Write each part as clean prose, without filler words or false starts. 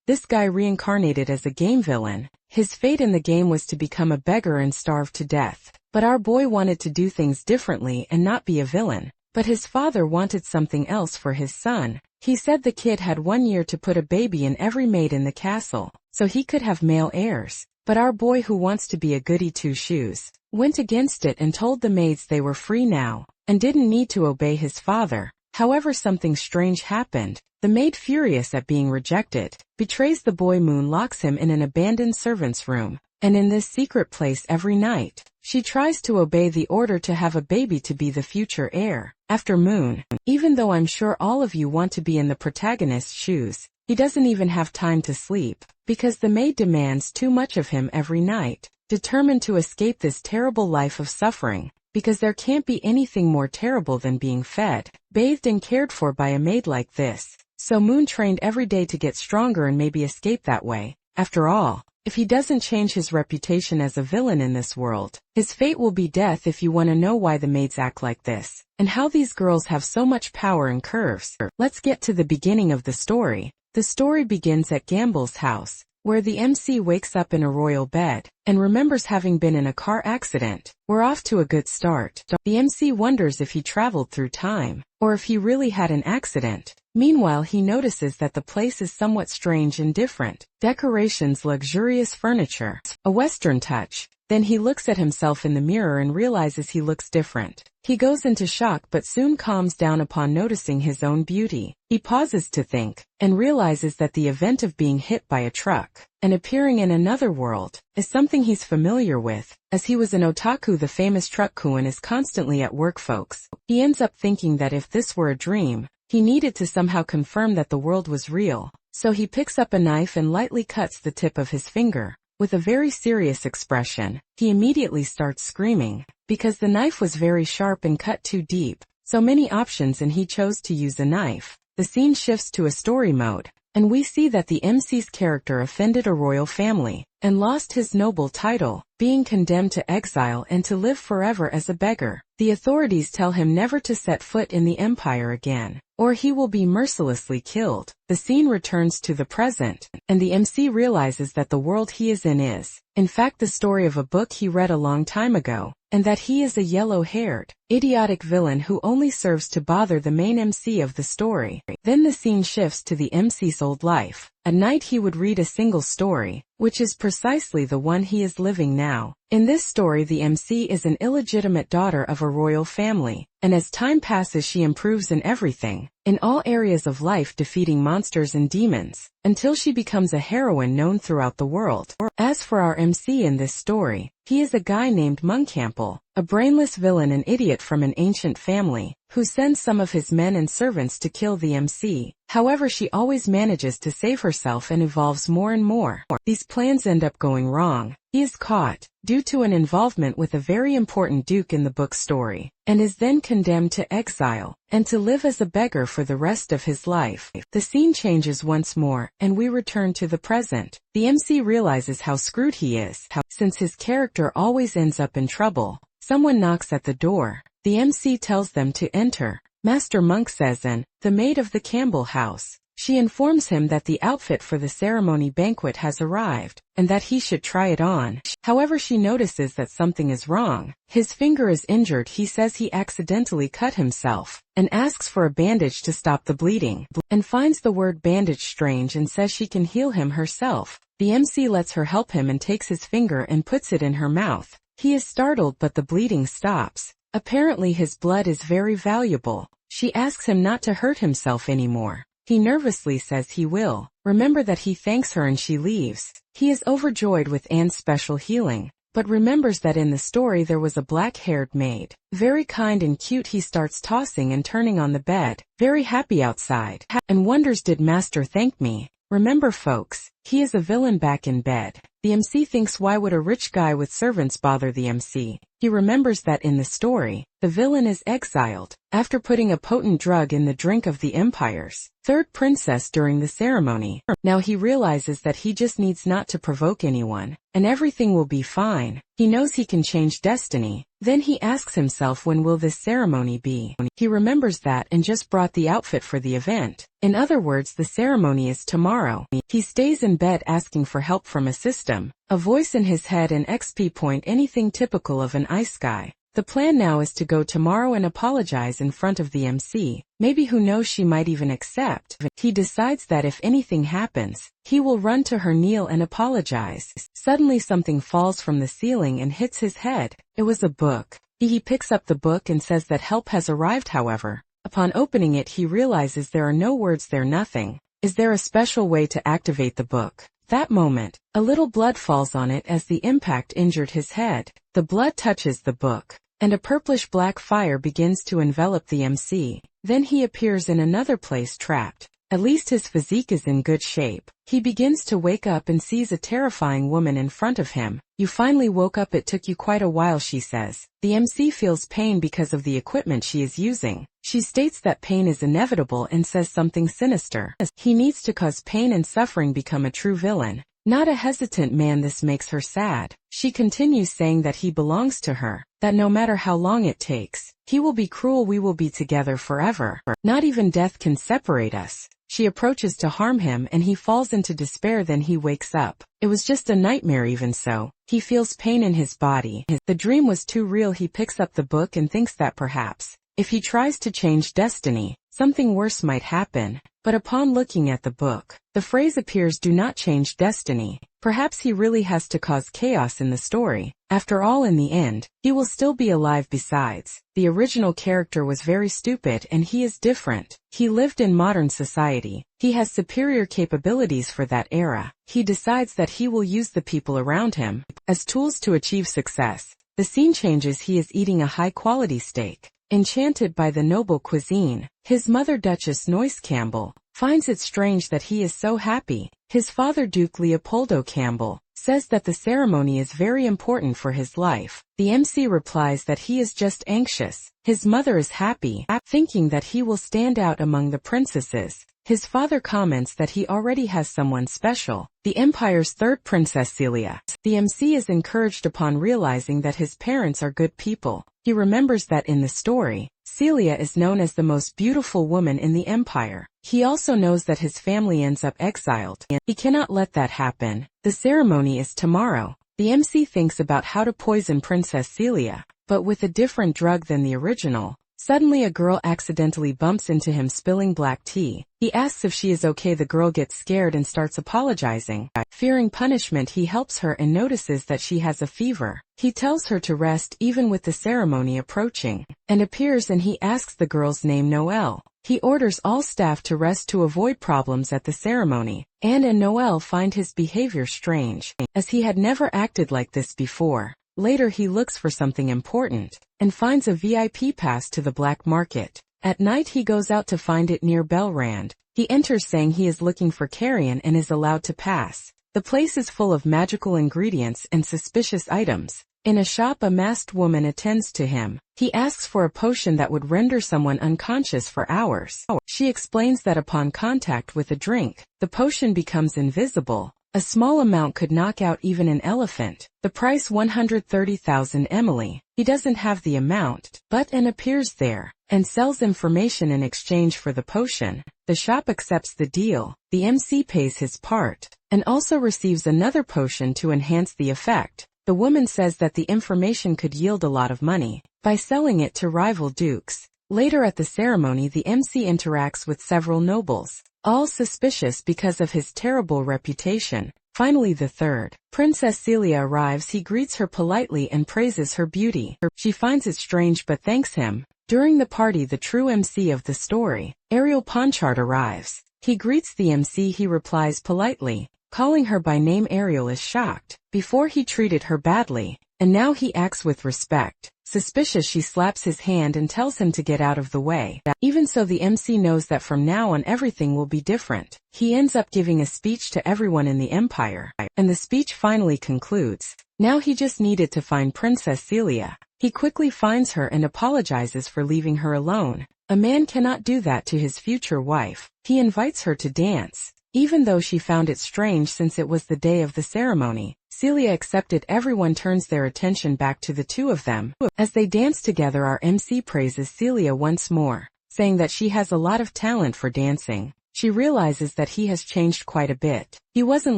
This guy reincarnated as a game villain. His fate in the game was to become a beggar and starve to death. But our boy wanted to do things differently and not be a villain. But his father wanted something else for his son. He said the kid had 1 year to put a baby in every maid in the castle, so he could have male heirs. But our boy, who wants to be a goody two-shoes, went against it and told the maids they were free now, and didn't need to obey his father. However, something strange happened. The maid, furious at being rejected, betrays the boy. Moon locks him in an abandoned servant's room, and in this secret place every night, she tries to obey the order to have a baby to be the future heir. After Moon, even though I'm sure all of you want to be in the protagonist's shoes, he doesn't even have time to sleep, because the maid demands too much of him every night. Determined to escape this terrible life of suffering, because there can't be anything more terrible than being fed, bathed and cared for by a maid like this. So Moon trained every day to get stronger and maybe escape that way. After all, if he doesn't change his reputation as a villain in this world, his fate will be death. If you want to know why the maids act like this, and how these girls have so much power and curves, let's get to the beginning of the story. The story begins at Gamble's house, where the MC wakes up in a royal bed, and remembers having been in a car accident. We're off to a good start. The MC wonders if he traveled through time, or if he really had an accident. Meanwhile, he notices that the place is somewhat strange and different. Decorations, luxurious furniture, a Western touch. Then he looks at himself in the mirror and realizes he looks different. He goes into shock but soon calms down upon noticing his own beauty. He pauses to think, and realizes that the event of being hit by a truck and appearing in another world is something he's familiar with, as he was an otaku. The famous truck-kun is constantly at work, folks. He ends up thinking that if this were a dream, he needed to somehow confirm that the world was real. So he picks up a knife and lightly cuts the tip of his finger. With a very serious expression, he immediately starts screaming, because the knife was very sharp and cut too deep. So many options, and he chose to use a knife. The scene shifts to a story mode, and we see that the MC's character offended a royal family, and lost his noble title, being condemned to exile and to live forever as a beggar. The authorities tell him never to set foot in the empire again, or he will be mercilessly killed. The scene returns to the present, and the MC realizes that the world he is in fact, the story of a book he read a long time ago, and that he is a yellow-haired, idiotic villain who only serves to bother the main MC of the story. Then the scene shifts to the MC's old life. At night he would read a single story, which is precisely the one he is living now. In this story, the MC is an illegitimate daughter of a royal family, and as time passes she improves in everything, in all areas of life, defeating monsters and demons, until she becomes a heroine known throughout the world. As for our MC in this story, he is a guy named Munkample, a brainless villain and idiot from an ancient family, who sends some of his men and servants to kill the MC. However, she always manages to save herself and evolves more and more. These plans end up going wrong. He is caught, due to an involvement with a very important duke in the book story, and is then condemned to exile, and to live as a beggar for the rest of his life. The scene changes once more, and we return to the present. The MC realizes how screwed he is, since his character always ends up in trouble. Someone knocks at the door. The MC tells them to enter. Master Monk says in, the maid of the Campbell house. She informs him that the outfit for the ceremony banquet has arrived, and that he should try it on. However, she notices that something is wrong. His finger is injured. He says he accidentally cut himself, and asks for a bandage to stop the bleeding, and finds the word bandage strange and says she can heal him herself. The MC lets her help him and takes his finger and puts it in her mouth. He is startled, but the bleeding stops. Apparently his blood is very valuable. She asks him not to hurt himself anymore. He nervously says he will. Remember that he thanks her and she leaves. He is overjoyed with Anne's special healing, but remembers that in the story there was a black-haired maid. Very kind and cute. He starts tossing and turning on the bed, very happy outside, and wonders, did Master thank me? Remember, folks, he is a villain back in bed. The MC thinks, why would a rich guy with servants bother the MC? He remembers that in the story, the villain is exiled, after putting a potent drug in the drink of the Empire's third princess during the ceremony. Now he realizes that he just needs not to provoke anyone, and everything will be fine. He knows he can change destiny, Then he asks himself, when will this ceremony be? He remembers that and just brought the outfit for the event. In other words, the ceremony is tomorrow. He stays in bed asking for help from a system, a voice in his head, and XP point, anything typical of an Isekai. The plan now is to go tomorrow and apologize in front of the MC. Maybe, who knows, she might even accept. He decides that if anything happens, he will run to her, kneel and apologize. Suddenly something falls from the ceiling and hits his head. It was a book. He picks up the book and says that help has arrived. However, upon opening it, he realizes there are no words there, nothing. Is there a special way to activate the book? That moment, a little blood falls on it as the impact injured his head. The blood touches the book, and a purplish-black fire begins to envelop the MC. Then he appears in another place, trapped. At least his physique is in good shape. He begins to wake up and sees a terrifying woman in front of him. You finally woke up, it took you quite a while, she says. The MC feels pain because of the equipment she is using. She states that pain is inevitable and says something sinister. He needs to cause pain and suffering, become a true villain. Not a hesitant man, this makes her sad. She continues saying that he belongs to her, that no matter how long it takes, he will be cruel, we will be together forever. Not even death can separate us. She approaches to harm him and he falls into despair, then he wakes up. It was just a nightmare. Even so, he feels pain in his body. The dream was too real. He picks up the book and thinks that perhaps, if he tries to change destiny, something worse might happen. But upon looking at the book, the phrase appears, do not change destiny. Perhaps he really has to cause chaos in the story. After all, in the end, he will still be alive. Besides, the original character was very stupid and he is different. He lived in modern society. He has superior capabilities for that era. He decides that he will use the people around him as tools to achieve success. The scene changes. He is eating a high-quality steak, enchanted by the noble cuisine. His mother, Duchess Noyce Campbell, finds it strange that he is so happy. His father, Duke Leopoldo Campbell, says that the ceremony is very important for his life. The MC replies that he is just anxious. His mother is happy, thinking that he will stand out among the princesses. His father comments that he already has someone special, the Empire's third princess, Celia. The MC is encouraged upon realizing that his parents are good people. He remembers that in the story, Celia is known as the most beautiful woman in the Empire. He also knows that his family ends up exiled. He cannot let that happen. The ceremony is tomorrow. The MC thinks about how to poison Princess Celia, but with a different drug than the original. Suddenly a girl accidentally bumps into him spilling black tea. He asks if she is okay. The girl gets scared and starts apologizing. Fearing punishment, he helps her and notices that she has a fever. He tells her to rest even with the ceremony approaching, and appears, and he asks the girl's name, Noelle. He orders all staff to rest to avoid problems at the ceremony. Anne and Noelle find his behavior strange, as he had never acted like this before. Later he looks for something important, and finds a VIP pass to the black market. At night he goes out to find it near Belrand. He enters saying he is looking for carrion and is allowed to pass. The place is full of magical ingredients and suspicious items. In a shop, a masked woman attends to him. He asks for a potion that would render someone unconscious for hours. She explains that upon contact with a drink, the potion becomes invisible. A small amount could knock out even an elephant. The price 130,000 Emily. He doesn't have the amount, but Anne appears there, and sells information in exchange for the potion. The shop accepts the deal. The MC pays his part, and also receives another potion to enhance the effect. The woman says that the information could yield a lot of money by selling it to rival dukes. Later at the ceremony, the MC interacts with several nobles, all suspicious because of his terrible reputation. Finally, the third Princess Celia arrives. He greets her politely and praises her beauty. She finds it strange but thanks him. During the party, the true MC of the story, Ariel Ponchard, arrives. He greets the MC. He replies politely, calling her by name. Ariel is shocked. Before he treated her badly, and now he acts with respect. Suspicious, she slaps his hand and tells him to get out of the way. Even so, the MC knows that from now on everything will be different. He ends up giving a speech to everyone in the Empire, and the speech finally concludes. Now he just needed to find Princess Celia. He quickly finds her and apologizes for leaving her alone. A man cannot do that to his future wife. He invites her to dance. Even though she found it strange since it was the day of the ceremony, Celia accepted. Everyone turns their attention back to the two of them. As they dance together, our MC praises Celia once more, saying that she has a lot of talent for dancing. She realizes that he has changed quite a bit. He wasn't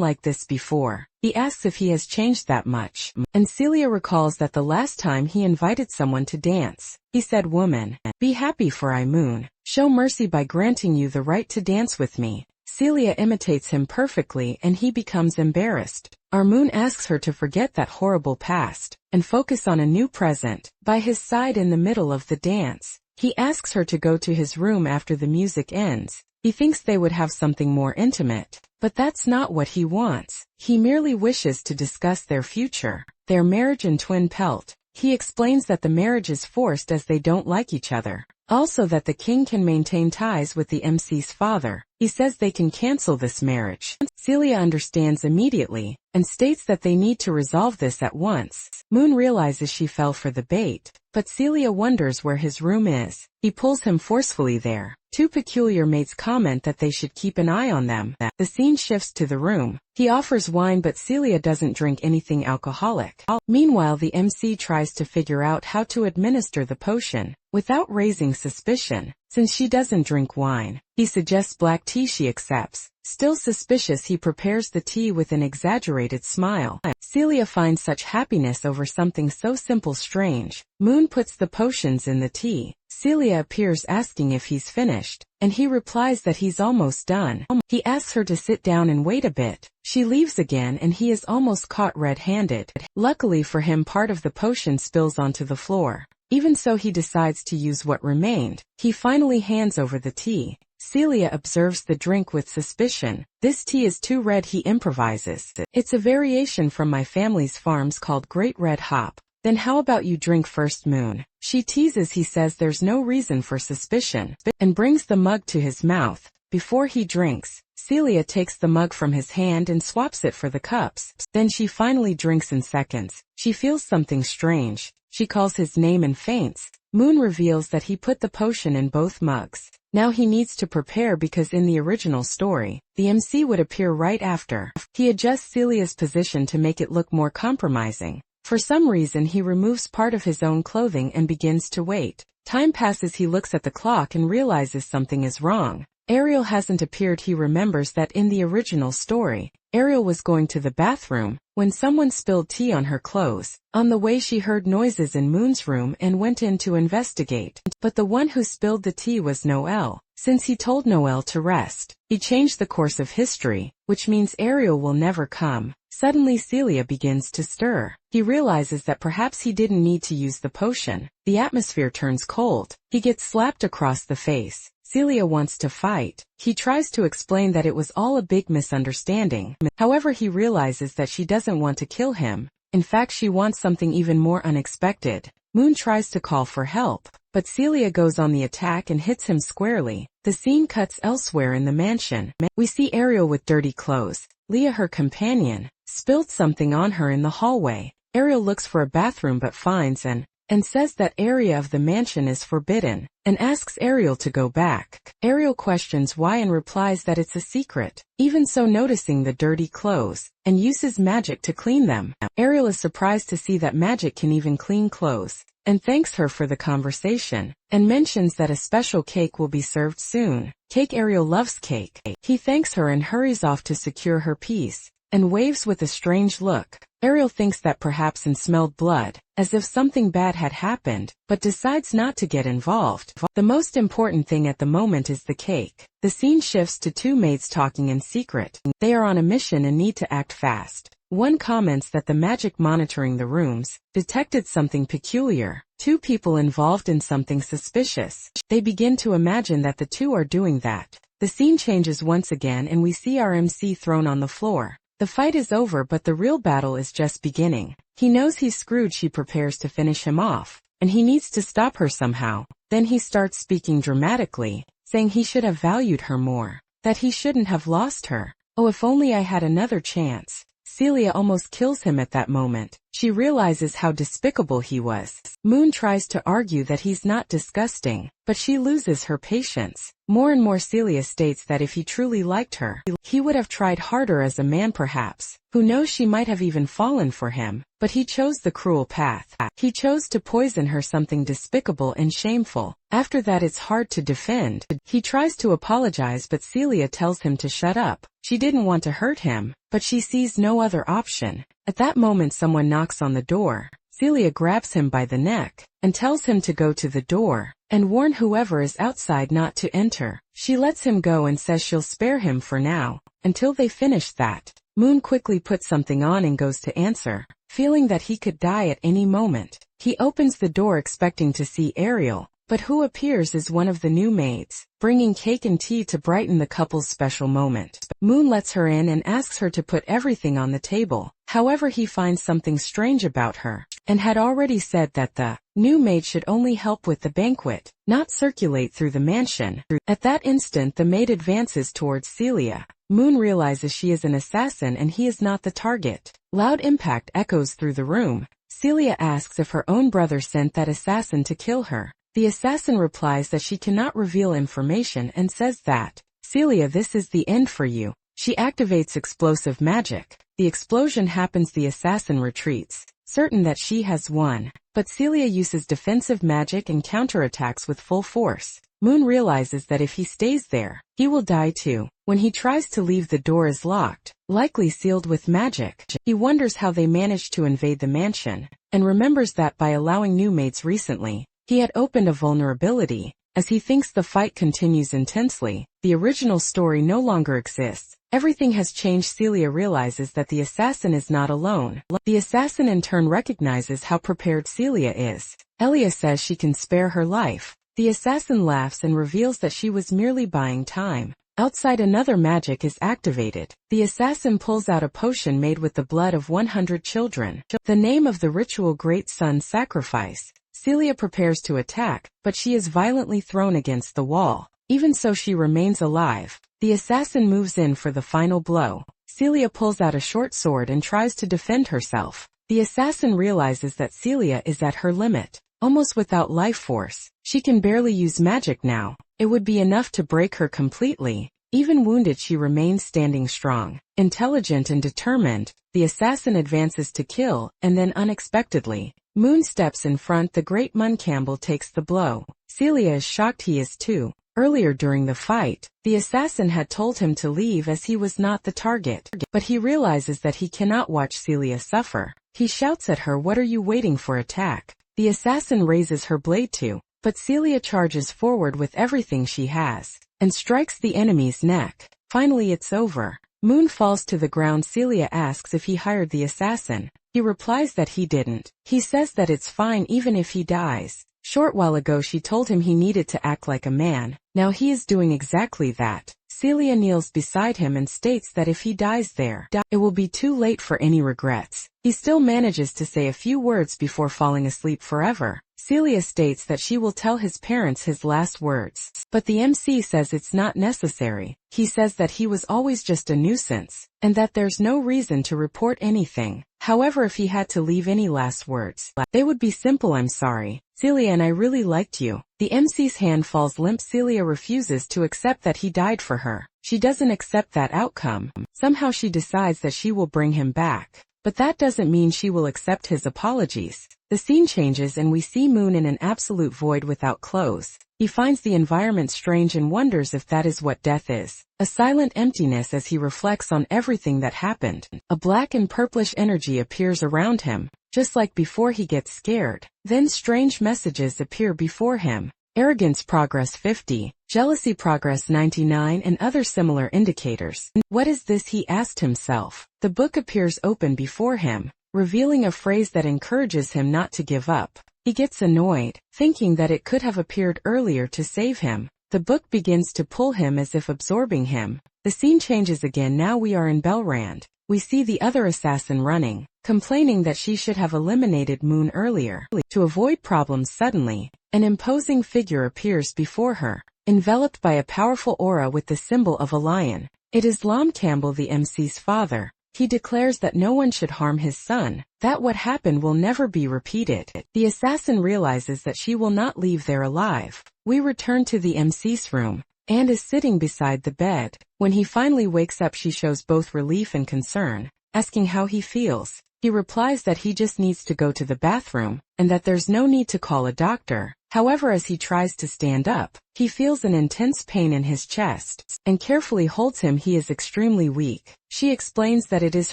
like this before. He asks if he has changed that much. And Celia recalls that the last time he invited someone to dance, he said, "Woman, be happy for I Moon. Show mercy by granting you the right to dance with me." Celia imitates him perfectly and he becomes embarrassed. Moon asks her to forget that horrible past and focus on a new present. By his side in the middle of the dance, he asks her to go to his room after the music ends. He thinks they would have something more intimate, but that's not what he wants. He merely wishes to discuss their future, their marriage and twin pelt. He explains that the marriage is forced as they don't like each other. Also that the king can maintain ties with the MC's father. He says they can cancel this marriage. Celia understands immediately and states that they need to resolve this at once. Moon realizes she fell for the bait, but Celia wonders where his room is. He pulls him forcefully there. Two peculiar maids comment that they should keep an eye on them. The scene shifts to the room. He offers wine but Celia doesn't drink anything alcoholic. Meanwhile, the MC tries to figure out how to administer the potion without raising suspicion. Since she doesn't drink wine, he suggests black tea. She accepts. Still suspicious, he prepares the tea with an exaggerated smile. Celia finds such happiness over something so simple strange. Moon puts the potions in the tea. Celia appears asking if he's finished, and he replies that he's almost done. He asks her to sit down and wait a bit. She leaves again and he is almost caught red-handed. Luckily for him, part of the potion spills onto the floor. Even so, he decides to use what remained. He finally hands over the tea. Celia observes the drink with suspicion. "This tea is too red," he improvises. "It's a variation from my family's farms called Great Red Hop." "Then how about you drink first, Moon?" She teases. He says there's no reason for suspicion, and brings the mug to his mouth. Before he drinks, Celia takes the mug from his hand and swaps it for the cups. Then she finally drinks in seconds. She feels something strange. She calls his name and faints. Moon reveals that he put the potion in both mugs. Now he needs to prepare because in the original story, the MC would appear right after. He adjusts Celia's position to make it look more compromising. For some reason, he removes part of his own clothing and begins to wait. Time passes. He looks at the clock and realizes something is wrong. Ariel hasn't appeared. He remembers that in the original story, Ariel was going to the bathroom when someone spilled tea on her clothes. On the way, she heard noises in Moon's room and went in to investigate. But the one who spilled the tea was Noelle. Since he told Noelle to rest, he changed the course of history, which means Ariel will never come. Suddenly, Celia begins to stir. He realizes that perhaps he didn't need to use the potion. The atmosphere turns cold. He gets slapped across the face. Celia wants to fight. He tries to explain that it was all a big misunderstanding. However, he realizes that she doesn't want to kill him. In fact, she wants something even more unexpected. Moon tries to call for help, but Celia goes on the attack and hits him squarely. The scene cuts elsewhere in the mansion. We see Ariel with dirty clothes. Leah, her companion, spilled something on her in the hallway. Ariel looks for a bathroom but finds and says that area of the mansion is forbidden, and asks Ariel to go back. Ariel questions why and replies that it's a secret. Even so, noticing the dirty clothes, and uses magic to clean them. Ariel is surprised to see that magic can even clean clothes, and thanks her for the conversation, and mentions that a special cake will be served soon. Ariel loves cake. He thanks her and hurries off to secure her peace, and waves with a strange look. Ariel thinks that perhaps and smelled blood, as if something bad had happened, but decides not to get involved. The most important thing at the moment is the cake. The scene shifts to two maids talking in secret. They are on a mission and need to act fast. One comments that the magic monitoring the rooms detected something peculiar. Two people involved in something suspicious. They begin to imagine that the two are doing that. The scene changes once again and we see our MC thrown on the floor. The fight is over, but the real battle is just beginning. He knows he's screwed. She prepares to finish him off, and he needs to stop her somehow. Then he starts speaking dramatically, saying he should have valued her more, that he shouldn't have lost her. Oh, if only I had another chance. Celia almost kills him at that moment. She realizes how despicable he was. Moon tries to argue that he's not disgusting, but she loses her patience. More and more Celia states that if he truly liked her, he would have tried harder as a man perhaps. Who knows, she might have even fallen for him, but he chose the cruel path. He chose to poison her, something despicable and shameful. After that it's hard to defend. He tries to apologize but Celia tells him to shut up. She didn't want to hurt him, but she sees no other option. At that moment someone knocks on the door. Celia grabs him by the neck and tells him to go to the door and warn whoever is outside not to enter. She lets him go and says she'll spare him for now, until they finish that. Moon quickly puts something on and goes to answer, feeling that he could die at any moment. He opens the door expecting to see Ariel, but who appears is one of the new maids, bringing cake and tea to brighten the couple's special moment. Moon lets her in and asks her to put everything on the table. However, he finds something strange about her, and had already said that the new maid should only help with the banquet, not circulate through the mansion. At that instant the maid advances towards Celia. Moon realizes she is an assassin and he is not the target. Loud impact echoes through the room. Celia asks if her own brother sent that assassin to kill her. The assassin replies that she cannot reveal information and says that, "Celia, this is the end for you." She activates explosive magic. The explosion happens, the assassin retreats, certain that she has won. But Celia uses defensive magic and counterattacks with full force. Moon realizes that if he stays there, he will die too. When he tries to leave, the door is locked, likely sealed with magic. He wonders how they managed to invade the mansion, and remembers that by allowing new mates recently, he had opened a vulnerability. As he thinks, the fight continues intensely. The original story no longer exists. Everything has changed. Celia realizes that the assassin is not alone. The assassin in turn recognizes how prepared Celia is. Elia says she can spare her life. The assassin laughs and reveals that she was merely buying time. Outside, another magic is activated. The assassin pulls out a potion made with the blood of 100 children. The name of the ritual, Great Sun Sacrifice. Celia prepares to attack, but she is violently thrown against the wall. Even so, she remains alive. The assassin moves in for the final blow. Celia pulls out a short sword and tries to defend herself. The assassin realizes that Celia is at her limit, almost without life force. She can barely use magic now. It would be enough to break her completely. Even wounded, she remains standing strong, intelligent and determined. The assassin advances to kill, and then unexpectedly, Moon steps in front. The great Mun Campbell takes the blow. Celia is shocked, he is too. Earlier during the fight, the assassin had told him to leave as he was not the target, but he realizes that he cannot watch Celia suffer. He shouts at her, "What are you waiting for? Attack." The assassin raises her blade too, but Celia charges forward with everything she has, and strikes the enemy's neck. Finally it's over. Moon falls to the ground. Celia asks if he hired the assassin. He replies that he didn't. He says that it's fine even if he dies. Short while ago she told him he needed to act like a man. Now he is doing exactly that. Celia kneels beside him and states that if he dies there, it will be too late for any regrets. He still manages to say a few words before falling asleep forever. Celia states that she will tell his parents his last words, but the MC says it's not necessary. He says that he was always just a nuisance, and that there's no reason to report anything. However, if he had to leave any last words, they would be simple: "I'm sorry, Celia, and I really liked you." The MC's hand falls limp. Celia refuses to accept that he died for her. She doesn't accept that outcome. Somehow she decides that she will bring him back. But that doesn't mean she will accept his apologies. The scene changes and we see Moon in an absolute void without clothes. He finds the environment strange and wonders if that is what death is. A silent emptiness as he reflects on everything that happened. A black and purplish energy appears around him, just like before. He gets scared. Then strange messages appear before him. Arrogance progress 50, jealousy progress 99, and other similar indicators. What is this? He asked himself. The book appears open before him, revealing a phrase that encourages him not to give up. He gets annoyed, thinking that it could have appeared earlier to save him. The book begins to pull him as if absorbing him. The scene changes again. Now we are in Belrand. We see the other assassin running, complaining that she should have eliminated Moon earlier. To avoid problems, suddenly, an imposing figure appears before her, enveloped by a powerful aura with the symbol of a lion. It is Lom Campbell, the MC's father. He declares that no one should harm his son, that what happened will never be repeated. The assassin realizes that she will not leave there alive. We return to the MC's room, and is sitting beside the bed. When he finally wakes up, she shows both relief and concern, asking how he feels. He replies that he just needs to go to the bathroom, and that there's no need to call a doctor. However, as he tries to stand up, he feels an intense pain in his chest, and carefully holds him. He is extremely weak. She explains that it is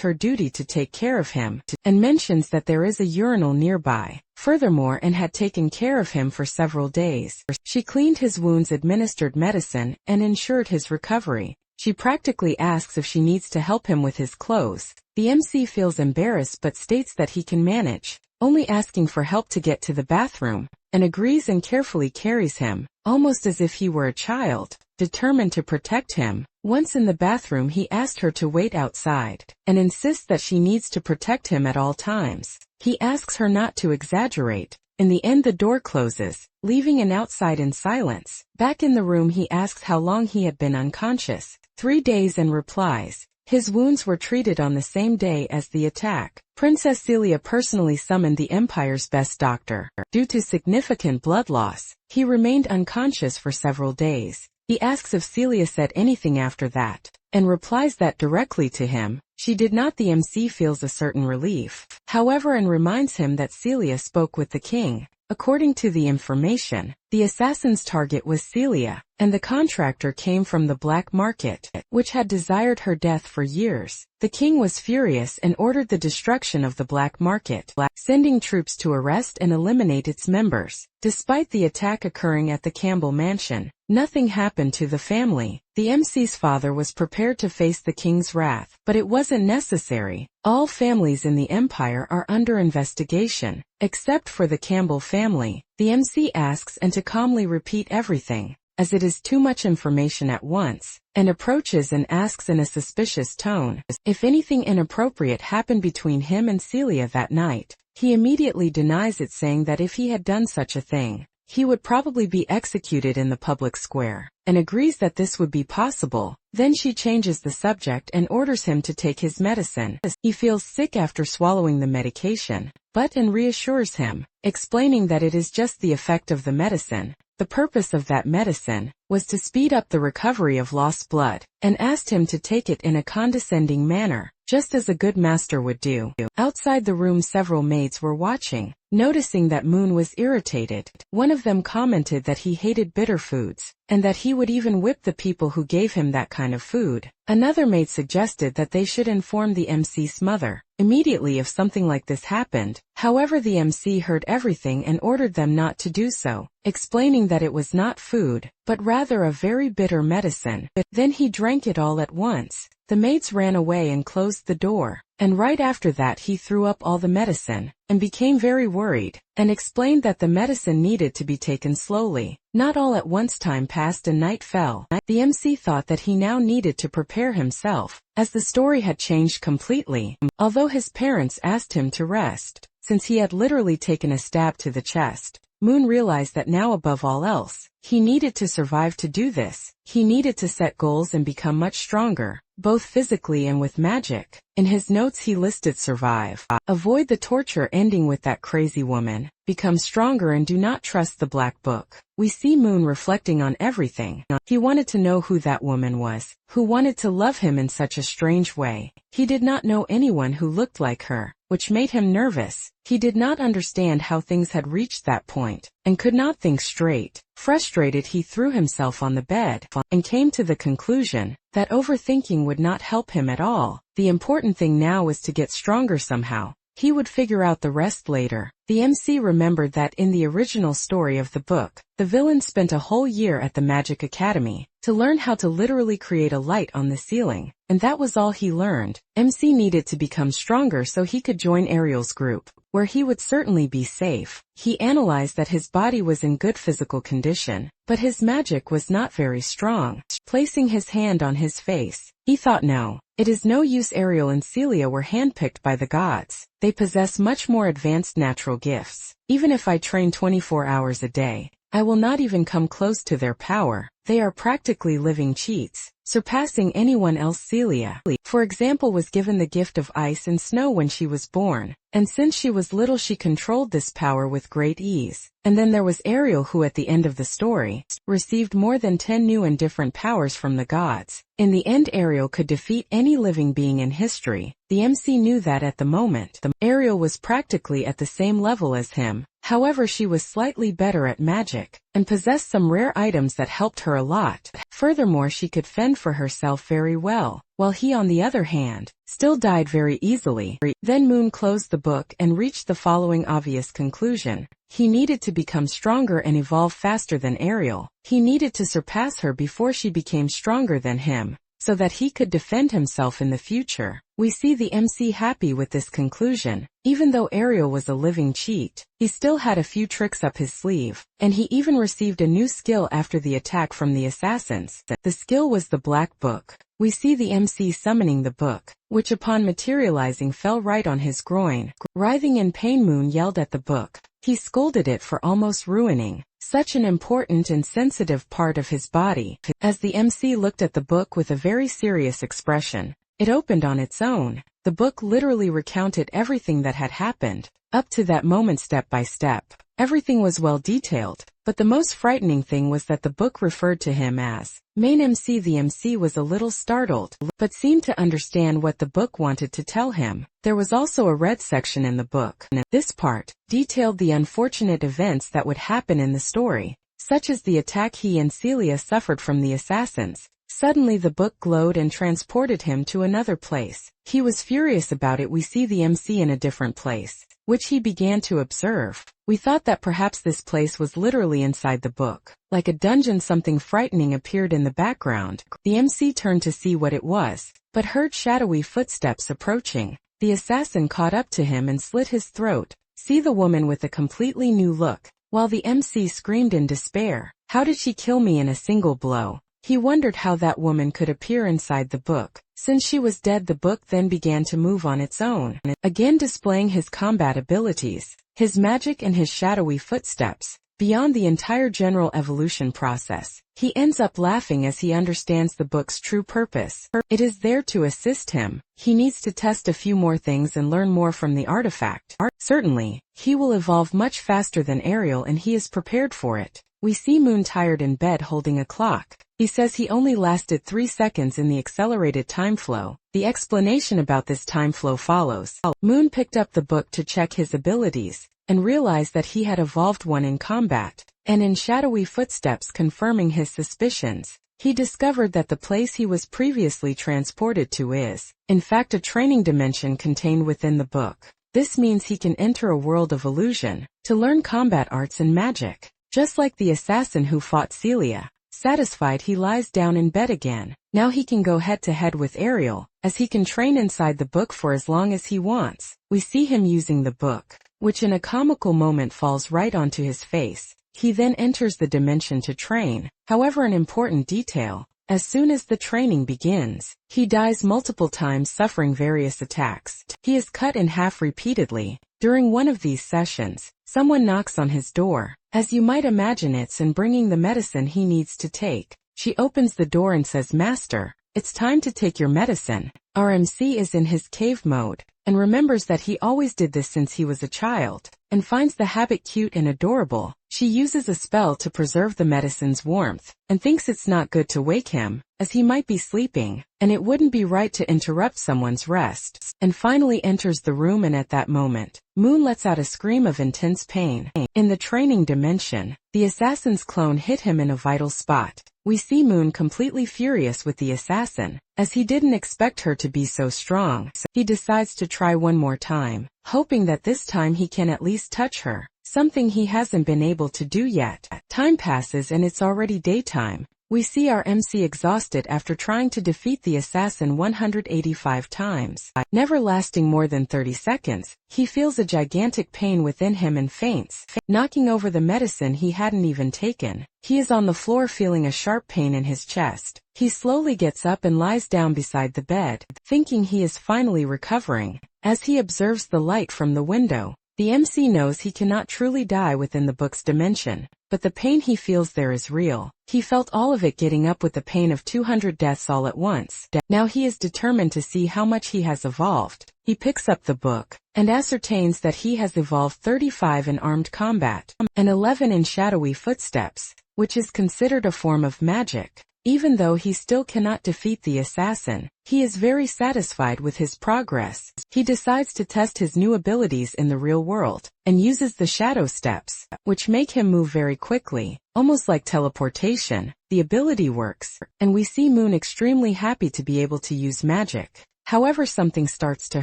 her duty to take care of him, and mentions that there is a urinal nearby. Furthermore, and had taken care of him for several days. She cleaned his wounds, administered medicine, and ensured his recovery. She practically asks if she needs to help him with his clothes. The MC feels embarrassed but states that he can manage, only asking for help to get to the bathroom, and agrees and carefully carries him, almost as if he were a child, determined to protect him. Once in the bathroom, he asked her to wait outside, and insists that she needs to protect him at all times. He asks her not to exaggerate. In the end, the door closes, leaving an outside in silence. Back in the room, he asks how long he had been unconscious. 3 days, and replies his wounds were treated on the same day as the attack. Princess Celia personally summoned the Empire's best doctor. Due to significant blood loss, he remained unconscious for several days. He asks if Celia said anything after that, and replies that directly to him, she did not. The MC feels a certain relief, however, and reminds him that Celia spoke with the king. According to the information, the assassin's target was Celia, and the contractor came from the black market, which had desired her death for years. The king was furious and ordered the destruction of the black market, sending troops to arrest and eliminate its members. Despite the attack occurring at the Campbell mansion, nothing happened to the family. The MC's father was prepared to face the king's wrath, but it wasn't necessary. All families in the empire are under investigation, except for the Campbell family. The MC asks and to calmly repeat everything, as it is too much information at once, and approaches and asks in a suspicious tone if anything inappropriate happened between him and Celia that night. He immediately denies it, saying that if he had done such a thing, he would probably be executed in the public square, and agrees that this would be possible. Then she changes the subject and orders him to take his medicine. He feels sick after swallowing the medication, and reassures him, explaining that it is just the effect of the medicine. The purpose of that medicine was to speed up the recovery of lost blood, and asked him to take it in a condescending manner, just as a good master would do. Outside the room, several maids were watching. Noticing that Moon was irritated, one of them commented that he hated bitter foods, and that he would even whip the people who gave him that kind of food. Another maid suggested that they should inform the MC's mother immediately if something like this happened. However, the MC heard everything and ordered them not to do so, explaining that it was not food, but rather a very bitter medicine. Then he drank it all at once. The maids ran away and closed the door, and right after that he threw up all the medicine, and became very worried, and explained that the medicine needed to be taken slowly, not all at once. Time passed and night fell. The MC thought that he now needed to prepare himself, as the story had changed completely, although his parents asked him to rest, since he had literally taken a stab to the chest. Moon realized that now, above all else, he needed to survive. To do this, he needed to set goals and become much stronger, both physically and with magic. In his notes he listed survive, avoid the torture ending with that crazy woman, become stronger, and do not trust the black book. We see Moon reflecting on everything. He wanted to know who that woman was, who wanted to love him in such a strange way. He did not know anyone who looked like her, which made him nervous. He did not understand how things had reached that point, and could not think straight. Frustrated, he threw himself on the bed, and came to the conclusion that overthinking would not help him at all. The important thing now was to get stronger somehow. He would figure out the rest later. The MC remembered that in the original story of the book, the villain spent a whole year at the Magic Academy to learn how to literally create a light on the ceiling, and that was all he learned. MC needed to become stronger so he could join Ariel's group, where he would certainly be safe. He analyzed that his body was in good physical condition, but his magic was not very strong. Placing his hand on his face, he thought, no, it is no use. Ariel and Celia were handpicked by the gods. They possess much more advanced natural gifts. Even if I train 24 hours a day, I will not even come close to their power. They are practically living cheats. surpassing anyone else. Celia, for example, was given the gift of ice and snow when she was born, and since she was little she controlled this power with great ease. And then there was Ariel, who at the end of the story received more than 10 new and different powers from the gods. In the end, Ariel could defeat any living being in history. The MC knew that at the moment, Ariel was practically at the same level as him. However, she was slightly better at magic, and possessed some rare items that helped her a lot. Furthermore, she could fend for herself very well, while he, on the other hand, still died very easily. Then Moon closed the book and reached the following obvious conclusion. He needed to become stronger and evolve faster than Ariel. He needed to surpass her before she became stronger than him, so that he could defend himself in the future. We see the MC happy with this conclusion. Even though Ariel was a living cheat, he still had a few tricks up his sleeve, and he even received a new skill after the attack from the assassins. The skill was the Black Book. We see the MC summoning the book, which upon materializing fell right on his groin. Writhing in pain, Moon yelled at the book. He scolded it for almost ruining such an important and sensitive part of his body. As the MC looked at the book with a very serious expression, it opened on its own. The book literally recounted everything that had happened up to that moment, step by step. Everything was well detailed, but the most frightening thing was that the book referred to him as main MC. The MC was a little startled, but seemed to understand what the book wanted to tell him. There was also a red section in the book. This part detailed the unfortunate events that would happen in the story, such as the attack he and Celia suffered from the assassins. Suddenly the book glowed and transported him to another place. He was furious about it. We see the MC in a different place, which he began to observe. We thought that perhaps this place was literally inside the book. Like a dungeon, something frightening appeared in the background. The MC turned to see what it was, but heard shadowy footsteps approaching. The assassin caught up to him and slit his throat. See the woman with a completely new look, while the MC screamed in despair. How did she kill me in a single blow? He wondered how that woman could appear inside the book. Since she was dead, the book then began to move on its own, again displaying his combat abilities, his magic and his shadowy footsteps. Beyond the entire general evolution process, he ends up laughing as he understands the book's true purpose. It is there to assist him. He needs to test a few more things and learn more from the artifact. Certainly, he will evolve much faster than Ariel, and he is prepared for it. We see Moon tired in bed holding a clock. He says he only lasted 3 seconds in the accelerated time flow. The explanation about this time flow follows. Moon picked up the book to check his abilities, and realized that he had evolved one in combat, and in shadowy footsteps confirming his suspicions. He discovered that the place he was previously transported to is, in fact, a training dimension contained within the book. This means he can enter a world of illusion, to learn combat arts and magic. Just like the assassin who fought Celia. Satisfied, he lies down in bed again. Now he can go head to head with Ariel, as he can train inside the book for as long as he wants. We see him using the book, which in a comical moment falls right onto his face. He then enters the dimension to train. However, an important detail, as soon as the training begins, he dies multiple times, suffering various attacks. He is cut in half repeatedly. During one of these sessions, someone knocks on his door. As you might imagine, it's in bringing the medicine he needs to take. She opens the door and says, "Master, it's time to take your medicine." Our MC is in his cave mode, and remembers that he always did this since he was a child, and finds the habit cute and adorable. She uses a spell to preserve the medicine's warmth, and thinks it's not good to wake him, as he might be sleeping, and it wouldn't be right to interrupt someone's rest, and finally enters the room. And at that moment, Moon lets out a scream of intense pain. In the training dimension, the assassin's clone hit him in a vital spot. We see Moon completely furious with the assassin, as he didn't expect her to be so strong. He decides to try one more time, hoping that this time he can at least touch her, something he hasn't been able to do yet. Time passes and it's already daytime. We see our MC exhausted after trying to defeat the assassin 185 times. Never lasting more than 30 seconds, he feels a gigantic pain within him and faints, knocking over the medicine he hadn't even taken. He is on the floor feeling a sharp pain in his chest. He slowly gets up and lies down beside the bed, thinking he is finally recovering. As he observes the light from the window, the MC knows he cannot truly die within the book's dimension. but the pain he feels there is real. He felt all of it getting up with the pain of 200 deaths all at once. Now he is determined to see how much he has evolved. He picks up the book and ascertains that he has evolved 35 in armed combat and 11 in shadowy footsteps, which is considered a form of magic. Even though he still cannot defeat the assassin, he is very satisfied with his progress. He decides to test his new abilities in the real world, and uses the shadow steps, which make him move very quickly, almost like teleportation. The ability works, and we see Moon extremely happy to be able to use magic. However, something starts to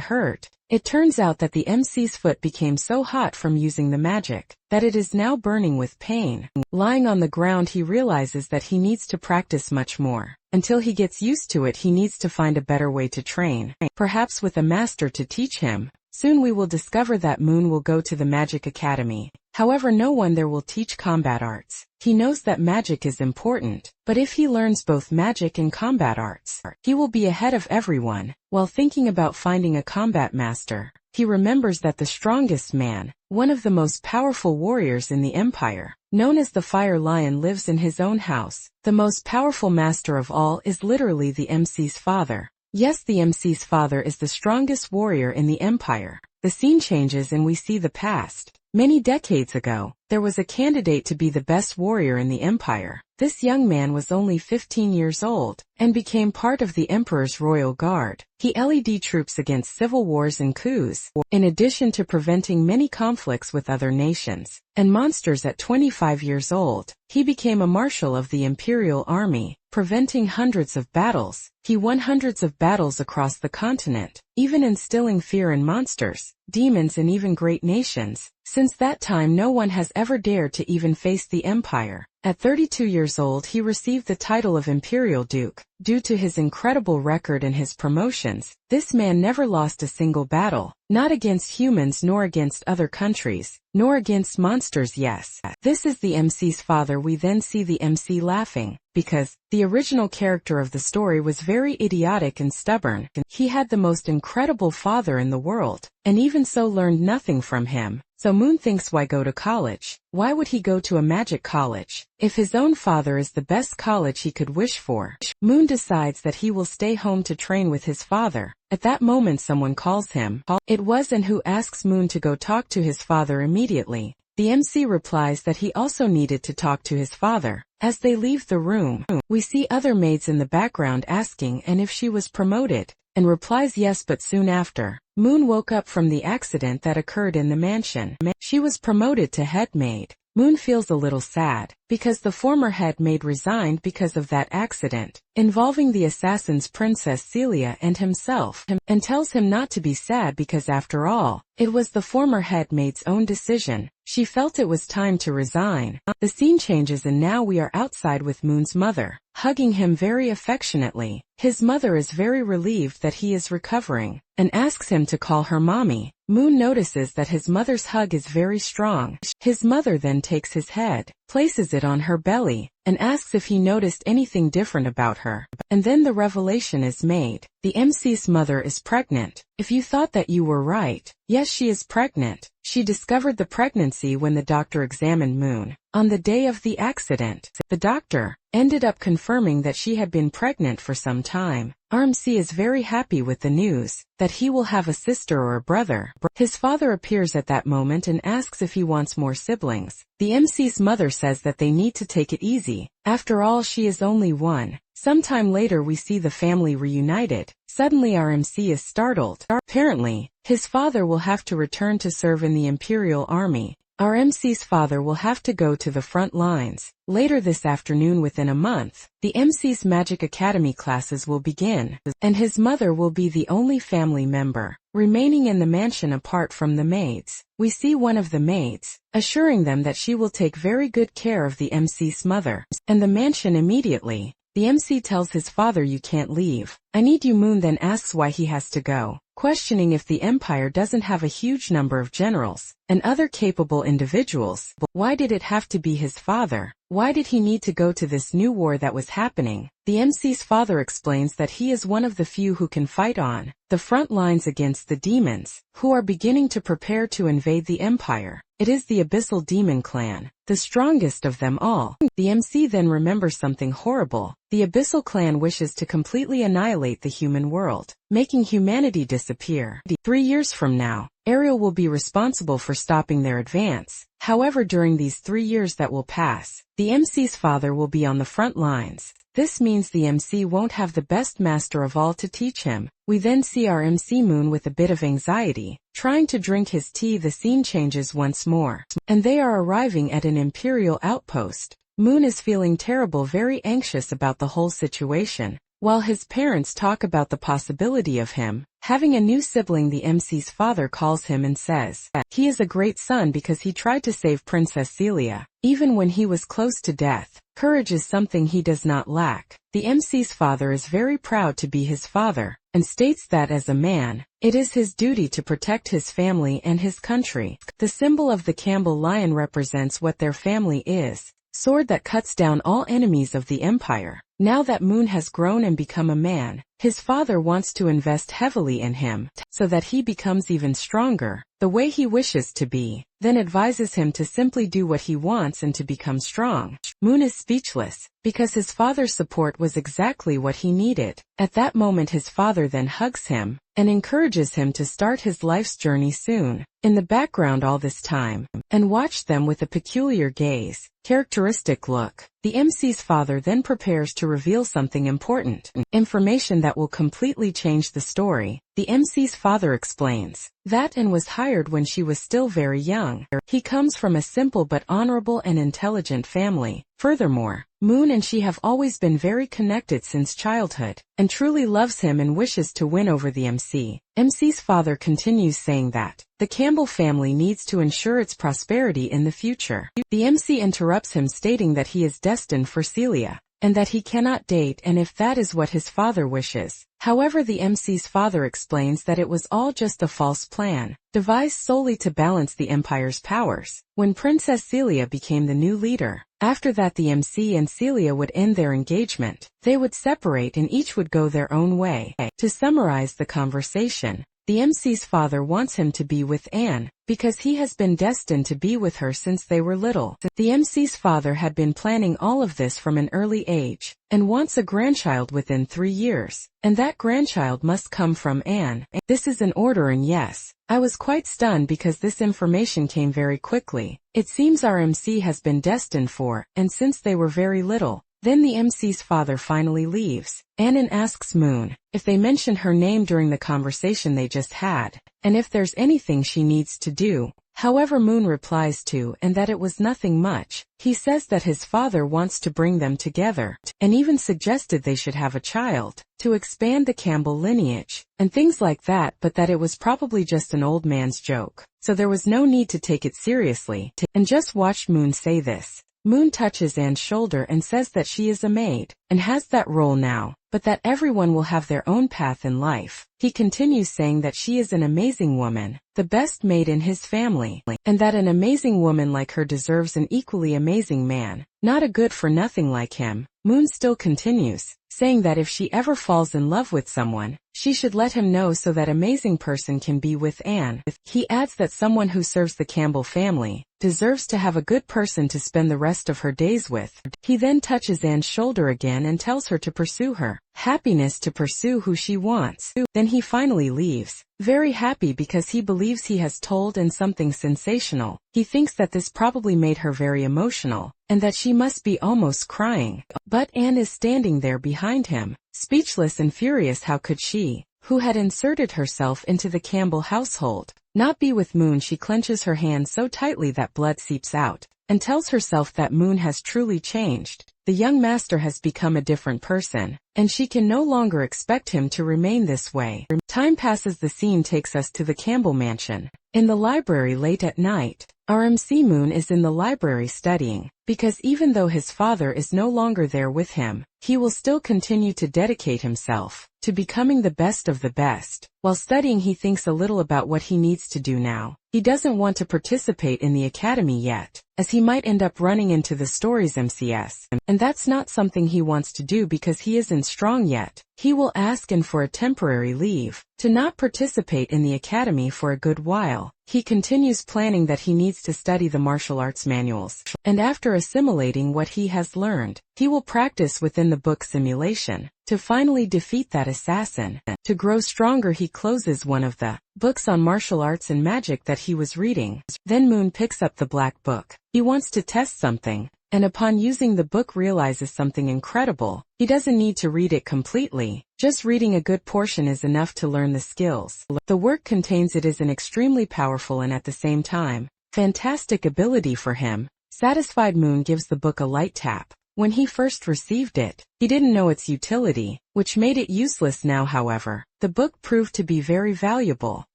hurt. It turns out that the MC's foot became so hot from using the magic that it is now burning with pain. Lying on the ground, he realizes that he needs to practice much more. Until he gets used to it, he needs to find a better way to train, perhaps with a master to teach him. Soon we will discover that Moon will go to the Magic Academy. However, no one there will teach combat arts. He knows that magic is important, but if he learns both magic and combat arts, he will be ahead of everyone. While thinking about finding a combat master, he remembers that the strongest man, one of the most powerful warriors in the empire, known as the Fire Lion, lives in his own house. The most powerful master of all is literally the MC's father. Yes, the MC's father is the strongest warrior in the empire. The scene changes and we see the past. Many decades ago, there was a candidate to be the best warrior in the empire. This young man was only 15 years old, and became part of the emperor's royal guard. He led troops against civil wars and coups, in addition to preventing many conflicts with other nations and monsters. At 25 years old, he became a marshal of the imperial army, preventing hundreds of battles. He won hundreds of battles across the continent, even instilling fear in monsters, demons, and even great nations. Since that time, no one has ever dared to even face the empire. At 32 years old, he received the title of Imperial Duke. Due to his incredible record and his promotions, this man never lost a single battle, not against humans nor against other countries, nor against monsters. Yes, this is the MC's father. We then see the MC laughing, because the original character of the story was very idiotic and stubborn. He had the most incredible father in the world, and even so learned nothing from him. So Moon thinks, why go to college? Why would he go to a magic college if his own father is the best college he could wish for? Moon decides that he will stay home to train with his father. At that moment, someone calls him. It was and who asks Moon to go talk to his father immediately. The MC replies that he also needed to talk to his father. As they leave the room, we see other maids in the background asking and if she was promoted, and replies yes, but soon after, Moon woke up from the accident that occurred in the mansion. She was promoted to head maid. Moon feels a little sad, because the former head maid resigned because of that accident, involving the assassins Princess Celia and himself, and tells him not to be sad because after all, it was the former head maid's own decision. She felt it was time to resign. The scene changes and now we are outside with Moon's mother, hugging him very affectionately. His mother is very relieved that he is recovering, and asks him to call her mommy. Moon notices that his mother's hug is very strong. His mother then takes his head, places it on her belly, and asks if he noticed anything different about her. And then the revelation is made. The MC's mother is pregnant. If you thought that you were right, yes, she is pregnant. She discovered the pregnancy when the doctor examined Moon. On the day of the accident, the doctor ended up confirming that she had been pregnant for some time. RMC is very happy with the news that he will have a sister or a brother. His father appears at that moment and asks if he wants more siblings. The MC's mother says that they need to take it easy. After all, she is only one. Sometime later we see the family reunited. Suddenly RMC is startled. Apparently, his father will have to return to serve in the Imperial Army. RMC's father will have to go to the front lines. Later this afternoon, within a month, the MC's Magic Academy classes will begin, and his mother will be the only family member remaining in the mansion apart from the maids. We see one of the maids assuring them that she will take very good care of the MC's mother, and the mansion immediately. The MC tells his father, you can't leave. I need you. Moon then asks why he has to go. questioning if the empire doesn't have a huge number of generals and other capable individuals. Why did it have to be his father? Why did he need to go to this new war that was happening? The MC's father explains that he is one of the few who can fight on the front lines against the demons, who are beginning to prepare to invade the empire. It is the Abyssal Demon Clan, the strongest of them all. The MC then remembers something horrible. The Abyssal Clan wishes to completely annihilate the human world, making humanity disappear. 3 years from now, Ariel will be responsible for stopping their advance. However, during these 3 years that will pass, the MC's father will be on the front lines. This means the MC won't have the best master of all to teach him. We then see our MC Moon with a bit of anxiety, trying to drink his tea. The scene changes once more, and they are arriving at an Imperial outpost. Moon is feeling terrible, very anxious about the whole situation, while his parents talk about the possibility of him having a new sibling. The MC's father calls him and says that he is a great son because he tried to save Princess Celia, even when he was close to death. Courage is something he does not lack. The MC's father is very proud to be his father, and states that as a man, it is his duty to protect his family and his country. The symbol of the Campbell lion represents what their family is. Sword that cuts down all enemies of the empire. Now that Moon has grown and become a man, his father wants to invest heavily in him, so that he becomes even stronger, the way he wishes to be, then advises him to simply do what he wants and to become strong. Moon is speechless, because his father's support was exactly what he needed. At that moment his father then hugs him, and encourages him to start his life's journey soon. In the background all this time, and watched them with a peculiar gaze, characteristic look. The MC's father then prepares to reveal something important, information that will completely change the story. The MC's father explains that Anne was hired when she was still very young. He comes from a simple but honorable and intelligent family. Furthermore, Moon and she have always been very connected since childhood, and truly loves him and wishes to win over the MC. MC's father continues saying that the Campbell family needs to ensure its prosperity in the future. The MC interrupts him, stating that he is destined for Celia, and that he cannot date, and if that is what his father wishes. However, the MC's father explains that it was all just a false plan, devised solely to balance the empire's powers. When Princess Celia became the new leader, after that the MC and Celia would end their engagement. They would separate and each would go their own way. To summarize the conversation, the MC's father wants him to be with Anne, because he has been destined to be with her since they were little. The MC's father had been planning all of this from an early age, and wants a grandchild within 3 years, and that grandchild must come from Anne. This is an order, and yes, I was quite stunned because this information came very quickly. It seems our MC has been destined for, and since they were very little. Then the MC's father finally leaves. Anne asks Moon if they mentioned her name during the conversation they just had, and if there's anything she needs to do. However, Moon replies to and that it was nothing much. He says that his father wants to bring them together, and even suggested they should have a child, to expand the Campbell lineage, and things like that, but that it was probably just an old man's joke, so there was no need to take it seriously. And just watched Moon say this. Moon touches Anne's shoulder and says that she is a maid, and has that role now, but that everyone will have their own path in life. He continues saying that she is an amazing woman, the best maid in his family, and that an amazing woman like her deserves an equally amazing man, not a good-for-nothing like him. Moon still continues, saying that if she ever falls in love with someone, she should let him know so that amazing person can be with Anne. He adds that someone who serves the Campbell family deserves to have a good person to spend the rest of her days with. He then touches Anne's shoulder again and tells her to pursue her happiness, to pursue who she wants. Then he finally leaves, very happy because he believes he has told Anne something sensational. He thinks that this probably made her very emotional, and that she must be almost crying. But Anne is standing there behind him, speechless and furious. How could she, who had inserted herself into the Campbell household, not be with Moon? She clenches her hand so tightly that blood seeps out, and tells herself that Moon has truly changed. The young master has become a different person, and she can no longer expect him to remain this way. Time passes. The scene takes us to the Campbell mansion. In the library late at night, our MC Moon is in the library studying, because even though his father is no longer there with him, he will still continue to dedicate himself to becoming the best of the best. While studying, he thinks a little about what he needs to do now. He doesn't want to participate in the academy yet, as he might end up running into the story's MCS, and that's not something he wants to do because he isn't strong yet. He will ask for a temporary leave to not participate in the academy for a good while. He continues planning that he needs to study the martial arts manuals, and after assimilating what he has learned, he will practice within the book simulation to finally defeat that assassin. To grow stronger, he closes one of the books on martial arts and magic that he was reading. Then Moon picks up the black book. He wants to test something, and upon using the book realizes something incredible. He doesn't need to read it completely. Just reading a good portion is enough to learn the skills. The work contains it is an extremely powerful and at the same time, fantastic ability for him. Satisfied, Moon gives the book a light tap. When he first received it, he didn't know its utility, which made it useless now. However, the book proved to be very valuable.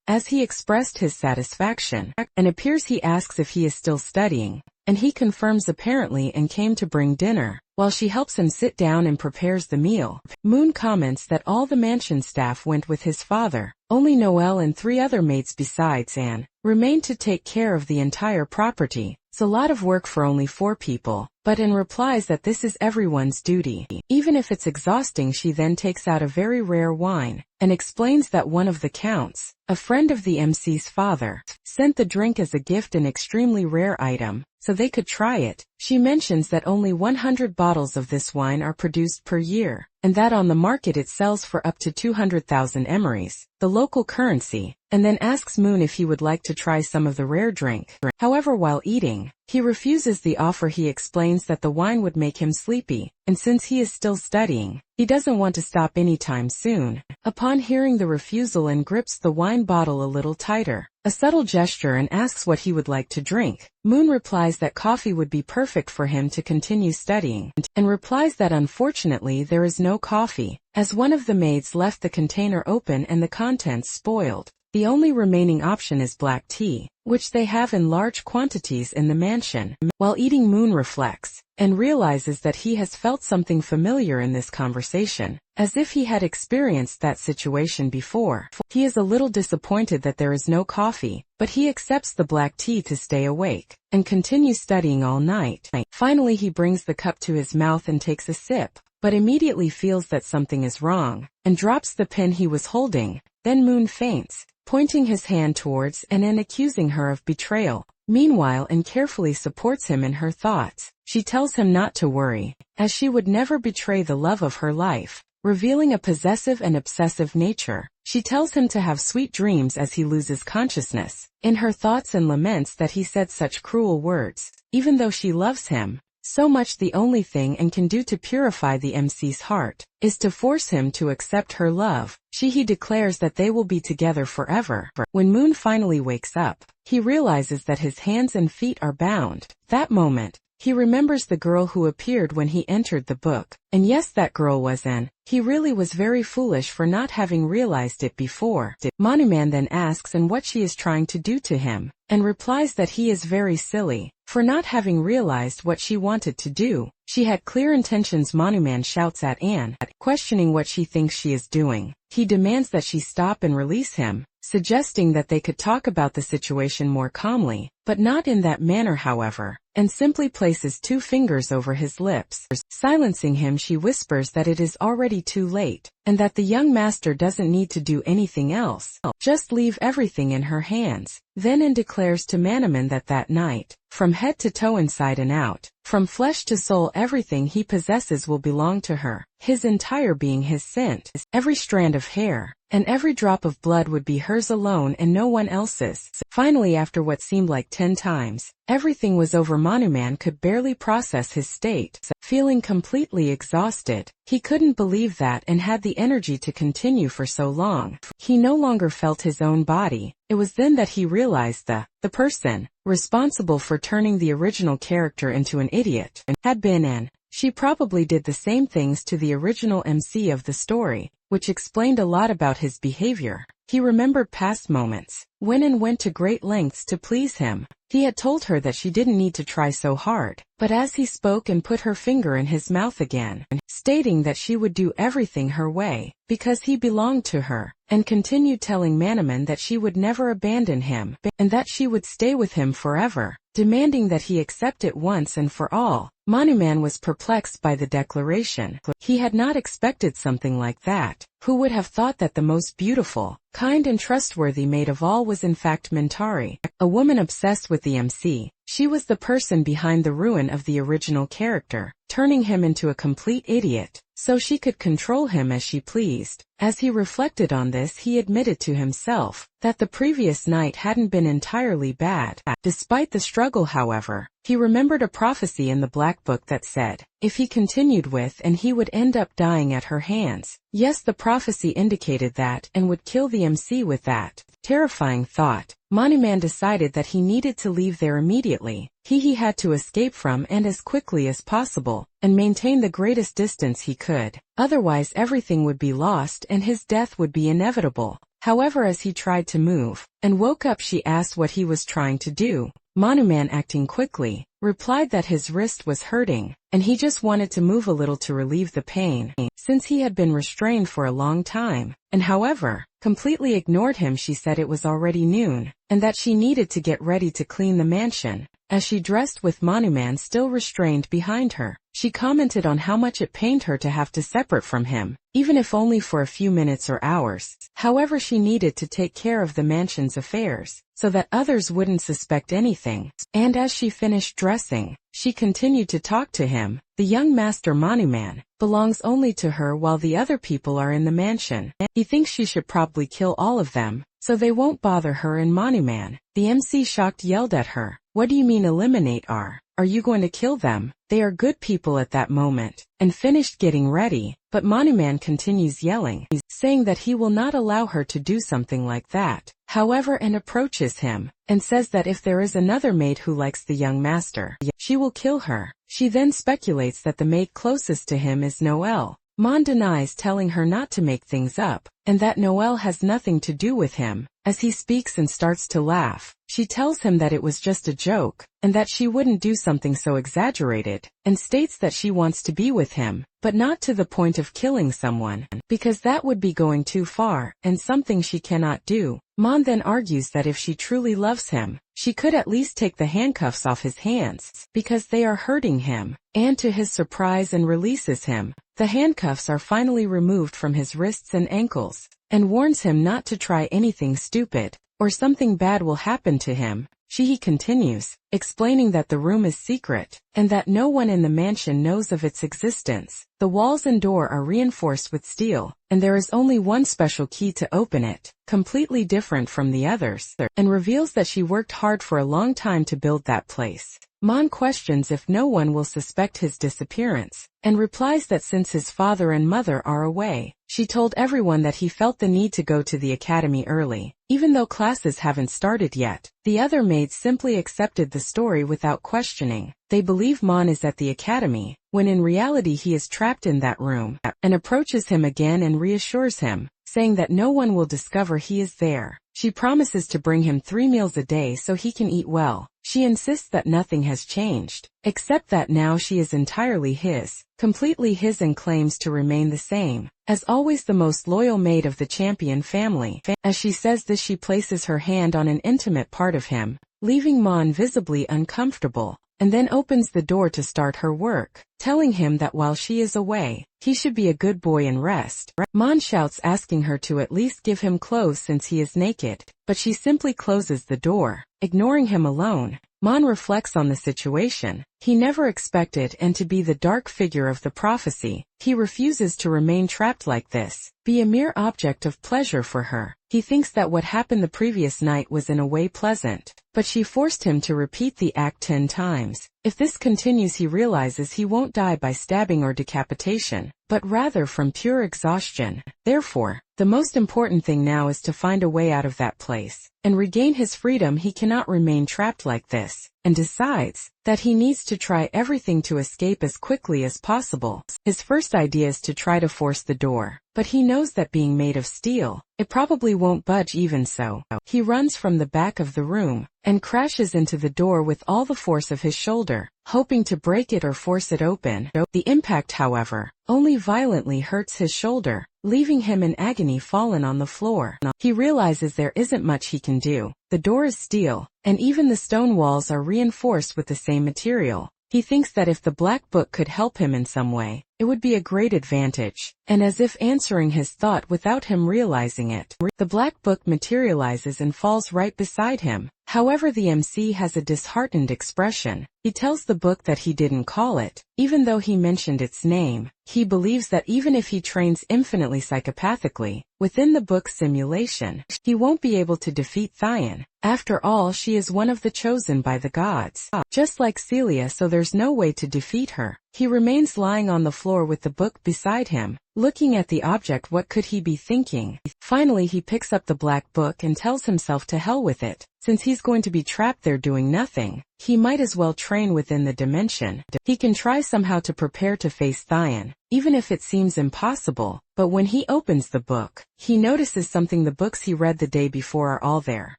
As he expressed his satisfaction, and appears he asks if he is still studying, and he confirms apparently and came to bring dinner. While she helps him sit down and prepares the meal, Moon comments that all the mansion staff went with his father. Only Noelle and 3 other maids besides Anne remained to take care of the entire property. It's a lot of work for only 4 people, but Anne replies that this is everyone's duty. Even if it's exhausting, she then takes out a very rare wine, and explains that one of the counts, a friend of the MC's father, sent the drink as a gift, an extremely rare item, so they could try it. She mentions that only 100 bottles of this wine are produced per year, and that on the market it sells for up to 200,000 emeries, the local currency, and then asks Moon if he would like to try some of the rare drink. However, while eating, he refuses the offer. He explains that the wine would make him sleepy, and since he is still studying, he doesn't want to stop anytime soon. Upon hearing the refusal, and grips the wine bottle a little tighter, a subtle gesture, and asks what he would like to drink. Moon replies that coffee would be perfect for him to continue studying, and replies that unfortunately there is no coffee, as one of the maids left the container open and the contents spoiled. The only remaining option is black tea, which they have in large quantities in the mansion. While eating, Moon reflects, and realizes that he has felt something familiar in this conversation, as if he had experienced that situation before. He is a little disappointed that there is no coffee, but he accepts the black tea to stay awake, and continues studying all night. Finally, he brings the cup to his mouth and takes a sip, but immediately feels that something is wrong, and drops the pen he was holding. Then Moon faints, pointing his hand towards Anne and accusing her of betrayal. Meanwhile, Anne carefully supports him in her thoughts. She tells him not to worry, as she would never betray the love of her life, revealing a possessive and obsessive nature. She tells him to have sweet dreams as he loses consciousness in her thoughts, and laments that he said such cruel words. Even though she loves him so much, the only thing Anne can do to purify the MC's heart is to force him to accept her love. He declares that they will be together forever. When Moon finally wakes up, he realizes that his hands and feet are bound. That moment, he remembers the girl who appeared when he entered the book, and yes, that girl was Anne. He really was very foolish for not having realized it before. Manhuman then asks Anne what she is trying to do to him, and replies that he is very silly for not having realized what she wanted to do. She had clear intentions. Manhuman shouts at Anne, questioning what she thinks she is doing. He demands that she stop and release him, suggesting that they could talk about the situation more calmly, but not in that manner, however, and simply places 2 fingers over his lips. Silencing him, she whispers that it is already too late, and that the young master doesn't need to do anything else, just leave everything in her hands. Then Anne declares to Manhuman that that night, from head to toe, inside and out, from flesh to soul, everything he possesses will belong to her. His entire being, his scent, every strand of hair, and every drop of blood would be hers alone and no one else's. Finally, after what seemed like 10 times, everything was over. Manhuman could barely process his state. Feeling completely exhausted, he couldn't believe that and had the energy to continue for so long. He no longer felt his own body. It was then that he realized the person responsible for turning the original character into an idiot had been Anne. She probably did the same things to the original MC of the story, which explained a lot about his behavior. He remembered past moments, when and went to great lengths to please him. He had told her that she didn't need to try so hard, but as he spoke and put her finger in his mouth again, stating that she would do everything her way, because he belonged to her, and continued telling Manuman that she would never abandon him, and that she would stay with him forever, demanding that he accept it once and for all. Manuman was perplexed by the declaration. He had not expected something like that. Who would have thought that the most beautiful, kind and trustworthy maid of all was in fact Mintari, a woman obsessed with the MC. She was the person behind the ruin of the original character, turning him into a complete idiot, so she could control him as she pleased. As he reflected on this, he admitted to himself that the previous night hadn't been entirely bad. Despite the struggle, however, he remembered a prophecy in the Black Book that said, if he continued with and he would end up dying at her hands. Yes, the prophecy indicated that and would kill the MC with that terrifying thought. Manuman decided that he needed to leave there immediately. He had to escape from and as quickly as possible, and maintain the greatest distance he could. Otherwise everything would be lost and his death would be inevitable. However, as he tried to move, and woke up, she asked what he was trying to do. Manuman, acting quickly, replied that his wrist was hurting, and he just wanted to move a little to relieve the pain, since he had been restrained for a long time, and however, completely ignored him. She said it was already noon, and that she needed to get ready to clean the mansion. As she dressed with Manuman still restrained behind her, she commented on how much it pained her to have to separate from him, even if only for a few minutes or hours. However, she needed to take care of the mansion's affairs, so that others wouldn't suspect anything. And as she finished dressing, she continued to talk to him. The young master Manuman belongs only to her while the other people are in the mansion. He thinks she should probably kill all of them, so they won't bother her and Manuman. The MC, shocked, yelled at her, "What do you mean eliminate? Are you going to kill them? They are good people at that moment," and finished getting ready. But Manuman continues yelling, saying that he will not allow her to do something like that. However, and approaches him, and says that if there is another maid who likes the young master, she will kill her. She then speculates that the maid closest to him is Noelle. Mon denies, telling her not to make things up, and that Noelle has nothing to do with him. As he speaks and starts to laugh, she tells him that it was just a joke, and that she wouldn't do something so exaggerated, and states that she wants to be with him, but not to the point of killing someone, because that would be going too far, and something she cannot do. Mon then argues that if she truly loves him, she could at least take the handcuffs off his hands, because they are hurting him, and to his surprise, and releases him. The handcuffs are finally removed from his wrists and ankles, and warns him not to try anything stupid, or something bad will happen to him. He continues, explaining that the room is secret, and that no one in the mansion knows of its existence. The walls and door are reinforced with steel, and there is only one special key to open it, completely different from the others, and reveals that she worked hard for a long time to build that place. Mon questions if no one will suspect his disappearance, and replies that since his father and mother are away, she told everyone that he felt the need to go to the academy early, even though classes haven't started yet. The other maids simply accepted the story without questioning. They believe Mon is at the academy, when in reality he is trapped in that room, and approaches him again and reassures him, saying that no one will discover he is there. She promises to bring him 3 meals a day so he can eat well. She insists that nothing has changed, except that now she is entirely his, completely his, and claims to remain the same. As always, the most loyal maid of the champion family. As she says this, she places her hand on an intimate part of him, leaving Mon visibly uncomfortable, and then opens the door to start her work, telling him that while she is away, he should be a good boy and rest. Mon shouts, asking her to at least give him clothes since he is naked, but she simply closes the door, ignoring him alone. Mon reflects on the situation. He never expected and to be the dark figure of the prophecy. He refuses to remain trapped like this, be a mere object of pleasure for her. He thinks that what happened the previous night was in a way pleasant, but she forced him to repeat the act 10 times. If this continues, he realizes he won't die by stabbing or decapitation, but rather from pure exhaustion. Therefore, the most important thing now is to find a way out of that place and regain his freedom. He cannot remain trapped like this, and decides that he needs to try everything to escape as quickly as possible. His first idea is to try to force the door, but he knows that being made of steel, it probably won't budge. Even so, he runs from the back of the room and crashes into the door with all the force of his shoulder, hoping to break it or force it open. The impact, however, only violently hurts his shoulder, leaving him in agony, fallen on the floor. He realizes there isn't much he can do. The door is steel, and even the stone walls are reinforced with the same material. He thinks that if the Black Book could help him in some way, it would be a great advantage, and as if answering his thought without him realizing it, the Black Book materializes and falls right beside him. However, the MC has a disheartened expression. He tells the book that he didn't call it, even though he mentioned its name. He believes that even if he trains infinitely psychopathically within the book's simulation, he won't be able to defeat Thyan. After all, she is one of the chosen by the gods, just like Celia, so there's no way to defeat her. He remains lying on the floor with the book beside him, looking at the object. What could he be thinking? Finally, he picks up the Black Book and tells himself to hell with it. Since he's going to be trapped there doing nothing, he might as well train within the dimension. He can try somehow to prepare to face Thyan, even if it seems impossible. But when he opens the book, he notices something. The books he read the day before are all there.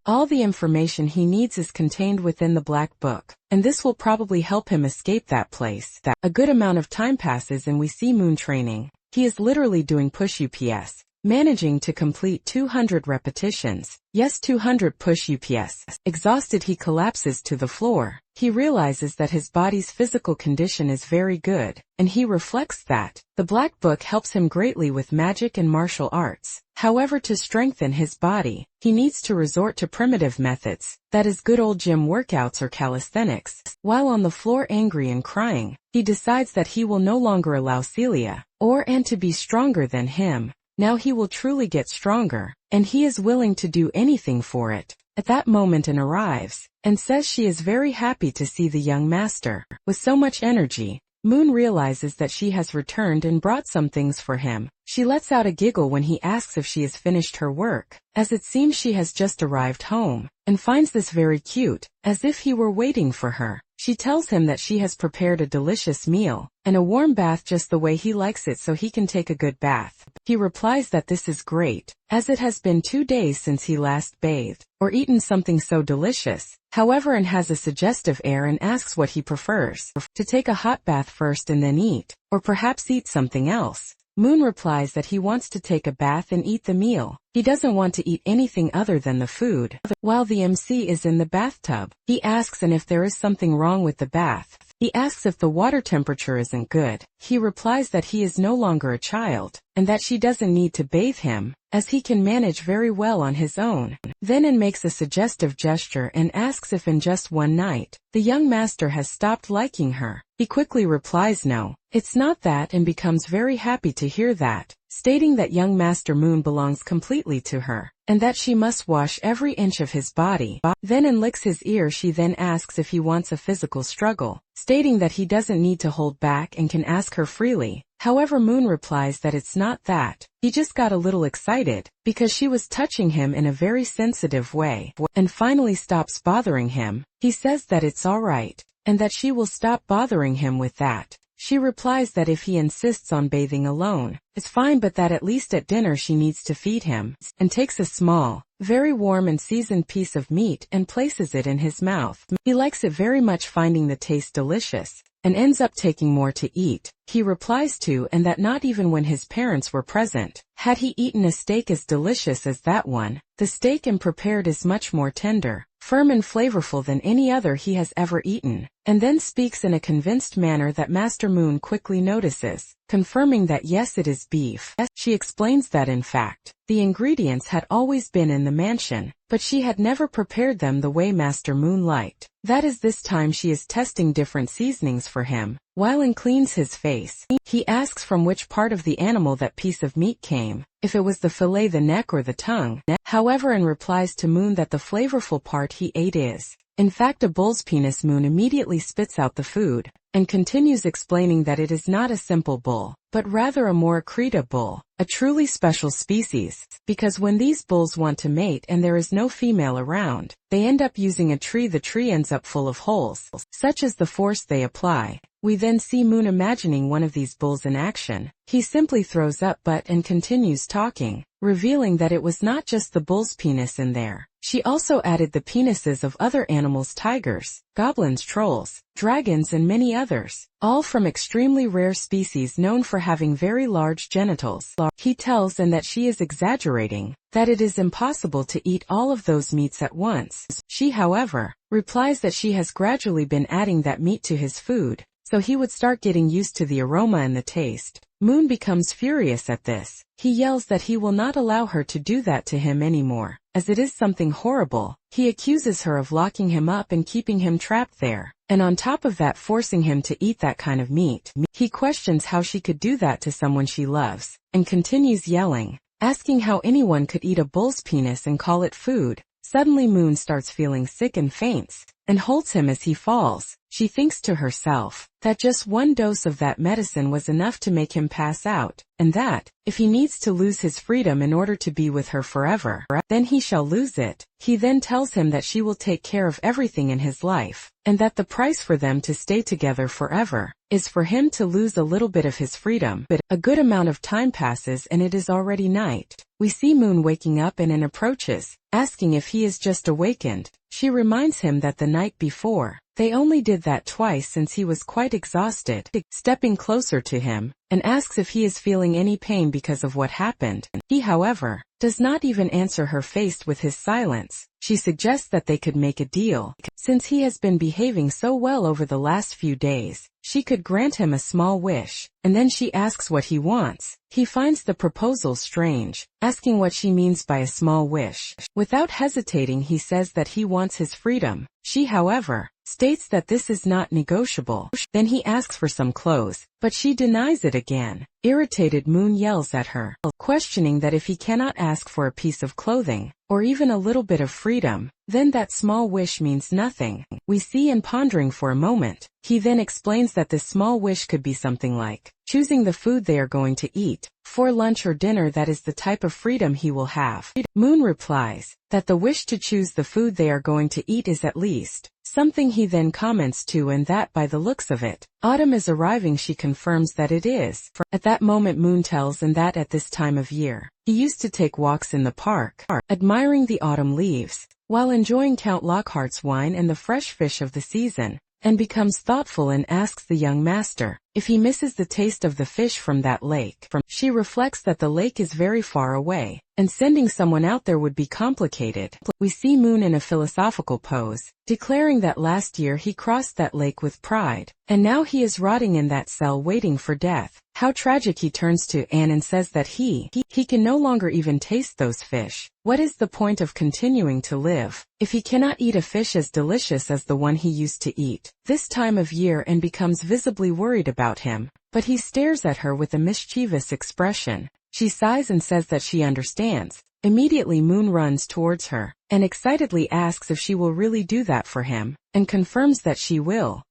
All the information he needs is contained within the Black Book, and this will probably help him escape that place. A good amount of time passes and we see Moon training. He is literally doing push-ups, managing to complete 200 repetitions. Yes, 200 push-ups. Exhausted, he collapses to the floor. He realizes that his body's physical condition is very good, and he reflects that the Black Book helps him greatly with magic and martial arts. However, to strengthen his body, he needs to resort to primitive methods, that is good old gym workouts or calisthenics. While on the floor angry and crying, he decides that he will no longer allow Celia or Anne to be stronger than him. Now he will truly get stronger, and he is willing to do anything for it. At that moment, Anne arrives and says she is very happy to see the young master. With so much energy, Moon realizes that she has returned and brought some things for him. She lets out a giggle when he asks if she has finished her work, as it seems she has just arrived home, and finds this very cute, as if he were waiting for her. She tells him that she has prepared a delicious meal and a warm bath just the way he likes it so he can take a good bath. He replies that this is great, as it has been 2 days since he last bathed or eaten something so delicious. However, Anne has a suggestive air and asks what he prefers, to take a hot bath first and then eat, or perhaps eat something else. Moon replies that he wants to take a bath and eat the meal. He doesn't want to eat anything other than the food. While the MC is in the bathtub, he asks Anne if there is something wrong with the bath. He asks if the water temperature isn't good. He replies that he is no longer a child, and that she doesn't need to bathe him, as he can manage very well on his own. Then Anne makes a suggestive gesture and asks if in just one night, the young master has stopped liking her. He quickly replies no, it's not that, and becomes very happy to hear that, stating that young Master Moon belongs completely to her, and that she must wash every inch of his body. Then Anne licks his ear. She then asks if he wants a physical struggle, stating that he doesn't need to hold back and can ask her freely. However, Moon replies that it's not that. He just got a little excited, because she was touching him in a very sensitive way, and finally stops bothering him. He says that it's alright, and that she will stop bothering him with that. She replies that if he insists on bathing alone, it's fine, but that at least at dinner she needs to feed him, and takes a small, very warm and seasoned piece of meat and places it in his mouth. He likes it very much, finding the taste delicious, and ends up taking more to eat. He replies to and that not even when his parents were present had he eaten a steak as delicious as that one. The steak Anne prepared is much more tender, firm and flavorful than any other he has ever eaten, and then speaks in a convinced manner that Master Moon quickly notices, confirming that yes, it is beef. She explains that in fact, the ingredients had always been in the mansion, but she had never prepared them the way Master Moon liked. That is, this time she is testing different seasonings for him. While Anne cleans his face, he asks from which part of the animal that piece of meat came, if it was the fillet, the neck, or the tongue. However, Anne replies to Moon that the flavorful part he ate is, in fact, a bull's penis. Moon immediately spits out the food, and continues explaining that it is not a simple bull, but but rather a more Krita bull, a truly special species, because when these bulls want to mate and there is no female around, they end up using a tree. The tree ends up full of holes, such as the force they apply. We then see Moon imagining one of these bulls in action. He simply throws up but and continues talking, revealing that it was not just the bull's penis in there. She also added the penises of other animals: tigers, goblins, trolls, dragons and many others, all from extremely rare species known for having very large genitals. He tells and that she is exaggerating, that it is impossible to eat all of those meats at once. She, however, replies that she has gradually been adding that meat to his food, so he would start getting used to the aroma and the taste. Moon becomes furious at this. He yells that he will not allow her to do that to him anymore, as it is something horrible. He accuses her of locking him up and keeping him trapped there, and on top of that forcing him to eat that kind of meat. He questions how she could do that to someone she loves, and continues yelling, asking how anyone could eat a bull's penis and call it food. Suddenly Moon starts feeling sick and faints, and holds him as he falls. She thinks to herself that just one dose of that medicine was enough to make him pass out, and that, if he needs to lose his freedom in order to be with her forever, then he shall lose it. He then tells him that she will take care of everything in his life, and that the price for them to stay together forever is for him to lose a little bit of his freedom. But a good amount of time passes and it is already night. We see Moon waking up and approaches, asking if he is just awakened. She reminds him that the night before, they only did that twice since he was quite exhausted, stepping closer to him, and asks if he is feeling any pain because of what happened. He, however, does not even answer her. Faced with his silence, she suggests that they could make a deal. Since he has been behaving so well over the last few days, she could grant him a small wish, and then she asks what he wants. He finds the proposal strange, asking what she means by a small wish. Without hesitating, he says that he wants his freedom. She, however, states that this is not negotiable. Then he asks for some clothes, but she denies it again. Irritated, Moon yells at her, questioning that if he cannot ask for a piece of clothing, or even a little bit of freedom, then that small wish means nothing. We see him pondering for a moment. He then explains that this small wish could be something like choosing the food they are going to eat for lunch or dinner. That is the type of freedom he will have. Moon replies that the wish to choose the food they are going to eat is at least something he then comments to, and that by the looks of it, autumn is arriving. She confirms that it is. At that moment Moon tells and that at this time of year, he used to take walks in the park, admiring the autumn leaves, while enjoying Count Lockhart's wine and the fresh fish of the season, and becomes thoughtful and asks the young master if he misses the taste of the fish from that lake. She reflects that the lake is very far away, and sending someone out there would be complicated. We see Moon in a philosophical pose, declaring that last year he crossed that lake with pride, and now he is rotting in that cell waiting for death. How tragic. He turns to Anne and says that he can no longer even taste those fish. What is the point of continuing to live if he cannot eat a fish as delicious as the one he used to eat this time of year? And becomes visibly worried about him, but he stares at her with a mischievous expression. She sighs and says that she understands. Immediately Moon runs towards her, and excitedly asks if she will really do that for him, and confirms that she will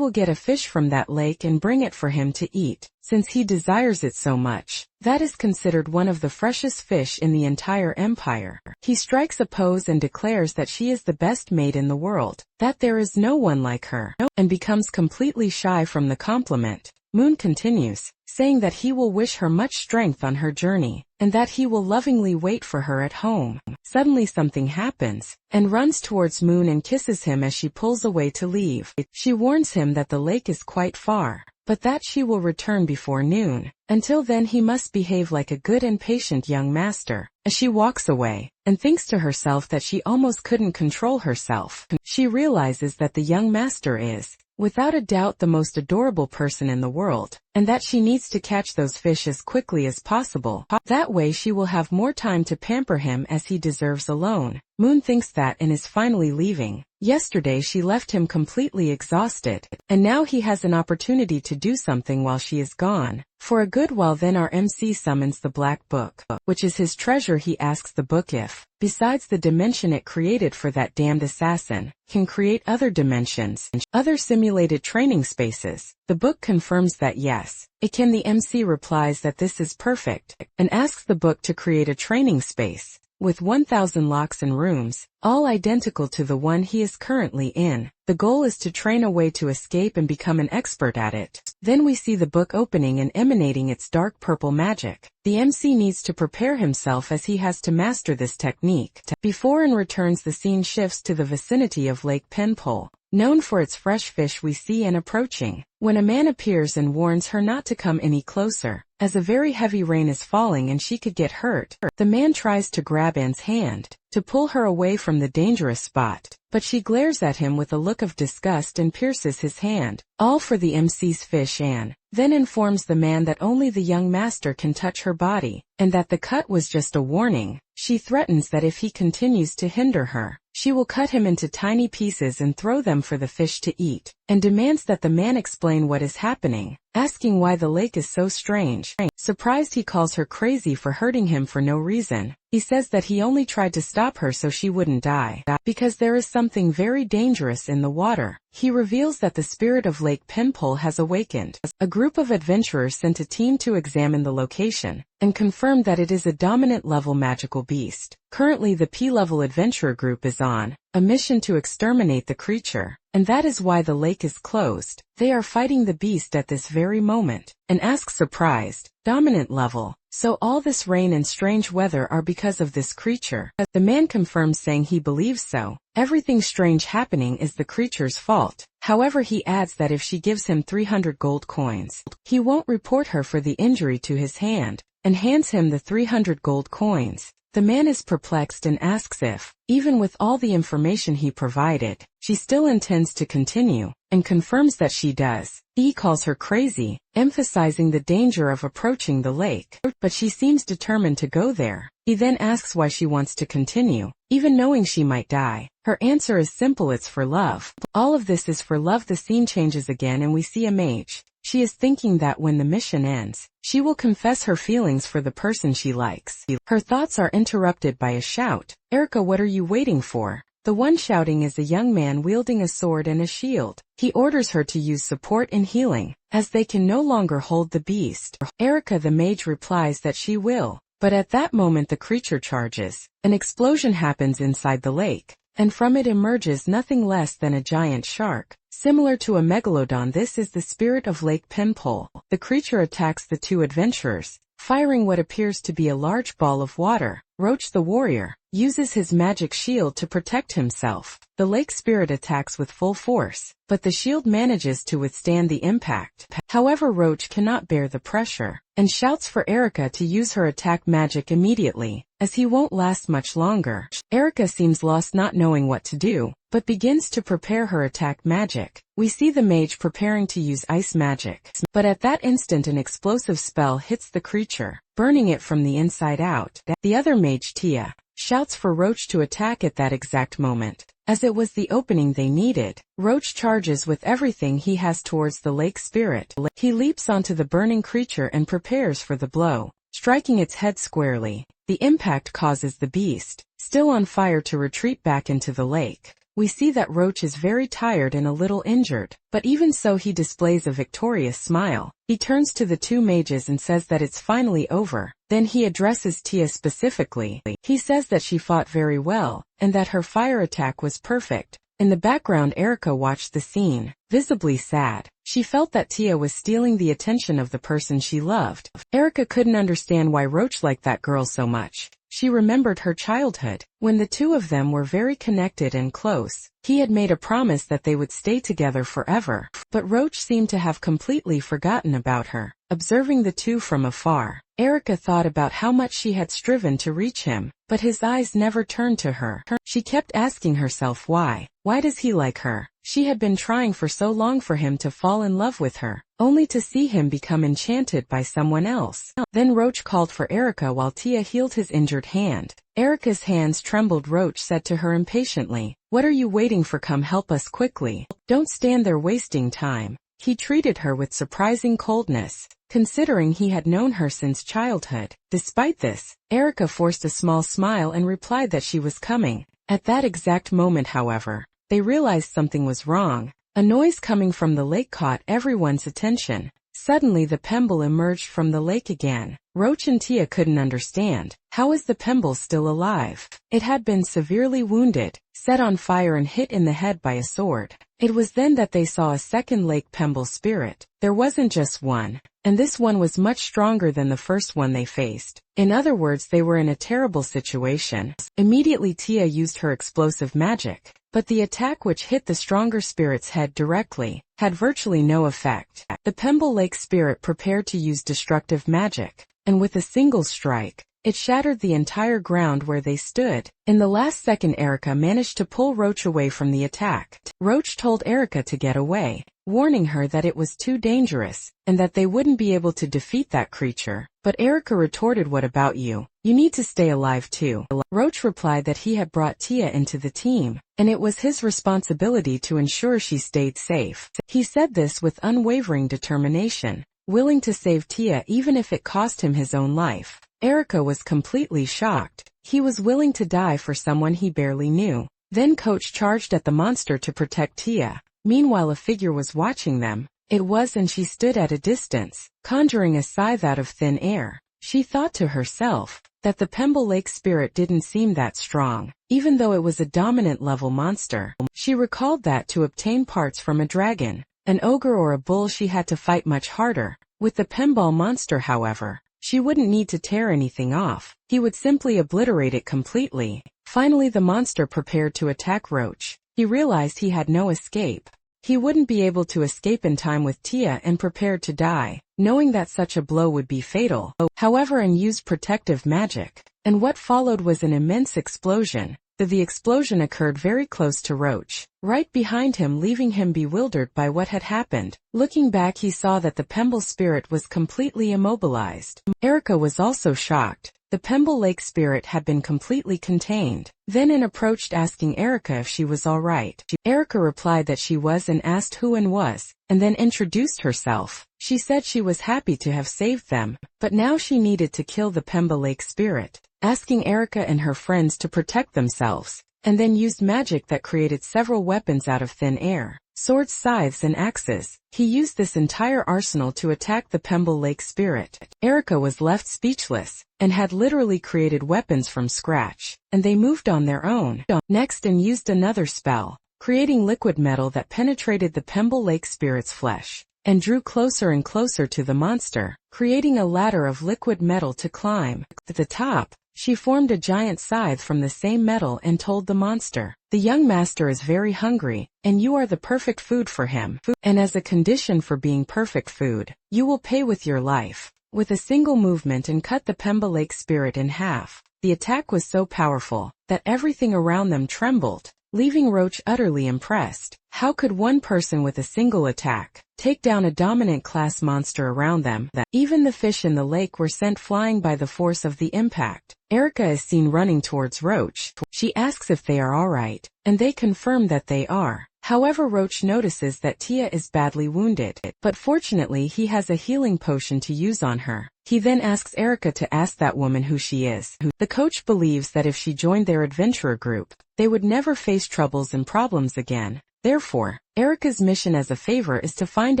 get a fish from that lake and bring it for him to eat, since he desires it so much. That is considered one of the freshest fish in the entire empire. He strikes a pose and declares that she is the best maid in the world, that there is no one like her, and becomes completely shy from the compliment. Moon continues, saying that he will wish her much strength on her journey, and that he will lovingly wait for her at home. Suddenly something happens, and runs towards Moon and kisses him as she pulls away to leave. She warns him that the lake is quite far, but that she will return before noon. Until then he must behave like a good and patient young master. As she walks away, and thinks to herself that she almost couldn't control herself, she realizes that the young master is, without a doubt, the most adorable person in the world, and that she needs to catch those fish as quickly as possible. That way she will have more time to pamper him as he deserves alone. Moon thinks that and is finally leaving. Yesterday she left him completely exhausted, and now he has an opportunity to do something while she is gone. For a good while then our MC summons the Black Book, which is his treasure. He asks the book if, besides the dimension it created for that damned assassin, can create other dimensions, other simulated training spaces. The book confirms that yes, it can. The MC replies that this is perfect, and asks the book to create a training space with 1,000 locks and rooms, all identical to the one he is currently in. The goal is to train a way to escape and become an expert at it. Then we see the book opening and emanating its dark purple magic. The MC needs to prepare himself as he has to master this technique. Before and returns, the scene shifts to the vicinity of Lake Penpole, known for its fresh fish we see and approaching, when a man appears and warns her not to come any closer, as a very heavy rain is falling and she could get hurt. The man tries to grab Anne's hand, to pull her away from the dangerous spot, but she glares at him with a look of disgust and pierces his hand, all for the MC's fish. Anne then informs the man that only the young master can touch her body, and that the cut was just a warning. She threatens that if he continues to hinder her, she will cut him into tiny pieces and throw them for the fish to eat, and demands that the man explain what is happening, asking why the lake is so strange. Surprised, he calls her crazy for hurting him for no reason. He says that he only tried to stop her so she wouldn't die, because there is something very dangerous in the water. He reveals that the spirit of Lake Penpole has awakened. A group of adventurers sent a team to examine the location, and confirmed that it is a dominant level magical beast. Currently the P-level adventurer group is on a mission to exterminate the creature, and that is why the lake is closed. They are fighting the beast at this very moment, and ask surprised, dominant level, so all this rain and strange weather are because of this creature? The man confirms, saying he believes so. Everything strange happening is the creature's fault. However, he adds that if she gives him 300 gold coins, he won't report her for the injury to his hand, and hands him the 300 gold coins. The man is perplexed and asks if, even with all the information he provided, she still intends to continue, and confirms that she does. He calls her crazy, emphasizing the danger of approaching the lake, but she seems determined to go there. He then asks why she wants to continue, even knowing she might die. Her answer is simple: it's for love. All of this is for love. The scene changes again and we see a mage. She is thinking that when the mission ends, she will confess her feelings for the person she likes. Her thoughts are interrupted by a shout. "Erica, what are you waiting for?" The one shouting is a young man wielding a sword and a shield. He orders her to use support and healing, as they can no longer hold the beast. Erica the mage replies that she will, but at that moment the creature charges. An explosion happens inside the lake, and from it emerges nothing less than a giant shark, similar to a megalodon. This is the spirit of Lake Penpole. The creature attacks the two adventurers, firing what appears to be a large ball of water. Roach the warrior uses his magic shield to protect himself. The lake spirit attacks with full force, but the shield manages to withstand the impact. However, Roach cannot bear the pressure, and shouts for Erica to use her attack magic immediately, as he won't last much longer. Erica seems lost, not knowing what to do, but begins to prepare her attack magic. We see the mage preparing to use ice magic, but at that instant an explosive spell hits the creature, burning it from the inside out. The other mage, Tia, shouts for Roach to attack at that exact moment, as it was the opening they needed. Roach charges with everything he has towards the lake spirit. He leaps onto the burning creature and prepares for the blow, striking its head squarely. The impact causes the beast, still on fire, to retreat back into the lake. We see that Roach is very tired and a little injured, but even so he displays a victorious smile. He turns to the two mages and says that it's finally over. Then he addresses Tia specifically. He says that she fought very well, and that her fire attack was perfect. In the background, Erica watched the scene, visibly sad. She felt that Tia was stealing the attention of the person she loved. Erica couldn't understand why Roach liked that girl so much. She remembered her childhood, when the two of them were very connected and close. He had made a promise that they would stay together forever, but Roach seemed to have completely forgotten about her. Observing the two from afar, Erica thought about how much she had striven to reach him, but his eyes never turned to her. She kept asking herself why. Why does he like her? She had been trying for so long for him to fall in love with her, only to see him become enchanted by someone else. Then Roach called for Erica while Tia healed his injured hand. Erica's hands trembled. Roach said to her impatiently, "What are you waiting for? Come help us quickly. Don't stand there wasting time." He treated her with surprising coldness, considering he had known her since childhood. Despite this, Erica forced a small smile and replied that she was coming. At that exact moment, however, they realized something was wrong. A noise coming from the lake caught everyone's attention. Suddenly the Pemble emerged from the lake again. Roach and Tia couldn't understand. How is the Pemble still alive? It had been severely wounded, set on fire and hit in the head by a sword. It was then that they saw a second Lake Pemble spirit. There wasn't just one, and this one was much stronger than the first one they faced. In other words, they were in a terrible situation. Immediately Tia used her explosive magic, but the attack, which hit the stronger spirit's head directly, had virtually no effect. The Pemble Lake spirit prepared to use destructive magic, and with a single strike, it shattered the entire ground where they stood. In the last second, Erica managed to pull Roach away from the attack. Roach told Erica to get away, warning her that it was too dangerous, and that they wouldn't be able to defeat that creature. But Erica retorted, "What about you? You need to stay alive too." Roach replied that he had brought Tia into the team, and it was his responsibility to ensure she stayed safe. He said this with unwavering determination, willing to save Tia even if it cost him his own life. Erica was completely shocked. He was willing to die for someone he barely knew. Then Coach charged at the monster to protect Tia. Meanwhile, a figure was watching them. It was, and she stood at a distance, conjuring a scythe out of thin air. She thought to herself that the Pemble Lake spirit didn't seem that strong, even though it was a dominant level monster. She recalled that to obtain parts from a dragon, an ogre, or a bull, she had to fight much harder. With the Pemble monster, however, she wouldn't need to tear anything off. He would simply obliterate it completely. Finally, the monster prepared to attack Roach. He realized he had no escape. He wouldn't be able to escape in time with Tia, and prepared to die, knowing that such a blow would be fatal. However, and used protective magic. And what followed was an immense explosion. The explosion occurred very close to Roach, right behind him, leaving him bewildered by what had happened. Looking back, he saw that the Pemble spirit was completely immobilized. Erica was also shocked. The Pemble Lake spirit had been completely contained. Then An approached, asking Erica if she was all right. Erica replied that she was, and asked who An was, and then introduced herself. She said she was happy to have saved them, but now she needed to kill the Pemble Lake spirit, asking Erica and her friends to protect themselves, and then used magic that created several weapons out of thin air. Swords, scythes, and axes. He used this entire arsenal to attack the Pemble Lake spirit. Erica was left speechless, and had literally created weapons from scratch, and they moved on their own. Next, and used another spell, creating liquid metal that penetrated the Pemble Lake spirit's flesh, and drew closer and closer to the monster, creating a ladder of liquid metal to climb. At the top, she formed a giant scythe from the same metal and told the monster, "The young master is very hungry, and you are the perfect food for him. And as a condition for being perfect food, you will pay with your life." With a single movement, and cut the Pemble Lake spirit in half. The attack was so powerful that everything around them trembled, leaving Roach utterly impressed. How could one person with a single attack take down a dominant class monster around them? Even the fish in the lake were sent flying by the force of the impact. Erica is seen running towards Roach. She asks if they are alright, and they confirm that they are. However, Roach notices that Tia is badly wounded, but fortunately he has a healing potion to use on her. He then asks Erica to ask that woman who she is. The coach believes that if she joined their adventurer group, they would never face troubles and problems again. Therefore, Erica's mission as a favor is to find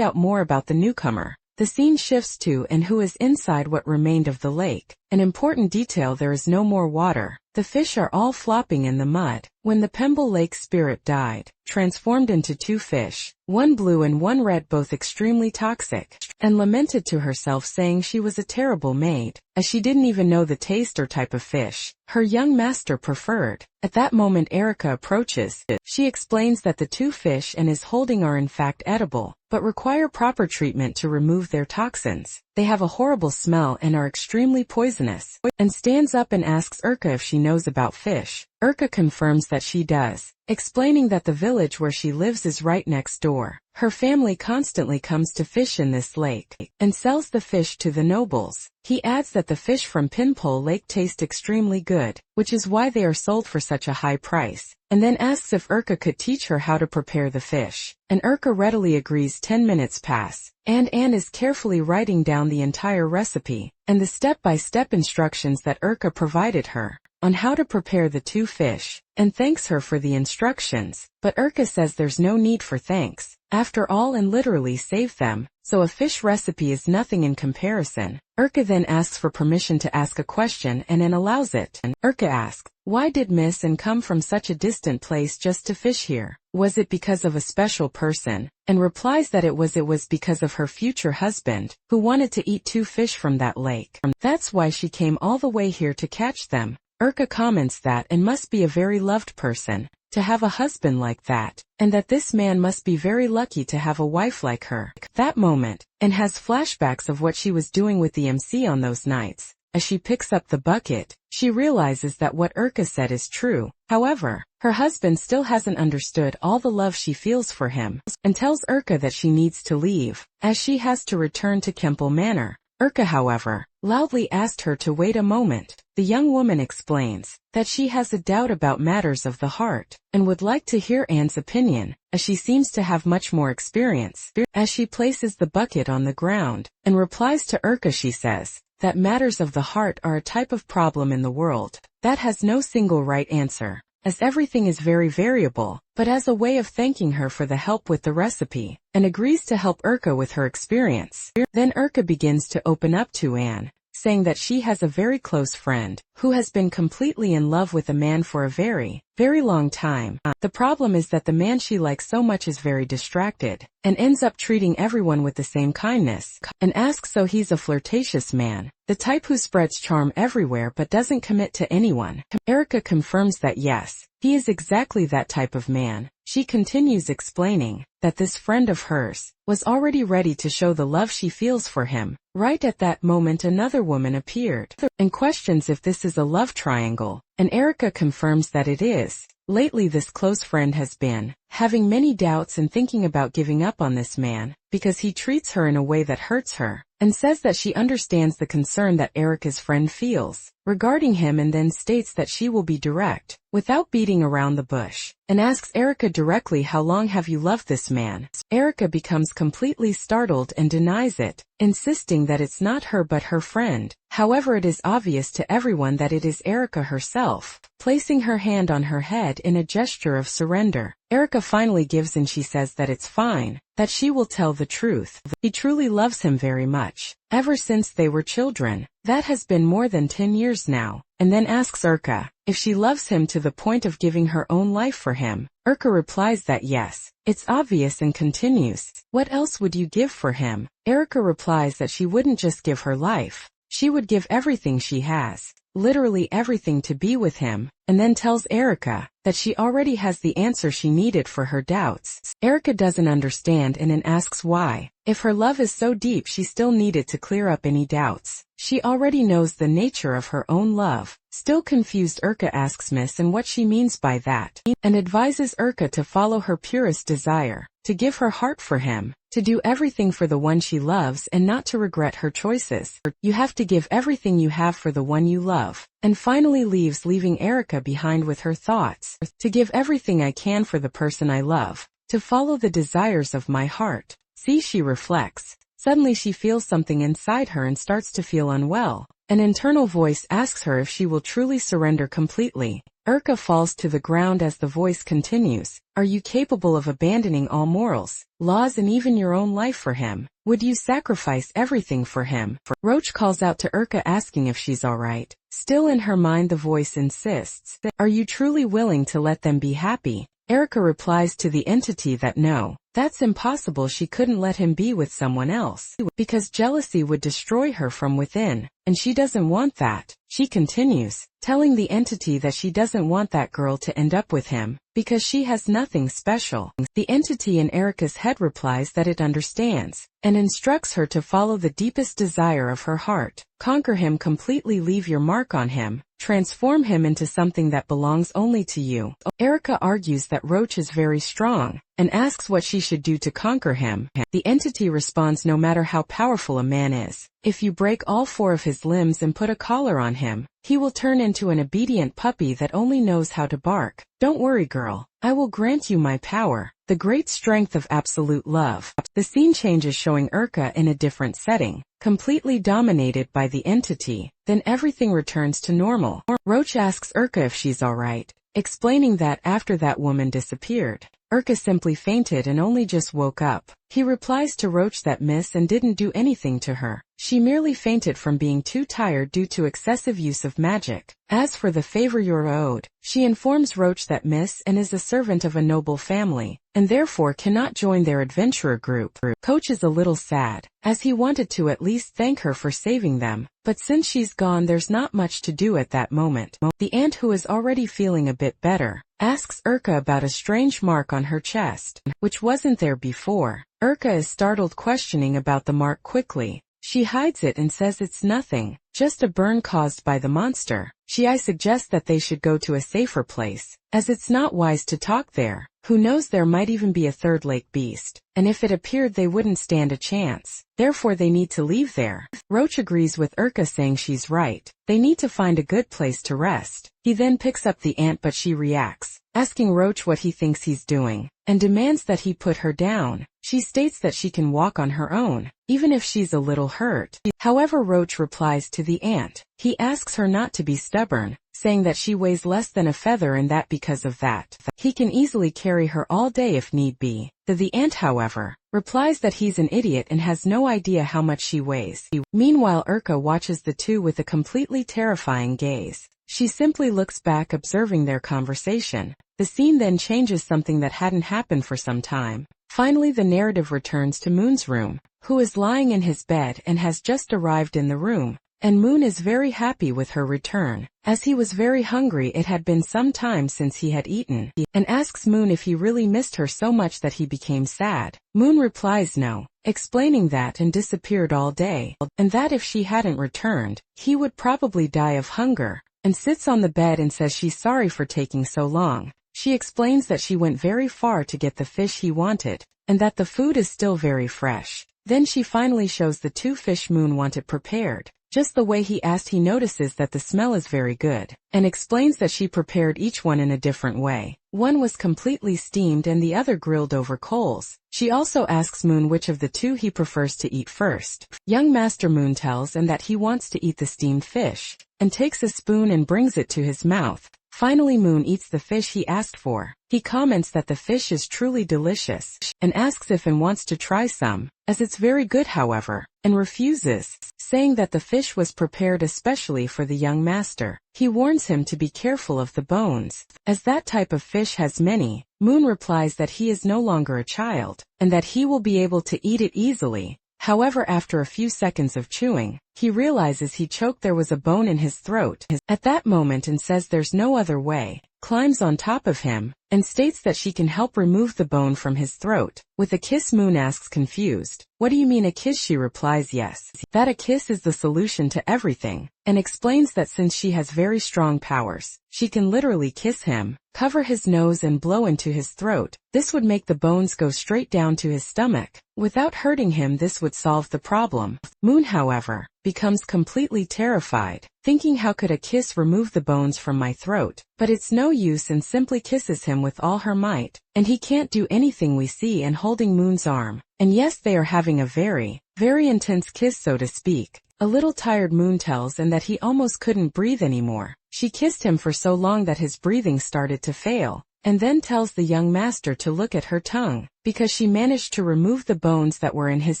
out more about the newcomer. The scene shifts to and who is inside what remained of the lake. An important detail: there is no more water. The fish are all flopping in the mud. When the Pemble Lake spirit died, transformed into two fish, one blue and one red, both extremely toxic, and lamented to herself, saying she was a terrible maid, as she didn't even know the taste or type of fish her young master preferred. At that moment Erica approaches. She explains that the two fish and is holding are in fact edible, but require proper treatment to remove their toxins. They have a horrible smell and are extremely poisonous, and stands up and asks Erica if she knows about fish. Erica confirms that she does, explaining that the village where she lives is right next door. Her family constantly comes to fish in this lake, and sells the fish to the nobles. He adds that the fish from Pinpole Lake taste extremely good, which is why they are sold for such a high price, and then asks if Erica could teach her how to prepare the fish. And Erica readily agrees. 10 minutes pass, and Anne is carefully writing down the entire recipe, and the step-by-step instructions that Erica provided her on how to prepare the two fish, and thanks her for the instructions. But Erica says there's no need for thanks, after all, and literally save them, so a fish recipe is nothing in comparison. Erica then asks for permission to ask a question, and Anne allows it. And Erica asks, why did Miss Anne come from such a distant place just to fish here? Was it because of a special person? And replies that it was because of her future husband, who wanted to eat two fish from that lake. That's why she came all the way here to catch them. Erica comments that Anne must be a very loved person to have a husband like that, and that this man must be very lucky to have a wife like her. That moment, Anne has flashbacks of what she was doing with the MC on those nights. As she picks up the bucket, she realizes that what Erica said is true. However, her husband still hasn't understood all the love she feels for him, and tells Erica that she needs to leave, as she has to return to Kemple Manor. Erica, however, loudly asked her to wait a moment. The young woman explains that she has a doubt about matters of the heart, and would like to hear Anne's opinion, as she seems to have much more experience. As she places the bucket on the ground, and replies to Erica, she says that matters of the heart are a type of problem in the world that has no single right answer, as everything is very variable. But as a way of thanking her for the help with the recipe, and agrees to help Erica with her experience. Then Erica begins to open up to Anne, saying that she has a very close friend who has been completely in love with a man for a very, very long time. The problem is that the man she likes so much is very distracted, and ends up treating everyone with the same kindness, and asks so he's a flirtatious man, the type who spreads charm everywhere but doesn't commit to anyone. Erica confirms that yes, he is exactly that type of man. She continues explaining that this friend of hers was already ready to show the love she feels for him. Right at that moment another woman appeared, and questions if this is a love triangle, and Erica confirms that it is. Lately this close friend has been having many doubts and thinking about giving up on this man, because he treats her in a way that hurts her, and says that she understands the concern that Erica's friend feels regarding him, and then states that she will be direct, without beating around the bush, and asks Erica directly, how long have you loved this man? Erica becomes completely startled and denies it, insisting that it's not her but her friend. However, it is obvious to everyone that it is Erica herself, placing her hand on her head in a gesture of surrender. Erica finally gives in. She says that it's fine, that she will tell the truth. He truly loves him very much, ever since they were children. That has been more than 10 years now, and then asks Erica if she loves him to the point of giving her own life for him. Erica replies that yes, it's obvious, and continues, what else would you give for him? Erica replies that she wouldn't just give her life, she would give everything she has, literally everything, to be with him, and then tells Erica that she already has the answer she needed for her doubts. Erica doesn't understand and then asks why, if her love is so deep, she still needed to clear up any doubts. She already knows the nature of her own love. Still confused, Erica asks Miss and what she means by that, and advises Erica to follow her purest desire, to give her heart for him, to do everything for the one she loves and not to regret her choices. You have to give everything you have for the one you love. And finally leaves, leaving Erica behind with her thoughts, to give everything I can for the person I love, to follow the desires of my heart. See, she reflects. Suddenly she feels something inside her and starts to feel unwell. An internal voice asks her if she will truly surrender completely. Urka falls to the ground as the voice continues. Are you capable of abandoning all morals, laws and even your own life for him? Would you sacrifice everything for him? Roach calls out to Urka asking if she's alright. Still in her mind the voice insists. Are you truly willing to let them be happy? Erica replies to the entity that no, that's impossible. She couldn't let him be with someone else, because jealousy would destroy her from within, and she doesn't want that. She continues, telling the entity that she doesn't want that girl to end up with him, because she has nothing special. The entity in Erica's head replies that it understands, and instructs her to follow the deepest desire of her heart. Conquer him completely, leave your mark on him, transform him into something that belongs only to you. Erica argues that Roach is very strong, and asks what she should do to conquer him. The entity responds, no matter how powerful a man is, if you break all 4 of his limbs and put a collar on him, he will turn into an obedient puppy that only knows how to bark. Don't worry, girl. I will grant you my power, the great strength of absolute love. The scene changes, showing Urka in a different setting, completely dominated by the entity. Then everything returns to normal. Roach asks Urka if she's alright, explaining that after that woman disappeared, Urka simply fainted and only just woke up. He replies to Roach that Miss and didn't do anything to her. She merely fainted from being too tired due to excessive use of magic. As for the favor you're owed, she informs Roach that Miss and is a servant of a noble family, and therefore cannot join their adventurer group. Coach is a little sad, as he wanted to at least thank her for saving them, but since she's gone there's not much to do at that moment. The ant, who is already feeling a bit better, asks Urka about a strange mark on her chest, which wasn't there before. Urka is startled, questioning about the mark quickly. She hides it and says it's nothing, just a burn caused by the monster. I suggest that they should go to a safer place, as it's not wise to talk there. Who knows, there might even be a third lake beast, and if it appeared they wouldn't stand a chance. Therefore they need to leave there. Roach agrees with Urka, saying she's right. They need to find a good place to rest. He then picks up the ant, but she reacts, asking Roach what he thinks he's doing, and demands that he put her down. She states that she can walk on her own, even if she's a little hurt. However, Roach replies to the ant. He asks her not to be stubborn, saying that she weighs less than a feather and that because of that, he can easily carry her all day if need be. The ant, however, replies that he's an idiot and has no idea how much she weighs. Meanwhile, Urka watches the two with a completely terrifying gaze. She simply looks back, observing their conversation. The scene then changes, something that hadn't happened for some time. Finally, the narrative returns to Moon's room, who is lying in his bed and has just arrived in the room. And Moon is very happy with her return, as he was very hungry. It had been some time since he had eaten, and asks Moon if he really missed her so much that he became sad. Moon replies no, explaining that and disappeared all day, and that if she hadn't returned, he would probably die of hunger, and sits on the bed and says she's sorry for taking so long. She explains that she went very far to get the fish he wanted, and that the food is still very fresh. Then she finally shows the 2 fish Moon wanted prepared, just the way he asked. He notices that the smell is very good, and explains that she prepared each one in a different way. One was completely steamed and the other grilled over coals. She also asks Moon which of the 2 he prefers to eat first. Young Master Moon tells him that he wants to eat the steamed fish, and takes a spoon and brings it to his mouth. Finally, Moon eats the fish he asked for. He comments that the fish is truly delicious, and asks if and wants to try some, as it's very good, however, and refuses, saying that the fish was prepared especially for the young master. He warns him to be careful of the bones, as that type of fish has many. Moon replies that he is no longer a child, and that he will be able to eat it easily. However, after a few seconds of chewing, he realizes he choked. There was a bone in his throat at that moment, and says there's no other way. Climbs on top of him, and states that she can help remove the bone from his throat. With a kiss, Moon asks, confused, "What do you mean a kiss?" She replies yes, that a kiss is the solution to everything, and explains that since she has very strong powers, she can literally kiss him, cover his nose and blow into his throat. This would make the bones go straight down to his stomach. Without hurting him, this would solve the problem. Moon, however, becomes completely terrified, thinking how could a kiss remove the bones from my throat? But it's no use, and simply kisses him with all her might, and he can't do anything. We see and holding Moon's arm, and yes, they are having a very, very intense kiss, so to speak. A little tired, Moon tells him that he almost couldn't breathe anymore. She kissed him for so long that his breathing started to fail, and then tells the young master to look at her tongue, because she managed to remove the bones that were in his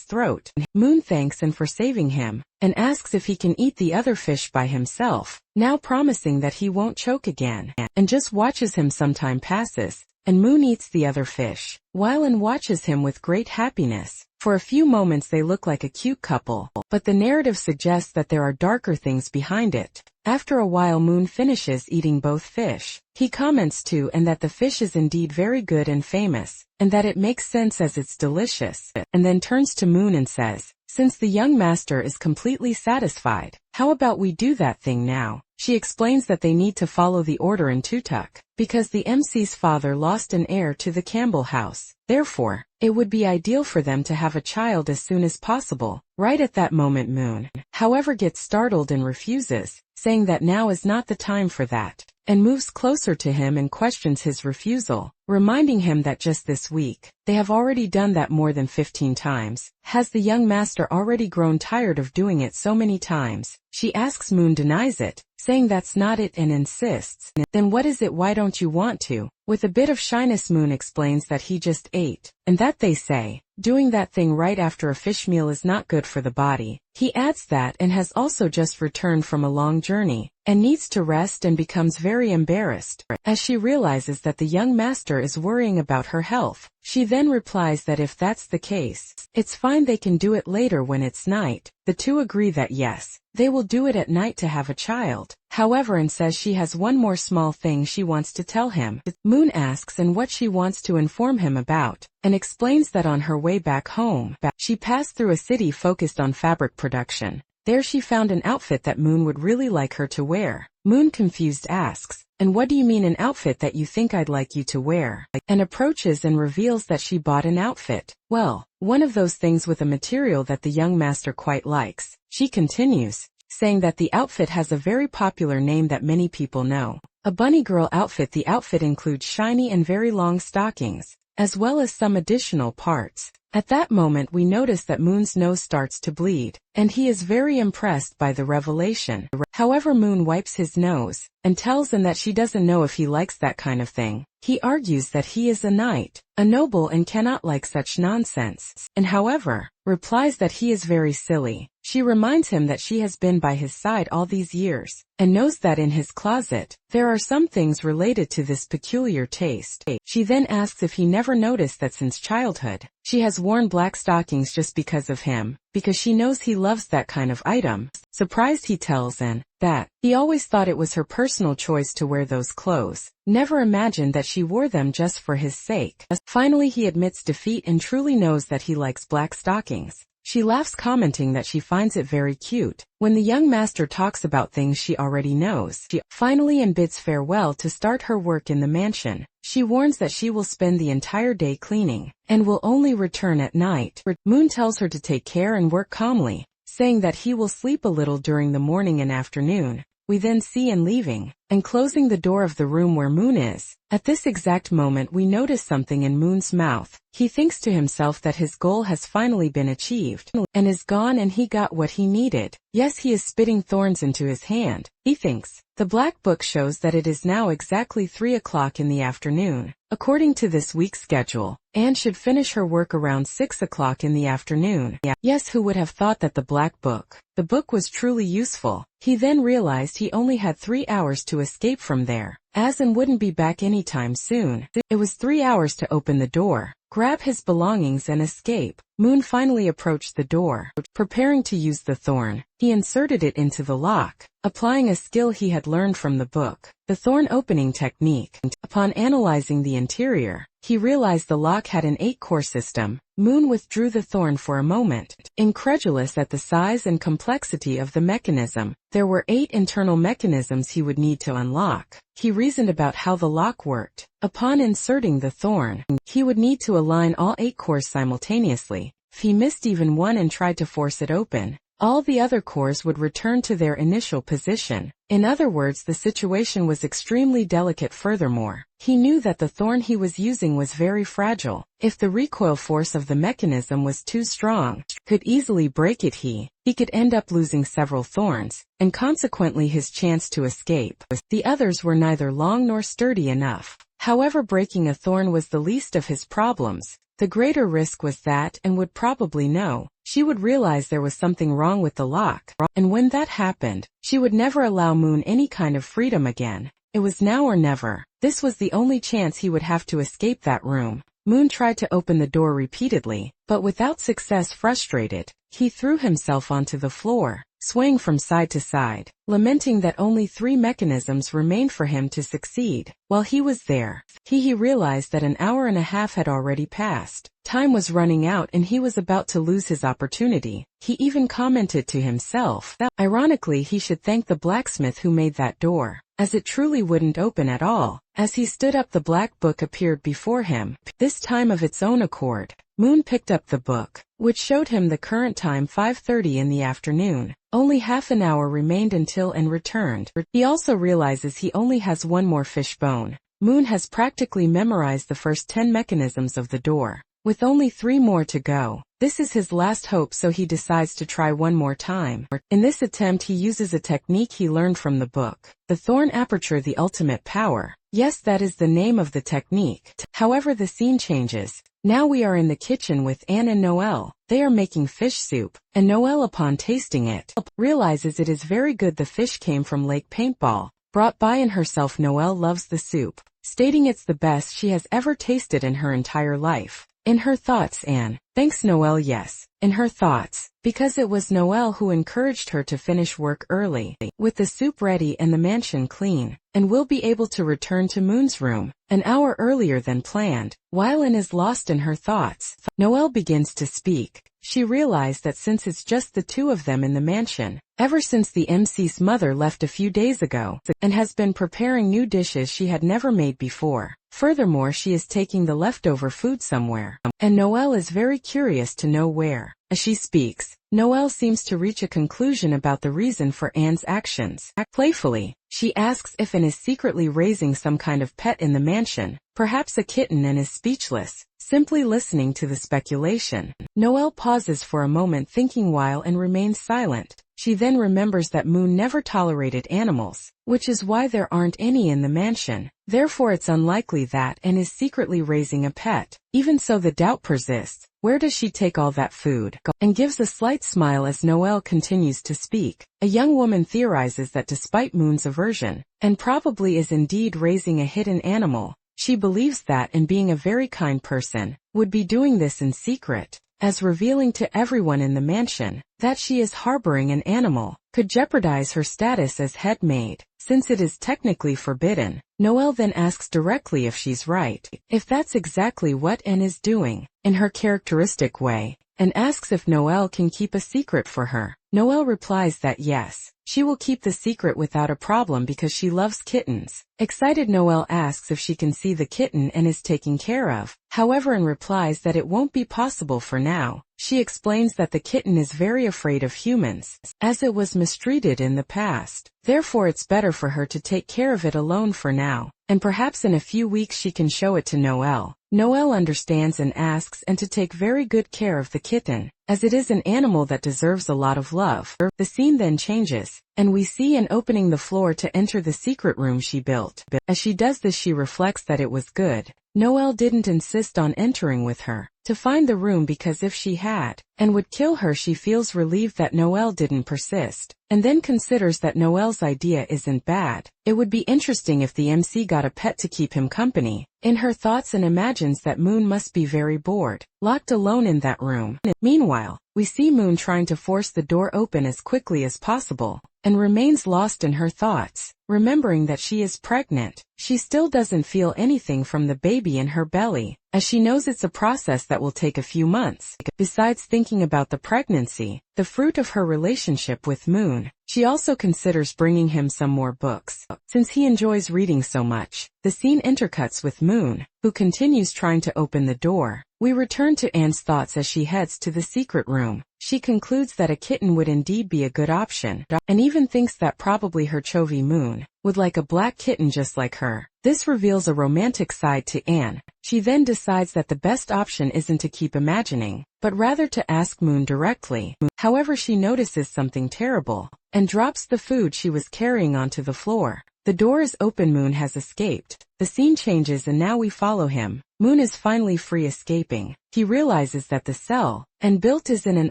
throat. Moon thanks him for saving him, and asks if he can eat the other fish by himself, now promising that he won't choke again, and just watches him. Some time passes, and Moon eats the other fish, while and watches him with great happiness. For a few moments they look like a cute couple, but the narrative suggests that there are darker things behind it. After a while Moon finishes eating both fish. He comments too and that the fish is indeed very good and famous, and that it makes sense as it's delicious, and then turns to Moon and says, since the young master is completely satisfied, how about we do that thing now? She explains that they need to follow the order in Tutuk, because the MC's father lost an heir to the Campbell house. Therefore, it would be ideal for them to have a child as soon as possible. Right at that moment Moon, however, gets startled and refuses, saying that now is not the time for that, and moves closer to him and questions his refusal, reminding him that just this week, they have already done that more than 15 times. Has the young master already grown tired of doing it so many times? She asks. Moon denies it, saying that's not it and insists, then what is it? Why don't you want to? With a bit of shyness Moon explains that he just ate, and that they say, doing that thing right after a fish meal is not good for the body. He adds that and has also just returned from a long journey, and needs to rest, and becomes very embarrassed, as she realizes that the young master is worrying about her health. She then replies that if that's the case, it's fine, they can do it later when it's night. The two agree that yes, they will do it at night to have a child, however, and says she has one more small thing she wants to tell him. Moon asks and what she wants to inform him about, and explains that on her way back home, she passed through a city focused on fabric production. There she found an outfit that Moon would really like her to wear. Moon, confused, asks, and what do you mean an outfit that you think I'd like you to wear? And approaches and reveals that she bought an outfit. Well, one of those things with a material that the young master quite likes. She continues, saying that the outfit has a very popular name that many people know. A bunny girl outfit. The outfit includes shiny and very long stockings, as well as some additional parts. At that moment we notice that Moon's nose starts to bleed, and he is very impressed by the revelation. However, Moon wipes his nose, and tells him that she doesn't know if he likes that kind of thing. He argues that he is a knight, a noble, and cannot like such nonsense, and however, replies that he is very silly. She reminds him that she has been by his side all these years, and knows that in his closet, there are some things related to this peculiar taste. She then asks if he never noticed that since childhood, she has worn black stockings just because of him, because she knows he loves that kind of item. Surprised, he tells Anne that he always thought it was her personal choice to wear those clothes, never imagined that she wore them just for his sake. Finally he admits defeat and truly knows that he likes black stockings. She laughs, commenting that she finds it very cute when the young master talks about things she already knows. She finally and bids farewell to start her work in the mansion. She warns that she will spend the entire day cleaning, and will only return at night. Moon tells her to take care and work calmly, saying that he will sleep a little during the morning and afternoon. We then see Anne leaving, and closing the door of the room where Moon is. At this exact moment we notice something in Moon's mouth. He thinks to himself that his goal has finally been achieved, and is gone, and he got what he needed. Yes, he is spitting thorns into his hand, he thinks. The black book shows that it is now exactly 3 o'clock in the afternoon. According to this week's schedule, Anne should finish her work around 6 o'clock in the afternoon. Yes, who would have thought that the black book, the book, was truly useful? He then realized he only had 3 hours to escape from there, as Anne wouldn't be back anytime soon. It was 3 hours to open the door, grab his belongings, and escape. Moon finally approached the door, preparing to use the thorn. He inserted it into the lock, applying a skill he had learned from the book, the thorn opening technique. Upon analyzing the interior, he realized the lock had an 8-core system. Moon withdrew the thorn for a moment, incredulous at the size and complexity of the mechanism. There were 8 internal mechanisms he would need to unlock. He reasoned about how the lock worked. Upon inserting the thorn, he would need to align all 8 cores simultaneously. If he missed even one and tried to force it open, all the other cores would return to their initial position. In other words, the situation was extremely delicate. Furthermore, he knew that the thorn he was using was very fragile. If the recoil force of the mechanism was too strong, could easily break it. He could end up losing several thorns, and consequently his chance to escape. The others were neither long nor sturdy enough. However, breaking a thorn was the least of his problems. The greater risk was that, and would probably know, she would realize there was something wrong with the lock, and when that happened, she would never allow Moon any kind of freedom again. It was now or never. This was the only chance he would have to escape that room. Moon tried to open the door repeatedly, but without success. Frustrated, he threw himself onto the floor, swaying from side to side, lamenting that only 3 mechanisms remained for him to succeed. While he was there, he realized that an hour and a half had already passed. Time was running out and he was about to lose his opportunity. He even commented to himself that, ironically, he should thank the blacksmith who made that door, as it truly wouldn't open at all. As he stood up, the black book appeared before him, this time of its own accord. Moon picked up the book, which showed him the current time, 5:30 in the afternoon. Only half an hour remained until and returned. He also realizes he only has one more fish bone. Moon has practically memorized the first 10 mechanisms of the door, with only 3 more to go. This is his last hope, so he decides to try one more time. In this attempt he uses a technique he learned from the book, the Thorn Aperture, the ultimate power. Yes, that is the name of the technique. However, the scene changes. Now we are in the kitchen with Anne and Noelle. They are making fish soup, and Noelle, upon tasting it, realizes it is very good. The fish came from Lake Paintball, brought by Anne herself. Noelle loves the soup, stating it's the best she has ever tasted in her entire life. In her thoughts, Anne thanks Noelle. Yes, in her thoughts, because it was Noelle who encouraged her to finish work early. With the soup ready and the mansion clean, and will be able to return to Moon's room an hour earlier than planned. While Anne is lost in her thoughts, Noelle begins to speak. She realized that since it's just the two of them in the mansion, ever since the MC's mother left a few days ago, and has been preparing new dishes she had never made before. Furthermore, she is taking the leftover food somewhere, and Noelle is very curious to know where. As she speaks, Noelle seems to reach a conclusion about the reason for Anne's actions. Playfully, she asks if Anne is secretly raising some kind of pet in the mansion, perhaps a kitten, and is speechless, simply listening to the speculation. Noelle pauses for a moment, thinking while and remains silent. She then remembers that Moon never tolerated animals, which is why there aren't any in the mansion. Therefore it's unlikely that Anne is secretly raising a pet. Even so, the doubt persists. Where does she take all that food? And gives a slight smile as Noelle continues to speak. A young woman theorizes that despite Moon's aversion, and probably is indeed raising a hidden animal, she believes that, and being a very kind person, would be doing this in secret, as revealing to everyone in the mansion that she is harboring an animal could jeopardize her status as head maid, since it is technically forbidden. Noelle then asks directly if she's right, if that's exactly what Anne is doing, in her characteristic way, and asks if Noelle can keep a secret for her. Noelle replies that yes, she will keep the secret without a problem because she loves kittens. Excited, Noelle asks if she can see the kitten and is taken care of. However, Anne replies that it won't be possible for now. She explains that the kitten is very afraid of humans, as it was mistreated in the past. Therefore it's better for her to take care of it alone for now, and perhaps in a few weeks she can show it to Noelle. Noelle understands and asks Anne to take very good care of the kitten, as it is an animal that deserves a lot of love. The scene then changes, and we see Anne opening the floor to enter the secret room she built. As she does this, she reflects that it was good Noelle didn't insist on entering with her to find the room, because if she had, and would kill her, she feels relieved that Noelle didn't persist, and then considers that Noelle's idea isn't bad. It would be interesting if the MC got a pet to keep him company. In her thoughts, and imagines that Moon must be very bored, locked alone in that room. Meanwhile, we see Moon trying to force the door open as quickly as possible, and remains lost in her thoughts, remembering that she is pregnant. She still doesn't feel anything from the baby in her belly, as she knows it's a process that will take a few months. Besides thinking about the pregnancy, the fruit of her relationship with Moon, she also considers bringing him some more books, since he enjoys reading so much. The scene intercuts with Moon, who continues trying to open the door. We return to Anne's thoughts as she heads to the secret room. she concludes that a kitten would indeed be a good option, and even thinks that probably her Chovy Moon would like a black kitten just like her. This reveals a romantic side to Anne. She then decides that the best option isn't to keep imagining, but rather to ask Moon directly. However, she notices something terrible, and drops the food she was carrying onto the floor. The door is open. Moon has escaped. The scene changes and now we follow him. Moon is finally free, escaping. He realizes that the cell and built is in an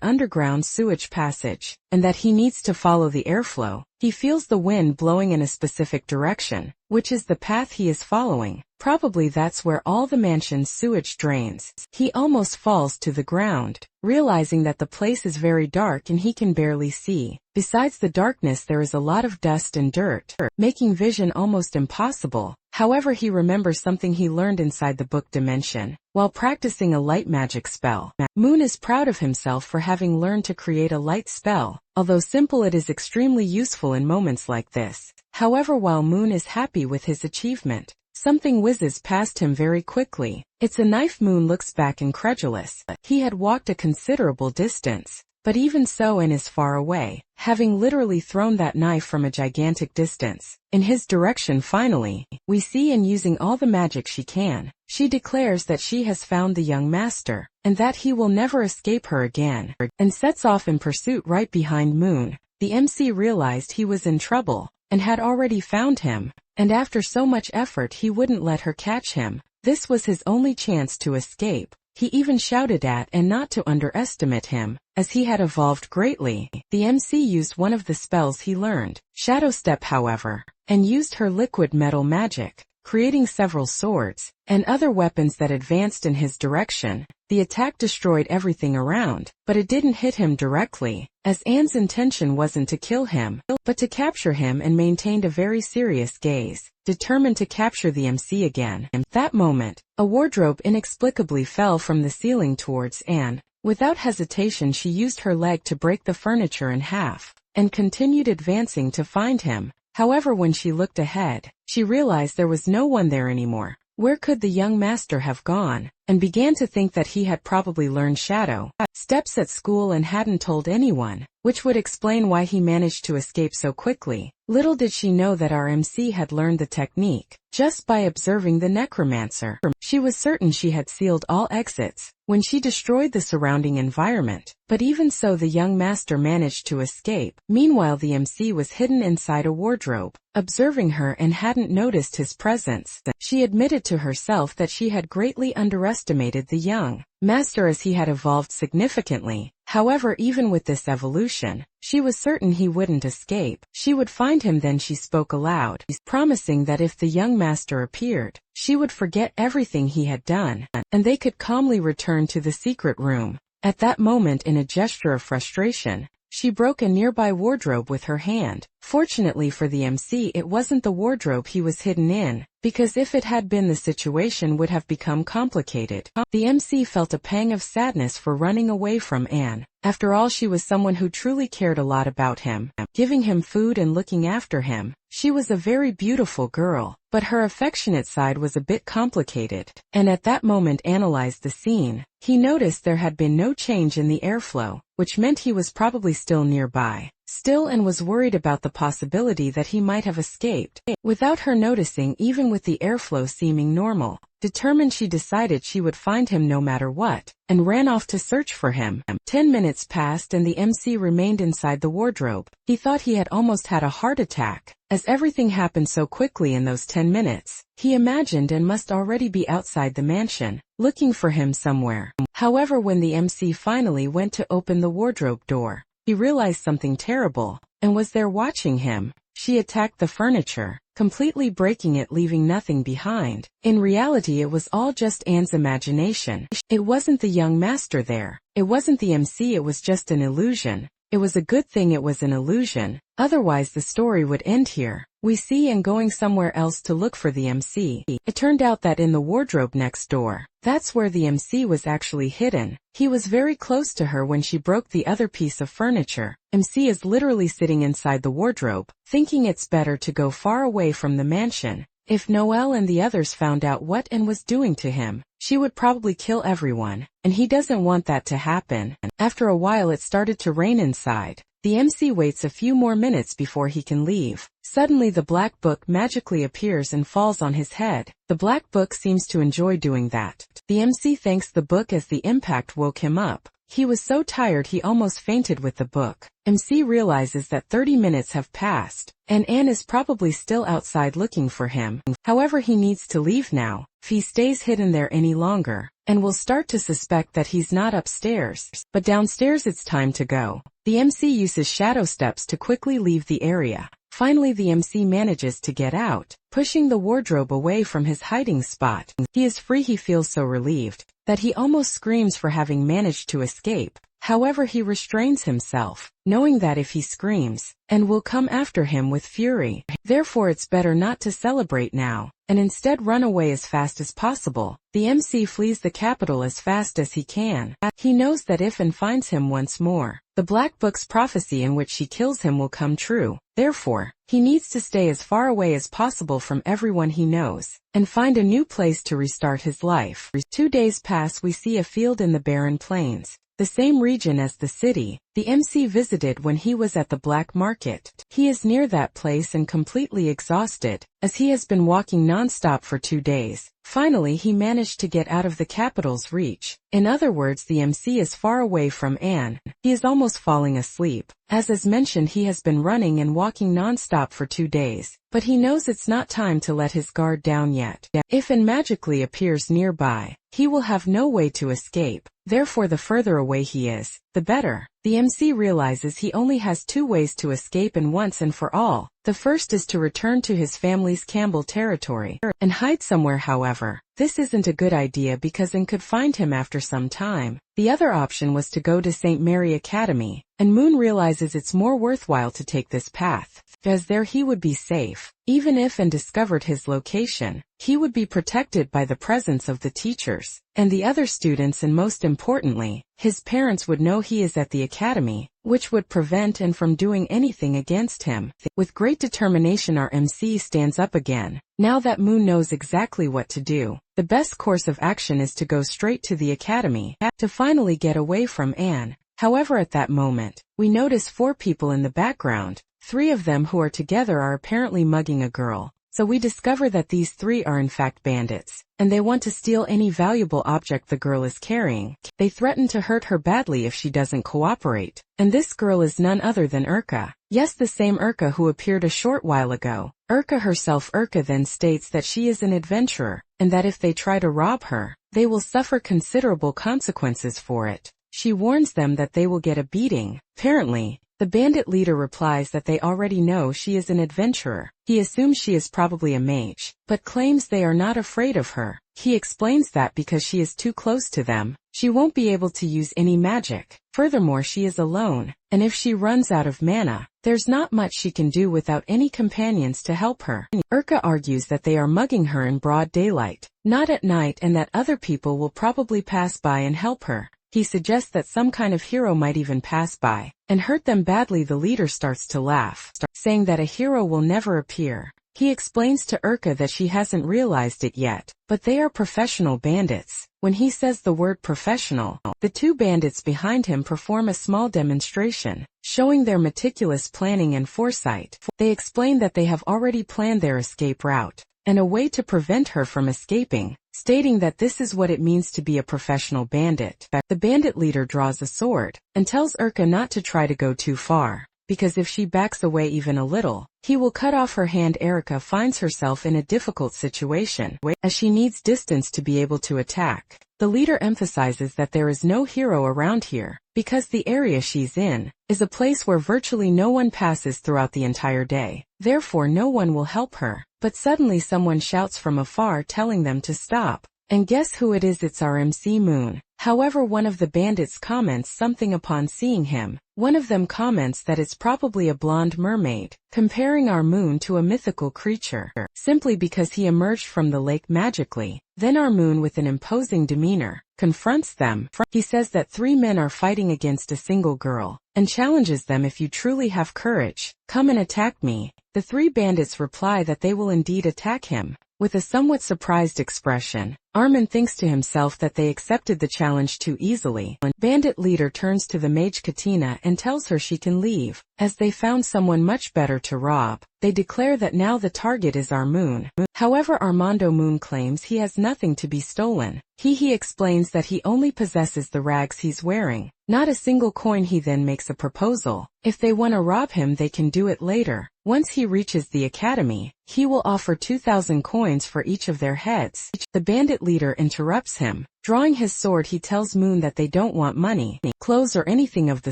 underground sewage passage, and that he needs to follow the airflow. He feels the wind blowing in a specific direction, which is the path he is following. Probably that's where all the mansion's sewage drains. He almost falls to the ground, realizing that the place is very dark and he can barely see. Besides the darkness, there is a lot of dust and dirt, making vision almost impossible. However, he remembers something he learned inside the book dimension while practicing a light magic spell. Moon is proud of himself for having learned to create a light spell. Although simple, it is extremely useful in moments like this. However, while Moon is happy with his achievement, something whizzes past him very quickly. It's a knife. Moon looks back incredulous. He had walked a considerable distance, but even so Anne is far away, having literally thrown that knife from a gigantic distance in his direction. Finally, we see Anne using all the magic she can. She declares that she has found the young master, and that he will never escape her again, and sets off in pursuit right behind Moon. The MC realized he was in trouble, and had already found him, and after so much effort he wouldn't let her catch him. This was his only chance to escape. He even shouted at Anne not to underestimate him, as he had evolved greatly. The MC used one of the spells he learned, Shadow Step, however, and used her liquid metal magic, creating several swords and other weapons that advanced in his direction. The attack destroyed everything around, but it didn't hit him directly, as Anne's intention wasn't to kill him, but to capture him, and maintained a very serious gaze, determined to capture the MC again. At that moment, a wardrobe inexplicably fell from the ceiling towards Anne. Without hesitation, she used her leg to break the furniture in half, and continued advancing to find him. However, when she looked ahead, she realized there was no one there anymore. Where could the young master have gone? And began to think that he had probably learned shadow steps at school and hadn't told anyone, which would explain why he managed to escape so quickly. Little did she know that our MC had learned the technique just by observing the necromancer. She was certain she had sealed all exits when she destroyed the surrounding environment, but even so the young master managed to escape. Meanwhile, the MC was hidden inside a wardrobe, observing her, and hadn't noticed his presence. She admitted to herself that she had greatly underestimated the young master, as he had evolved significantly. However, even with this evolution, she was certain he wouldn't escape. She would find him. Then she spoke aloud, promising that if the young master appeared, she would forget everything he had done, and they could calmly return to the secret room. At that moment, in a gesture of frustration, she broke a nearby wardrobe with her hand. Fortunately for the MC, it wasn't the wardrobe he was hidden in, because if it had been, the situation would have become complicated. The MC felt a pang of sadness for running away from Anne. After all, she was someone who truly cared a lot about him, giving him food and looking after him. She was a very beautiful girl, but her affectionate side was a bit complicated. And at that moment analyzed the scene. He noticed there had been no change in the airflow, which meant he was probably still nearby, and was worried about the possibility that he might have escaped without her noticing, even with the airflow seeming normal. Determined, she decided she would find him no matter what, and ran off to search for him. 10 minutes passed and the MC remained inside the wardrobe. He thought he had almost had a heart attack, as everything happened so quickly in those 10 minutes. He imagined Anne must already be outside the mansion, looking for him somewhere. However, when the MC finally went to open the wardrobe door, he realized something terrible, and was there watching him. She attacked the furniture, completely breaking it, leaving nothing behind. In reality, it was all just Anne's imagination. It wasn't the young master there. It wasn't the MC. It was just an illusion. It was a good thing it was an illusion. Otherwise, the story would end here. We see Anne going somewhere else to look for the MC. It turned out that in the wardrobe next door, that's where the MC was actually hidden. He was very close to her when she broke the other piece of furniture. MC is literally sitting inside the wardrobe, thinking it's better to go far away from the mansion. If Noelle and the others found out what Anne was doing to him, she would probably kill everyone, and he doesn't want that to happen. After a while it started to rain inside. The MC waits a few more minutes before he can leave. Suddenly the black book magically appears and falls on his head. The black book seems to enjoy doing that. The MC thanks the book as the impact woke him up. He was so tired he almost fainted with the book. MC realizes that 30 minutes have passed, and Anne is probably still outside looking for him. However, he needs to leave now, if he stays hidden there any longer, and will start to suspect that he's not upstairs. But downstairs it's time to go. The MC uses shadow steps to quickly leave the area. Finally the MC manages to get out, pushing the wardrobe away from his hiding spot. He is free. He feels so relieved that he almost screams for having managed to escape. However, he restrains himself, knowing that if he screams, Anne will come after him with fury. Therefore it's better not to celebrate now, and instead run away as fast as possible. The MC flees the capital as fast as he can. He knows that if Anne finds him once more, the Black Book's prophecy in which she kills him will come true. Therefore, he needs to stay as far away as possible from everyone he knows, and find a new place to restart his life. 2 days pass. We see a field in the barren plains, the same region as the city the MC visited when he was at the black market. He is near that place and completely exhausted, as he has been walking non-stop for 2 days. Finally he managed to get out of the capital's reach. In other words, the MC is far away from Anne. He is almost falling asleep. As mentioned, he has been running and walking non-stop for 2 days, but he knows it's not time to let his guard down yet. If Anne magically appears nearby, he will have no way to escape. Therefore the further away he is, the better. The MC realizes he only has 2 ways to escape, and once and for all. The first is to return to his family's Campbell territory and hide somewhere. However, this isn't a good idea because Anne could find him after some time. The other option was to go to St. Mary Academy, and Moon realizes it's more worthwhile to take this path, as there he would be safe. Even if Anne discovered his location, he would be protected by the presence of the teachers and the other students, and most importantly, his parents would know he is at the academy, which would prevent Anne from doing anything against him. With great determination our MC stands up again. Now that Moon knows exactly what to do, the best course of action is to go straight to the academy, to finally get away from Anne. However, at that moment, we notice 4 people in the background. 3 of them who are together are apparently mugging a girl. So we discover that these 3 are in fact bandits, and they want to steal any valuable object the girl is carrying. They threaten to hurt her badly if she doesn't cooperate. And this girl is none other than Urka. Yes, the same Urka who appeared a short while ago. Urka herself. Urka then states that she is an adventurer, and that if they try to rob her, they will suffer considerable consequences for it. She warns them that they will get a beating. Apparently, the bandit leader replies that they already know she is an adventurer. He assumes she is probably a mage, but claims they are not afraid of her. He explains that because she is too close to them, she won't be able to use any magic. Furthermore, she is alone, and if she runs out of mana, there's not much she can do without any companions to help her. Urka argues that they are mugging her in broad daylight, not at night, and that other people will probably pass by and help her. He suggests that some kind of hero might even pass by and hurt them badly. The leader starts to laugh, saying that a hero will never appear. He explains to Urka that she hasn't realized it yet, but they are professional bandits. When he says the word professional, the 2 bandits behind him perform a small demonstration, showing their meticulous planning and foresight. They explain that they have already planned their escape route and a way to prevent her from escaping, stating that this is what it means to be a professional bandit. The bandit leader draws a sword and tells Urka not to try to go too far, because if she backs away even a little, he will cut off her hand. Erika finds herself in a difficult situation, as she needs distance to be able to attack. The leader emphasizes that there is no hero around here, because the area she's in is a place where virtually no one passes throughout the entire day. Therefore no one will help her. But suddenly someone shouts from afar telling them to stop. And guess who it is? It's our MC Moon. However, one of the bandits comments something upon seeing him. One of them comments that it's probably a blonde mermaid, comparing our Moon to a mythical creature, simply because he emerged from the lake magically. Then our Moon, with an imposing demeanor, confronts them. He says that 3 men are fighting against a single girl, and challenges them, if you truly have courage, come and attack me. The 3 bandits reply that they will indeed attack him. With a somewhat surprised expression, Armin thinks to himself that they accepted the challenge too easily. Bandit leader turns to the mage Katina and tells her she can leave, as they found someone much better to rob. They declare that now the target is our Moon. However, Armando Moon claims he has nothing to be stolen. He explains that he only possesses the rags he's wearing, not a single coin. He then makes a proposal. If they want to rob him, they can do it later. Once he reaches the academy, he will offer 2,000 coins for each of their heads. The bandit leader interrupts him. Drawing his sword, he tells Moon that they don't want money, clothes, or anything of the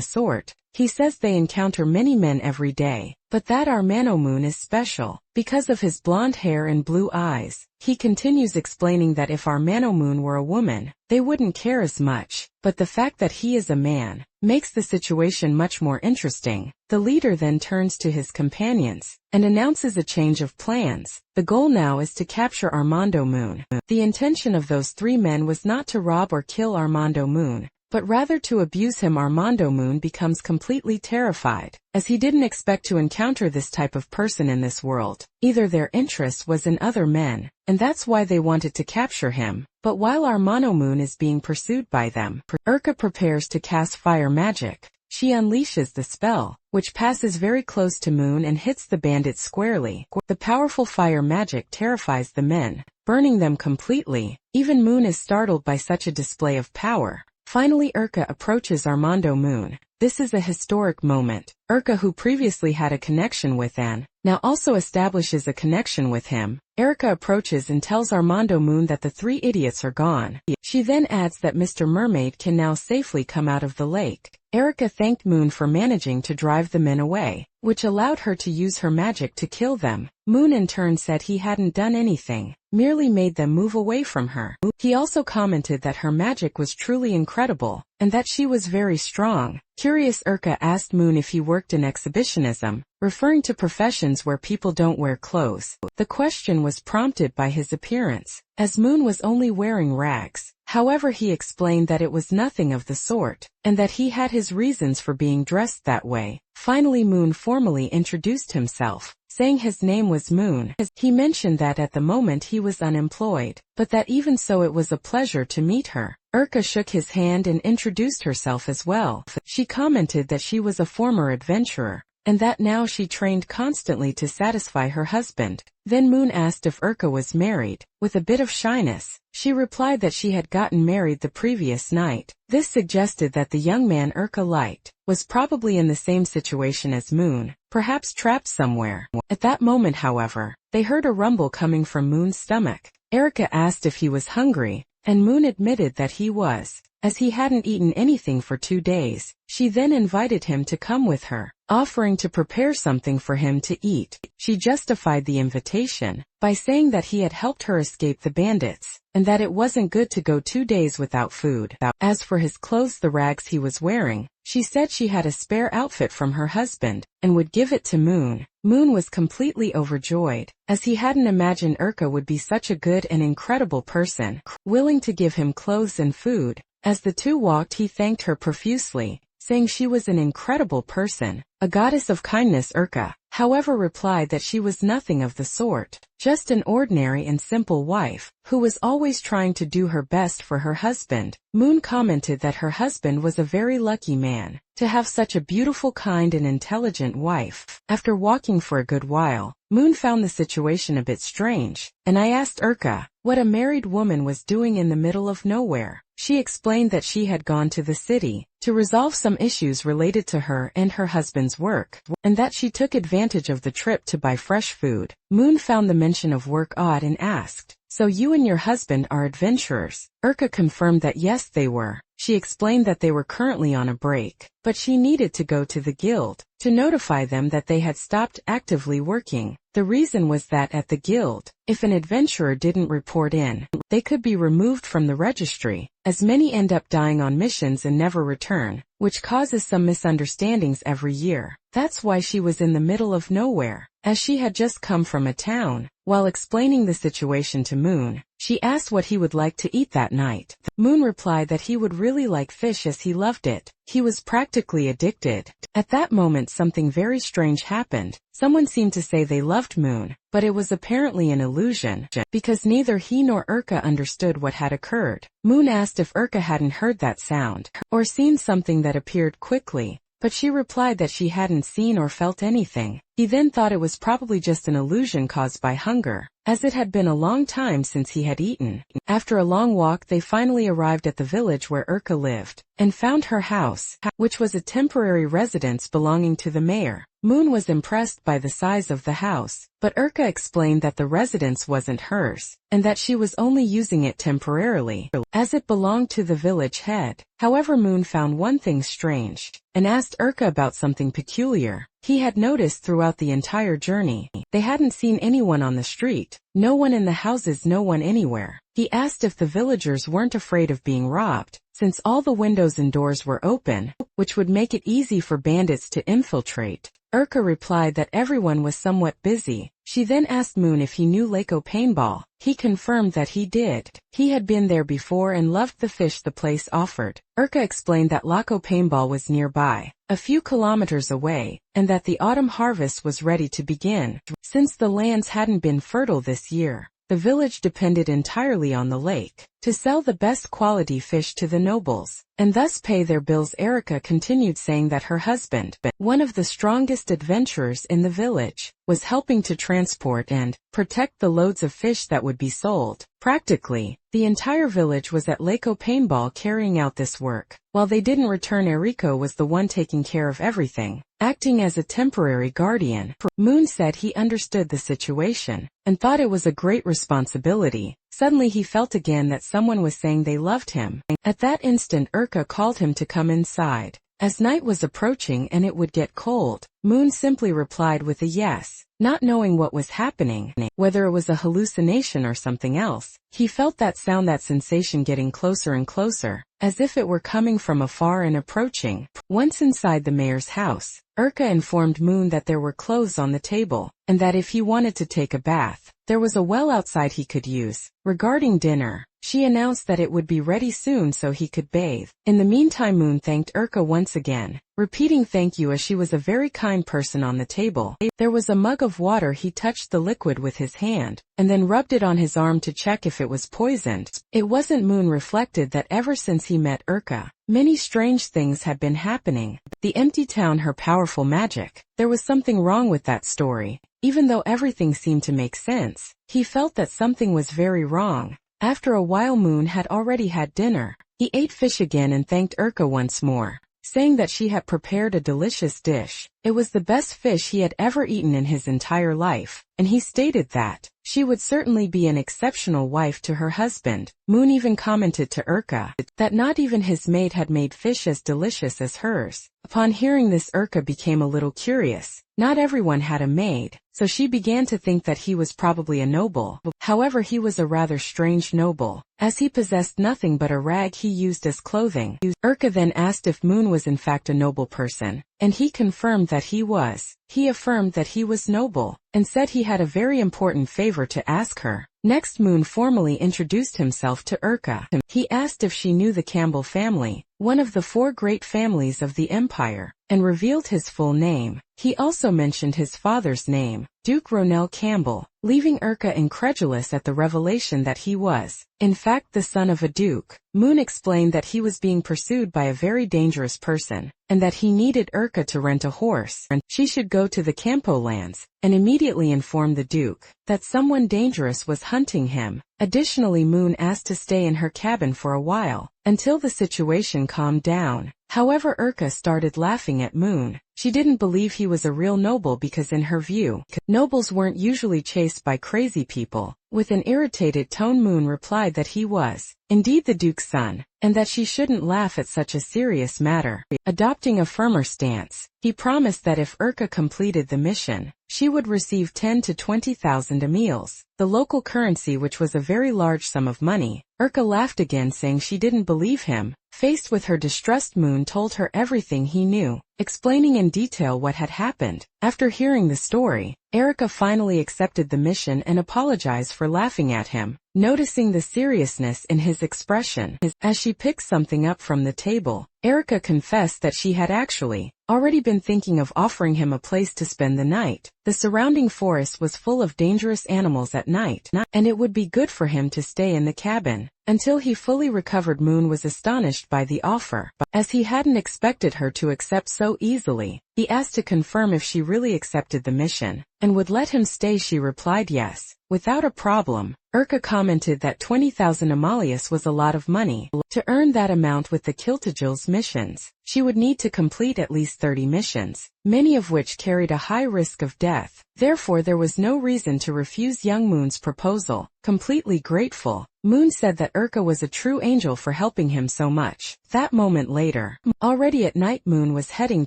sort. He says they encounter many men every day, but that our Mano Moon is special because of his blonde hair and blue eyes. He continues explaining that if our Mano Moon were a woman, they wouldn't care as much, but the fact that he is a man makes the situation much more interesting. The leader then turns to his companions and announces a change of plans. The goal now is to capture Armando Moon. The intention of those 3 men was not to rob or kill Armando Moon, but rather to abuse him. Armando Moon becomes completely terrified, as he didn't expect to encounter this type of person in this world. Either their interest was in other men, and that's why they wanted to capture him. But while Armando Moon is being pursued by them, Urka prepares to cast fire magic. She unleashes the spell, which passes very close to Moon and hits the bandits squarely. The powerful fire magic terrifies the men, burning them completely. Even Moon is startled by such a display of power. Finally, Urka approaches Armando Moon. This is a historic moment. Urka, who previously had a connection with Anne, now also establishes a connection with him. Erica approaches and tells Armando Moon that the 3 idiots are gone. She then adds that Mr. Mermaid can now safely come out of the lake. Erica thanked Moon for managing to drive the men away, which allowed her to use her magic to kill them. Moon in turn said he hadn't done anything, merely made them move away from her. He also commented that her magic was truly incredible, and that she was very strong. Curious, Urka asked Moon if he worked in exhibitionism, referring to professions where people don't wear clothes. The question was prompted by his appearance, as Moon was only wearing rags. However, he explained that it was nothing of the sort, and that he had his reasons for being dressed that way. Finally, Moon formally introduced himself, saying his name was Moon. He mentioned that at the moment he was unemployed, but that even so it was a pleasure to meet her. Urka shook his hand and introduced herself as well. She commented that she was a former adventurer, and that now she trained constantly to satisfy her husband. Then Moon asked if Urka was married. With a bit of shyness, she replied that she had gotten married the previous night. This suggested that the young man Urka liked was probably in the same situation as Moon, perhaps trapped somewhere. At that moment, however, they heard a rumble coming from Moon's stomach. Erica asked if he was hungry, and Moon admitted that he was, as he hadn't eaten anything for 2 days. She then invited him to come with her, offering to prepare something for him to eat. She justified the invitation by saying that he had helped her escape the bandits, and that it wasn't good to go 2 days without food. As for his clothes, the rags he was wearing, she said she had a spare outfit from her husband, and would give it to Moon. Moon was completely overjoyed, as he hadn't imagined Urka would be such a good and incredible person, willing to give him clothes and food. As the two walked, he thanked her profusely, saying she was an incredible person, a goddess of kindness. Urka, however, replied that she was nothing of the sort, just an ordinary and simple wife, who was always trying to do her best for her husband. Moon commented that her husband was a very lucky man, to have such a beautiful, kind and intelligent wife. After walking for a good while, Moon found the situation a bit strange, and I asked Urka what a married woman was doing in the middle of nowhere. She explained that she had gone to the city to resolve some issues related to her and her husband's work, and that she took advantage of the trip to buy fresh food. Moon found the mention of work odd and asked "So you and your husband are adventurers?" Urka confirmed that yes they were. She explained that they were currently on a break, but she needed to go to the guild to notify them that they had stopped actively working. The reason was that at the guild, if an adventurer didn't report in, they could be removed from the registry, as many end up dying on missions and never return, which causes some misunderstandings every year. That's why she was in the middle of nowhere, as she had just come from a town. While explaining the situation to Moon, she asked what he would like to eat that night. Moon replied that he would really like fish as he loved it. He was practically addicted. At that moment something very strange happened. Someone seemed to say they loved Moon, but it was apparently an illusion, because neither he nor Urka understood what had occurred. Moon asked if Urka hadn't heard that sound, or seen something that appeared quickly, but she replied that she hadn't seen or felt anything. He then thought it was probably just an illusion caused by hunger, as it had been a long time since he had eaten. After a long walk they finally arrived at the village where Urka lived, and found her house, which was a temporary residence belonging to the mayor. Moon was impressed by the size of the house, but Urka explained that the residence wasn't hers, and that she was only using it temporarily, as it belonged to the village head. However, Moon found one thing strange, and asked Urka about something peculiar. He had noticed throughout the entire journey, they hadn't seen anyone on the street, no one in the houses, no one anywhere. He asked if the villagers weren't afraid of being robbed, since all the windows and doors were open, which would make it easy for bandits to infiltrate. Urka replied that everyone was somewhat busy. She then asked Moon if he knew Lako Paintball. He confirmed that he did. He had been there before and loved the fish the place offered. Urka explained that Lako Paintball was nearby, a few kilometers away, and that the autumn harvest was ready to begin. Since the lands hadn't been fertile this year, the village depended entirely on the lake to sell the best quality fish to the nobles, and thus pay their bills. Erica continued saying that her husband, one of the strongest adventurers in the village, was helping to transport and protect the loads of fish that would be sold. Practically, the entire village was at Lako Paintball carrying out this work. While they didn't return, Eriko was the one taking care of everything, acting as a temporary guardian. Moon said he understood the situation and thought it was a great responsibility. Suddenly he felt again that someone was saying they loved him. At that instant Urka called him to come inside. As night was approaching and it would get cold, Moon simply replied with a yes. Not knowing what was happening, whether it was a hallucination or something else, he felt that sound, that sensation getting closer and closer, as if it were coming from afar and approaching. Once inside the mayor's house, Urka informed Moon that there were clothes on the table, and that if he wanted to take a bath, there was a well outside he could use. Regarding dinner, she announced that it would be ready soon so he could bathe. In the meantime, Moon thanked Urka once again, repeating thank you as she was a very kind person. On the table, there was a mug of water. He touched the liquid with his hand, and then rubbed it on his arm to check if it was poisoned. It wasn't. Moon reflected that ever since he met Urka, many strange things had been happening. The empty town, her powerful magic. There was something wrong with that story. Even though everything seemed to make sense, he felt that something was very wrong. After a while, Moon had already had dinner. He ate fish again and thanked Urka once more, saying that she had prepared a delicious dish. It was the best fish he had ever eaten in his entire life, and he stated that she would certainly be an exceptional wife to her husband. Moon even commented to Urka that not even his maid had made fish as delicious as hers. Upon hearing this, Urka became a little curious. Not everyone had a maid, so she began to think that he was probably a noble. However, he was a rather strange noble, as he possessed nothing but a rag he used as clothing. Urka then asked if Moon was in fact a noble person, and he confirmed that he was. He affirmed that he was noble, and said he had a very important favor to ask her. Next, Moon formally introduced himself to Urka. He asked if she knew the Campbell family, one of the 4 great families of the empire, and revealed his full name. He also mentioned his father's name, Duke Ronell Campbell, leaving Urka incredulous at the revelation that he was, in fact, the son of a duke. Moon explained that he was being pursued by a very dangerous person, and that he needed Urka to rent a horse. She should go to the Campo lands, and immediately inform the duke that someone dangerous was hunting him. Additionally, Moon asked to stay in her cabin for a while, until the situation calmed down. However, Urka started laughing at Moon. She didn't believe he was a real noble because in her view, nobles weren't usually chased by crazy people. With an irritated tone, Moon replied that he was indeed the Duke's son, and that she shouldn't laugh at such a serious matter. Adopting a firmer stance, he promised that if Urka completed the mission, she would receive 10 to 20,000 emils, the local currency, which was a very large sum of money. Urka laughed again, saying she didn't believe him. Faced with her distrust, Moon told her everything he knew, explaining in detail what had happened. After hearing the story, Erika finally accepted the mission and apologized for laughing at him, noticing the seriousness in his expression. As she picked something up from the table, Erika confessed that she had actually already been thinking of offering him a place to spend the night. The surrounding forest was full of dangerous animals at night, and it would be good for him to stay in the cabin. Until he fully recovered, Moon was astonished by the offer, as he hadn't expected her to accept so easily. He asked to confirm if she really accepted the mission, and would let him stay. She replied yes, without a problem. Urka commented that 20,000 Amalius was a lot of money. To earn that amount with the Kiltajil's missions, she would need to complete at least 30 missions, many of which carried a high risk of death. Therefore, there was no reason to refuse young Moon's proposal. Completely grateful, Moon said that Urka was a true angel for helping him so much. That moment later, already at night, Moon was heading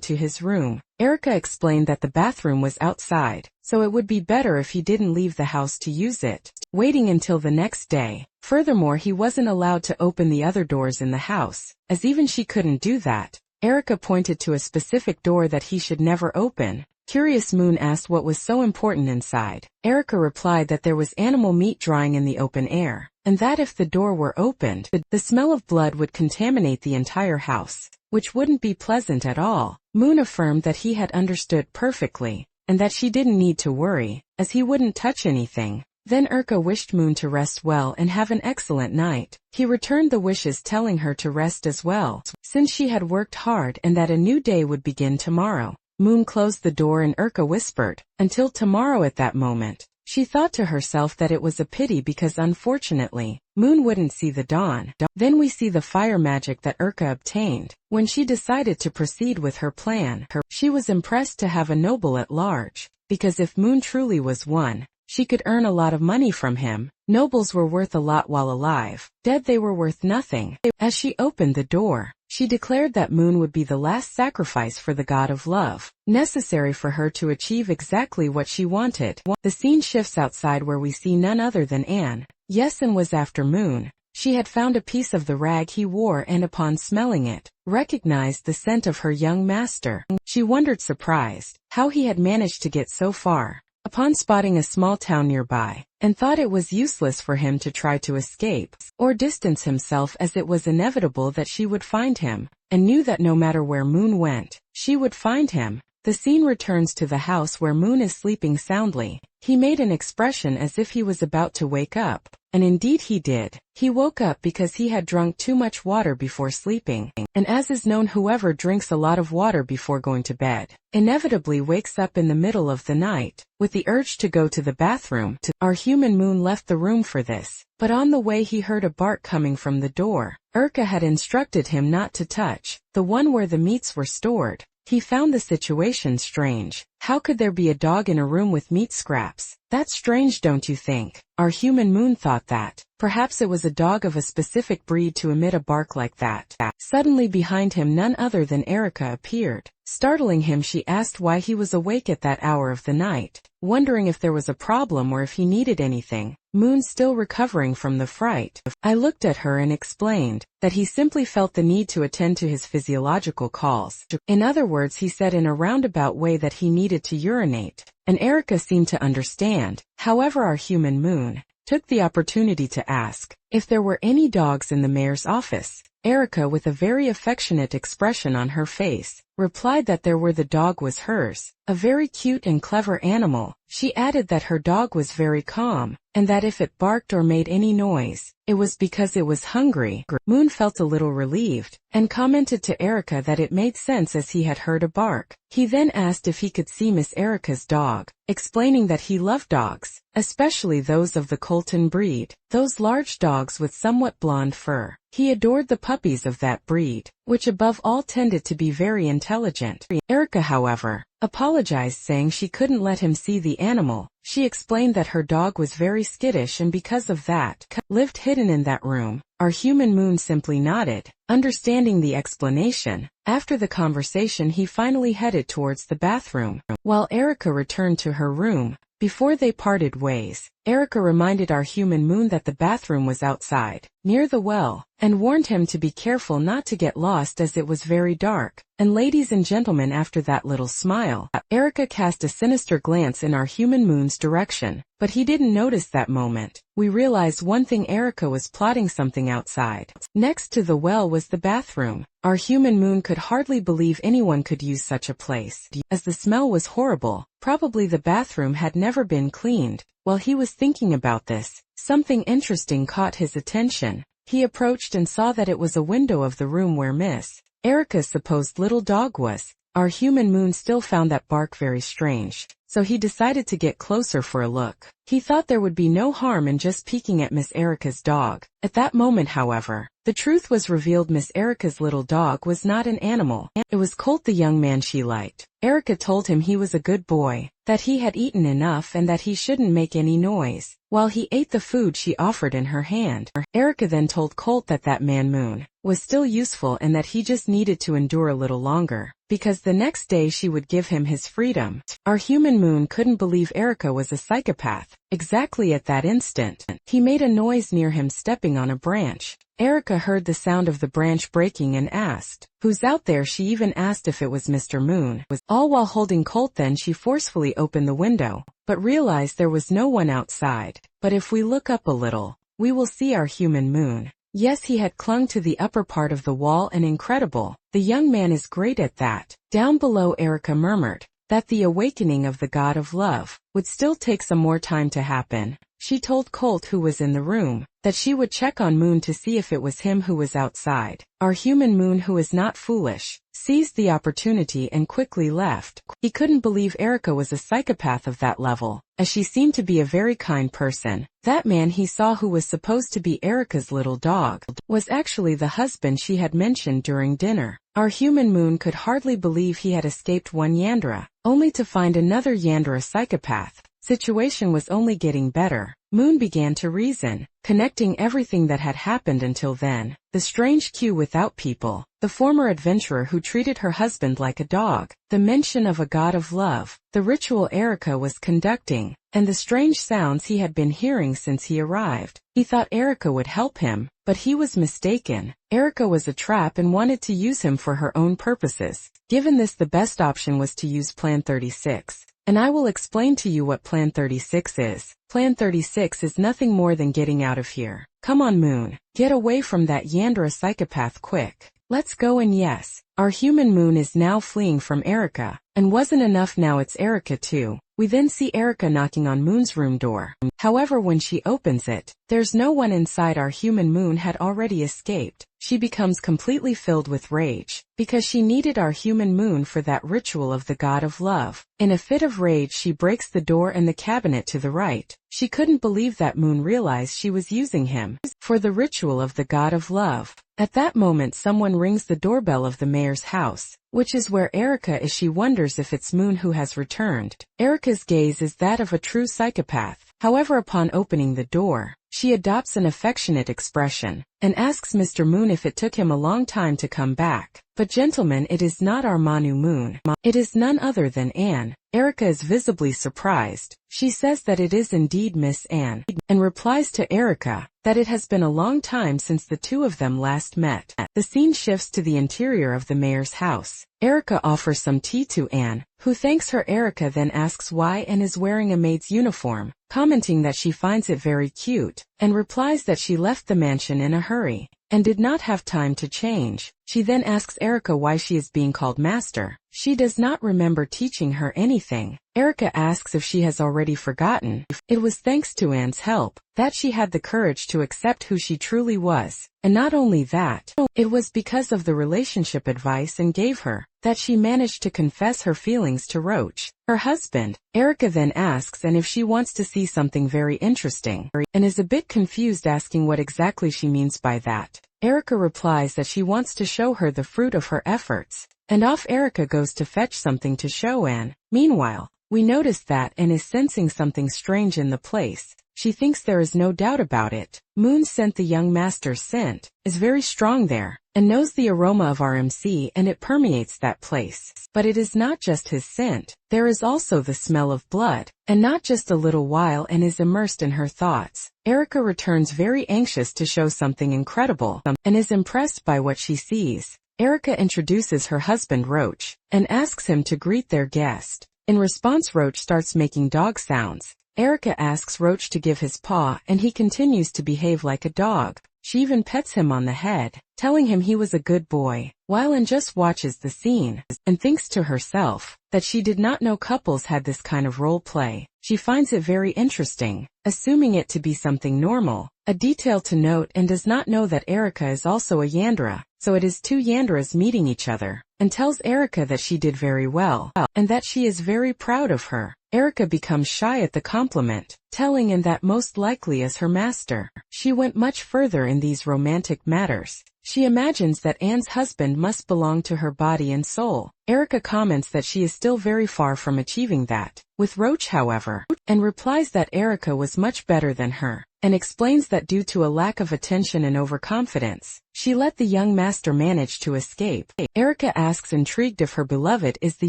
to his room. Erika explained that the bathroom was outside, so it would be better if he didn't leave the house to use it, waiting until the next day. Furthermore, he wasn't allowed to open the other doors in the house, as even she couldn't do that. Erika pointed to a specific door that he should never open. Curious, Moon asked what was so important inside. Erika replied that there was animal meat drying in the open air, and that if the door were opened, the smell of blood would contaminate the entire house, which wouldn't be pleasant at all. Moon affirmed that he had understood perfectly, and that she didn't need to worry, as he wouldn't touch anything. Then Urka wished Moon to rest well and have an excellent night. He returned the wishes, telling her to rest as well, since she had worked hard and that a new day would begin tomorrow. Moon closed the door and Urka whispered, "Until tomorrow." At that moment, she thought to herself that it was a pity because unfortunately, Moon wouldn't see the dawn. Then we see the fire magic that Urka obtained. When she decided to proceed with her plan, she was impressed to have a noble at large, because if Moon truly was one, she could earn a lot of money from him. Nobles were worth a lot while alive. Dead, they were worth nothing. As she opened the door, she declared that Moon would be the last sacrifice for the god of love, necessary for her to achieve exactly what she wanted. The scene shifts outside, where we see none other than Anne. Yes, and was after Moon. She had found a piece of the rag he wore and upon smelling it, recognized the scent of her young master. She wondered, surprised, how he had managed to get so far. Upon spotting a small town nearby, and thought it was useless for him to try to escape or distance himself, as it was inevitable that she would find him, and knew that no matter where Moon went, she would find him. The scene returns to the house where Moon is sleeping soundly. He made an expression as if he was about to wake up, and indeed he did. He woke up because he had drunk too much water before sleeping, and as is known, whoever drinks a lot of water before going to bed inevitably wakes up in the middle of the night with the urge to go to the bathroom. Our human Moon left the room for this, but on the way he heard a bark coming from the door. Urka had instructed him not to touch the one where the meats were stored. He found the situation strange. How could there be a dog in a room with meat scraps? That's strange, don't you think? Our human Moon thought that perhaps it was a dog of a specific breed to emit a bark like that. Suddenly behind him, none other than Erika appeared. Startling him, she asked why he was awake at that hour of the night, wondering if there was a problem or if he needed anything. Moon, still recovering from the fright, I looked at her and explained that he simply felt the need to attend to his physiological calls. In other words, he said in a roundabout way that he needed to urinate, and Erika seemed to understand. However, our human Moon took the opportunity to ask if there were any dogs in the mayor's office. Erika, with a very affectionate expression on her face, replied that there were. The dog was hers, a very cute and clever animal. She added that her dog was very calm, and that if it barked or made any noise, it was because it was hungry. Moon felt a little relieved, and commented to Erika that it made sense as he had heard a bark. He then asked if he could see Miss Erika's dog, explaining that he loved dogs, especially those of the Colton breed. those large dogs with somewhat blonde fur. He adored the puppies of that breed, which above all tended to be very intelligent. Erica, however, apologized, saying she couldn't let him see the animal. She explained that her dog was very skittish and because of that, lived hidden in that room. Our human Moon simply nodded, understanding the explanation. After the conversation, he finally headed towards the bathroom, while Erica returned to her room. Before they parted ways, Erica reminded our human Moon that the bathroom was outside, near the well, and warned him to be careful not to get lost as it was very dark. And ladies and gentlemen, after that little smile, Erica cast a sinister glance in our human Moon's direction, but he didn't notice that moment. We realized one thing: Erica was plotting something outside. Next to the well was the bathroom. Our human Moon could hardly believe anyone could use such a place, as the smell was horrible. Probably the bathroom had never been cleaned. While he was thinking about this, something interesting caught his attention. He approached and saw that it was a window of the room where Miss Erica's supposed little dog was. Our human Moon still found that bark very strange, so he decided to get closer for a look. He thought there would be no harm in just peeking at Miss Erica's dog. At that moment, however, the truth was revealed: Miss Erica's little dog was not an animal. It was Colt, the young man she liked. Erica told him he was a good boy, that he had eaten enough and that he shouldn't make any noise, while he ate the food she offered in her hand. Erica then told Colt that that man Moon was still useful and that he just needed to endure a little longer, because the next day she would give him his freedom. Our human Moon couldn't believe Erica was a psychopath. Exactly at that instant, he made a noise near him, stepping on a branch. Erica heard the sound of the branch breaking and asked, "Who's out there?" She even asked if it was Mr. Moon, all while holding Colt. Then she forcefully opened the window, but realized there was no one outside. But if we look up a little, we will see our human Moon. Yes, he had clung to the upper part of the wall, and incredible, the young man is great at that. Down below, Erica murmured that the awakening of the god of love would still take some more time to happen. She told Colt, who was in the room, that she would check on Moon to see if it was him who was outside. Our human Moon, who is not foolish, seized the opportunity and quickly left. He couldn't believe Erica was a psychopath of that level, as she seemed to be a very kind person. That man he saw, who was supposed to be Erica's little dog, was actually the husband she had mentioned during dinner. Our human Moon could hardly believe he had escaped one Yandra, only to find another Yandra psychopath. Situation was only getting better. Moon began to reason, connecting everything that had happened until then. The strange queue without people, the former adventurer who treated her husband like a dog, the mention of a god of love, the ritual Erica was conducting, and the strange sounds he had been hearing since he arrived. He thought Erica would help him, but he was mistaken. Erica was a trap and wanted to use him for her own purposes. Given this, the best option was to use Plan 36. And I will explain to you what Plan 36 is. Plan 36 is nothing more than getting out of here. Come on, Moon. Get away from that Yandra psychopath quick. Let's go. And yes, our human Moon is now fleeing from Erica. And wasn't enough, now it's Erica too. We then see Erica knocking on Moon's room door. However, when she opens it, there's no one inside. Our human Moon had already escaped. She becomes completely filled with rage, because she needed our human Moon for that ritual of the god of love. In a fit of rage, she breaks the door and the cabinet to the right. She couldn't believe that Moon realized she was using him for the ritual of the god of love. At that moment, someone rings the doorbell of the mayor's house, which is where Erica is. She wonders if it's Moon who has returned. Erica's gaze is that of a true psychopath. However, upon opening the door, she adopts an affectionate expression and asks Mr. Moon if it took him a long time to come back. But gentlemen, it is not our Manu Moon. It is none other than Anne. Erica is visibly surprised. She says that it is indeed Miss Anne, and replies to Erica that it has been a long time since the two of them last met. The scene shifts to the interior of the mayor's house. Erica offers some tea to Anne, who thanks her. Erica then asks why Anne is wearing a maid's uniform, commenting that she finds it very cute, and replies that she left the mansion in a hurry and did not have time to change. She then asks Erica why she is being called master. She does not remember teaching her anything. Erica asks if she has already forgotten. It was thanks to Anne's help that she had the courage to accept who she truly was. And not only that, it was because of the relationship advice Anne gave her that she managed to confess her feelings to Roach, her husband. Erica then asks Anne if she wants to see something very interesting, and is a bit confused, asking what exactly she means by that. Erica replies that she wants to show her the fruit of her efforts, and off Erica goes to fetch something to show Anne. Meanwhile, we notice that Anne is sensing something strange in the place. She thinks there is no doubt about it. Moon's scent, the young master's scent, is very strong there, and knows the aroma of RMC, and it permeates that place. But it is not just his scent, there is also the smell of blood, and not just a little while and is immersed in her thoughts. Erica returns very anxious to show something incredible, and is impressed by what she sees. Erica introduces her husband Roach, and asks him to greet their guest. In response, Roach starts making dog sounds. Erica asks Roach to give his paw, and he continues to behave like a dog. She even pets him on the head, telling him he was a good boy, while Anne just watches the scene, and thinks to herself that she did not know couples had this kind of role play. She finds it very interesting, assuming it to be something normal. A detail to note, and does not know that Erica is also a Yandere, so it is two Yanderes meeting each other, and tells Erica that she did very well, and that she is very proud of her. Erica becomes shy at the compliment, telling Anne that most likely as her master. She went much further in these romantic matters. She imagines that Anne's husband must belong to her body and soul. Erica comments that she is still very far from achieving that with Roach, however, and replies that Erica was much better than her, and explains that due to a lack of attention and overconfidence, she let the young master manage to escape. Erica asks, intrigued, if her beloved is the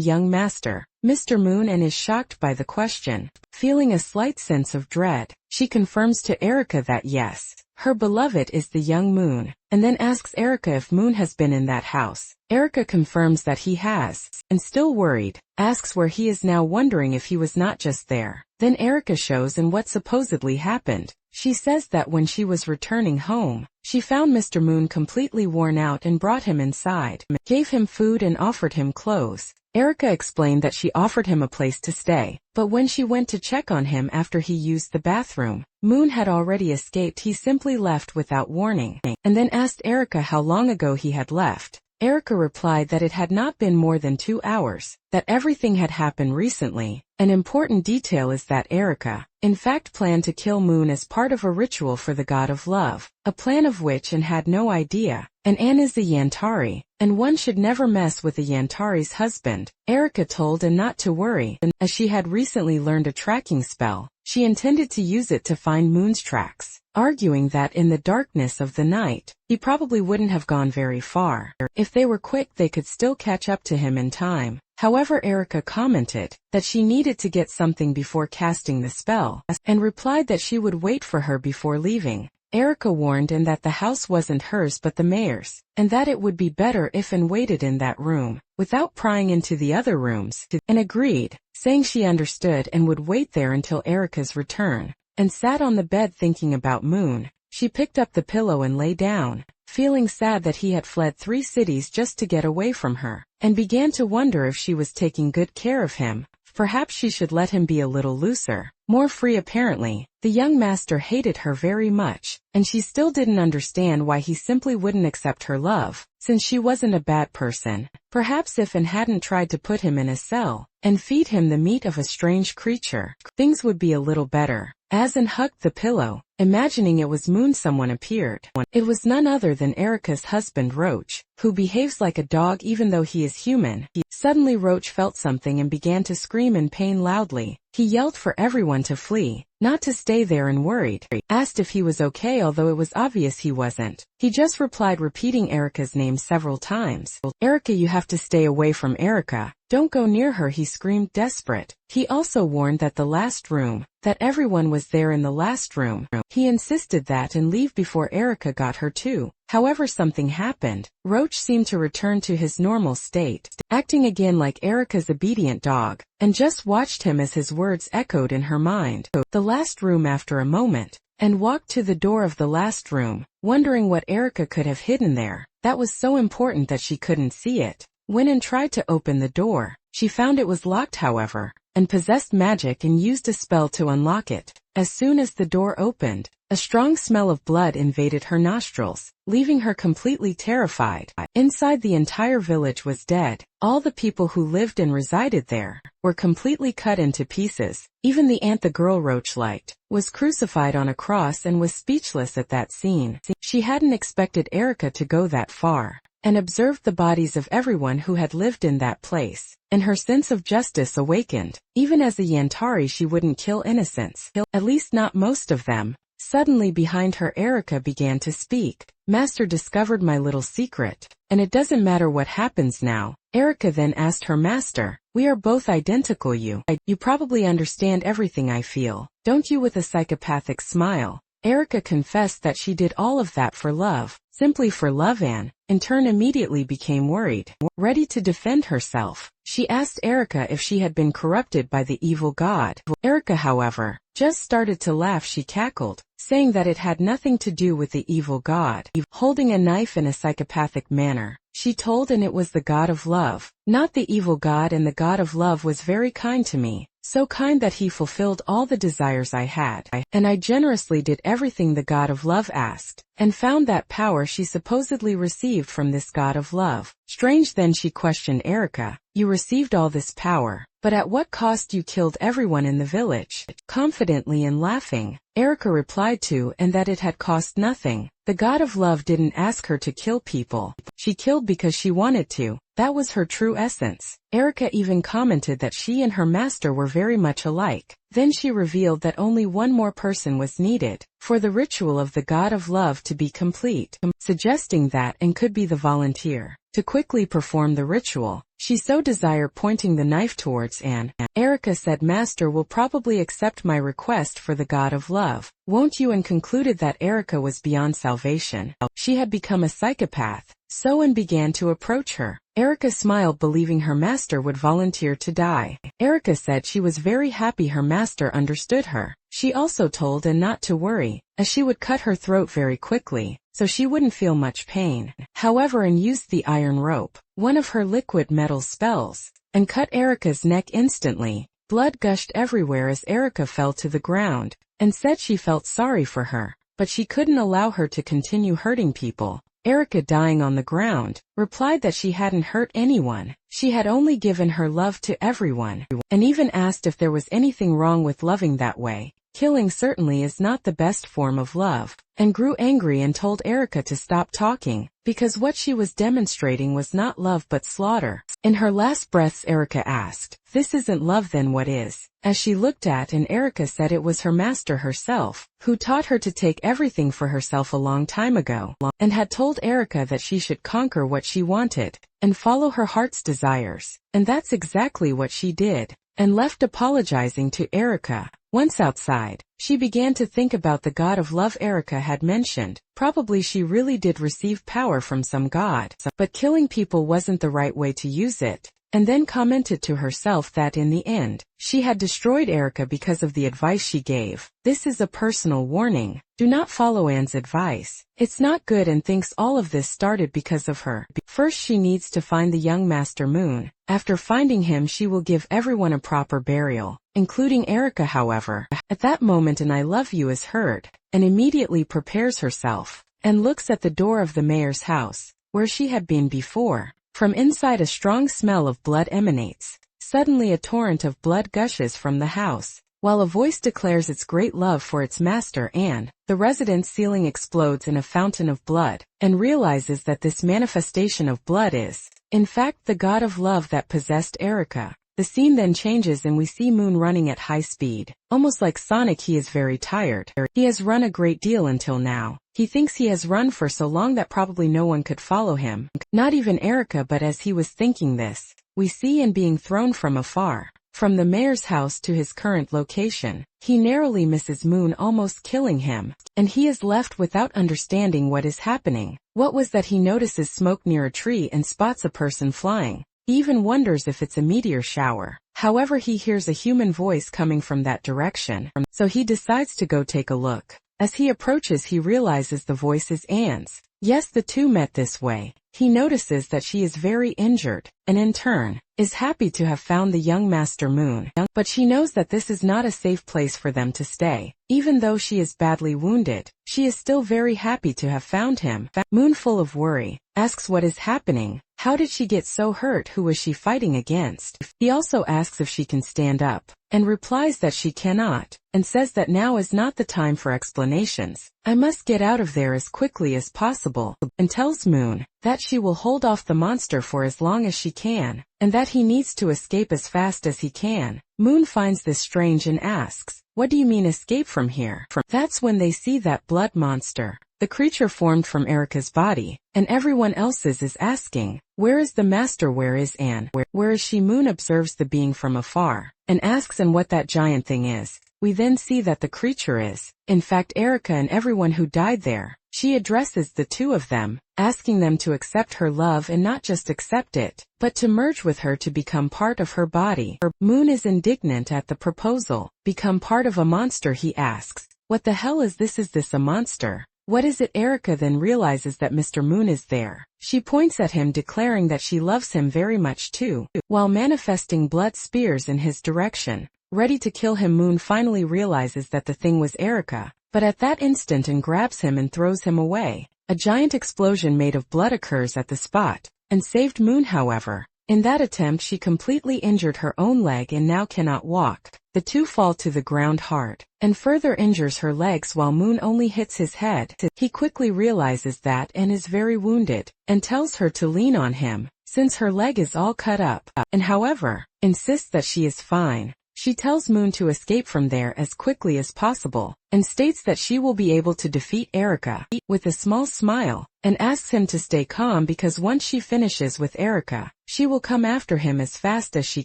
young master, Mr. Moon, and is shocked by the question. Feeling a slight sense of dread, she confirms to Erica that yes, her beloved is the young Moon, and then asks Erica if Moon has been in that house. Erica confirms that he has, and still worried, asks where he is now, wondering if he was not just there. Then Erica shows Anne what supposedly happened. She says that when she was returning home, she found Mr. Moon completely worn out and brought him inside, gave him food and offered him clothes. Erica explained that she offered him a place to stay, but when she went to check on him after he used the bathroom, Moon had already escaped. He simply left without warning, and then asked Erica how long ago he had left. Erica replied that it had not been more than 2 hours, that everything had happened recently. An important detail is that Erica, in fact, planned to kill Moon as part of a ritual for the god of love, a plan of which Anne had no idea. And Anne is the Yantari, and one should never mess with a Yantari's husband. Erica told Anne not to worry, as she had recently learned a tracking spell. She intended to use it to find Moon's tracks, arguing that in the darkness of the night, he probably wouldn't have gone very far. If they were quick, they could still catch up to him in time. However, Erica commented that she needed to get something before casting the spell, and replied that she would wait for her before leaving. Erica warned Anne that the house wasn't hers but the mayor's, and that it would be better if Anne waited in that room, without prying into the other rooms, and agreed, saying she understood and would wait there until Erica's return, and sat on the bed thinking about Moon. She picked up the pillow and lay down, feeling sad that he had fled 3 cities just to get away from her, and began to wonder if she was taking good care of him. Perhaps she should let him be a little looser, more free. Apparently, the young master hated her very much, and she still didn't understand why he simply wouldn't accept her love, since she wasn't a bad person. Perhaps if Anne hadn't tried to put him in a cell, and feed him the meat of a strange creature, things would be a little better. As Anne hugged the pillow, imagining it was Moon, someone appeared. It was none other than Erica's husband Roach, who behaves like a dog even though he is human. Suddenly Roach felt something and began to scream in pain loudly. He yelled for everyone to flee, not to stay there, and worried, asked if he was okay, although it was obvious he wasn't. He just replied, repeating Erica's name several times. "Erica, you have to stay away from Erica. Don't go near her," he screamed, desperate. He also warned that everyone was there in the last room. He insisted that Anne leave before Erica got her too. However, something happened. Roach seemed to return to his normal state, acting again like Erica's obedient dog, and just watched him as his words echoed in her mind. The last room. After a moment, and walked to the door of the last room, wondering what Erica could have hidden there that was so important that she couldn't see it. When Anne tried to open the door, she found it was locked. However, and possessed magic and used a spell to unlock it. As soon as the door opened, a strong smell of blood invaded her nostrils, leaving her completely terrified. Inside, the entire village was dead. All the people who lived and resided there were completely cut into pieces. Even the ant the girl roach liked was crucified on a cross and was speechless at that scene. She hadn't expected Erika to go that far, and observed the bodies of everyone who had lived in that place, and her sense of justice awakened. Even as a Yantari, she wouldn't kill innocents, at least not most of them. Suddenly behind her, Erika began to speak. Master discovered my little secret, and it doesn't matter what happens now. Erika then asked her master, we are both identical. You probably understand everything I feel, don't you? With a psychopathic smile, Erika confessed that she did all of that for love, simply for love, and, in turn, immediately became worried. Ready to defend herself, she asked Erika if she had been corrupted by the evil god. Erika, however, just started to laugh. She cackled, saying that it had nothing to do with the evil god. Holding a knife in a psychopathic manner, she told, and it was the god of love, not the evil god, and the god of love was very kind to me. So kind that he fulfilled all the desires I had, and I generously did everything the god of love asked, and found that power she supposedly received from this god of love. Strange. Then she questioned Erika, you received all this power, but at what cost? You killed everyone in the village. Confidently and laughing, Erika replied to, and that it had cost nothing. The god of love didn't ask her to kill people. She killed because she wanted to. That was her true essence. Erika even commented that she and her master were very much alike. Then she revealed that only one more person was needed for the ritual of the god of love to be complete, suggesting that and could be the volunteer to quickly perform the ritual she so desired, pointing the knife towards Anne. Erika said, master will probably accept my request for the god of love, won't you? And concluded that Erika was beyond salvation. She had become a psychopath. So and began to approach her. Erika smiled, believing her master would volunteer to die. Erika said she was very happy her master understood her. She also told Anne not to worry, as she would cut her throat very quickly, so she wouldn't feel much pain. However, Anne used the iron rope, one of her liquid metal spells, and cut Erika's neck instantly. Blood gushed everywhere as Erika fell to the ground, and said she felt sorry for her, but she couldn't allow her to continue hurting people. Erika, dying on the ground, replied that she hadn't hurt anyone. She had only given her love to everyone, and even asked if there was anything wrong with loving that way. Killing certainly is not the best form of love, and grew angry and told Erika to stop talking, because what she was demonstrating was not love but slaughter. In her last breaths, Erika asked, "This isn't love, then what is?" As she looked at and Erika said it was her master herself, who taught her to take everything for herself a long time ago, and had told Erika that she should conquer what she wanted, and follow her heart's desires. And that's exactly what she did, and left apologizing to Erika. Once outside, she began to think about the god of love Erika had mentioned. Probably she really did receive power from some god, but killing people wasn't the right way to use it. And then commented to herself that in the end, she had destroyed Erika because of the advice she gave. This is a personal warning. Do not follow Anne's advice. It's not good, and thinks all of this started because of her. First, she needs to find the young Master Moon. After finding him, she will give everyone a proper burial, including Erika. However, at that moment an "I love you" is heard, and immediately prepares herself, and looks at the door of the mayor's house, where she had been before. From inside, a strong smell of blood emanates. Suddenly a torrent of blood gushes from the house, while a voice declares its great love for its master, and the residence ceiling explodes in a fountain of blood, and realizes that this manifestation of blood is, in fact, the god of love that possessed Erika. The scene then changes and we see Moon running at high speed. Almost like Sonic, he is very tired. He has run a great deal until now. He thinks he has run for so long that probably no one could follow him. Not even Erika. But as he was thinking this, we see Anne being thrown from afar, from the mayor's house to his current location. He narrowly misses Moon, almost killing him, and he is left without understanding what is happening. What was that? He notices smoke near a tree and spots a person flying. He even wonders if it's a meteor shower. However, he hears a human voice coming from that direction, so he decides to go take a look. As he approaches, he realizes the voice is Anne's. Yes, the two met this way. He notices that she is very injured, and in turn, is happy to have found the young Master Moon. But she knows that this is not a safe place for them to stay. Even though she is badly wounded, she is still very happy to have found him. Moon, full of worry, asks what is happening. How did she get so hurt? Who was she fighting against? He also asks if she can stand up, and replies that she cannot, and says that now is not the time for explanations. I must get out of there as quickly as possible, and tells Moon that she will hold off the monster for as long as she can, and that he needs to escape as fast as he can. Moon finds this strange and asks, "What do you mean escape from here?" That's when they see that blood monster. The creature formed from Erica's body, and everyone else's is asking, "Where is the master? Where is Anne? Where is she?" Moon observes the being from afar, and asks and what that giant thing is. We then see that the creature is, in fact, Erica and everyone who died there. She addresses the two of them, asking them to accept her love and not just accept it, but to merge with her to become part of her body. Moon is indignant at the proposal. Become part of a monster, he asks. What the hell is this? Is this a monster? What is it? Erica then realizes that Mr. Moon is there. She points at him, declaring that she loves him very much too, while manifesting blood spears in his direction. Ready to kill him, Moon finally realizes that the thing was Erica, but at that instant and grabs him and throws him away. A giant explosion made of blood occurs at the spot, and saved Moon. However, in that attempt she completely injured her own leg and now cannot walk. The two fall to the ground hard, and further injures her legs while Moon only hits his head. He quickly realizes that and is very wounded, and tells her to lean on him, since her leg is all cut up, and however, insists that she is fine. She tells Moon to escape from there as quickly as possible, and states that she will be able to defeat Erica, with a small smile, and asks him to stay calm because once she finishes with Erica, she will come after him as fast as she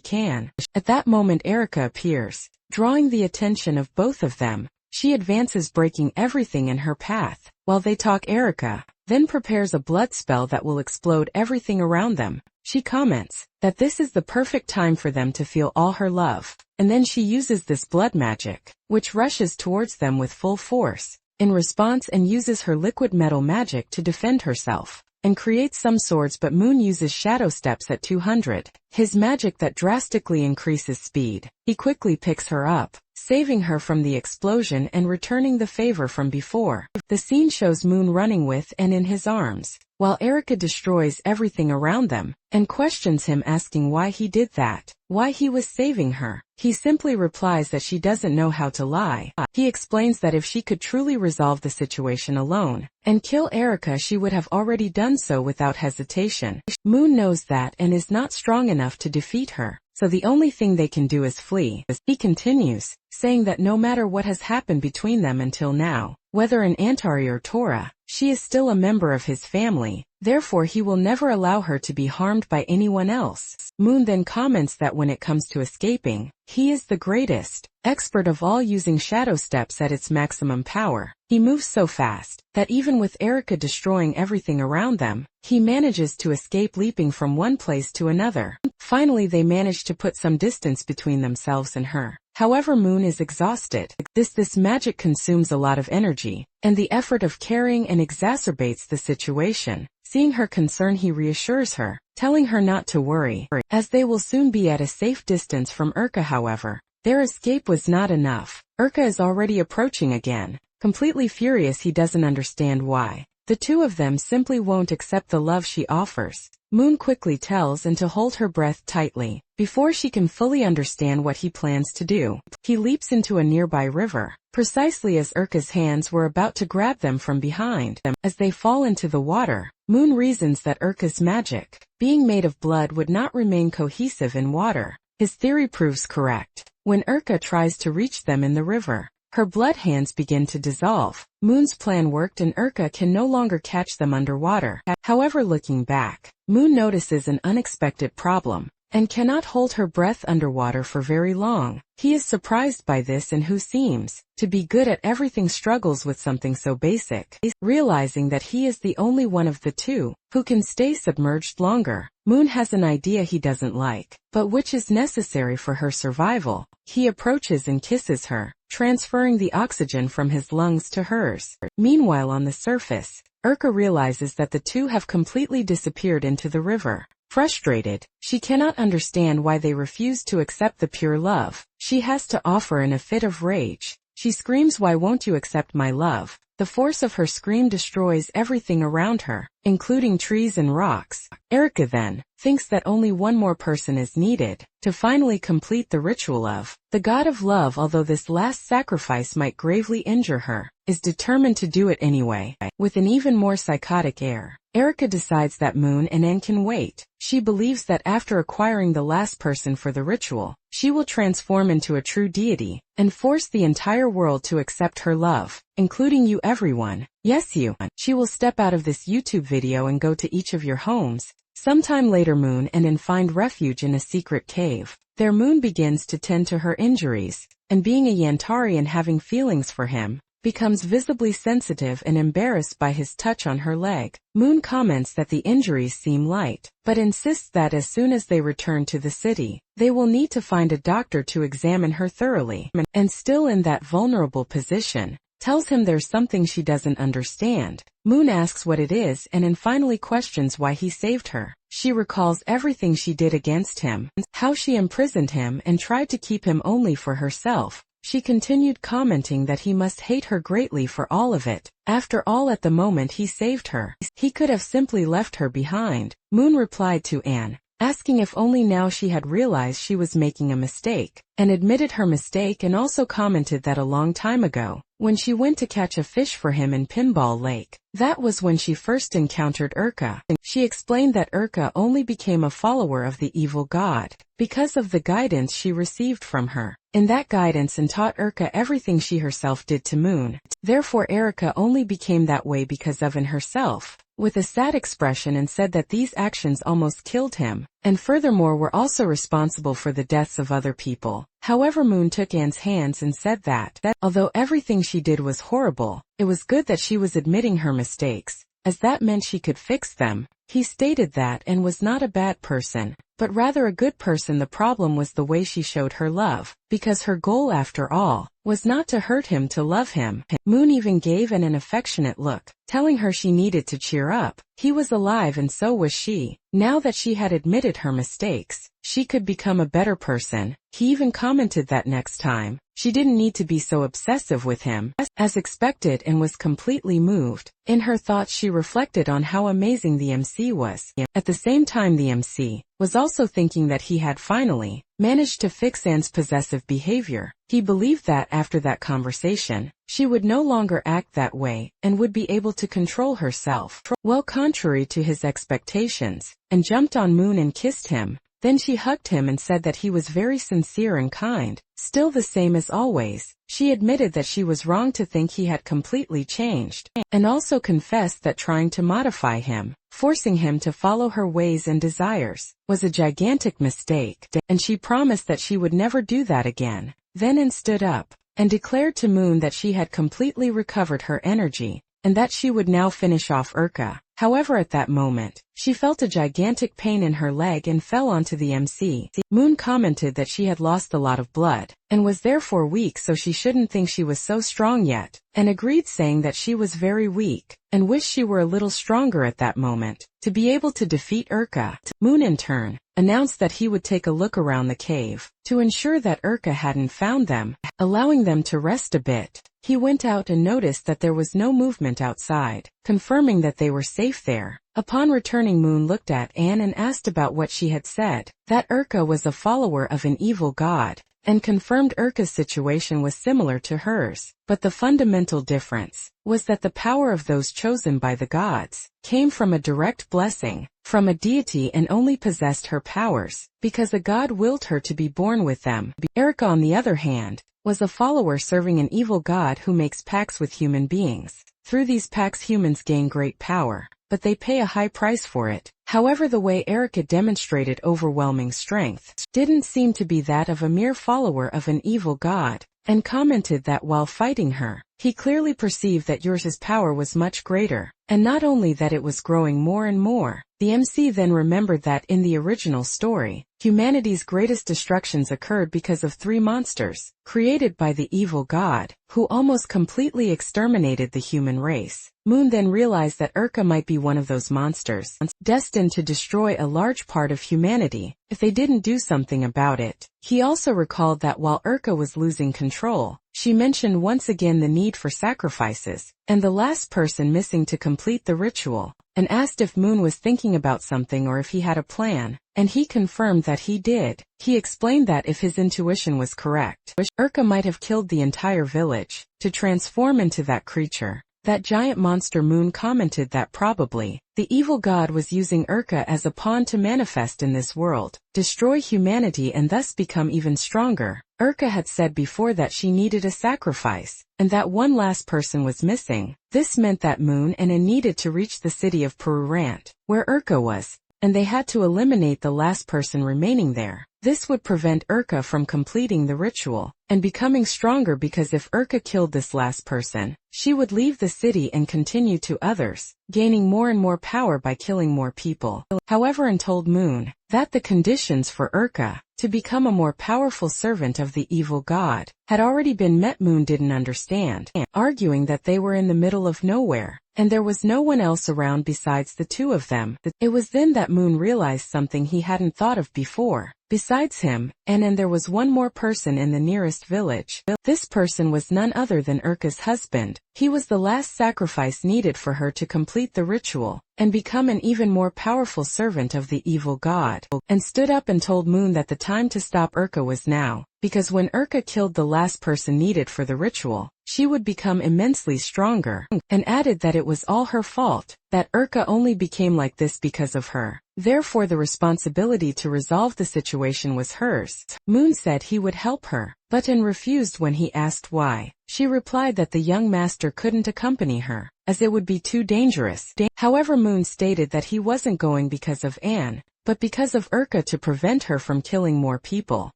can. At that moment Erica appears, drawing the attention of both of them. She advances, breaking everything in her path. While they talk, Erica then prepares a blood spell that will explode everything around them. She comments that this is the perfect time for them to feel all her love, and then she uses this blood magic, which rushes towards them with full force, in response, and uses her liquid metal magic to defend herself, and creates some swords. But Moon uses shadow steps at 200, his magic that drastically increases speed. He quickly picks her up, saving her from the explosion and returning the favor from before. The scene shows Moon running with and in his arms, while Erica destroys everything around them, and questions him, asking why he did that, why he was saving her. He simply replies that she doesn't know how to lie. He explains that if she could truly resolve the situation alone, and kill Erica, she would have already done so without hesitation. Moon knows that and is not strong enough to defeat her, so the only thing they can do is flee. He continues, saying that no matter what has happened between them until now, whether in Antari or Tora, she is still a member of his family, therefore he will never allow her to be harmed by anyone else. Moon then comments that when it comes to escaping, he is the greatest, expert of all, using shadow steps at its maximum power. He moves so fast that even with Erica destroying everything around them, he manages to escape, leaping from one place to another. Finally they manage to put some distance between themselves and her. However, Moon is exhausted. This magic consumes a lot of energy, and the effort of carrying and exacerbates the situation. Seeing her concern, he reassures her, telling her not to worry, as they will soon be at a safe distance from Urka. However, their escape was not enough. Urka is already approaching again. Completely furious, he doesn't understand why the two of them simply won't accept the love she offers. Moon quickly tells and to hold her breath tightly, before she can fully understand what he plans to do. He leaps into a nearby river, precisely as Urka's hands were about to grab them from behind. As they fall into the water, Moon reasons that Urka's magic, being made of blood, would not remain cohesive in water. His theory proves correct. When Urka tries to reach them in the river, her blood hands begin to dissolve. Moon's plan worked and Urka can no longer catch them underwater. However, looking back, Moon notices an unexpected problem. and cannot hold her breath underwater for very long. He is surprised by this, and who seems to be good at everything struggles with something so basic. Realizing that he is the only one of the two who can stay submerged longer, Moon has an idea he doesn't like, but which is necessary for her survival. He approaches and kisses her, transferring the oxygen from his lungs to hers. Meanwhile, on the surface, Urka realizes that the two have completely disappeared into the river. Frustrated, she cannot understand why they refuse to accept the pure love she has to offer. In a fit of rage, she screams, "Why won't you accept my love?" The force of her scream destroys everything around her, including trees and rocks. Erica then thinks that only one more person is needed to finally complete the ritual of the god of love. Although this last sacrifice might gravely injure her, is determined to do it anyway. With an even more psychotic air, Erica decides that Moon and N can wait. She believes that after acquiring the last person for the ritual, she will transform into a true deity and force the entire world to accept her love, including you everyone. Yes, you. She will step out of this YouTube video and go to each of your homes. Sometime later, Moon and N find refuge in a secret cave. There, Moon begins to tend to her injuries, and being a Yantari and having feelings for him, becomes visibly sensitive and embarrassed by his touch on her leg. Moon comments that the injuries seem light, but insists that as soon as they return to the city, they will need to find a doctor to examine her thoroughly. And still in that vulnerable position, tells him there's something she doesn't understand. Moon asks what it is, and then finally questions why he saved her. She recalls everything she did against him, how she imprisoned him and tried to keep him only for herself. She continued commenting that he must hate her greatly for all of it. After all, at the moment he saved her, he could have simply left her behind. Moon replied to Anne, asking if only now she had realized she was making a mistake, and admitted her mistake, and also commented that a long time ago, when she went to catch a fish for him in Pinball Lake, that was when she first encountered Urka. She explained that Urka only became a follower of the evil god because of the guidance she received from her. In that guidance, and taught Urka everything she herself did to Moon. Therefore Erica only became that way because of in herself, with a sad expression, and said that these actions almost killed him, and furthermore were also responsible for the deaths of other people. However, Moon took Anne's hands and said that although everything she did was horrible, it was good that she was admitting her mistakes, as that meant she could fix them. He stated that Anne was not a bad person, but rather a good person. The problem was the way she showed her love, because her goal, after all, was not to hurt him, to love him. Moon even gave Anne an affectionate look, telling her she needed to cheer up. He was alive, and so was she. Now that she had admitted her mistakes, she could become a better person. He even commented that next time, she didn't need to be so obsessive with him, as expected, and was completely moved. In her thoughts, she reflected on how amazing the MC was. At the same time, the MC was also thinking that he had finally managed to fix Anne's possessive behavior. He believed that after that conversation, she would no longer act that way, and would be able to control herself. Well, contrary to his expectations, and jumped on Moon and kissed him. Then she hugged him and said that he was very sincere and kind, still the same as always. She admitted that she was wrong to think he had completely changed, and also confessed that trying to modify him, forcing him to follow her ways and desires, was a gigantic mistake, and she promised that she would never do that again. Then Anne stood up, and declared to Moon that she had completely recovered her energy, and that she would now finish off Urka. However, at that moment, she felt a gigantic pain in her leg and fell onto the MC. Moon commented that she had lost a lot of blood, and was therefore weak, so she shouldn't think she was so strong yet, and agreed, saying that she was very weak, and wished she were a little stronger at that moment, to be able to defeat Urka. Moon, in turn, announced that he would take a look around the cave, to ensure that Urka hadn't found them, allowing them to rest a bit. He went out and noticed that there was no movement outside, confirming that they were safe there. Upon returning, Moon looked at Anne and asked about what she had said, that Urka was a follower of an evil god, and confirmed Urka's situation was similar to hers. But the fundamental difference was that the power of those chosen by the gods came from a direct blessing from a deity, and only possessed her powers because a god willed her to be born with them. Erica, on the other hand, was a follower serving an evil god who makes pacts with human beings. Through these pacts, humans gain great power, but they pay a high price for it. However, the way Erika demonstrated overwhelming strength didn't seem to be that of a mere follower of an evil god, and commented that while fighting her, he clearly perceived that Yur's power was much greater, and not only that it was growing more and more. The MC then remembered that in the original story, humanity's greatest destructions occurred because of 3 monsters, created by the evil god, who almost completely exterminated the human race. Moon then realized that Erika might be one of those monsters, destined to destroy a large part of humanity, if they didn't do something about it. He also recalled that while Erika was losing control, she mentioned once again the need for sacrifices, and the last person missing to complete the ritual, and asked if Moon was thinking about something or if he had a plan, and he confirmed that he did. He explained that if his intuition was correct, Erika might have killed the entire village, to transform into that creature. That giant monster. Moon commented that probably, the evil god was using Erika as a pawn to manifest in this world, destroy humanity and thus become even stronger. Erika had said before that she needed a sacrifice, and that one last person was missing. This meant that Moon and An needed to reach the city of Perurant, where Erika was, and they had to eliminate the last person remaining there. This would prevent Erika from completing the ritual, and becoming stronger, because if Erika killed this last person, she would leave the city and continue to others, gaining more and more power by killing more people. However, An told Moon that the conditions for Erika to become a more powerful servant of the evil god had already been met. Moon didn't understand, arguing that they were in the middle of nowhere, and there was no one else around besides the 2 of them. It was then that Moon realized something he hadn't thought of before. Besides him, and there was one more person in the nearest village. This person was none other than Erika's husband. He was the last sacrifice needed for her to complete the ritual, and become an even more powerful servant of the evil god, and stood up and told Moon that the time to stop Erika was now, because when Erika killed the last person needed for the ritual, she would become immensely stronger, and added that it was all her fault, that Erika only became like this because of her. Therefore the responsibility to resolve the situation was hers. Moon said he would help her, but An refused when he asked why. She replied that the young master couldn't accompany her, as it would be too dangerous. However, Moon stated that he wasn't going because of An, but because of Erika, to prevent her from killing more people.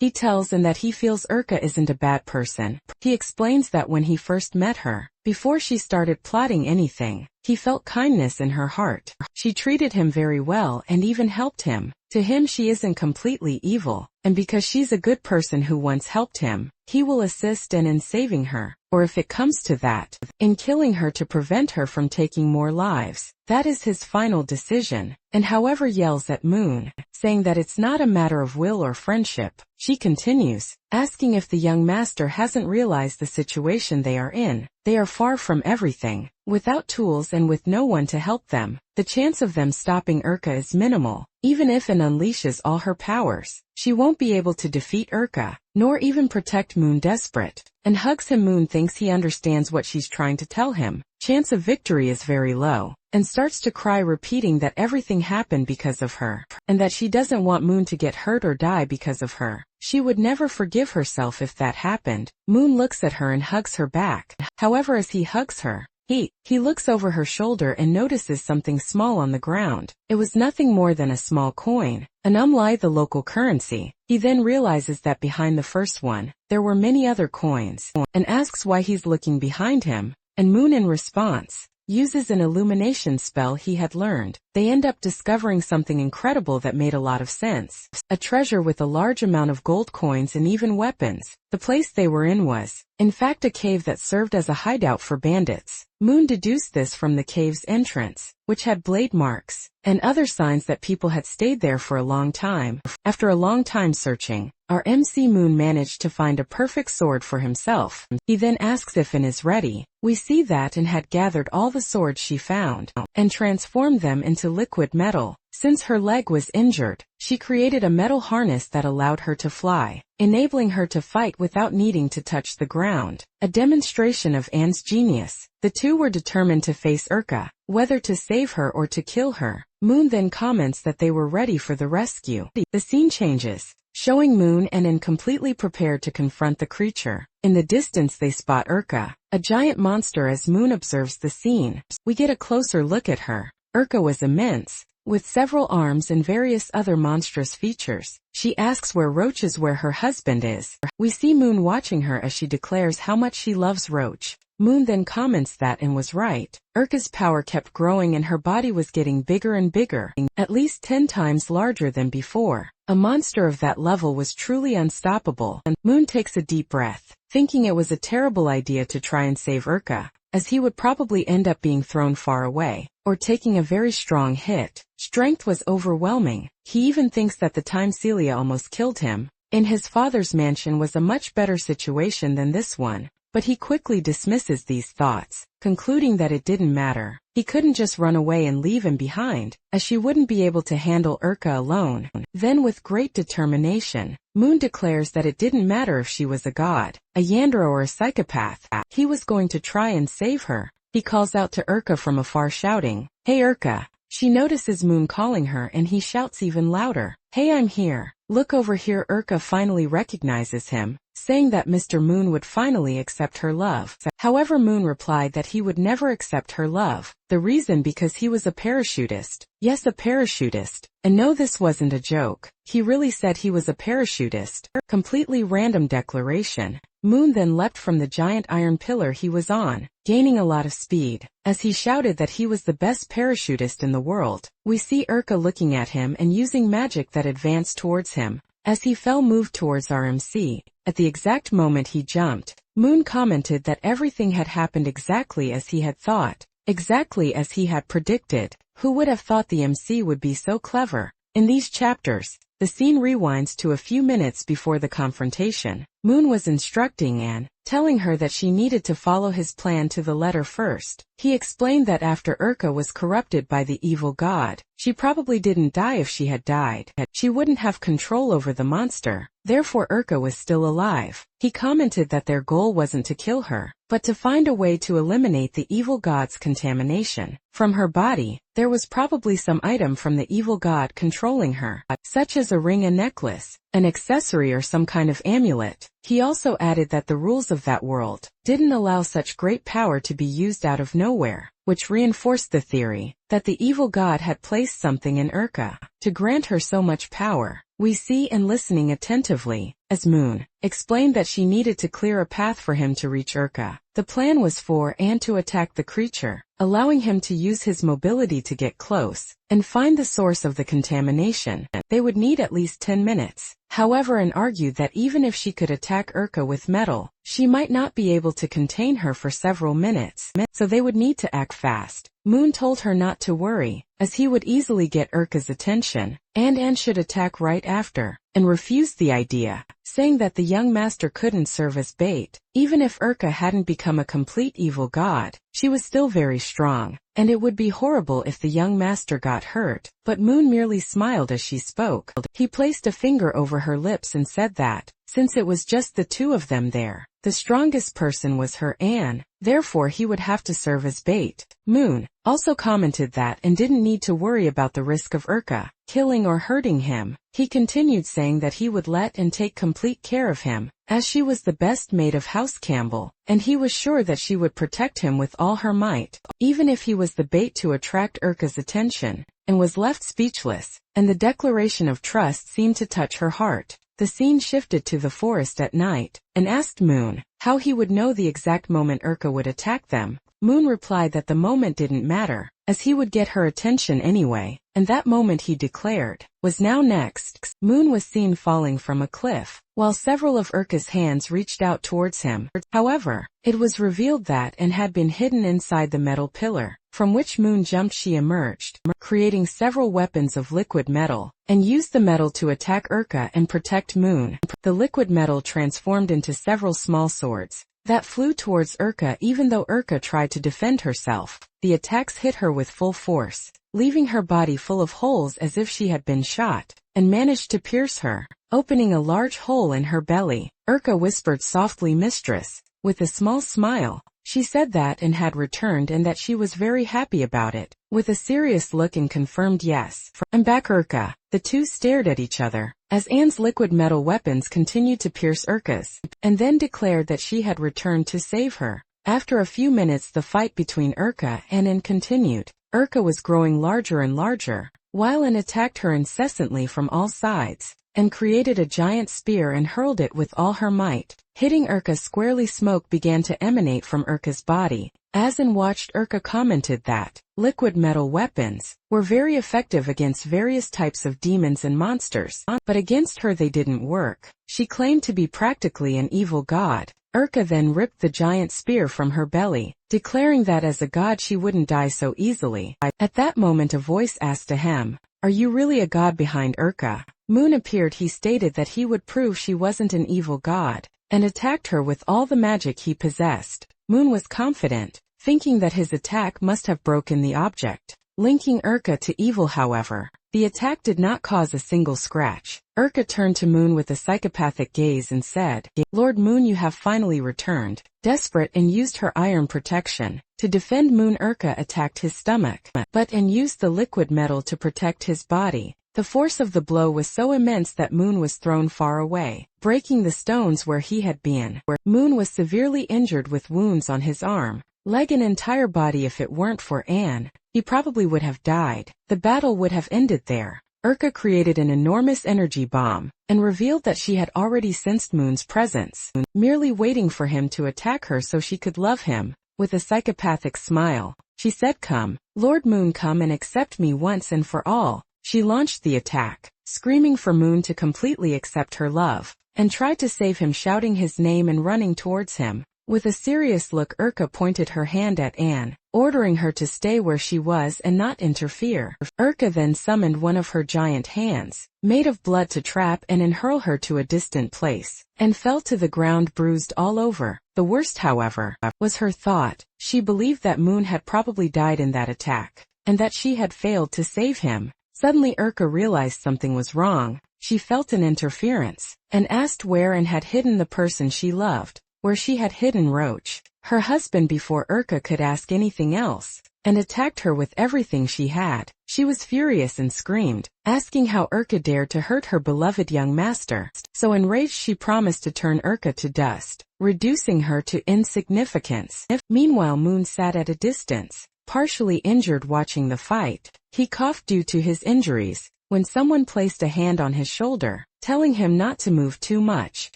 He tells An that he feels Erika isn't a bad person. He explains that when he first met her, before she started plotting anything, he felt kindness in her heart. She treated him very well and even helped him. To him she isn't completely evil, and because she's a good person who once helped him, he will assist in saving her, or if it comes to that, in killing her to prevent her from taking more lives. That is his final decision. And however yells at Moon, saying that it's not a matter of will or friendship. She continues, asking if the young master hasn't realized the situation they are in. They are far from everything, without tools and with no one to help them. The chance of them stopping Erika is minimal. Even if An unleashes all her powers, she won't be able to defeat Erika, nor even protect Moon. Desperate, and hugs him. Moon thinks he understands what she's trying to tell him. Chance of victory is very low, and starts to cry, repeating that everything happened because of her, and that she doesn't want Moon to get hurt or die because of her. She would never forgive herself if that happened. Moon looks at her and hugs her back. However, as he hugs her, he looks over her shoulder and notices something small on the ground. It was nothing more than a small coin, an unlike the local currency. He then realizes that behind the first one, there were many other coins, and asks why he's looking behind him, and Moon in response, uses an illumination spell he had learned. They end up discovering something incredible that made a lot of sense. A treasure with a large amount of gold coins and even weapons. The place they were in was, in fact, a cave that served as a hideout for bandits. Moon deduced this from the cave's entrance, which had blade marks, and other signs that people had stayed there for a long time. After a long time searching, our MC Moon managed to find a perfect sword for himself. He then asks if An is ready. We see that An had gathered all the swords she found, and transformed them into liquid metal. Since her leg was injured, she created a metal harness that allowed her to fly, enabling her to fight without needing to touch the ground. A demonstration of An's genius. The 2 were determined to face Erika, whether to save her or to kill her. Moon then comments that they were ready for the rescue. The scene changes, showing Moon and An completely prepared to confront the creature. In the distance they spot Erika, a giant monster. As Moon observes the scene, we get a closer look at her. Urka was immense, with several arms and various other monstrous features. She asks where her husband is. We see Moon watching her as she declares how much she loves Roach. Moon then comments that and was right. Urka's power kept growing and her body was getting bigger and bigger, at least 10 times larger than before. A monster of that level was truly unstoppable. Moon takes a deep breath, thinking it was a terrible idea to try and save Urka, as he would probably end up being thrown far away, or taking a very strong hit. Strength was overwhelming. He even thinks that the time Celia almost killed him in his father's mansion was a much better situation than this one. But he quickly dismisses these thoughts, concluding that it didn't matter. He couldn't just run away and leave him behind, as she wouldn't be able to handle Urka alone. Then with great determination, Moon declares that it didn't matter if she was a god, a Yandere or a psychopath. He was going to try and save her. He calls out to Urka from afar shouting, "Hey Urka!" She notices Moon calling her and he shouts even louder, "Hey, I'm here. Look over here." Urka finally recognizes him, saying that Mr. Moon would finally accept her love. However, Moon replied that he would never accept her love. The reason because he was a parachutist. Yes, a parachutist. And no, this wasn't a joke. He really said he was a parachutist. Completely random declaration. Moon then leapt from the giant iron pillar he was on, gaining a lot of speed. As he shouted that he was the best parachutist in the world, we see Urka looking at him and using magic that advanced towards him. As he fell, moved towards RMC. At the exact moment he jumped, Moon commented that everything had happened exactly as he had thought, exactly as he had predicted. Who would have thought the MC would be so clever? In these chapters, the scene rewinds to a few minutes before the confrontation. Moon was instructing Anne, telling her that she needed to follow his plan to the letter first. He explained that after Urka was corrupted by the evil god, she probably didn't die. If she had died, she wouldn't have control over the monster. Therefore Urka was still alive. He commented that their goal wasn't to kill her, but to find a way to eliminate the evil god's contamination from her body. There was probably some item from the evil god controlling her, such as a ring, a necklace, an accessory, or some kind of amulet. He also added that the rules of that world didn't allow such great power to be used out of nowhere, which reinforced the theory that the evil god had placed something in Urka to grant her so much power. We see and listening attentively, as Moon explained that she needed to clear a path for him to reach Urka. The plan was for Anne to attack the creature, allowing him to use his mobility to get close and find the source of the contamination. They would need at least 10 minutes. However, Anne argued that even if she could attack Urka with metal, she might not be able to contain her for several minutes, so they would need to act fast. Moon told her not to worry, as he would easily get Urka's attention, and Anne should attack right after, and refused the idea, saying that the young master couldn't serve as bait. Even if Urka hadn't become a complete evil god, she was still very strong, and it would be horrible if the young master got hurt. But Moon merely smiled as she spoke. He placed a finger over her lips and said that, since it was just the two of them there, the strongest person was her Anne, therefore he would have to serve as bait. Moon also commented that and didn't need to worry about the risk of Urka killing or hurting him. He continued saying that he would let and take complete care of him, as she was the best maid of House Campbell, and he was sure that she would protect him with all her might, even if he was the bait to attract Urka's attention, and was left speechless, and the declaration of trust seemed to touch her heart. The scene shifted to the forest at night, and asked Moon how he would know the exact moment Urka would attack them. Moon replied that the moment didn't matter, as he would get her attention anyway, and that moment, he declared, was now. Next, Moon was seen falling from a cliff, while several of Urka's hands reached out towards him. However, it was revealed that Anne had been hidden inside the metal pillar, from which Moon jumped. She emerged, creating several weapons of liquid metal, and used the metal to attack Urka and protect Moon. The liquid metal transformed into several small swords that flew towards Urka. Even though Urka tried to defend herself, the attacks hit her with full force, leaving her body full of holes as if she had been shot, and managed to pierce her, opening a large hole in her belly. Urka whispered softly, "Mistress," with a small smile. She said that Anne had returned and that she was very happy about it. With a serious look, and confirmed, "Yes, I'm back, Urka." The two stared at each other, as Anne's liquid metal weapons continued to pierce Urka's, and then declared that she had returned to save her. After a few minutes, the fight between Urka and Anne continued. Urka was growing larger and larger, while An attacked her incessantly from all sides, and created a giant spear and hurled it with all her might, hitting Urka squarely. Smoke began to emanate from Urka's body. As An watched, Urka commented that liquid metal weapons were very effective against various types of demons and monsters, but against her they didn't work. She claimed to be practically an evil god. Urka then ripped the giant spear from her belly, declaring that as a god she wouldn't die so easily. At that moment a voice asked Ahem, "Are you really a god?" Behind Urka, Moon appeared. He stated that he would prove she wasn't an evil god, and attacked her with all the magic he possessed. Moon was confident, thinking that his attack must have broken the object, linking Urka to evil. However, the attack did not cause a single scratch. Urka turned to Moon with a psychopathic gaze and said, "Lord Moon, you have finally returned." Desperate, and used her iron protection to defend Moon. Urka attacked his stomach, but and used the liquid metal to protect his body. The force of the blow was so immense that Moon was thrown far away, breaking the stones where he had been. Moon was severely injured with wounds on his arm, leg, and entire body. If it weren't for Anne, he probably would have died. The battle would have ended there. Urka created an enormous energy bomb, and revealed that she had already sensed Moon's presence, merely waiting for him to attack her so she could love him. With a psychopathic smile, she said, "Come, Lord Moon, come and accept me once and for all." She launched the attack, screaming for Moon to completely accept her love, and tried to save him, shouting his name and running towards him. With a serious look, Urka pointed her hand at Anne, ordering her to stay where she was and not interfere. Urka then summoned one of her giant hands, made of blood, to trap Anne and hurl her to a distant place, and fell to the ground bruised all over. The worst, however, was her thought. She believed that Moon had probably died in that attack, and that she had failed to save him. Suddenly Urka realized something was wrong. She felt an interference, and asked where Anne had hidden the person she loved, where she had hidden Roach, her husband. Before Urka could ask anything else, and attacked her with everything she had. She was furious and screamed, asking how Urka dared to hurt her beloved young master. So enraged, she promised to turn Urka to dust, reducing her to insignificance. Meanwhile, Moon sat at a distance, partially injured, watching the fight. He coughed due to his injuries, when someone placed a hand on his shoulder, telling him not to move too much.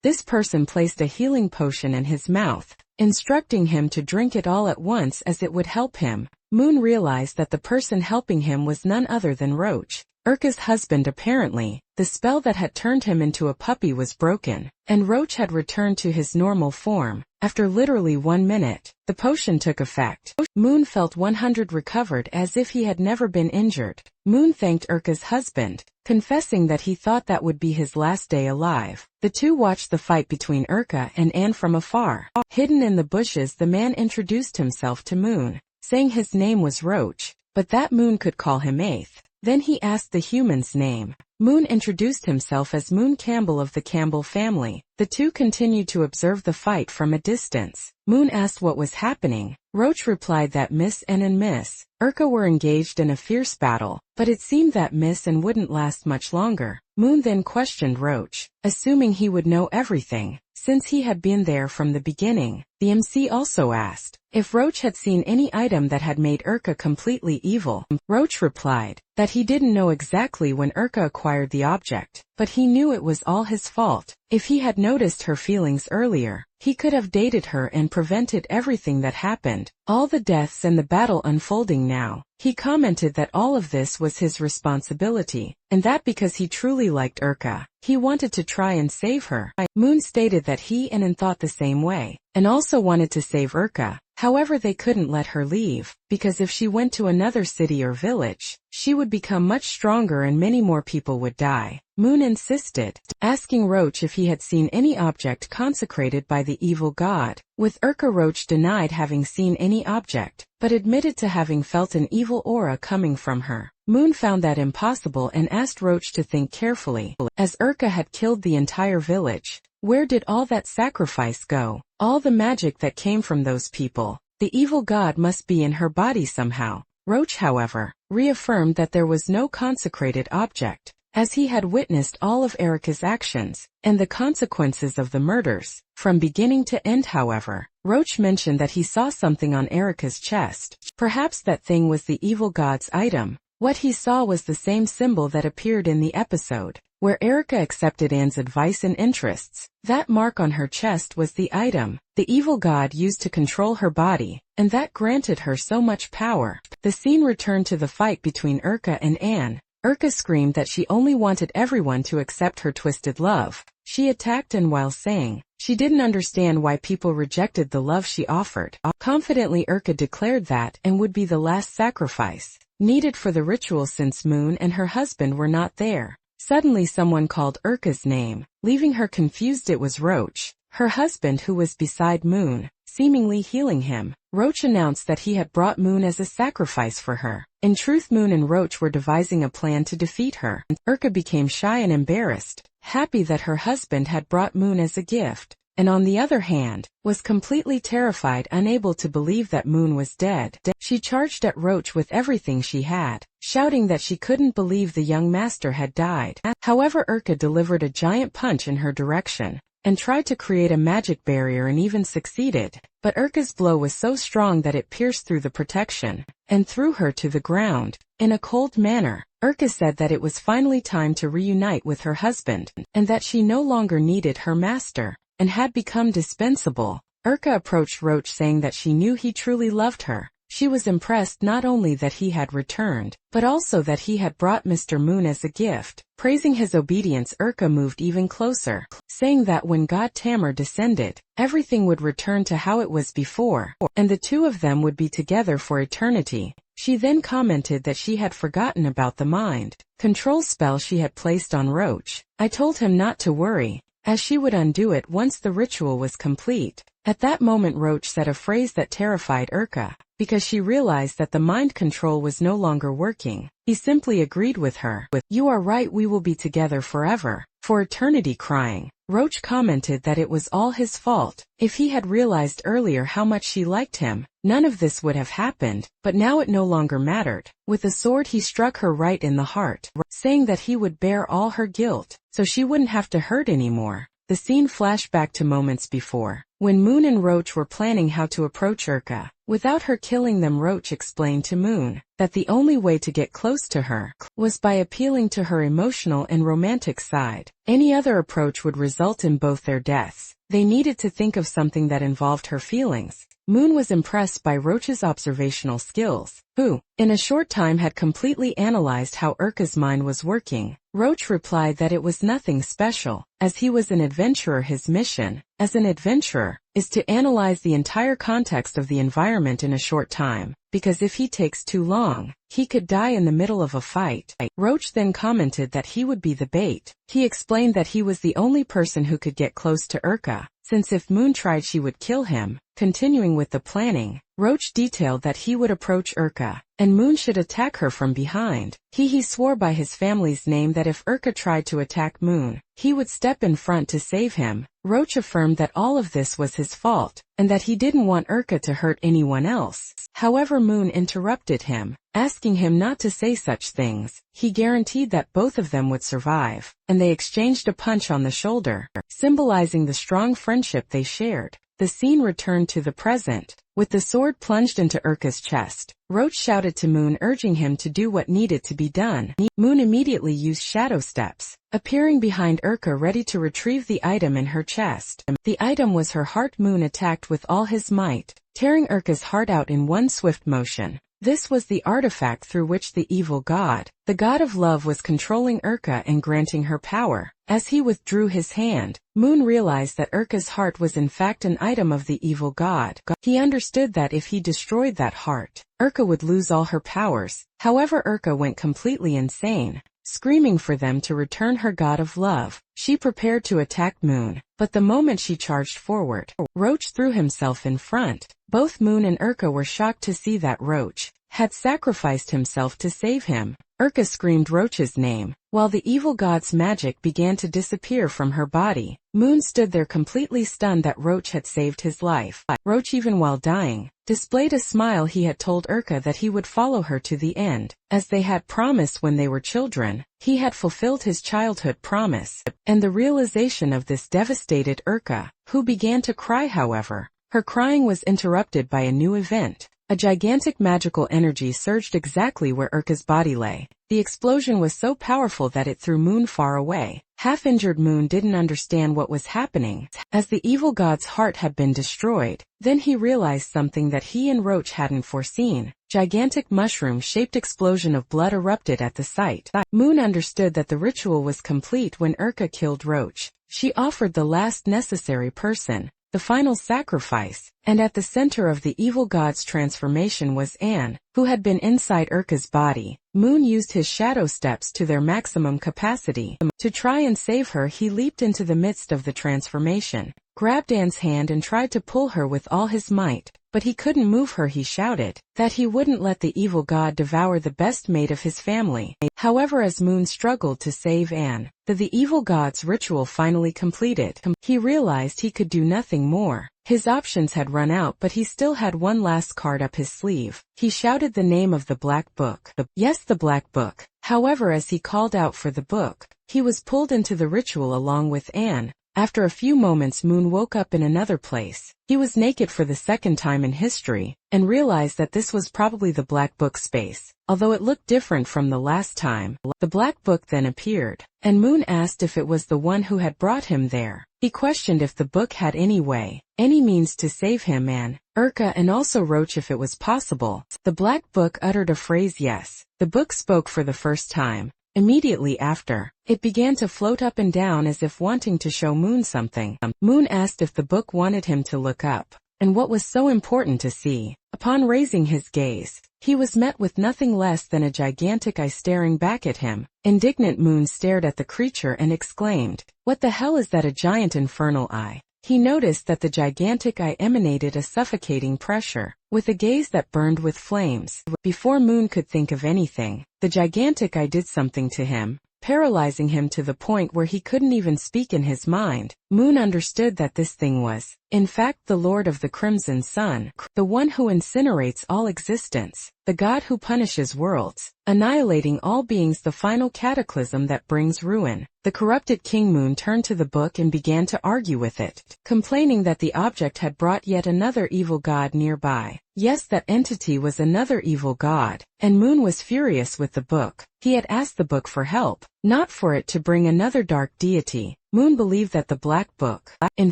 This person placed a healing potion in his mouth, instructing him to drink it all at once as it would help him. Moon realized that the person helping him was none other than Roach, Urka's husband. Apparently, the spell that had turned him into a puppy was broken, and Roach had returned to his normal form. After literally 1 minute, the potion took effect. Moon felt 100 recovered, as if he had never been injured. Moon thanked Urka's husband, confessing that he thought that would be his last day alive. The two watched the fight between Urka and Anne from afar. Hidden in the bushes, the man introduced himself to Moon, saying his name was Roach, but that Moon could call him Eighth. Then he asked the human's name. Moon introduced himself as Moon Campbell of the Campbell family. The two continued to observe the fight from a distance. Moon asked what was happening. Roach replied that Miss Anne and Miss Urka were engaged in a fierce battle, but it seemed that Miss Anne wouldn't last much longer. Moon then questioned Roach, assuming he would know everything, since he had been there from the beginning. The MC also asked if Roach had seen any item that had made Urka completely evil. Roach replied that he didn't know exactly when Urka acquired the object, but he knew it was all his fault. If he had noticed her feelings earlier, he could have dated her and prevented everything that happened, all the deaths and the battle unfolding now. He commented that all of this was his responsibility, and that because he truly liked Urka, he wanted to try and save her. Moon stated that he and Anne thought the same way, and also wanted to save Urka. However, they couldn't let her leave, because if she went to another city or village, she would become much stronger and many more people would die. Moon insisted, asking Roach if he had seen any object consecrated by the evil god. With Urka, Roach denied having seen any object, but admitted to having felt an evil aura coming from her. Moon found that impossible and asked Roach to think carefully. As Urka had killed the entire village, where did all that sacrifice go? All the magic that came from those people. The evil god must be in her body somehow. Roach, however, reaffirmed that there was no consecrated object, as he had witnessed all of Erika's actions, and the consequences of the murders. From beginning to end, however, Roach mentioned that he saw something on Erika's chest. Perhaps that thing was the evil god's item. What he saw was the same symbol that appeared in the episode, where Erika accepted Anne's advice and interests. That mark on her chest was the item the evil god used to control her body, and that granted her so much power. The scene returned to the fight between Erika and Anne. Erika screamed that she only wanted everyone to accept her twisted love. She attacked Anne while saying she didn't understand why people rejected the love she offered. Confidently, Erika declared that Anne would be the last sacrifice needed for the ritual since Moon and her husband were not there. Suddenly someone called Erika's name, leaving her confused. It was Roach, her husband, who was beside Moon, seemingly healing him. Roach announced that he had brought Moon as a sacrifice for her. In truth, Moon and Roach were devising a plan to defeat her. Erika became shy and embarrassed, happy that her husband had brought Moon as a gift, and on the other hand, was completely terrified, unable to believe that Moon was dead. She charged at Roach with everything she had, shouting that she couldn't believe the young master had died. However, Erika delivered a giant punch in her direction, and tried to create a magic barrier and even succeeded. But Erika's blow was so strong that it pierced through the protection, and threw her to the ground. In a cold manner, Erika said that it was finally time to reunite with her husband, and that she no longer needed her master, and had become dispensable. Erika approached Roach saying that she knew he truly loved her. She was impressed not only that he had returned, but also that he had brought Mr. Moon as a gift. Praising his obedience, Erika moved even closer, saying that when God Tamar descended, everything would return to how it was before, and the two of them would be together for eternity. She then commented that she had forgotten about the mind control spell she had placed on Roach. I told him not to worry, as she would undo it once the ritual was complete. At that moment, Roach said a phrase that terrified Erika, because she realized that the mind control was no longer working. He simply agreed with her. "You are right, we will be together forever, for eternity," crying. Roach commented that it was all his fault. If he had realized earlier how much she liked him, none of this would have happened, but now it no longer mattered. With a sword he struck her right in the heart, saying that he would bear all her guilt, so she wouldn't have to hurt anymore. The scene flashed back to moments before, when Moon and Roach were planning how to approach Erika. Without her killing them, Roach explained to Moon that the only way to get close to her was by appealing to her emotional and romantic side. Any other approach would result in both their deaths. They needed to think of something that involved her feelings. Moon was impressed by Roach's observational skills, who, in a short time, had completely analyzed how Erika's mind was working. Roach replied that it was nothing special, as he was an adventurer. His mission, as an adventurer, is to analyze the entire context of the environment in a short time, because if he takes too long, he could die in the middle of a fight. Roach then commented that he would be the bait. He explained that he was the only person who could get close to Erika, since if Moon tried she would kill him. Continuing with the planning, Roach detailed that he would approach Erika, and Moon should attack her from behind. He swore by his family's name that if Erika tried to attack Moon, he would step in front to save him. Roach affirmed that all of this was his fault, and that he didn't want Erika to hurt anyone else. However, Moon interrupted him, asking him not to say such things. He guaranteed that both of them would survive, and they exchanged a punch on the shoulder, symbolizing the strong friendship they shared. The scene returned to the present. With the sword plunged into Erika's chest, Roach shouted to Moon, urging him to do what needed to be done. Moon immediately used shadow steps, appearing behind Erika ready to retrieve the item in her chest. The item was her heart. Moon attacked with all his might, tearing Erika's heart out in one swift motion. This was the artifact through which the evil god, the god of love, was controlling Erika and granting her power. As he withdrew his hand, Moon realized that Erika's heart was in fact an item of the evil god. He understood that if he destroyed that heart, Erika would lose all her powers. However, Erika went completely insane, screaming for them to return her god of love. She prepared to attack Moon, but the moment she charged forward, Roach threw himself in front. Both Moon and Erika were shocked to see that Roach had sacrificed himself to save him. Erika screamed Roach's name, while the evil god's magic began to disappear from her body. Moon stood there completely stunned that Roach had saved his life. Roach, even while dying, displayed a smile. He had told Urka that he would follow her to the end, as they had promised when they were children. He had fulfilled his childhood promise, and the realization of this devastated Urka, who began to cry. However, her crying was interrupted by a new event. A gigantic magical energy surged exactly where Urka's body lay. The explosion was so powerful that it threw Moon far away. Half-injured Moon didn't understand what was happening, as the evil god's heart had been destroyed. Then he realized something that he and Roach hadn't foreseen. Gigantic mushroom-shaped explosion of blood erupted at the site. Moon understood that the ritual was complete when Urka killed Roach. She offered the last necessary person, the final sacrifice, and at the center of the evil god's transformation was Anne, who had been inside Urka's body. Moon used his shadow steps to their maximum capacity. To try and save her, he leaped into the midst of the transformation, grabbed Anne's hand and tried to pull her with all his might, but he couldn't move her. He shouted that he wouldn't let the evil god devour the best mate of his family. However, as Moon struggled to save Anne, the evil god's ritual finally completed, he realized he could do nothing more. His options had run out, but he still had one last card up his sleeve. He shouted the name of the Black Book. Yes, the Black Book. However, as he called out for the book, he was pulled into the ritual along with Anne. After a few moments, Moon woke up in another place. He was naked for the second time in history, and realized that this was probably the Black Book space. Although it looked different from the last time, the Black Book then appeared, and Moon asked if it was the one who had brought him there. He questioned if the book had any way, any means to save him, Anne, Urka, and also Roach if it was possible. The Black Book uttered a phrase yes. The book spoke for the first time. Immediately after, it began to float up and down as if wanting to show Moon something. Moon asked if the book wanted him to look up, and what was so important to see. Upon raising his gaze, he was met with nothing less than a gigantic eye staring back at him. Indignant Moon stared at the creature and exclaimed, "What the hell is that? A giant infernal eye." He noticed that the gigantic eye emanated a suffocating pressure, with a gaze that burned with flames. Before Moon could think of anything, the gigantic eye did something to him, paralyzing him to the point where he couldn't even speak in his mind. Moon understood that this thing was, in fact, the Lord of the Crimson Sun, the one who incinerates all existence, the god who punishes worlds, annihilating all beings, the final cataclysm that brings ruin. The corrupted King Moon turned to the book and began to argue with it, complaining that the object had brought yet another evil god nearby. Yes, that entity was another evil god, and Moon was furious with the book. He had asked the book for help, not for it to bring another dark deity. Moon believed that the Black Book, in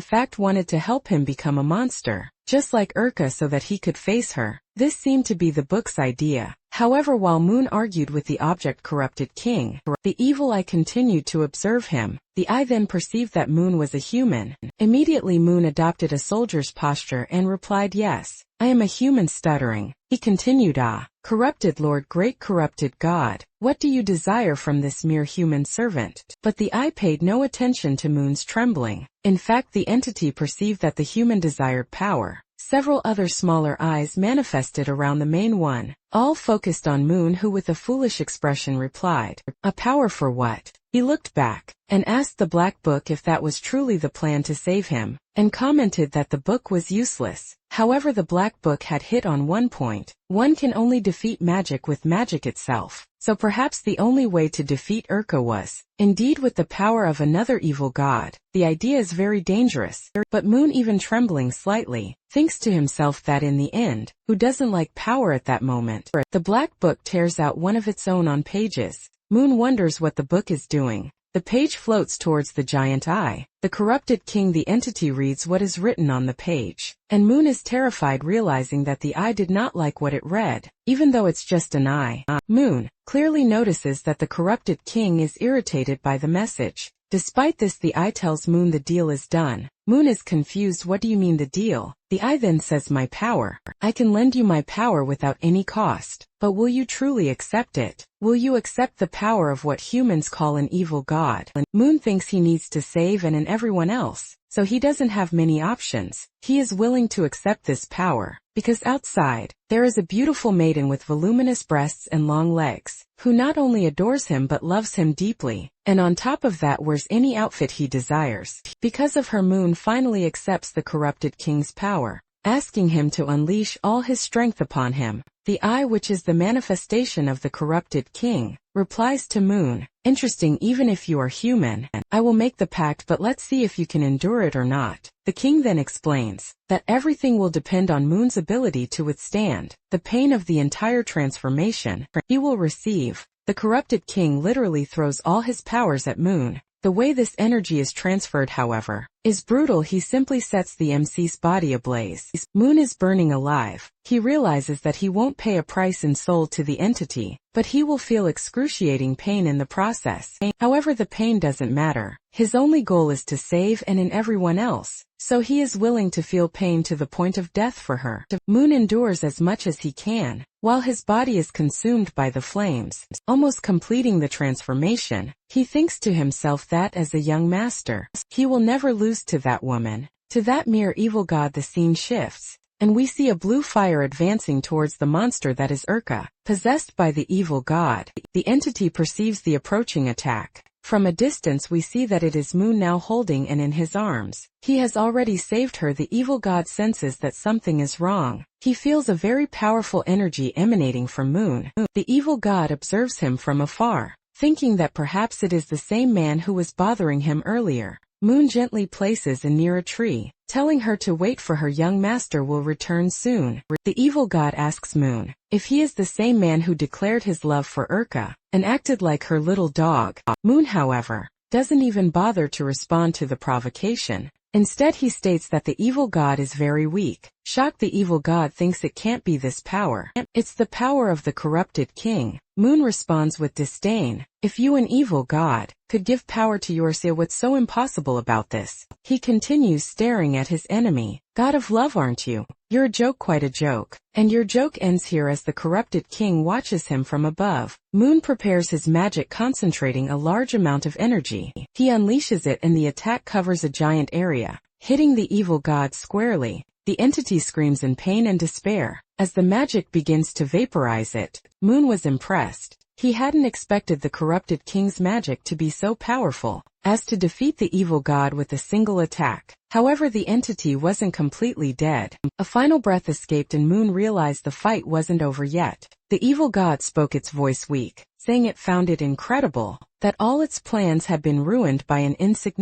fact, wanted to help him become a monster, just like Urka, so that he could face her. This seemed to be the book's idea. However, while Moon argued with the object corrupted king, the evil eye continued to observe him. The eye then perceived that Moon was a human. Immediately Moon adopted a soldier's posture and replied, "Yes, I am a human," stuttering. He continued, "Ah, corrupted Lord, great corrupted God, what do you desire from this mere human servant?" But the eye paid no attention to Moon's trembling. In fact, the entity perceived that the human desired power. Several other smaller eyes manifested around the main one, all focused on Moon, who with a foolish expression replied, "A power for what?" He looked back, and asked the Black Book if that was truly the plan to save him, and commented that the book was useless. However, the Black Book had hit on one point. One can only defeat magic with magic itself. So perhaps the only way to defeat Urka was, indeed, with the power of another evil god. The idea is very dangerous. But Moon, even trembling slightly, thinks to himself that in the end, who doesn't like power at that moment? The Black Book tears out one of its own on pages. Moon wonders what the book is doing. The page floats towards the giant eye. The corrupted king, the entity, reads what is written on the page, and Moon is terrified, realizing that the eye did not like what it read, even though it's just an eye. Moon clearly notices that the corrupted king is irritated by the message. Despite this, the eye tells Moon the deal is done. Moon is confused. "What do you mean, the deal?" The eye then says, "My power. I can lend you my power without any cost. But will you truly accept it? Will you accept the power of what humans call an evil god?" Moon thinks he needs to save Anne and everyone else, so he doesn't have many options. He is willing to accept this power, because outside, there is a beautiful maiden with voluminous breasts and long legs, who not only adores him but loves him deeply, and on top of that wears any outfit he desires. Because of her, Moon finally accepts the corrupted king's power. asking him to unleash all his strength upon him. The eye, which is the manifestation of the corrupted king, replies to Moon, "Interesting, even if you are human. I will make the pact, but let's see if you can endure it or not." The king then explains that everything will depend on Moon's ability to withstand the pain of the entire transformation he will receive. The corrupted king literally throws all his powers at Moon. The way this energy is transferred, however, is brutal. He simply sets the MC's body ablaze. Moon is burning alive. He realizes that he won't pay a price in soul to the entity, but he will feel excruciating pain in the process. However, the pain doesn't matter. His only goal is to save and in everyone else, so he is willing to feel pain to the point of death for her. Moon endures as much as he can, while his body is consumed by the flames. Almost completing the transformation, he thinks to himself that as a young master, he will never lose to that woman. To that mere evil god. The scene shifts, and we see a blue fire advancing towards the monster that is Urka, possessed by the evil god. The entity perceives the approaching attack. From a distance we see that it is Moon now holding and in his arms. He has already saved her. The evil god senses that something is wrong. He feels a very powerful energy emanating from Moon. The evil god observes him from afar, thinking that perhaps it is the same man who was bothering him earlier. Moon gently places in near a tree, telling her to wait for her young master will return soon. The evil god asks Moon if he is the same man who declared his love for Urka and acted like her little dog. Moon, however, doesn't even bother to respond to the provocation. Instead, he states that the evil god is very weak. Shocked, the evil god thinks it can't be this power. It's the power of the corrupted king. Moon responds with disdain, "If you, an evil god, could give power to yourself, what's so impossible about this?" He continues staring at his enemy. "God of love, aren't you? You're a joke, quite a joke." And your joke ends here as the corrupted king watches him from above. Moon prepares his magic, concentrating a large amount of energy. He unleashes it and the attack covers a giant area, hitting the evil god squarely. The entity screams in pain and despair as the magic begins to vaporize it. Moon was impressed. He hadn't expected the corrupted king's magic to be so powerful as to defeat the evil god with a single attack. However, the entity wasn't completely dead. A final breath escaped and Moon realized the fight wasn't over yet. The evil god spoke, its voice weak, saying it found it incredible that all its plans had been ruined by an insect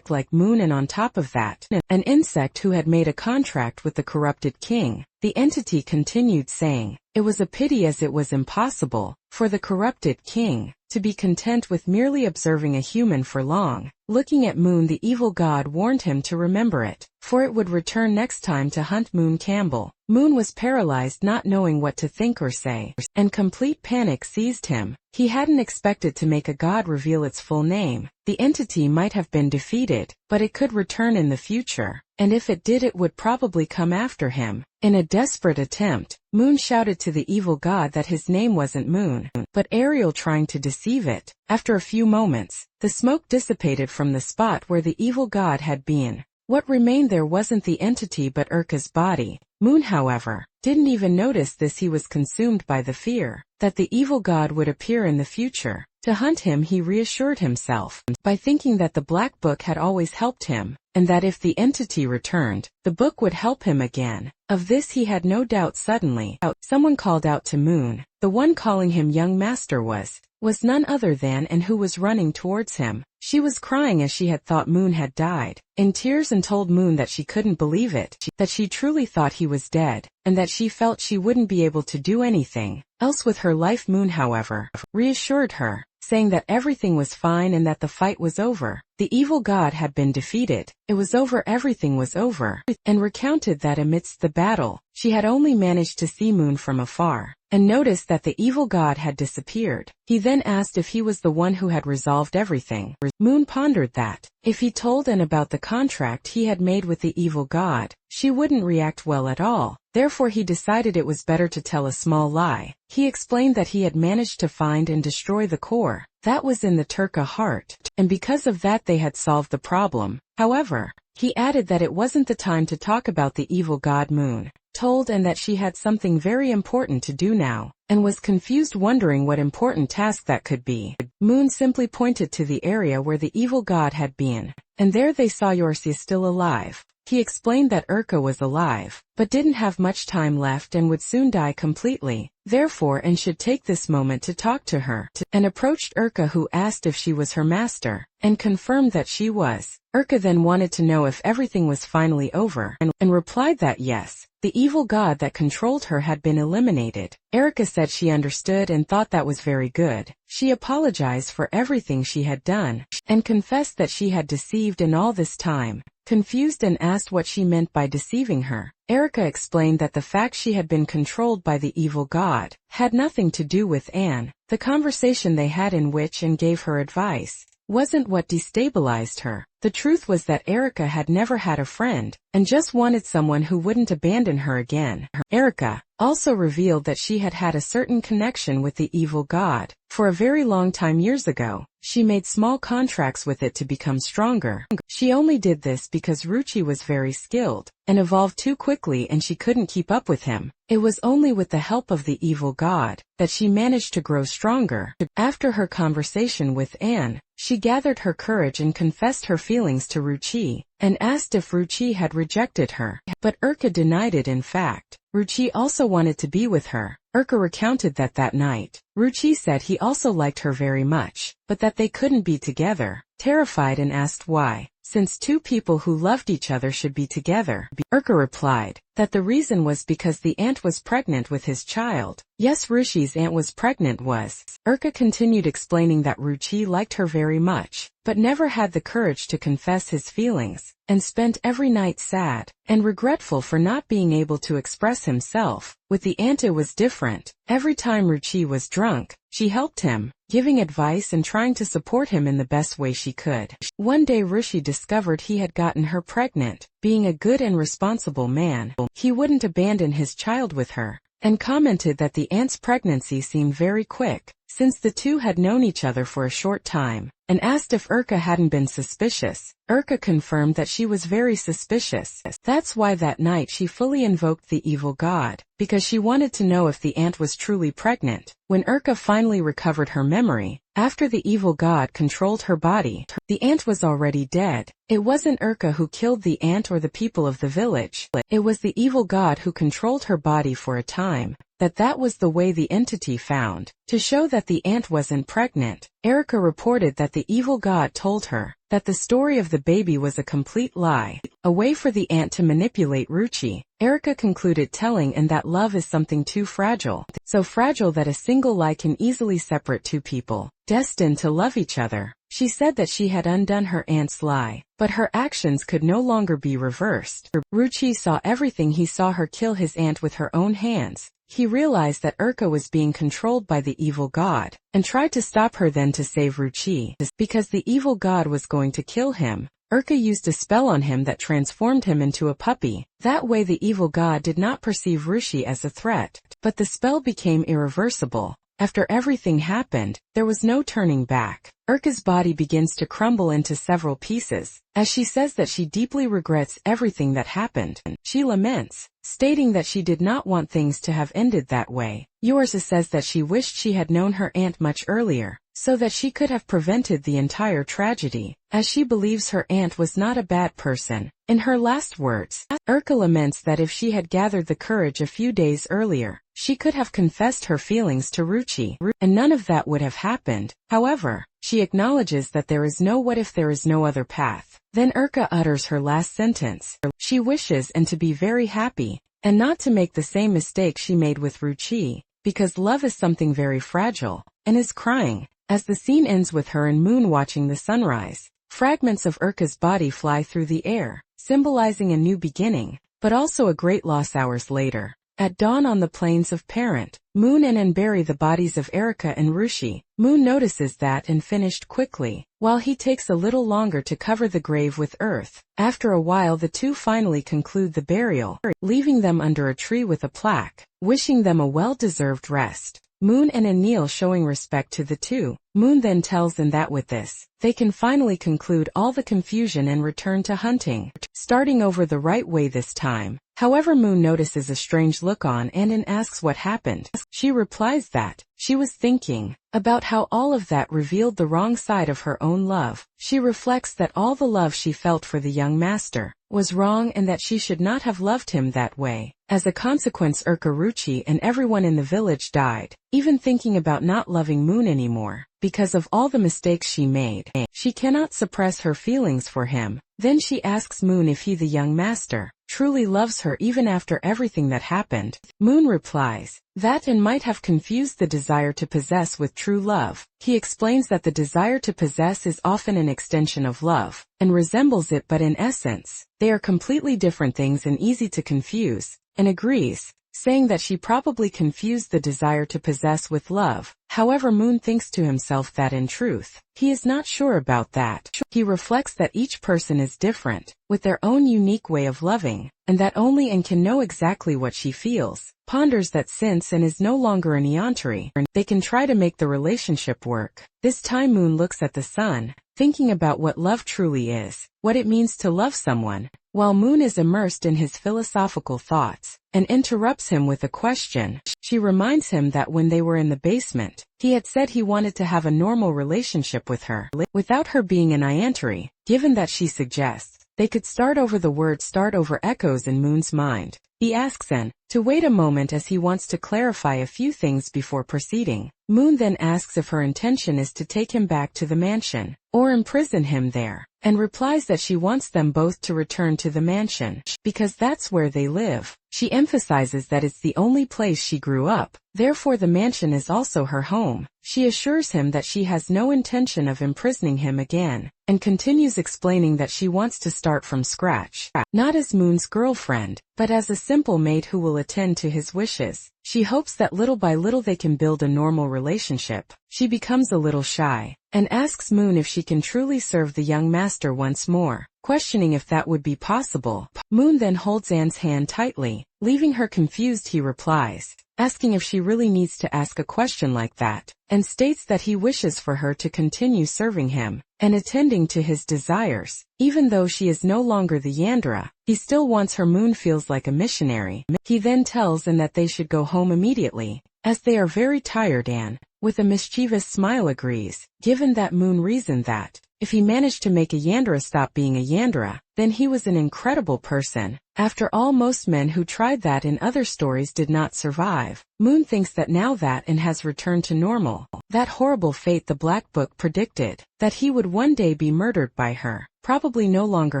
like Moon, and on top of that, an insect who had made a contract with the corrupted king. The entity continued saying, it was a pity as it was impossible for the corrupted king to be content with merely observing a human for long. Looking at Moon, the evil god warned him to remember it, for it would return next time to hunt Moon Campbell. Moon was paralyzed, not knowing what to think or say, and complete panic seized him. He hadn't expected to make a god reveal its full name. The entity might have been defeated, but it could return in the future, and if it did, it would probably come after him. In a desperate attempt, Moon shouted to the evil god that his name wasn't Moon, but Ariel, trying to deceive it. After a few moments, the smoke dissipated from the spot where the evil god had been. What remained there wasn't the entity but Urka's body. Moon, however, didn't even notice this. He was consumed by the fear that the evil god would appear in the future to hunt him. He reassured himself by thinking that the black book had always helped him, and that if the entity returned, the book would help him again. Of this he had no doubt. Suddenly, someone called out to Moon. The one calling him young master was none other than Anne, who was running towards him. She was crying as she had thought Moon had died, in tears, and told Moon that she couldn't believe it, that she truly thought he was dead, and that she felt she wouldn't be able to do anything else with her life. Moon, however, reassured her, saying that everything was fine and that the fight was over. The evil god had been defeated. It was over, everything was over, and recounted that amidst the battle, she had only managed to see Moon from afar, and noticed that the evil god had disappeared. He then asked if he was the one who had resolved everything. Moon pondered that if he told Anne about the contract he had made with the evil god, she wouldn't react well at all. Therefore he decided it was better to tell a small lie. He explained that he had managed to find and destroy the core that was in the Turka heart, and because of that they had solved the problem. However, he added that it wasn't the time to talk about the evil god. Moon told Anne that she had something very important to do now, and was confused, wondering what important task that could be. Moon simply pointed to the area where the evil god had been, and there they saw Yorcia still alive. He explained that Urka was alive, but didn't have much time left and would soon die completely, therefore and should take this moment to talk to her, and approached Urka, who asked if she was her master, and confirmed that she was. Urka then wanted to know if everything was finally over, and replied that yes, the evil god that controlled her had been eliminated. Erika said she understood and thought that was very good. She apologized for everything she had done, and confessed that she had deceived in all this time. Confused and asked what she meant by deceiving her, Erika explained that the fact she had been controlled by the evil god had nothing to do with Anne. The conversation they had in which Anne gave her advice wasn't what destabilized her. The truth was that Erika had never had a friend, and just wanted someone who wouldn't abandon her again. Erika also revealed that she had had a certain connection with the evil god. For a very long time years ago, she made small contracts with it to become stronger. She only did this because Ruchi was very skilled, and evolved too quickly and she couldn't keep up with him. It was only with the help of the evil god that she managed to grow stronger. After her conversation with Anne, she gathered her courage and confessed her feelings to Ruchi, and asked if Ruchi had rejected her. But Urka denied it. In fact, Ruchi also wanted to be with her. Urka recounted that night, Ruchi said he also liked her very much, but that they couldn't be together. Terrified and asked why, since two people who loved each other should be together. Urka replied that the reason was because the aunt was pregnant with his child. Yes, Rushi's aunt was pregnant was. Urka continued explaining that Ruchi liked her very much, but never had the courage to confess his feelings, and spent every night sad and regretful for not being able to express himself. With the aunt it was different. Every time Ruchi was drunk, she helped him, giving advice and trying to support him in the best way she could. One day Ruchi discovered he had gotten her pregnant. Being a good and responsible man, he wouldn't abandon his child with her, and commented that the aunt's pregnancy seemed very quick, since the two had known each other for a short time, and asked if Urka hadn't been suspicious. Urka confirmed that she was very suspicious. That's why that night she fully invoked the evil god, because she wanted to know if the aunt was truly pregnant. When Urka finally recovered her memory, after the evil god controlled her body, the aunt was already dead. It wasn't Urka who killed the aunt or the people of the village. It was the evil god who controlled her body for a time. That was the way the entity found. To show that the aunt wasn't pregnant, Erika reported that the evil god told her that the story of the baby was a complete lie, a way for the aunt to manipulate Ruchi. Erika concluded telling Anne that love is something too fragile, so fragile that a single lie can easily separate two people, destined to love each other. She said that she had undone her aunt's lie, but her actions could no longer be reversed. Ruchi saw everything. He saw her kill his aunt with her own hands. He realized that Urka was being controlled by the evil god, and tried to stop her then to save Ruchi. Because the evil god was going to kill him, Urka used a spell on him that transformed him into a puppy. That way the evil god did not perceive Ruchi as a threat, but the spell became irreversible. After everything happened, there was no turning back. Urka's body begins to crumble into several pieces, as she says that she deeply regrets everything that happened. She laments, stating that she did not want things to have ended that way. Yorza says that she wished she had known her aunt much earlier, so that she could have prevented the entire tragedy, as she believes her aunt was not a bad person. In her last words, Urka laments that if she had gathered the courage a few days earlier, she could have confessed her feelings to Ruchi, and none of that would have happened. However, she acknowledges that there is no what if there is no other path. Then Urka utters her last sentence. She wishes Anne to be very happy, and not to make the same mistake she made with Ruchi, because love is something very fragile, and is crying. As the scene ends with her and Moon watching the sunrise, fragments of Urka's body fly through the air, symbolizing a new beginning, but also a great loss. Hours later, at dawn on the plains of Parent, Moon and Anne bury the bodies of Erika and Ruchi. Moon notices that Anne finished quickly, while he takes a little longer to cover the grave with earth. After a while the two finally conclude the burial, leaving them under a tree with a plaque, wishing them a well-deserved rest. Moon and Anne kneel showing respect to the two. Moon then tells them that with this, they can finally conclude all the confusion and return to hunting, starting over the right way this time. However, Moon notices a strange look on Anne and asks what happened. She replies that she was thinking about how all of that revealed the wrong side of her own love. She reflects that all the love she felt for the young master was wrong and that she should not have loved him that way. As a consequence, Urkaruchi and everyone in the village died. Even thinking about not loving Moon anymore, because of all the mistakes she made, she cannot suppress her feelings for him. Then she asks Moon if he, the young master, truly loves her even after everything that happened. Moon replies that and might have confused the desire to possess with true love. He explains that the desire to possess is often an extension of love, and resembles it, but in essence, they are completely different things and easy to confuse, and agrees, saying that she probably confused the desire to possess with love. However, Moon thinks to himself that in truth, he is not sure about that. He reflects that each person is different, with their own unique way of loving, and that only Anne can know exactly what she feels. Ponders that since Anne is no longer an Eontori, they can try to make the relationship work. This time Moon looks at the sun, thinking about what love truly is, what it means to love someone. While Moon is immersed in his philosophical thoughts, and interrupts him with a question, she reminds him that when they were in the basement, he had said he wanted to have a normal relationship with her, without her being an Iantari. Given that she suggests they could start over, the word start over echoes in Moon's mind. He asks Anne to wait a moment as he wants to clarify a few things before proceeding. Moon then asks if her intention is to take him back to the mansion, or imprison him there, and replies that she wants them both to return to the mansion, because that's where they live. She emphasizes that it's the only place she grew up, therefore the mansion is also her home. She assures him that she has no intention of imprisoning him again, and continues explaining that she wants to start from scratch, not as Moon's girlfriend, but as a simple maid who will attend to his wishes. She hopes that little by little they can build a normal relationship. She becomes a little shy, and asks Moon if she can truly serve the young master once more, questioning if that would be possible. Moon then holds Anne's hand tightly, leaving her confused. He replies, asking if she really needs to ask a question like that, and states that he wishes for her to continue serving him, and attending to his desires. Even though she is no longer the Yandra, he still wants her. Moon feels like a missionary. He then tells Anne that they should go home immediately, as they are very tired. Anne, with a mischievous smile, agrees, given that Moon reasoned that if he managed to make a Yandra stop being a Yandra, then he was an incredible person. After all, most men who tried that in other stories did not survive. Moon thinks that now that Anne has returned to normal, that horrible fate the Black Book predicted, that he would one day be murdered by her, probably no longer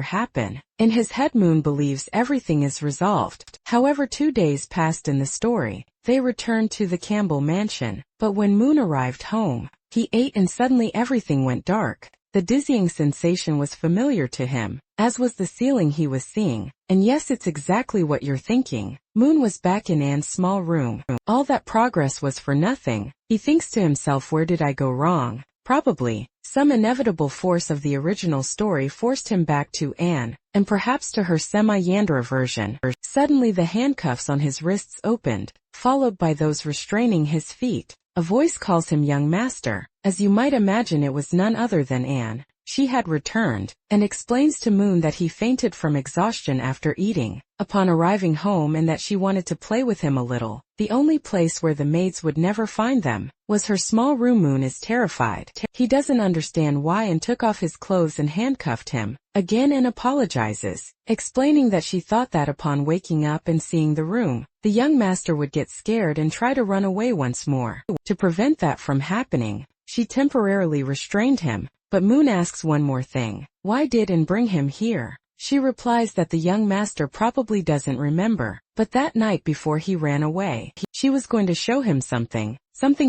happen. In his head, Moon believes everything is resolved. However, 2 days passed in the story. They returned to the Campbell mansion, but when Moon arrived home, he ate and suddenly everything went dark. The dizzying sensation was familiar to him, as was the ceiling he was seeing. And yes, it's exactly what you're thinking. Moon was back in Anne's small room. All that progress was for nothing. He thinks to himself, where did I go wrong? Probably, some inevitable force of the original story forced him back to Anne, and perhaps to her semi-Yandra version. Suddenly the handcuffs on his wrists opened, followed by those restraining his feet. A voice calls him young master. As you might imagine, it was none other than Anne. She had returned, and explains to Moon that he fainted from exhaustion after eating, upon arriving home, and that she wanted to play with him a little. The only place where the maids would never find them was her small room. Moon is terrified. He doesn't understand why and took off his clothes and handcuffed him again and apologizes, explaining that she thought that upon waking up and seeing the room, the young master would get scared and try to run away once more. To prevent that from happening, she temporarily restrained him. But Moon asks one more thing. Why did Anne bring him here? She replies that the young master probably doesn't remember, but that night before he ran away, she was going to show him something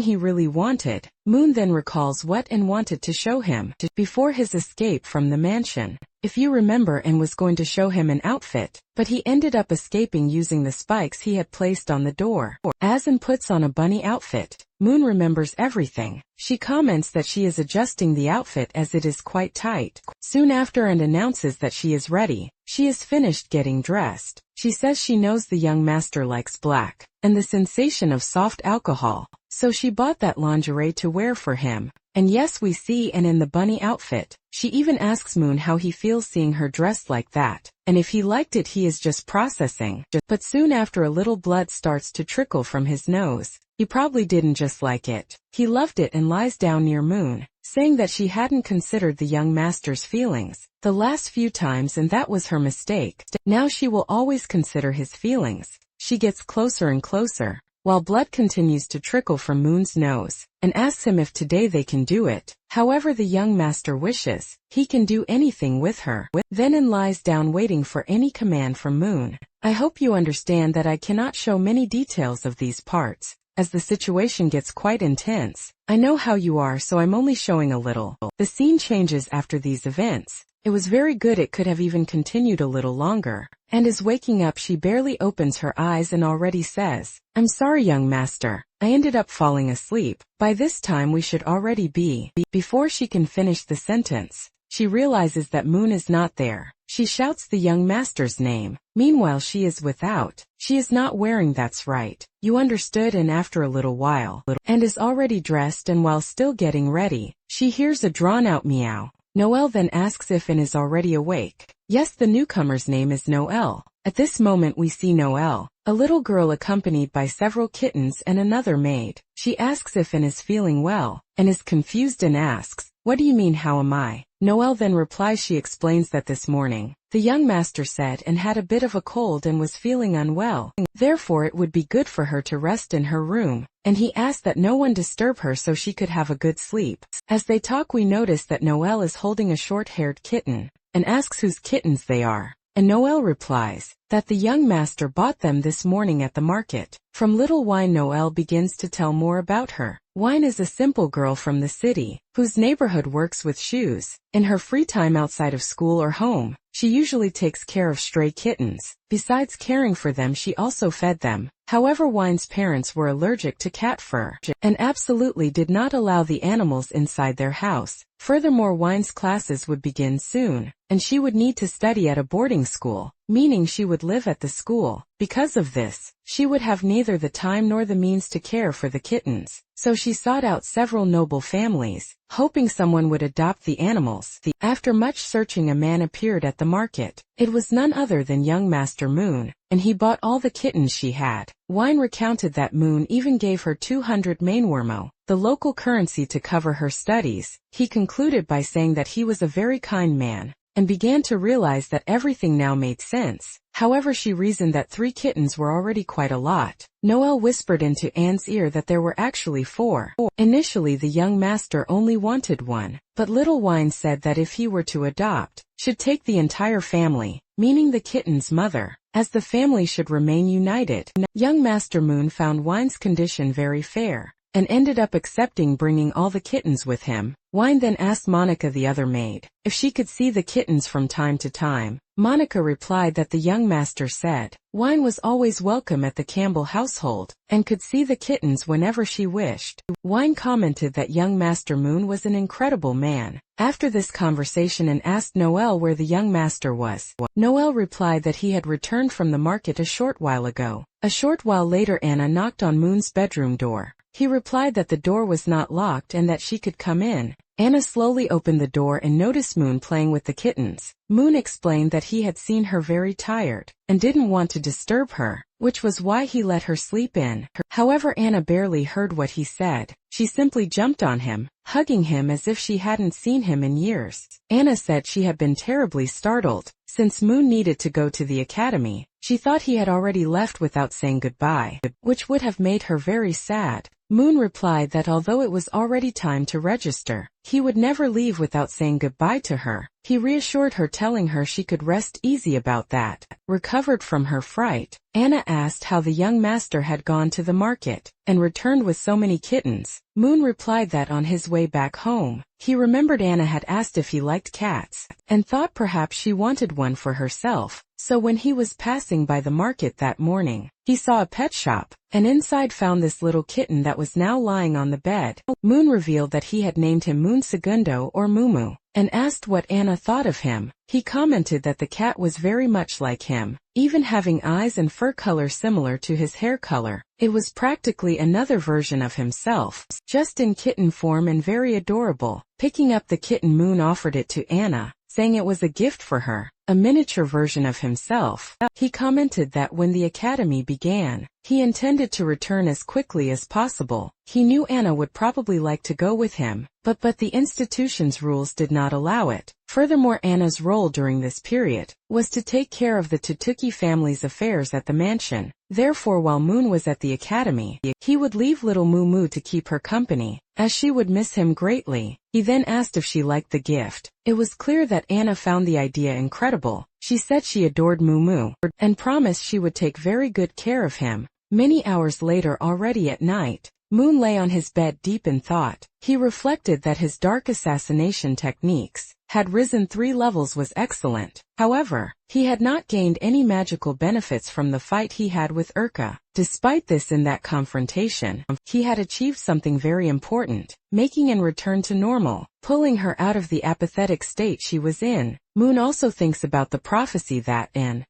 he really wanted. Moon then recalls what Anne wanted to show him before his escape from the mansion. If you remember, Anne was going to show him an outfit, but he ended up escaping using the spikes he had placed on the door. As Anne puts on a bunny outfit, Moon remembers everything. She comments that she is adjusting the outfit as it is quite tight. Soon after, Anne announces that she is ready. She is finished getting dressed. She says she knows the young master likes black, and the sensation of soft alcohol, so she bought that lingerie to wear for him. And yes, we see Anna in the bunny outfit. She even asks Moon how he feels seeing her dressed like that, and if he liked it. He is just processing. But soon after, a little blood starts to trickle from his nose. He probably didn't just like it. He loved it and lies down near Moon, saying that she hadn't considered the young master's feelings the last few times, and that was her mistake. Now she will always consider his feelings. She gets closer and closer, while blood continues to trickle from Moon's nose, and asks him if today they can do it. However, the young master wishes he can do anything with her. Then An lies down waiting for any command from Moon. I hope you understand that I cannot show many details of these parts, as the situation gets quite intense. I know how you are, so I'm only showing a little. The scene changes after these events. It was very good. It could have even continued a little longer. And is waking up. She barely opens her eyes and already says, "I'm sorry, young master. I ended up falling asleep. By this time we should already be." Before she can finish the sentence, she realizes that Moon is not there. She shouts the young master's name. Meanwhile, she is without. She is not wearing. That's right. You understood. And after a little while, and is already dressed, and while still getting ready, she hears a drawn-out meow. Noelle then asks if An is already awake. Yes, the newcomer's name is Noelle. At this moment we see Noelle, a little girl accompanied by several kittens and another maid. She asks if An is feeling well, and is confused and asks, "What do you mean, how am I?" Noelle then replies. She explains that this morning, the young master said An had a bit of a cold and was feeling unwell. Therefore it would be good for her to rest in her room, and he asked that no one disturb her so she could have a good sleep. As they talk, we notice that Noelle is holding a short-haired kitten, and asks whose kittens they are. And Noelle replies that the young master bought them this morning at the market. From little Wine, Noelle begins to tell more about her. Wine is a simple girl from the city, whose neighborhood works with shoes. In her free time outside of school or home, she usually takes care of stray kittens. Besides caring for them, she also fed them. However, Wine's parents were allergic to cat fur, and absolutely did not allow the animals inside their house. Furthermore, Wine's classes would begin soon, and she would need to study at a boarding school, meaning she would live at the school. Because of this, she would have neither the time nor the means to care for the kittens. So she sought out several noble families, hoping someone would adopt the animals. After much searching, a man appeared at the market. It was none other than young Master Moon, and he bought all the kittens she had. Wine recounted that Moon even gave her 200 mainwormo, the local currency, to cover her studies. He concluded by saying that he was a very kind man, and began to realize that everything now made sense. However, she reasoned that 3 kittens were already quite a lot. Noelle whispered into Anne's ear that there were actually 4. Initially, the young master only wanted 1, but little Wine said that if he were to adopt, should take the entire family, meaning the kitten's mother, as the family should remain united. Young Master Moon found Wine's condition very fair, and ended up accepting bringing all the kittens with him. Wine then asked Monica, the other maid, if she could see the kittens from time to time. Monica replied that the young master said Wine was always welcome at the Campbell household, and could see the kittens whenever she wished. Wine commented that young Master Moon was an incredible man. After this conversation, and asked Noelle where the young master was. Noelle replied that he had returned from the market a short while ago. A short while later, Anna knocked on Moon's bedroom door. He replied that the door was not locked and that she could come in. Anna slowly opened the door and noticed Moon playing with the kittens. Moon explained that he had seen her very tired, and didn't want to disturb her, which was why he let her sleep in. However, Anna barely heard what he said. She simply jumped on him, hugging him as if she hadn't seen him in years. Anna said she had been terribly startled. Since Moon needed to go to the academy, she thought he had already left without saying goodbye, which would have made her very sad. Moon replied that although it was already time to register, he would never leave without saying goodbye to her. He reassured her, telling her she could rest easy about that. Recovered from her fright, Anna asked how the young master had gone to the market, and returned with so many kittens. Moon replied that on his way back home, he remembered Anna had asked if he liked cats, and thought perhaps she wanted one for herself. So when he was passing by the market that morning, he saw a pet shop, and inside found this little kitten that was now lying on the bed. Moon revealed that he had named him Moon Segundo or Mumu, and asked what Anna thought of him. He commented that the cat was very much like him, even having eyes and fur color similar to his hair color. It was practically another version of himself, just in kitten form and very adorable. Picking up the kitten, Moon offered it to Anna, saying it was a gift for her, a miniature version of himself. He commented that when the academy began, he intended to return as quickly as possible. He knew Anna would probably like to go with him, but the institution's rules did not allow it. Furthermore, Anna's role during this period was to take care of the Tutuki family's affairs at the mansion. Therefore, while Moon was at the academy, he would leave little Moo to keep her company, as she would miss him greatly. He then asked if she liked the gift. It was clear that Anna found the idea incredible. She said she adored Moo and promised she would take very good care of him. Many hours later, already at night, Moon lay on his bed deep in thought. He reflected that his dark assassination techniques had risen 3 levels was excellent. However, he had not gained any magical benefits from the fight he had with Urka. Despite this, in that confrontation, he had achieved something very important, making Anne return to normal, pulling her out of the apathetic state she was in. Moon also thinks about the prophecy that Anne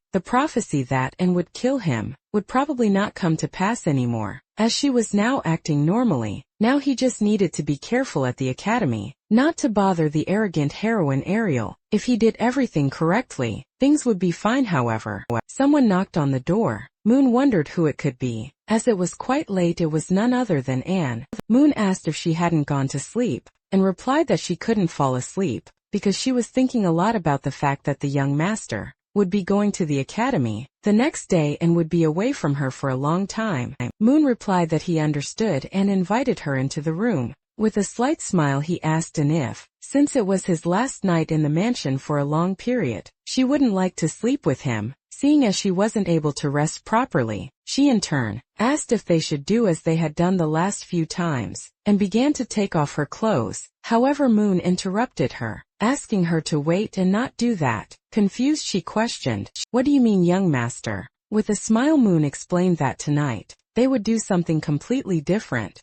would kill him, would probably not come to pass anymore, as she was now acting normally. Now he just needed to be careful at the academy, not to bother the arrogant heroine Ariel. If he did everything correctly, things would be fine. However, someone knocked on the door. Moon wondered who it could be. As it was quite late, it was none other than Anne. Moon asked if she hadn't gone to sleep, and replied that she couldn't fall asleep, because she was thinking a lot about the fact that the young master would be going to the academy the next day and would be away from her for a long time. Moon replied that he understood and invited her into the room. With a slight smile, he asked Anne if, since it was his last night in the mansion for a long period, she wouldn't like to sleep with him, seeing as she wasn't able to rest properly. She in turn asked if they should do as they had done the last few times, and began to take off her clothes. However, Moon interrupted her, asking her to wait and not do that. Confused, she questioned, "What do you mean, young master?" With a smile, Moon explained that tonight they would do something completely different,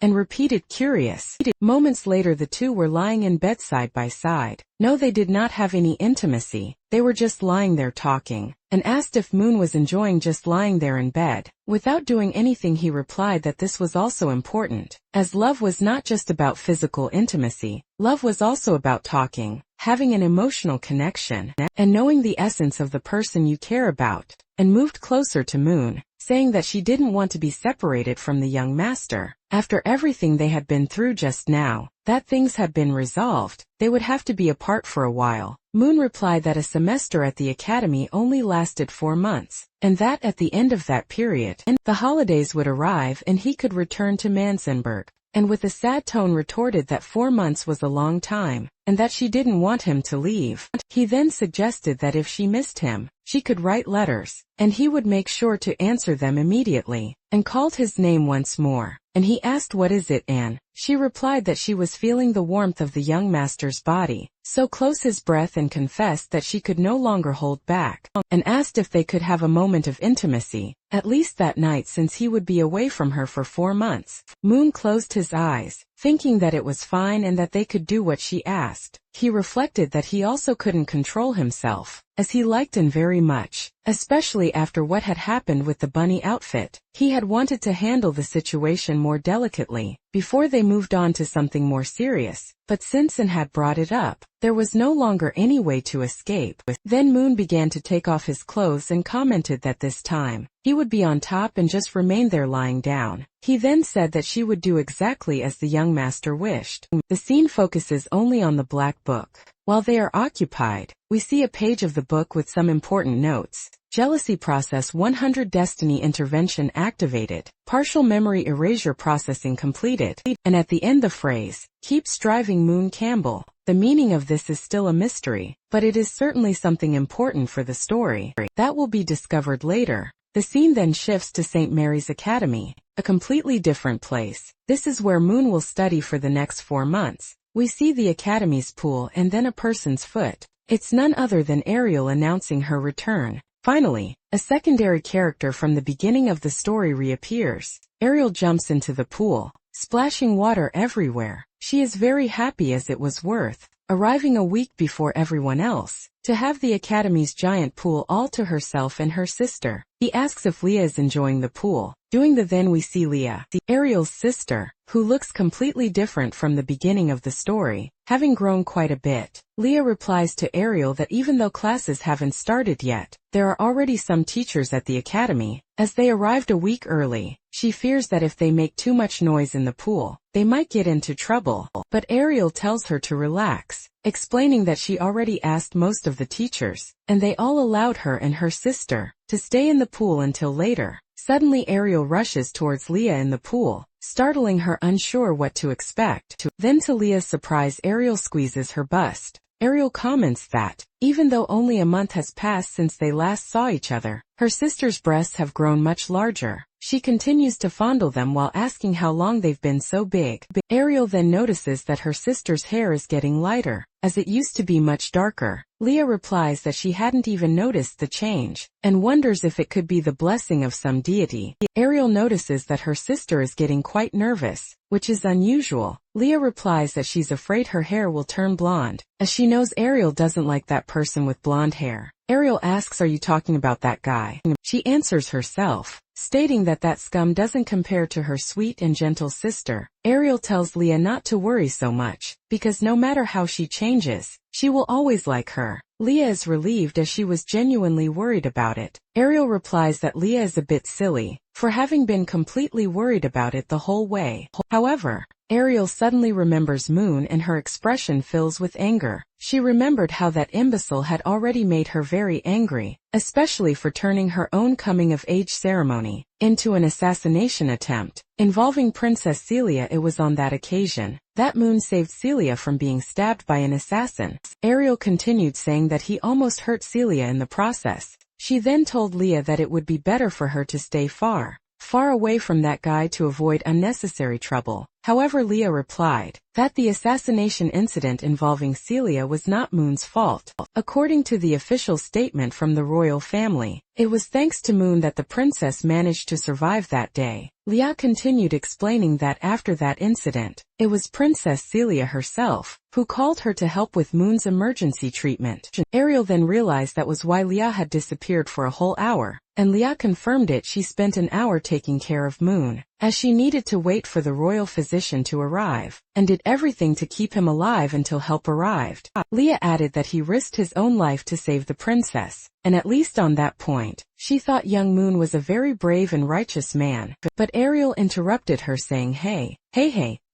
and repeated, curious. Moments later, the two were lying in bed side by side. No, they did not have any intimacy, they were just lying there talking, and asked if Moon was enjoying just lying there in bed, without doing anything. He replied that this was also important, as love was not just about physical intimacy, love was also about talking, having an emotional connection, and knowing the essence of the person you care about, and moved closer to Moon, saying that she didn't want to be separated from the young master. After everything they had been through just now, that things had been resolved, they would have to be apart for a while. Moon replied that a semester at the academy only lasted 4 months, and that at the end of that period, the holidays would arrive and he could return to Mansenberg, and with a sad tone retorted that 4 months was a long time, and that she didn't want him to leave. He then suggested that if she missed him, she could write letters, and he would make sure to answer them immediately, and called his name once more. And he asked, "What is it, Anne?" She replied that she was feeling the warmth of the young master's body, so close his breath, and confessed that she could no longer hold back, and asked if they could have a moment of intimacy, at least that night, since he would be away from her for 4 months. Moon closed his eyes, thinking that it was fine and that they could do what she asked. He reflected that he also couldn't control himself, as he liked Anne very much, especially after what had happened with the bunny outfit. He had wanted to handle the situation more delicately, before they moved on to something more serious, but since Anne had brought it up, there was no longer any way to escape. Then Moon began to take off his clothes and commented that this time, he would be on top and just remain there lying down. He then said that she would do exactly as the young master wished. The scene focuses only on the black book. While they are occupied, we see a page of the book with some important notes. Jealousy process 100, destiny intervention activated, partial memory erasure processing completed, and at the end the phrase, "Keep striving, Moon Campbell." The meaning of this is still a mystery, but it is certainly something important for the story that will be discovered later. The scene then shifts to St. Mary's Academy, a completely different place. This is where Moon will study for the next 4 months. We see the academy's pool and then a person's foot. It's none other than Ariel announcing her return. Finally, a secondary character from the beginning of the story reappears. Ariel jumps into the pool, splashing water everywhere. She is very happy as it was worth arriving a week before everyone else, to have the academy's giant pool all to herself and her sister. He asks if Leah is enjoying the pool. Then we see Leah, Ariel's sister, who looks completely different from the beginning of the story, having grown quite a bit. Leah replies to Ariel that even though classes haven't started yet, there are already some teachers at the academy, as they arrived a week early. She fears that if they make too much noise in the pool, they might get into trouble, but Ariel tells her to relax, explaining that she already asked most of the teachers, and they all allowed her and her sister to stay in the pool until later. Suddenly Ariel rushes towards Leah in the pool, startling her, unsure what to expect. Then to Leah's surprise, Ariel squeezes her bust. Ariel comments that, even though only a month has passed since they last saw each other, her sister's breasts have grown much larger. She continues to fondle them while asking how long they've been so big. Ariel then notices that her sister's hair is getting lighter, as it used to be much darker. Leah replies that she hadn't even noticed the change, and wonders if it could be the blessing of some deity. Ariel notices that her sister is getting quite nervous, which is unusual. Leah replies that she's afraid her hair will turn blonde, as she knows Ariel doesn't like that person with blonde hair. Ariel asks, "Are you talking about that guy?" She answers herself, stating that that scum doesn't compare to her sweet and gentle sister. Ariel tells Leah not to worry so much, because no matter how she changes, she will always like her. Leah is relieved as she was genuinely worried about it. Ariel replies that Leah is a bit silly for having been completely worried about it the whole way. However, Ariel suddenly remembers Moon and her expression fills with anger. She remembered how that imbecile had already made her very angry, especially for turning her own coming-of-age ceremony into an assassination attempt involving Princess Celia. It was on that occasion that Moon saved Celia from being stabbed by an assassin. Ariel continued saying that he almost hurt Celia in the process. She then told Leah that it would be better for her to stay far away from that guy to avoid unnecessary trouble. However, Leah replied that the assassination incident involving Celia was not Moon's fault. According to the official statement from the royal family, it was thanks to Moon that the princess managed to survive that day. Leah continued explaining that after that incident, it was Princess Celia herself who called her to help with Moon's emergency treatment. Ariel then realized that was why Leah had disappeared for a whole hour, and Leah confirmed it. She spent an hour taking care of Moon, as she needed to wait for the royal physician to arrive, and did everything to keep him alive until help arrived. Leah added that he risked his own life to save the princess, and at least on that point, she thought young Moon was a very brave and righteous man. But Ariel interrupted her saying, Hey,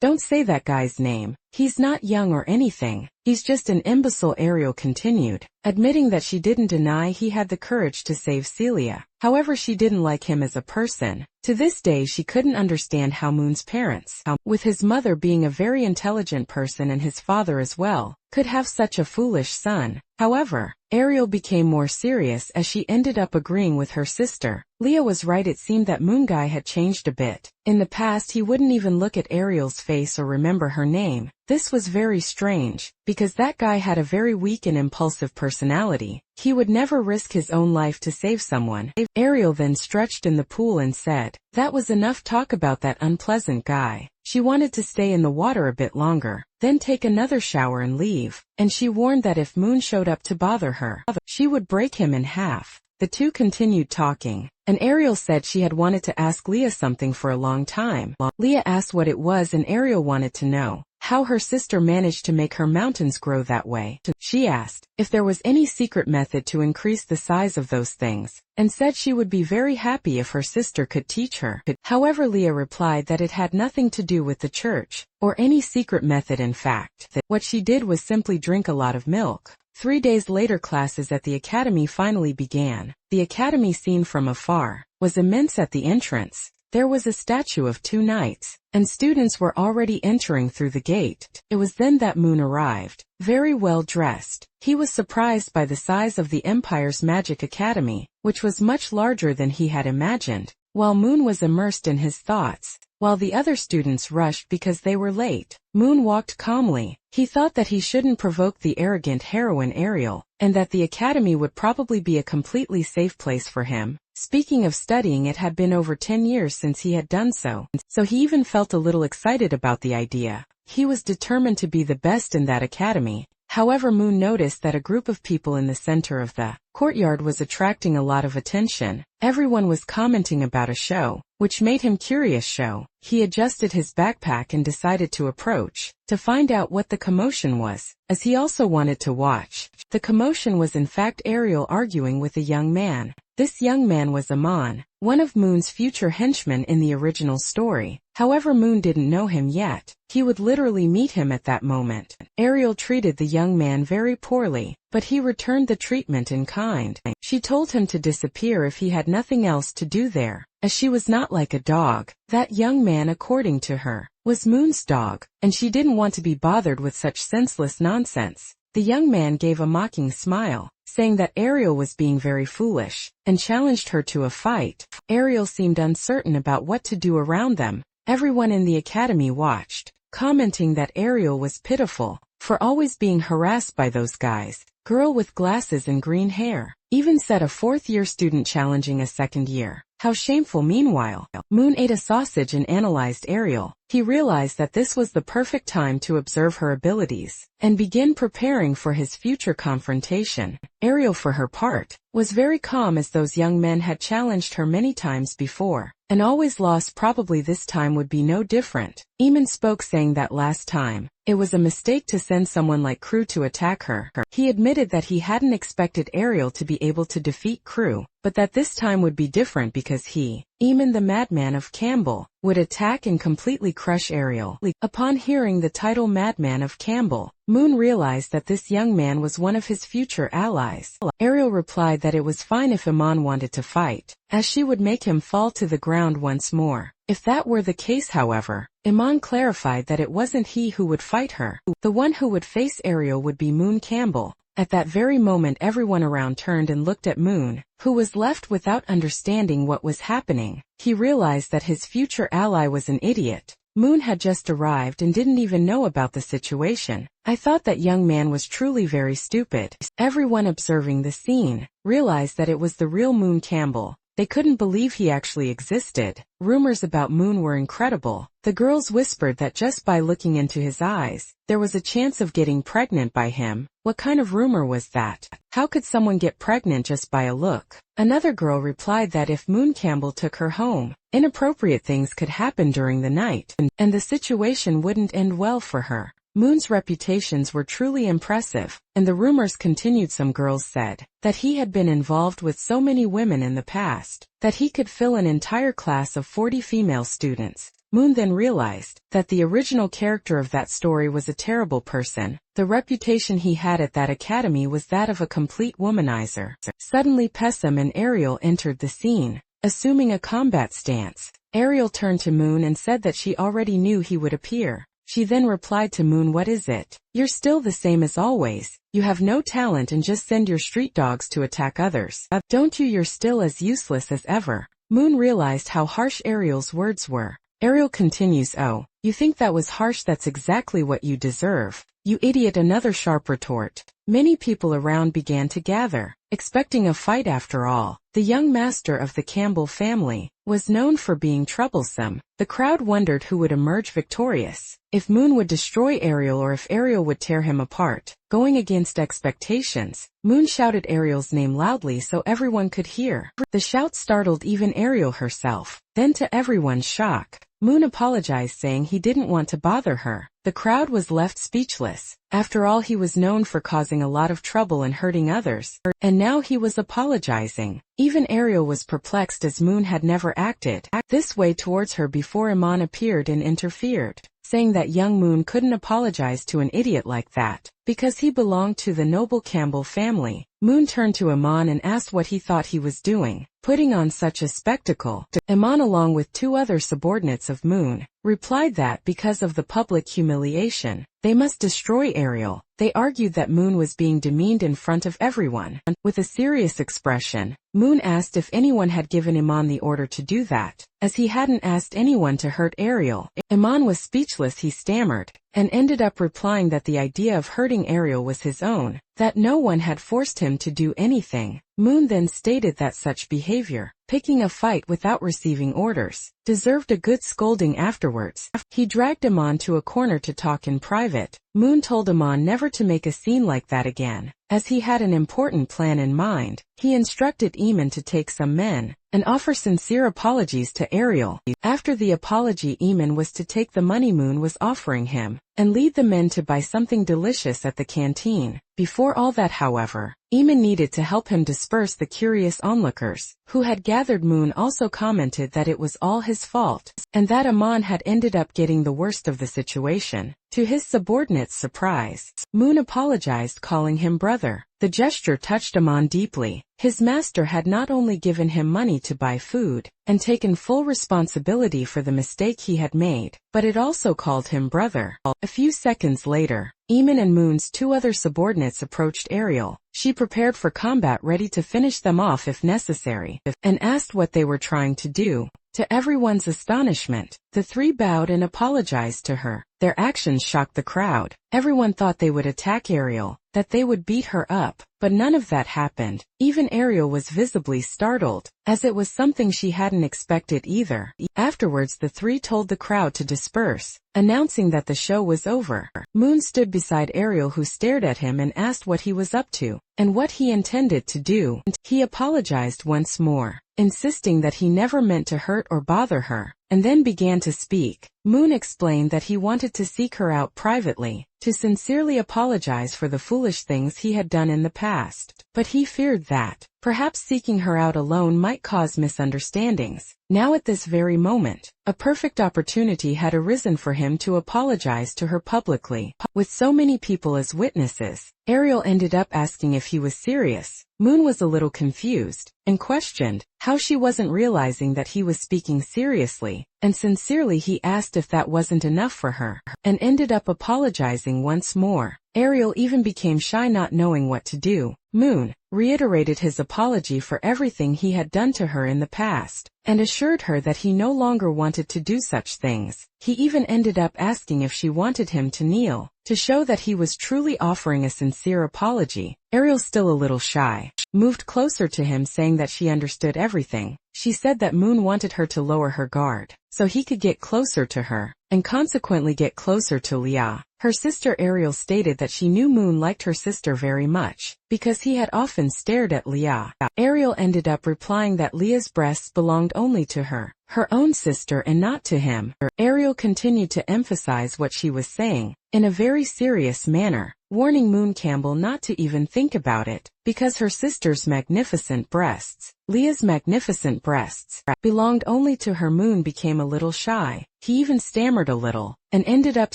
don't say that guy's name. He's not young or anything. He's just an imbecile." Ariel continued, admitting that she didn't deny he had the courage to save Celia. However, she didn't like him as a person. To this day she couldn't understand how Moon's parents, with his mother being a very intelligent person and his father as well, could have such a foolish son. However, Ariel became more serious as she ended up agreeing with her sister. Leah was right. It seemed that Moon Guy had changed a bit. In the past he wouldn't even look at Ariel's face or remember her name. This was very strange, because that guy had a very weak and impulsive personality. He would never risk his own life to save someone. Ariel then stretched in the pool and said, that was enough talk about that unpleasant guy. She wanted to stay in the water a bit longer, then take another shower and leave, and she warned that if Moon showed up to bother her, she would break him in half. The two continued talking, and Ariel said she had wanted to ask Leah something for a long time. Leah asked what it was, and Ariel wanted to know how her sister managed to make her mountains grow that way. She asked if there was any secret method to increase the size of those things, and said she would be very happy if her sister could teach her. However, Leah replied that it had nothing to do with the church, or any secret method. In fact, what she did was simply drink a lot of milk. 3 days later, classes at the academy finally began. The academy, seen from afar, was immense. At the entrance, there was a statue of 2 knights, and students were already entering through the gate. It was then that Moon arrived, very well dressed. He was surprised by the size of the Empire's Magic Academy, which was much larger than he had imagined. While Moon was immersed in his thoughts, while the other students rushed because they were late. Moon walked calmly. He thought that he shouldn't provoke the arrogant heroine Ariel, and that the academy would probably be a completely safe place for him. Speaking of studying, it had been over 10 years since he had done so he even felt a little excited about the idea. He was determined to be the best in that academy. However, Moon noticed that a group of people in the center of the courtyard was attracting a lot of attention. Everyone was commenting about a show, which made him curious. He adjusted his backpack and decided to approach, to find out what the commotion was, as he also wanted to watch. The commotion was in fact Ariel arguing with a young man. This young man was Amon, one of Moon's future henchmen in the original story. However, Moon didn't know him yet. He would literally meet him at that moment. Ariel treated the young man very poorly, but he returned the treatment in kind. She told him to disappear if he had nothing else to do there, as she was not like a dog. That young man, according to her, was Moon's dog, and she didn't want to be bothered with such senseless nonsense. The young man gave a mocking smile, saying that Ariel was being very foolish, and challenged her to a fight. Ariel seemed uncertain about what to do around them. Everyone in the academy watched, commenting that Ariel was pitiful for always being harassed by those guys. Girl with glasses and green hair. Even said a fourth-year student challenging a second-year. How shameful. Meanwhile, Moon ate a sausage and analyzed Ariel. He realized that this was the perfect time to observe her abilities and begin preparing for his future confrontation. Ariel, for her part, was very calm, as those young men had challenged her many times before and always lost. Probably this time would be no different. Eamon spoke, saying that last time it was a mistake to send someone like Crew to attack her. He admitted that he hadn't expected Ariel to be able to defeat Crew, but that this time would be different because he, Eamon the Madman of Campbell, would attack and completely crush Ariel. Upon hearing the title Madman of Campbell, Moon realized that this young man was one of his future allies. Ariel replied that it was fine if Amon wanted to fight, as she would make him fall to the ground once more. If that were the case, however, Iman clarified that it wasn't he who would fight her. The one who would face Ariel would be Moon Campbell. At that very moment, everyone around turned and looked at Moon, who was left without understanding what was happening. He realized that his future ally was an idiot. Moon had just arrived and didn't even know about the situation. I thought that young man was truly very stupid. Everyone observing the scene realized that it was the real Moon Campbell. They couldn't believe he actually existed. Rumors about Moon were incredible. The girls whispered that just by looking into his eyes, there was a chance of getting pregnant by him. What kind of rumor was that? How could someone get pregnant just by a look? Another girl replied that if Moon Campbell took her home, inappropriate things could happen during the night, and the situation wouldn't end well for her. Moon's reputations were truly impressive, and the rumors continued. Some girls said that he had been involved with so many women in the past, that he could fill an entire class of 40 female students. Moon then realized that the original character of that story was a terrible person. The reputation he had at that academy was that of a complete womanizer. Suddenly Pessam and Ariel entered the scene, assuming a combat stance. Ariel turned to Moon and said that she already knew he would appear. She then replied to Moon, "What is it? You're still the same as always. You have no talent and just send your street dogs to attack others. Don't you? You're still as useless as ever." Moon realized how harsh Ariel's words were. Ariel continues, "Oh, you think that was harsh? That's exactly what you deserve. You idiot." Another sharp retort. Many people around began to gather, expecting a fight. After all, the young master of the Campbell family was known for being troublesome. The crowd wondered who would emerge victorious, if Moon would destroy Ariel or if Ariel would tear him apart. Going against expectations, Moon shouted Ariel's name loudly so everyone could hear. The shout startled even Ariel herself. Then, to everyone's shock, Moon apologized, saying he didn't want to bother her. The crowd was left speechless. After all, he was known for causing a lot of trouble and hurting others, and now he was apologizing. Even Ariel was perplexed, as Moon had never acted this way towards her before. Iman appeared and interfered, saying that young Moon couldn't apologize to an idiot like that, because he belonged to the noble Campbell family. Moon turned to Iman and asked what he thought he was doing, putting on such a spectacle. Iman, along with two other subordinates of Moon, replied that because of the public humiliation, They must destroy Ariel. They argued that Moon was being demeaned in front of everyone. With a serious expression, Moon asked if anyone had given Iman the order to do that, as he hadn't asked anyone to hurt Ariel. Iman was speechless. He stammered, and ended up replying that the idea of hurting Ariel was his own, that no one had forced him to do anything. Moon then stated that such behavior, picking a fight without receiving orders, deserved a good scolding afterwards. He dragged Iman to a corner to talk in private. Moon told Iman never to make a scene like that again, as he had an important plan in mind. He instructed Iman to take some men, and offer sincere apologies to Ariel. After the apology, Iman was to take the money Moon was offering him, and lead the men to buy something delicious at the canteen. Before all that, however, Iman needed to help him disperse the curious onlookers, who had gathered. Moon also commented that it was all his fault, and that Iman had ended up getting the worst of the situation. To his subordinates' surprise, Moon apologized, calling him brother. The gesture touched Iman deeply. His master had not only given him money to buy food, and taken full responsibility for the mistake he had made, but it also called him brother. A few seconds later, Iman and Moon's two other subordinates approached Ariel. She prepared for combat, ready to finish them off if necessary, and asked what they were trying to do. To everyone's astonishment, the three bowed and apologized to her. Their actions shocked the crowd. Everyone thought they would attack Ariel, that they would beat her up, but none of that happened. Even Ariel was visibly startled, as it was something she hadn't expected either. Afterwards, the three told the crowd to disperse, announcing that the show was over. Moon stood beside Ariel, who stared at him and asked what he was up to, and what he intended to do. He apologized once more, insisting that he never meant to hurt or bother her, and then began to speak. Moon explained that he wanted to seek her out privately, to sincerely apologize for the foolish things he had done in the past, but he feared that, perhaps seeking her out alone might cause misunderstandings. Now at this very moment, a perfect opportunity had arisen for him to apologize to her publicly. With so many people as witnesses, Ariel ended up asking if he was serious. Moon was a little confused, and questioned how she wasn't realizing that he was speaking seriously, and sincerely he asked if that wasn't enough for her, and ended up apologizing once more. Ariel even became shy, not knowing what to do. Moon reiterated his apology for everything he had done to her in the past, and assured her that he no longer wanted to do such things. He even ended up asking if she wanted him to kneel, to show that he was truly offering a sincere apology. Ariel, still a little shy, moved closer to him, saying that she understood everything. She said that Moon wanted her to lower her guard, so he could get closer to her, and consequently get closer to Leah. Her sister Ariel stated that she knew Moon liked her sister very much, because he had often stared at Leah. Ariel ended up replying that Leah's breasts belonged only to her own sister, and not to him. Ariel continued to emphasize what she was saying, in a very serious manner, warning Moon Campbell not to even think about it, because her sister's magnificent breasts, Leah's magnificent breasts, belonged only to her. Moon became a little shy. He even stammered a little, and ended up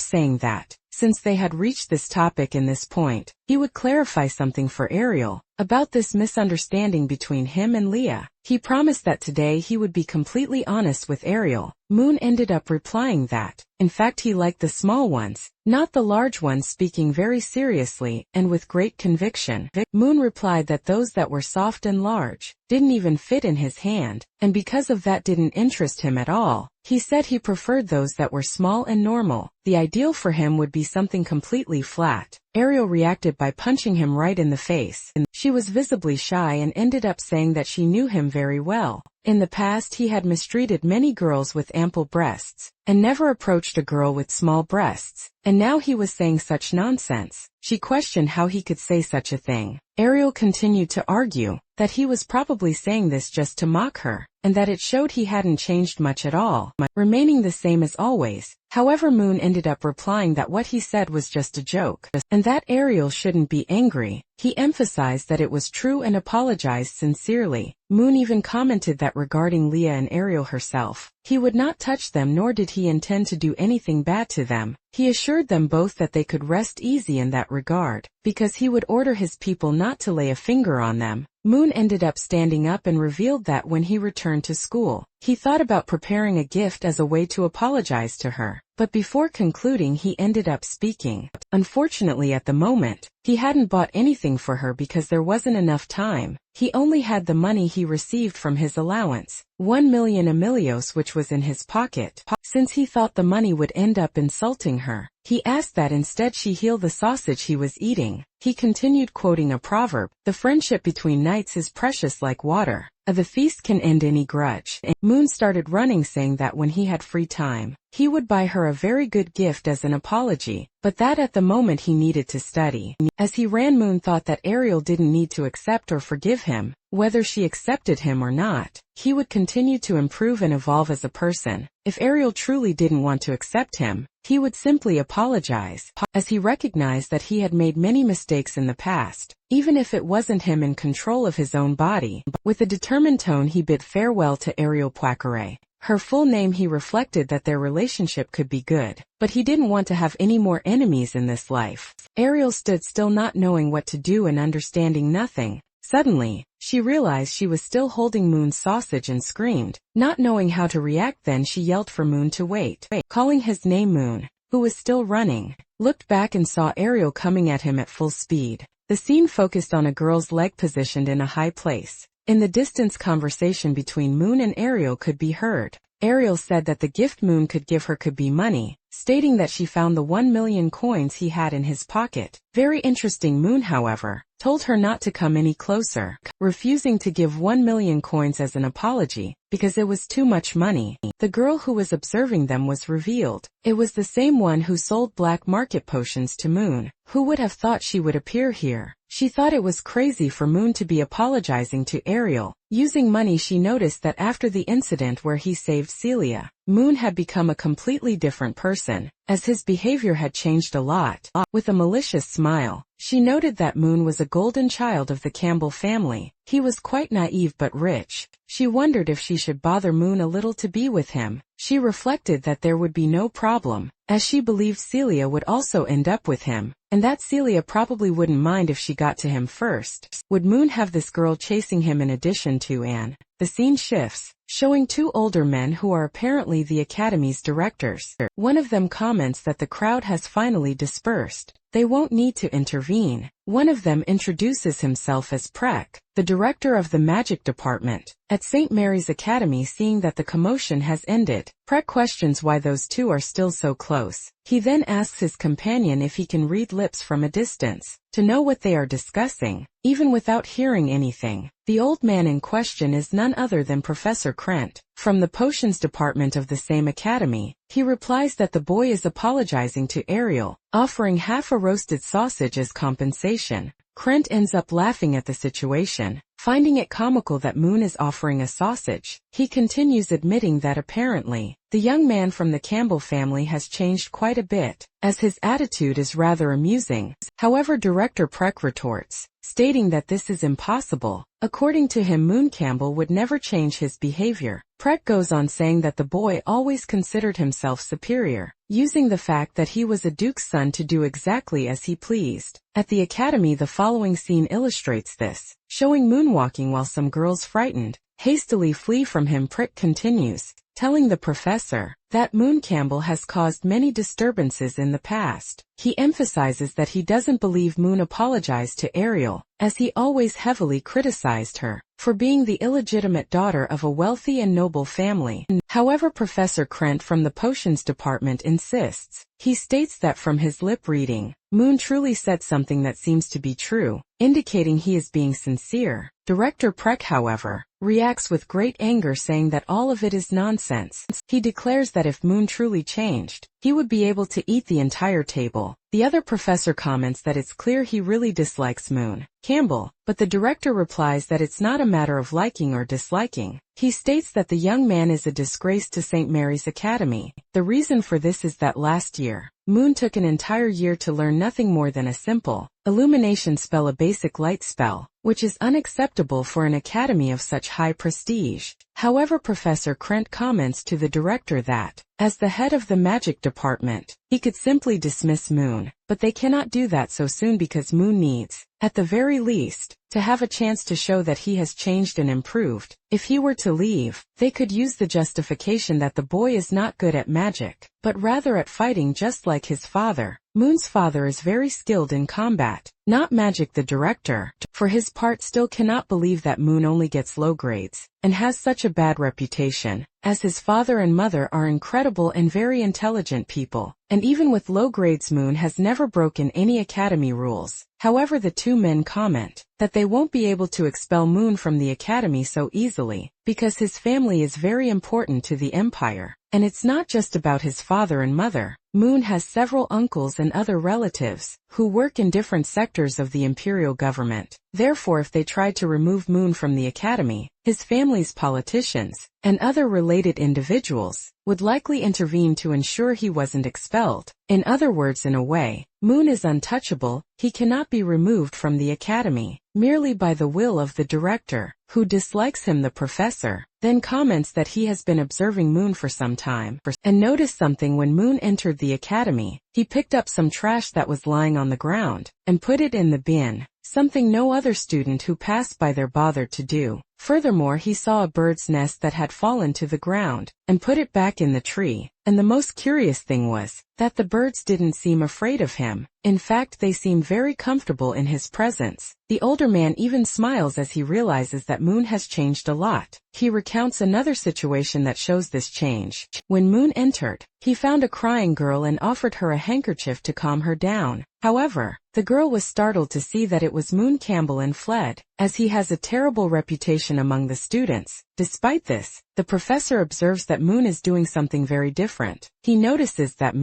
saying that, since they had reached this topic in this point, he would clarify something for Ariel about this misunderstanding between him and Leah. He promised that today he would be completely honest with Ariel. Moon ended up replying that, in fact, he liked the small ones, not the large ones, speaking very seriously and with great conviction. Moon replied that those that were soft and large didn't even fit in his hand, and because of that didn't interest him at all. He said he preferred those that were small and normal. The ideal for him would be something completely flat. Ariel reacted by punching him right in the face. She was visibly shy and ended up saying that she knew him very well. In the past, he had mistreated many girls with ample breasts, and never approached a girl with small breasts, and now he was saying such nonsense. She questioned how he could say such a thing. Ariel continued to argue that he was probably saying this just to mock her, and that it showed he hadn't changed much at all, remaining the same as always. However, Moon ended up replying that what he said was just a joke, and that Ariel shouldn't be angry. He emphasized that it was true and apologized sincerely. Moon even commented that regarding Leah and Ariel herself, he would not touch them, nor did he intend to do anything bad to them. He assured them both that they could rest easy in that regard, because he would order his people not to lay a finger on them. Moon ended up standing up and revealed that when he returned to school, he thought about preparing a gift as a way to apologize to her. but before concluding he ended up speaking. Unfortunately at the moment, he hadn't bought anything for her because there wasn't enough time. He only had the money he received from his allowance, 1,000,000 Emilios, which was in his pocket. Since he thought the money would end up insulting her, he asked that instead she heal the sausage he was eating. He continued quoting a proverb, "The friendship between knights is precious like water. The feast can end any grudge." Moon started running, saying that when he had free time, he would buy her a very good gift as an apology, but that at the moment he needed to study. As he ran, Moon thought that Ariel didn't need to accept or forgive him. Whether she accepted him or not, he would continue to improve and evolve as a person. If Ariel truly didn't want to accept him, he would simply apologize, as he recognized that he had made many mistakes in the past, even if it wasn't him in control of his own body. With a determined tone he bid farewell to Ariel Poicaret. Her full name. He reflected that their relationship could be good, but he didn't want to have any more enemies in this life. Ariel stood still, not knowing what to do and understanding nothing. Suddenly, she realized she was still holding Moon's sausage and screamed. Not knowing how to react, then she yelled for Moon to wait. Calling his name, Moon, who was still running, looked back and saw Ariel coming at him at full speed. The scene focused on a girl's leg positioned in a high place. In the distance, conversation between Moon and Ariel could be heard. Ariel said that the gift Moon could give her could be money, stating that she found the 1,000,000 coins he had in his pocket. Very interesting. Moon, however, told her not to come any closer, refusing to give 1,000,000 coins as an apology, because it was too much money. The girl who was observing them was revealed. It was the same one who sold black market potions to Moon. Who would have thought she would appear here? She thought it was crazy for Moon to be apologizing to Ariel. Using money, she noticed that after the incident where he saved Celia, Moon had become a completely different person, as his behavior had changed a lot. With a malicious smile, she noted that Moon was a golden child of the Campbell family. He was quite naive but rich. She wondered if she should bother Moon a little to be with him. She reflected that there would be no problem, as she believed Celia would also end up with him, and that Celia probably wouldn't mind if she got to him first. Would Moon have this girl chasing him in addition to Anne? The scene shifts, showing two older men who are apparently the Academy's directors. One of them comments that the crowd has finally dispersed. They won't need to intervene. One of them introduces himself as Prek, the director of the magic department at St. Mary's Academy. Seeing that the commotion has ended, Prek questions why those two are still so close. He then asks his companion if he can read lips from a distance, to know what they are discussing, even without hearing anything. The old man in question is none other than Professor Krent, from the potions department of the same academy. He replies that the boy is apologizing to Ariel, offering half a roasted sausage as compensation. Krent ends up laughing at the situation, finding it comical that Moon is offering a sausage. He continues, admitting that apparently, the young man from the Campbell family has changed quite a bit, as his attitude is rather amusing. However, Director Prek retorts, stating that this is impossible. According to him, Moon Campbell would never change his behavior. Prek goes on saying that the boy always considered himself superior, using the fact that he was a duke's son to do exactly as he pleased. At the academy, the following scene illustrates this, showing Moon walking while some girls, frightened, hastily flee from him. Prek continues, telling the professor that Moon Campbell has caused many disturbances in the past. He emphasizes that he doesn't believe Moon apologized to Ariel, as he always heavily criticized her for being the illegitimate daughter of a wealthy and noble family. However, Professor Krent from the potions department insists. He states that from his lip reading, Moon truly said something that seems to be true, indicating he is being sincere. Director Prek, however, reacts with great anger, saying that all of it is nonsense. He declares that if Moon truly changed, he would be able to eat the entire table. The other professor comments that it's clear he really dislikes Moon Campbell, but the director replies that it's not a matter of liking or disliking. He states that the young man is a disgrace to St. Mary's Academy. The reason for this is that last year, Moon took an entire year to learn nothing more than a simple illumination spell, a basic light spell, which is unacceptable for an academy of such high prestige. However, Professor Krent comments to the director that, as the head of the magic department, he could simply dismiss Moon, but they cannot do that so soon because Moon needs, at the very least, to have a chance to show that he has changed and improved. If he were to leave, they could use the justification that the boy is not good at magic, but rather at fighting just like his father. Moon's father is very skilled in combat, not magic. The director, for his part, still cannot believe that Moon only gets low grades, and has such a bad reputation, as his father and mother are incredible and very intelligent people, and even with low grades Moon has never broken any academy rules. However, the two men comment that they won't be able to expel Moon from the academy so easily, because his family is very important to the empire, and it's not just about his father and mother. Moon has several uncles and other relatives who work in different sectors of the imperial government. Therefore, if they tried to remove Moon from the academy, his family's politicians and other related individuals would likely intervene to ensure he wasn't expelled. In other words, in a way, Moon is untouchable. He cannot be removed from the academy merely by the will of the director, who dislikes him. The professor then comments that he has been observing Moon for some time and noticed something when Moon entered the academy. He picked up some trash that was lying on the ground and put it in the bin, something no other student who passed by there bothered to do. Furthermore, he saw a bird's nest that had fallen to the ground and put it back in the tree. And the most curious thing was that the birds didn't seem afraid of him. In fact, they seemed very comfortable in his presence. The older man even smiles as he realizes that Moon has changed a lot. He recounts another situation that shows this change. When Moon entered, he found a crying girl and offered her a handkerchief to calm her down. However, the girl was startled to see that it was Moon Campbell and fled, as he has a terrible reputation among the students. Despite this, the professor observes that Moon is doing something very different. He notices that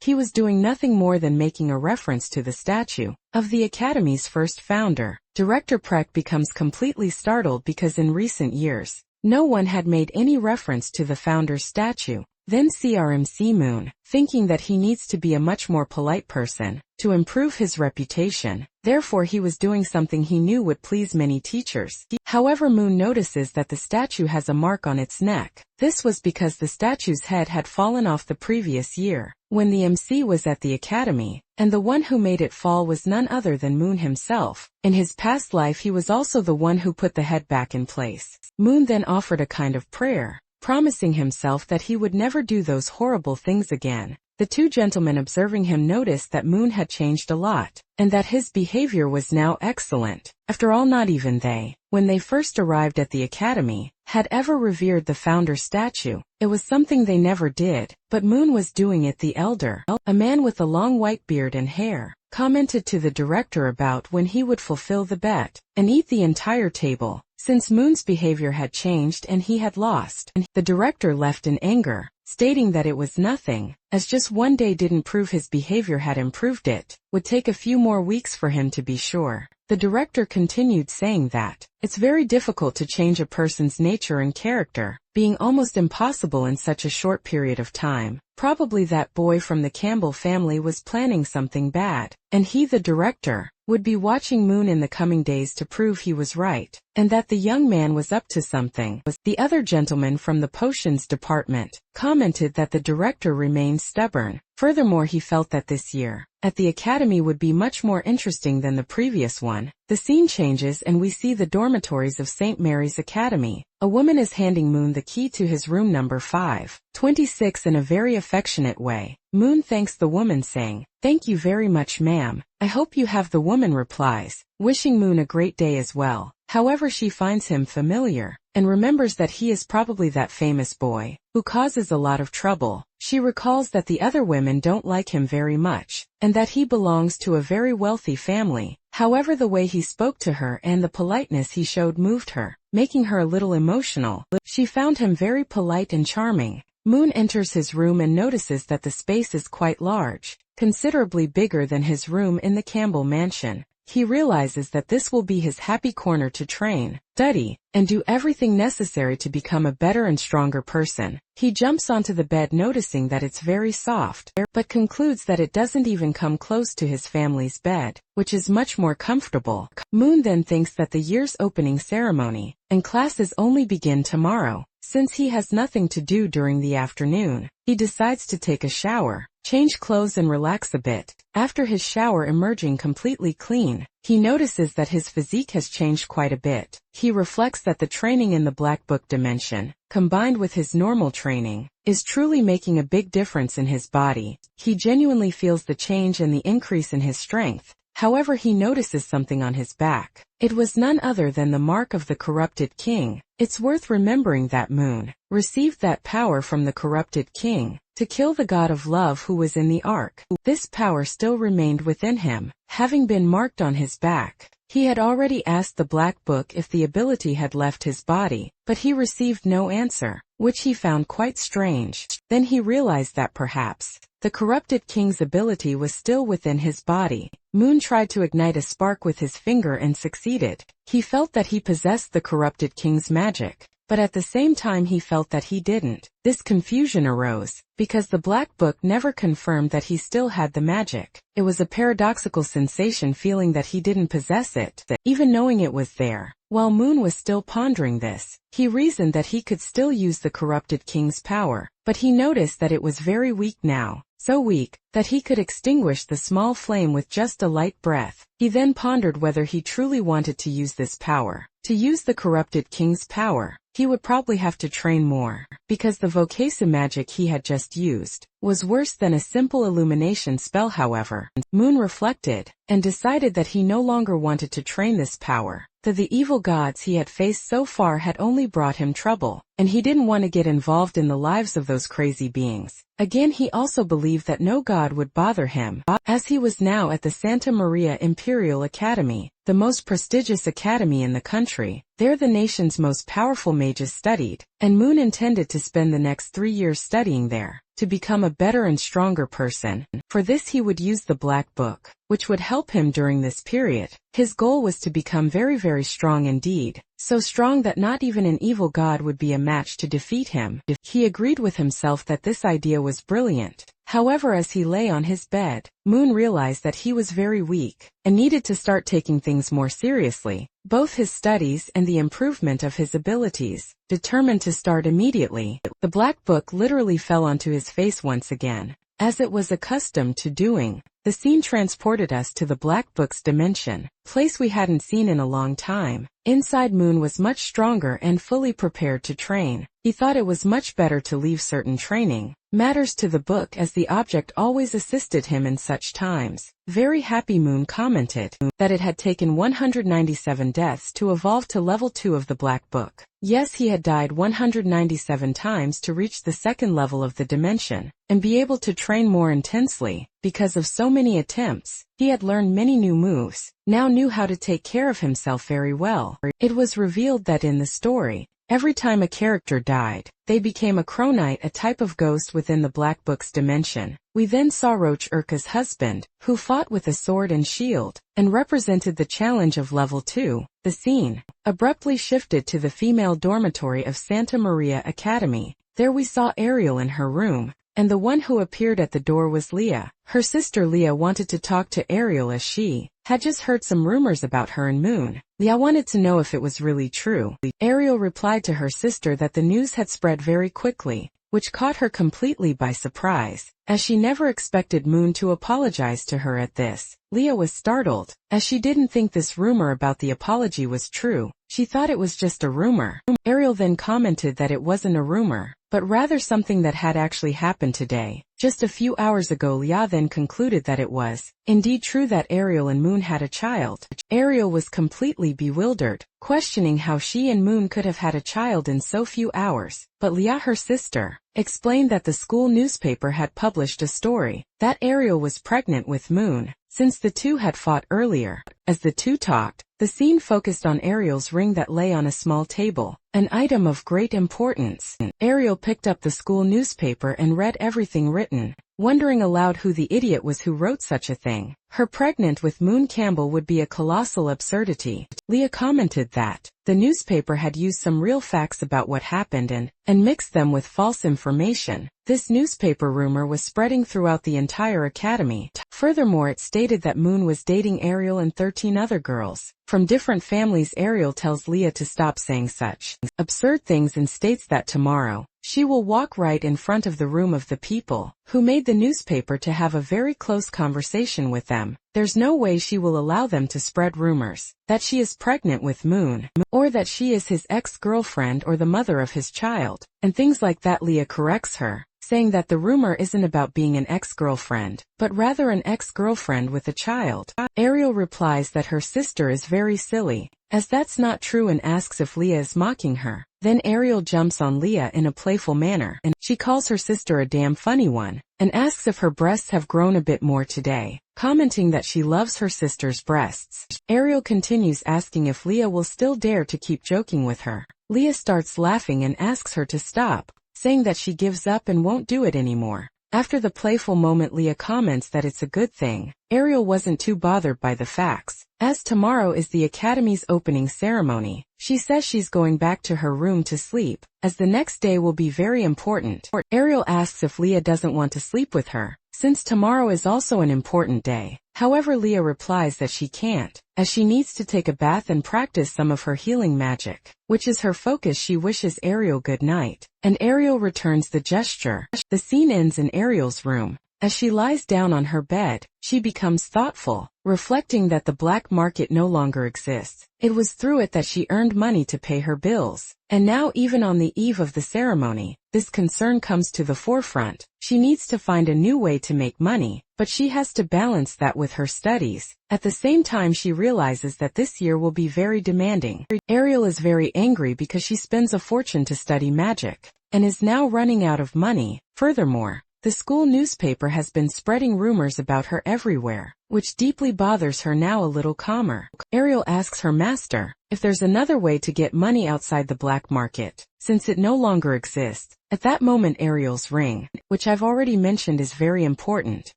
he was doing nothing more than making a reference to the statue of the academy's first founder. Director Prek becomes completely startled because in recent years, no one had made any reference to the founder's statue. Then CRMC Moon, thinking that he needs to be a much more polite person to improve his reputation. Therefore, he was doing something he knew would please many teachers. However, Moon notices that the statue has a mark on its neck. This was because the statue's head had fallen off the previous year, when the MC was at the academy, and the one who made it fall was none other than Moon himself. In his past life, he was also the one who put the head back in place. Moon then offered a kind of prayer, promising himself that he would never do those horrible things again. The two gentlemen observing him noticed that Moon had changed a lot, and that his behavior was now excellent. After all, not even they, when they first arrived at the academy, had ever revered the founder's statue. It was something they never did, but Moon was doing it. The elder, a man with a long white beard and hair, commented to the director about when he would fulfill the bet and eat the entire table, since Moon's behavior had changed and he had lost. The director left in anger, stating that it was nothing, as just one day didn't prove his behavior had improved. It would take a few more weeks for him to be sure. The director continued saying that it's very difficult to change a person's nature and character, being almost impossible in such a short period of time. Probably that boy from the Campbell family was planning something bad, and he, the director, would be watching Moon in the coming days to prove he was right, and that the young man was up to something. The other gentleman from the potions department commented that the director remained stubborn. Furthermore, he felt that this year at the academy would be much more interesting than the previous one. The scene changes and we see the dormitories of St. Mary's Academy. A woman is handing Moon the key to his room number 526 in a very affectionate way. Moon thanks the woman, saying, "Thank you very much, ma'am. I hope you have." The woman replies, wishing Moon a great day as well. However, she finds him familiar and remembers that he is probably that famous boy who causes a lot of trouble. She recalls that the other women don't like him very much and that he belongs to a very wealthy family. However, the way he spoke to her and the politeness he showed moved her, making her a little emotional. She found him very polite and charming. Moon enters his room and notices that the space is quite large, considerably bigger than his room in the Campbell mansion. he realizes that this will be his happy corner to train, study, and do everything necessary to become a better and stronger person. He jumps onto the bed noticing that it's very soft, but concludes that it doesn't even come close to his family's bed, which is much more comfortable. Moon then thinks that the year's opening ceremony and classes only begin tomorrow. Since he has nothing to do during the afternoon, he decides to take a shower, change clothes and relax a bit. After his shower emerging completely clean, he notices that his physique has changed quite a bit. He reflects that the training in the Black Book dimension, combined with his normal training, is truly making a big difference in his body. He genuinely feels the change and the increase in his strength. However, he notices something on his back. It was none other than the mark of the corrupted king. It's worth remembering that Moon received that power from the corrupted king to kill the god of love who was in the ark. This power still remained within him, having been marked on his back. He had already asked the Black Book if the ability had left his body, but he received no answer, which he found quite strange. Then he realized that perhaps the corrupted king's ability was still within his body. Moon tried to ignite a spark with his finger and succeeded. He felt that he possessed the corrupted king's magic, but at the same time he felt that he didn't. This confusion arose because the Black Book never confirmed that he still had the magic. It was a paradoxical sensation feeling that he didn't possess it, even knowing it was there. While Moon was still pondering this, he reasoned that he could still use the corrupted king's power, but he noticed that it was very weak now, so weak that he could extinguish the small flame with just a light breath. He then pondered whether he truly wanted to use this power. To use the corrupted king's power, he would probably have to train more, because the Vocesa magic he had just used was worse than a simple illumination spell. However, Moon reflected and decided that he no longer wanted to train this power. The evil gods he had faced so far had only brought him trouble, and he didn't want to get involved in the lives of those crazy beings. Again, he also believed that no god would bother him, as he was now at the Santa Maria Imperial Academy, the most prestigious academy in the country. There the nation's most powerful mages studied, and Moon intended to spend the next 3 years studying there, to become a better and stronger person. For this he would use the Black Book, which would help him during this period. His goal was to become very, very strong indeed, so strong that not even an evil god would be a match to defeat him. He agreed with himself that this idea was brilliant. However, as he lay on his bed, Moon realized that he was very weak, and needed to start taking things more seriously, both his studies and the improvement of his abilities. Determined to start immediately, the Black Book literally fell onto his face once again, as it was accustomed to doing. The scene transported us to the Black Book's dimension, place we hadn't seen in a long time. Inside, Moon was much stronger and fully prepared to train. He thought it was much better to leave certain training matters to the book, as the object always assisted him in such times. Very happy, Moon commented that it had taken 197 deaths to evolve to level 2 of the Black Book. Yes, he had died 197 times to reach the second level of the dimension, and be able to train more intensely. Because of so many attempts, he had learned many new moves, now knew how to take care of himself very well. It was revealed that in the story, every time a character died, they became a Chronite, a type of ghost within the Black Book's dimension. We then saw Roach Urka's husband, who fought with a sword and shield, and represented the challenge of level 2. The scene abruptly shifted to the female dormitory of Santa Maria Academy. There we saw Ariel in her room, and the one who appeared at the door was Leah. Her sister Leah wanted to talk to Ariel as she had just heard some rumors about her and Moon. Leah wanted to know if it was really true. Ariel replied to her sister that the news had spread very quickly, which caught her completely by surprise, as she never expected Moon to apologize to her at this. Leah was startled, as she didn't think this rumor about the apology was true. She thought it was just a rumor. Ariel then commented that it wasn't a rumor, but rather something that had actually happened today, just a few hours ago. Leah then concluded that it was indeed true that Ariel and Moon had a child. Ariel was completely bewildered, questioning how she and Moon could have had a child in so few hours. But Leah, her sister, explained that the school newspaper had published a story that Ariel was pregnant with Moon. since the two had fought earlier. As the two talked, the scene focused on Ariel's ring that lay on a small table, an item of great importance. Ariel picked up the school newspaper and read everything written, wondering aloud who the idiot was who wrote such a thing. Her pregnant with Moon Campbell would be a colossal absurdity. Leah commented that the newspaper had used some real facts about what happened and mixed them with false information. This newspaper rumor was spreading throughout the entire academy. Furthermore, it stated that Moon was dating Ariel and 13 other girls from different families. Ariel tells Leah to stop saying such absurd things and states that tomorrow she will walk right in front of the room of the people who made the newspaper to have a very close conversation with them. There's no way she will allow them to spread rumors that she is pregnant with Moon, or that she is his ex-girlfriend or the mother of his child, and things like that. Leah corrects her, saying that the rumor isn't about being an ex-girlfriend, but rather an ex-girlfriend with a child. Ariel replies that her sister is very silly, as that's not true, and asks if Leah is mocking her. Then Ariel jumps on Leah in a playful manner, and she calls her sister a damn funny one, and asks if her breasts have grown a bit more today, commenting that she loves her sister's breasts. Ariel continues asking if Leah will still dare to keep joking with her. Leah starts laughing and asks her to stop, saying that she gives up and won't do it anymore. After the playful moment, Leah comments that it's a good thing. Ariel wasn't too bothered by the facts, as tomorrow is the academy's opening ceremony. She says she's going back to her room to sleep, as the next day will be very important. Ariel asks if Leah doesn't want to sleep with her, since tomorrow is also an important day. However, Leah replies that she can't, as she needs to take a bath and practice some of her healing magic, which is her focus. She wishes Ariel good night, and Ariel returns the gesture. The scene ends in Ariel's room. As she lies down on her bed, she becomes thoughtful, reflecting that the black market no longer exists. It was through it that she earned money to pay her bills. And now, even on the eve of the ceremony, this concern comes to the forefront. She needs to find a new way to make money, but she has to balance that with her studies. At the same time, she realizes that this year will be very demanding. Ariel is very angry because she spends a fortune to study magic, and is now running out of money. Furthermore, the school newspaper has been spreading rumors about her everywhere, which deeply bothers her. Now a little calmer, Ariel asks her master if there's another way to get money outside the black market, since it no longer exists. At that moment, Ariel's ring, which I've already mentioned is very important,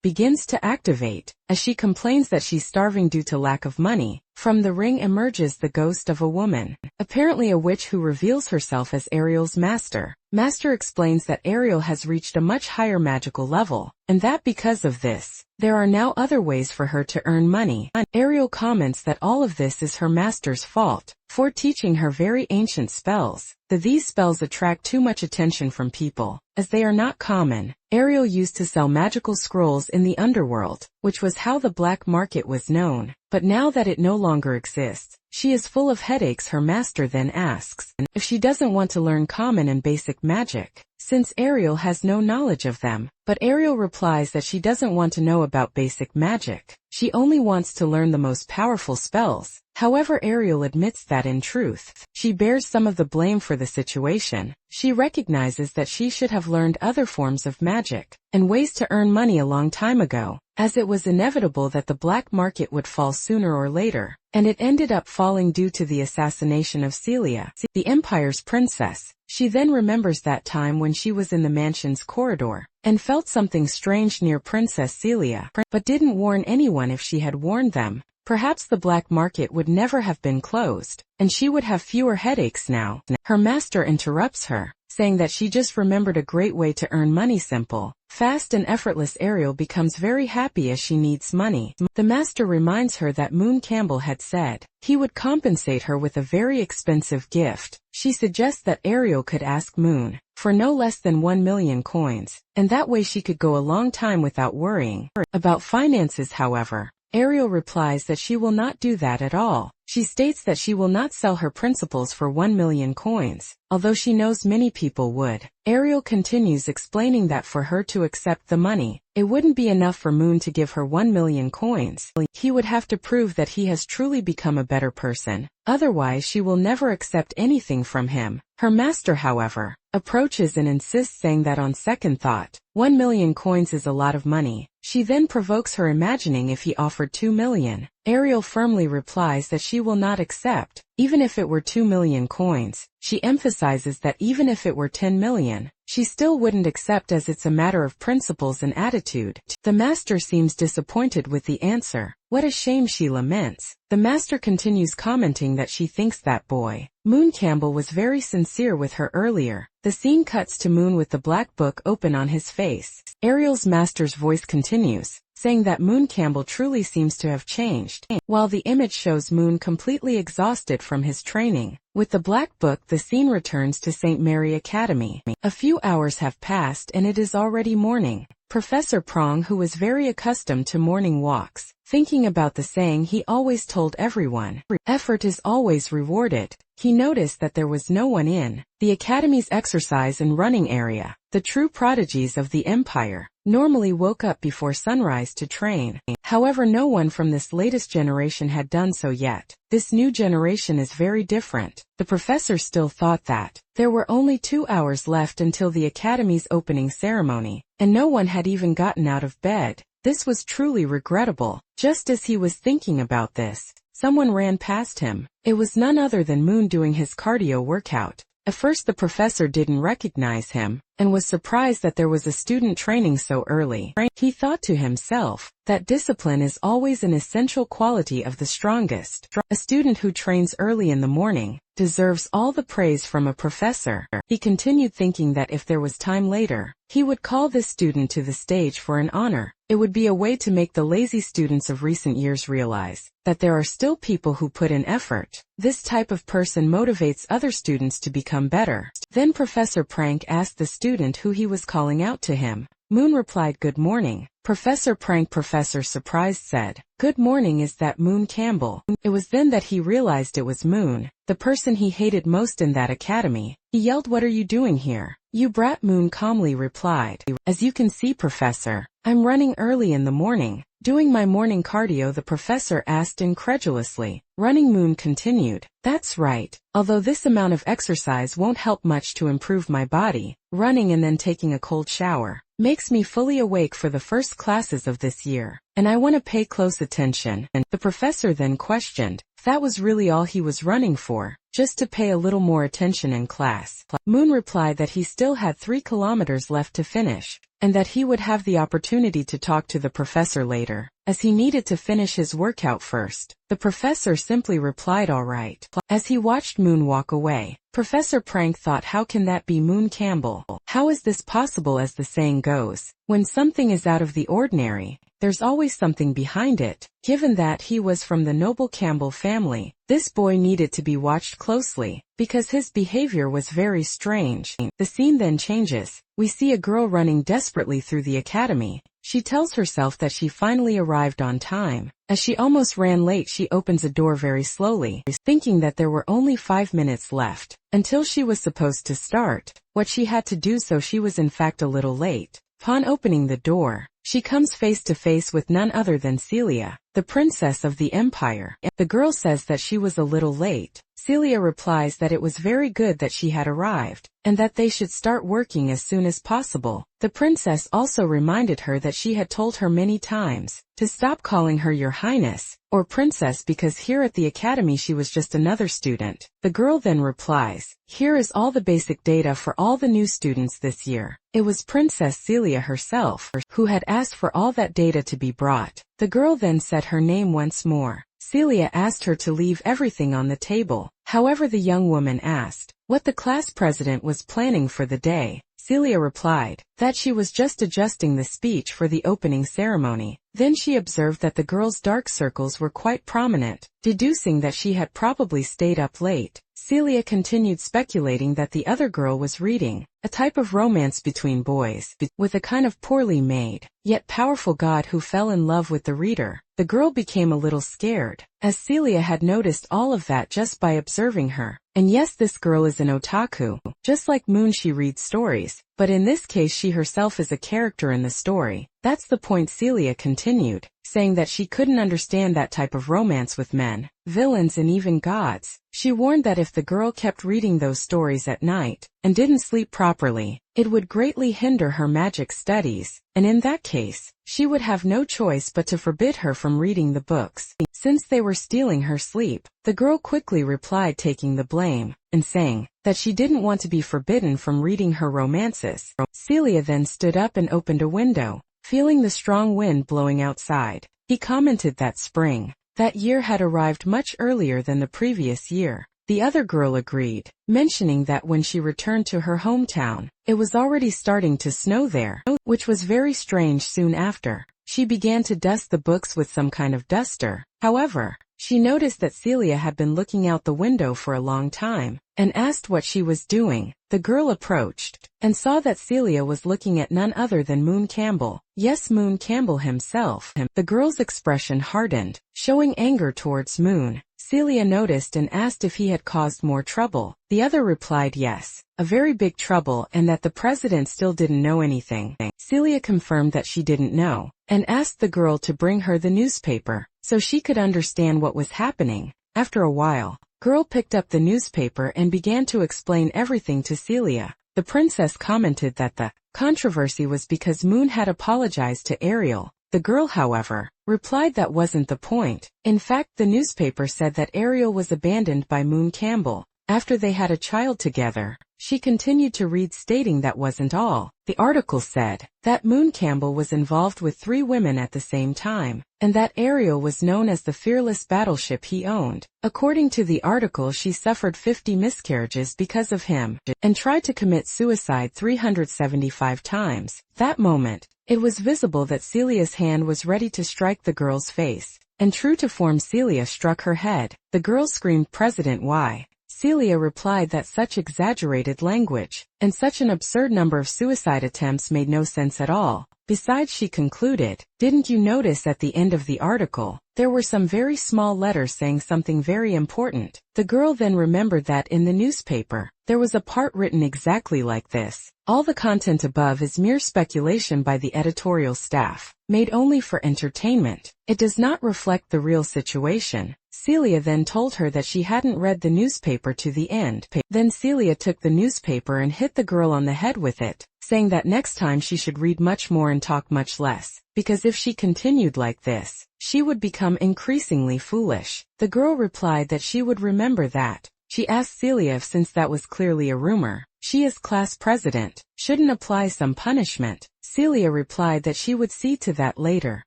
begins to activate. As she complains that she's starving due to lack of money, from the ring emerges the ghost of a woman, apparently a witch, who reveals herself as Ariel's master. Master explains that Ariel has reached a much higher magical level, and that because of this, there are now other ways for her to earn money. Ariel comments that all of this is her master's fault for teaching her very ancient spells. These spells attract too much attention from people, as they are not common. Ariel used to sell magical scrolls in the underworld, which was how the black market was known. But now that it no longer exists, she is full of headaches. Her master then asks if she doesn't want to learn common and basic magic, since Ariel has no knowledge of them. But Ariel replies that she doesn't want to know about basic magic. She only wants to learn the most powerful spells. However, Ariel admits that in truth, she bears some of the blame for the situation. She recognizes that she should have learned other forms of magic and ways to earn money a long time ago, as it was inevitable that the black market would fall sooner or later, and it ended up falling due to the assassination of Celia, the Empire's princess. She then remembers that time when she was in the mansion's corridor and felt something strange near Princess Celia, but didn't warn anyone. If she had warned them, perhaps the black market would never have been closed, and she would have fewer headaches now. Her master interrupts her, saying that she just remembered a great way to earn money: simple, fast and effortless. Ariel becomes very happy as she needs money. The master reminds her that Moon Campbell had said he would compensate her with a very expensive gift. She suggests that Ariel could ask Moon for no less than 1 million coins, and that way she could go a long time without worrying about finances. However, Ariel replies that she will not do that at all. She states that she will not sell her principles for 1 million coins, although she knows many people would. Ariel continues explaining that for her to accept the money, it wouldn't be enough for Moon to give her 1 million coins. He would have to prove that he has truly become a better person. Otherwise, she will never accept anything from him. Her master, however, approaches and insists, saying that on second thought, 1 million coins is a lot of money, She then provokes her, imagining if he offered 2 million. Ariel firmly replies that she will not accept, even if it were 2 million coins. She emphasizes that even if it were 10 million, she still wouldn't accept, as it's a matter of principles and attitude. The master seems disappointed with the answer. What a shame, she laments. The master continues, commenting that she thinks that boy, Moon Campbell, was very sincere with her earlier. The scene cuts to Moon with the black book open on his face. Ariel's master's voice continues, saying that Moon Campbell truly seems to have changed, while the image shows Moon completely exhausted from his training. With the black book, the scene returns to St. Mary Academy. A few hours have passed and it is already morning. Professor Prong, who was very accustomed to morning walks, thinking about the saying he always told everyone, effort is always rewarded, he noticed that there was no one in the Academy's exercise and running area. The true prodigies of the Empire normally woke up before sunrise to train. However, no one from this latest generation had done so yet. This new generation is very different. The professor still thought that there were only 2 hours left until the Academy's opening ceremony, and no one had even gotten out of bed. This was truly regrettable. Just as he was thinking about this, someone ran past him. It was none other than Moon doing his cardio workout. At first the professor didn't recognize him, and was surprised that there was a student training so early. He thought to himself that discipline is always an essential quality of the strongest. A student who trains early in the morning deserves all the praise from a professor. He continued, thinking that if there was time later, he would call this student to the stage for an honor. It would be a way to make the lazy students of recent years realize that there are still people who put in effort. This type of person motivates other students to become better. Then Professor Prank asked the student who he was calling out to him. Moon replied, "Good morning." Professor Prank, Professor Surprised, said, "Good morning, is that Moon Campbell?" It was then that he realized it was Moon, the person he hated most in that academy. He yelled, "What are you doing here, you brat?" Moon calmly replied, "As you can see, Professor, I'm running early in the morning, doing my morning cardio." The professor asked incredulously. Running? Moon continued, "That's right. Although this amount of exercise won't help much to improve my body, running and then taking a cold shower makes me fully awake for the first classes of this year, and I want to pay close attention." The professor then questioned if that was really all he was running for, just to pay a little more attention in class. Moon replied that he still had 3 kilometers left to finish, and that he would have the opportunity to talk to the professor later, as he needed to finish his workout first. The professor simply replied, "All right." As he watched Moon walk away, Professor Prank thought, how can that be Moon Campbell? How is this possible? As the saying goes, when something is out of the ordinary, there's always something behind it. Given that he was from the noble Campbell family, this boy needed to be watched closely, because his behavior was very strange. The scene then changes. We see a girl running desperately through the academy. She tells herself that she finally arrived on time. As she almost ran late, she opens a door very slowly, thinking that there were only 5 minutes left until she was supposed to start what she had to do, so she was in fact a little late. Upon opening the door, she comes face to face with none other than Celia, the princess of the empire. The girl says that she was a little late. Celia replies that it was very good that she had arrived, and that they should start working as soon as possible. The princess also reminded her that she had told her many times to stop calling her Your Highness or Princess, because here at the academy she was just another student. The girl then replies, "Here is all the basic data for all the new students this year." It was Princess Celia herself who had asked for all that data to be brought. The girl then said her name once more. Celia asked her to leave everything on the table. However, the young woman asked what the class president was planning for the day. Celia replied that she was just adjusting the speech for the opening ceremony. Then she observed that the girl's dark circles were quite prominent, deducing that she had probably stayed up late. Celia continued speculating that the other girl was reading a type of romance between boys, with a kind of poorly made, yet powerful god who fell in love with the reader. The girl became a little scared, as Celia had noticed all of that just by observing her. And yes, this girl is an otaku. Just like Moon, she reads stories, but in this case she herself is a character in the story. That's the point, Celia continued. saying that she couldn't understand that type of romance with men, villains and even gods. She warned that if the girl kept reading those stories at night, and didn't sleep properly, it would greatly hinder her magic studies, and in that case, she would have no choice but to forbid her from reading the books, since they were stealing her sleep. The girl quickly replied, taking the blame, and saying that she didn't want to be forbidden from reading her romances. Celia then stood up and opened a window, feeling the strong wind blowing outside. He commented that spring that year had arrived much earlier than the previous year. The other girl agreed, mentioning that when she returned to her hometown, it was already starting to snow there, which was very strange. Soon after, she began to dust the books with some kind of duster. However, she noticed that Celia had been looking out the window for a long time, and asked what she was doing. The girl approached, and saw that Celia was looking at none other than Moon Campbell. Yes, Moon Campbell himself. The girl's expression hardened, showing anger towards Moon. Celia noticed and asked if he had caused more trouble. The other replied yes, a very big trouble, and that the president still didn't know anything. Celia confirmed that she didn't know, and asked the girl to bring her the newspaper, so she could understand what was happening. After a while, girl picked up the newspaper and began to explain everything to Celia. The princess commented that the controversy was because Moon had apologized to Ariel. The girl, however, replied that wasn't the point. In fact, the newspaper said that Ariel was abandoned by Moon Campbell after they had a child together. She continued to read, stating that wasn't all. The article said that Moon Campbell was involved with 3 women at the same time, and that Ariel was known as the fearless battleship he owned. According to the article, she suffered 50 miscarriages because of him, and tried to commit suicide 375 times. That moment, it was visible that Celia's hand was ready to strike the girl's face, and true to form, Celia struck her head. The girl screamed, "President, why?" Celia replied that such exaggerated language and such an absurd number of suicide attempts made no sense at all. Besides, she concluded, "Didn't you notice at the end of the article, there were some very small letters saying something very important?" The girl then remembered that in the newspaper, there was a part written exactly like this. All the content above is mere speculation by the editorial staff, made only for entertainment. It does not reflect the real situation. Celia then told her that she hadn't read the newspaper to the end. Then Celia took the newspaper and hit the girl on the head with it, saying that next time she should read much more and talk much less, because if she continued like this, she would become increasingly foolish. The girl replied that she would remember that. She asked Celia if, since that was clearly a rumor, she as class president shouldn't apply some punishment. Celia replied that she would see to that later.